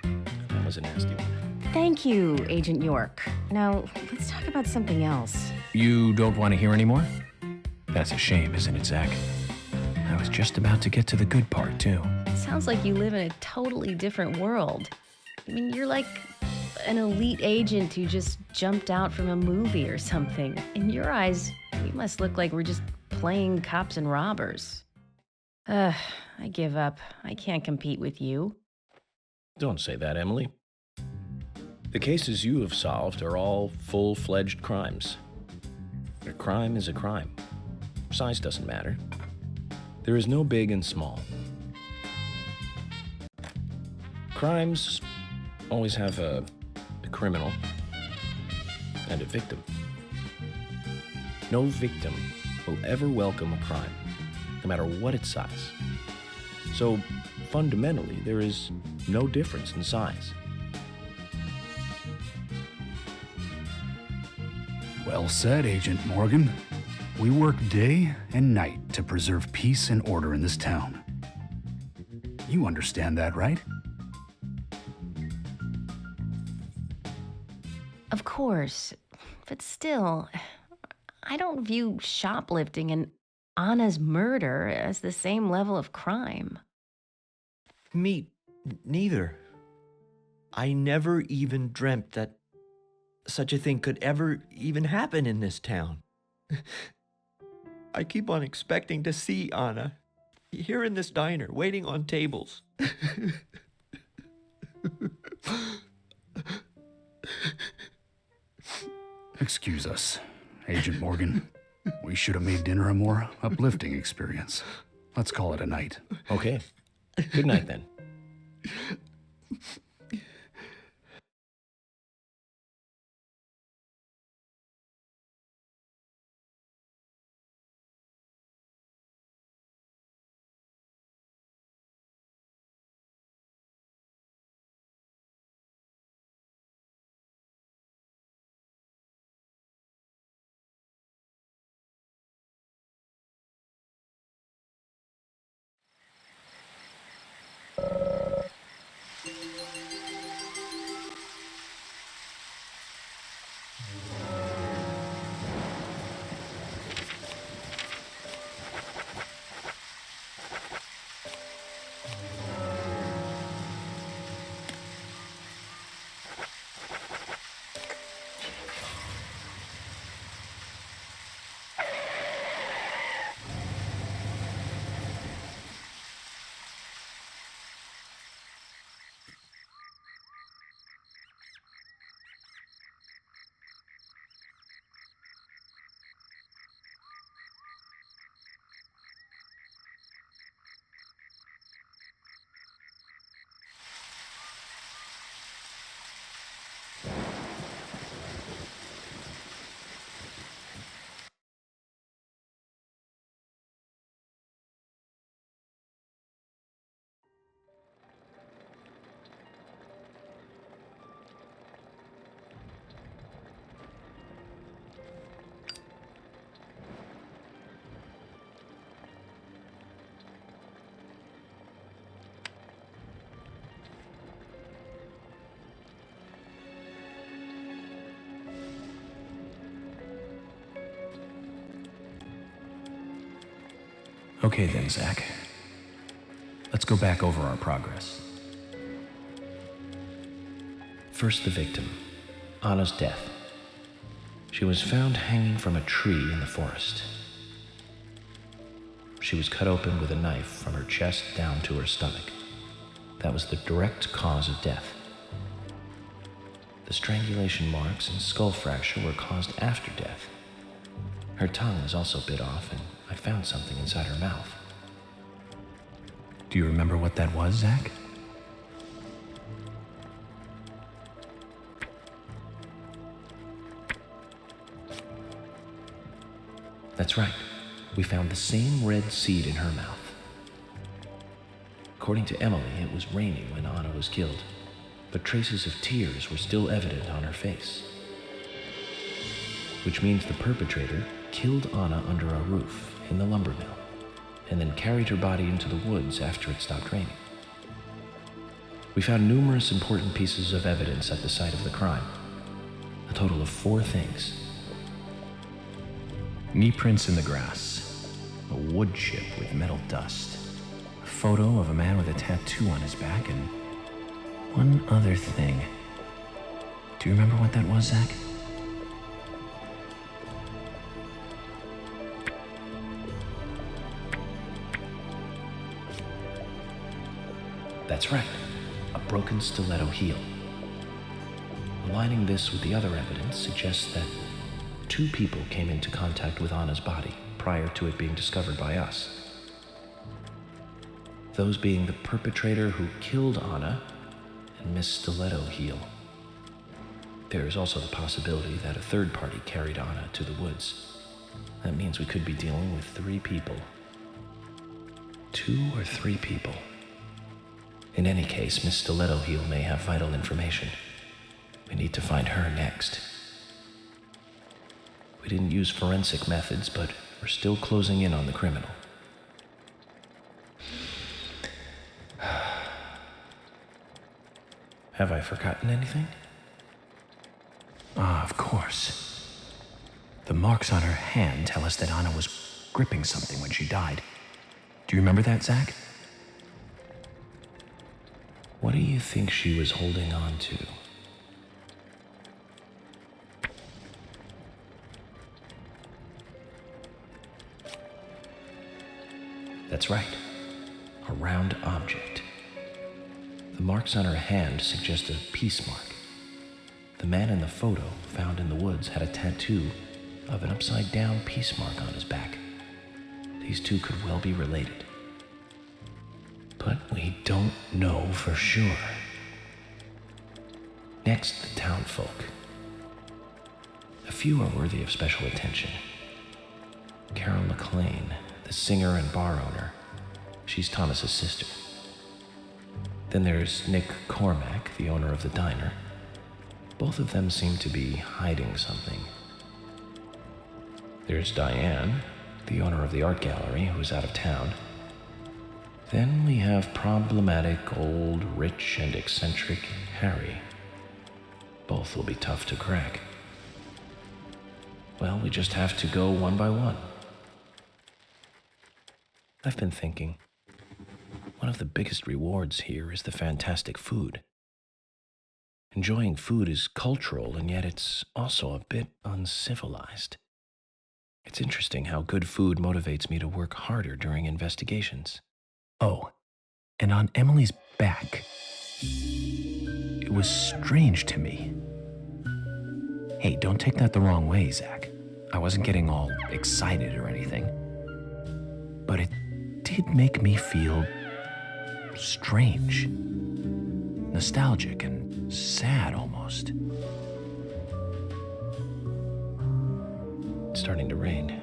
That was a nasty one. Thank you, Agent York. Now, let's talk about something else. You don't want to hear anymore? That's a shame, isn't it, Zach? I was just about to get to the good part, too. It sounds like you live in a totally different world. I mean, you're like an elite agent who just jumped out from a movie or something. In your eyes, we must look like we're just playing cops and robbers. I give up. I can't compete with you. Don't say that, Emily. The cases you have solved are all full-fledged crimes. A crime is a crime. Size doesn't matter. There is no big and small. Crimes always have a criminal and a victim. No victim will ever welcome a crime, no matter what its size. So, fundamentally, there is no difference in size. Well said, Agent Morgan. We work day and night to preserve peace and order in this town. You understand that, right? Of course, but still, I don't view shoplifting and Anna's murder as the same level of crime. Me neither. I never even dreamt that such a thing could ever even happen in this town. I keep on expecting to see Anna here in this diner, waiting on tables. Excuse us, Agent Morgan. We should have made dinner a more uplifting experience. Let's call it a night. Okay. Good night, then. Okay then, Zach. Let's go back over our progress. First, the victim, Anna's death. She was found hanging from a tree in the forest. She was cut open with a knife from her chest down to her stomach. That was the direct cause of death. The strangulation marks and skull fracture were caused after death. Her tongue was also bit off, and I found something inside her mouth. Do you remember what that was, Zach? That's right. We found the same red seed in her mouth. According to Emily, it was raining when Anna was killed, but traces of tears were still evident on her face. Which means the perpetrator killed Anna under a roof in the lumber mill, and then carried her body into the woods after it stopped raining. We found numerous important pieces of evidence at the site of the crime. A total of 4 things. Knee prints in the grass, a wood chip with metal dust, a photo of a man with a tattoo on his back, and one other thing. Do you remember what that was, Zach? That's right, a broken stiletto heel. Aligning this with the other evidence suggests that 2 people came into contact with Anna's body prior to it being discovered by us. Those being the perpetrator who killed Anna and Miss Stiletto Heel. There is also the possibility that a third party carried Anna to the woods. That means we could be dealing with 3 people. 2 or 3 people. In any case, Miss Stiletto Heel may have vital information. We need to find her next. We didn't use forensic methods, but we're still closing in on the criminal. Have I forgotten anything? Ah, of course. The marks on her hand tell us that Anna was gripping something when she died. Do you remember that, Zach? What do you think she was holding on to? That's right, a round object. The marks on her hand suggest a peace mark. The man in the photo found in the woods had a tattoo of an upside-down peace mark on his back. These 2 could well be related. But we don't know for sure. Next, the townfolk. A few are worthy of special attention. Carol McLean, the singer and bar owner. She's Thomas's sister. Then there's Nick Cormack, the owner of the diner. Both of them seem to be hiding something. There's Diane, the owner of the art gallery, who's out of town. Then we have problematic, old, rich, and eccentric Harry. Both will be tough to crack. Well, we just have to go one by one. I've been thinking, one of the biggest rewards here is the fantastic food. Enjoying food is cultural, and yet it's also a bit uncivilized. It's interesting how good food motivates me to work harder during investigations. Oh, and on Emily's back, it was strange to me. Hey, don't take that the wrong way, Zach. I wasn't getting all excited or anything. But it did make me feel strange, nostalgic, and sad almost. It's starting to rain.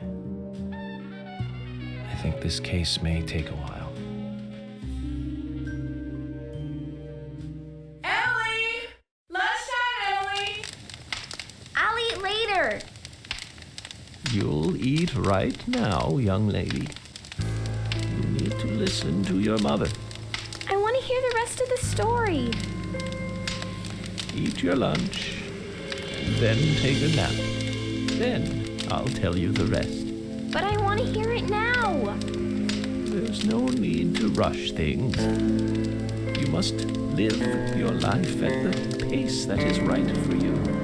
I think this case may take a while. Ellie! Lunchtime, Ellie! I'll eat later. You'll eat right now, young lady. You need to listen to your mother. I want to hear the rest of the story. Eat your lunch, then take a nap. Then I'll tell you the rest. But I want to hear it now. There's no need to rush things. You must live your life at the pace that is right for you.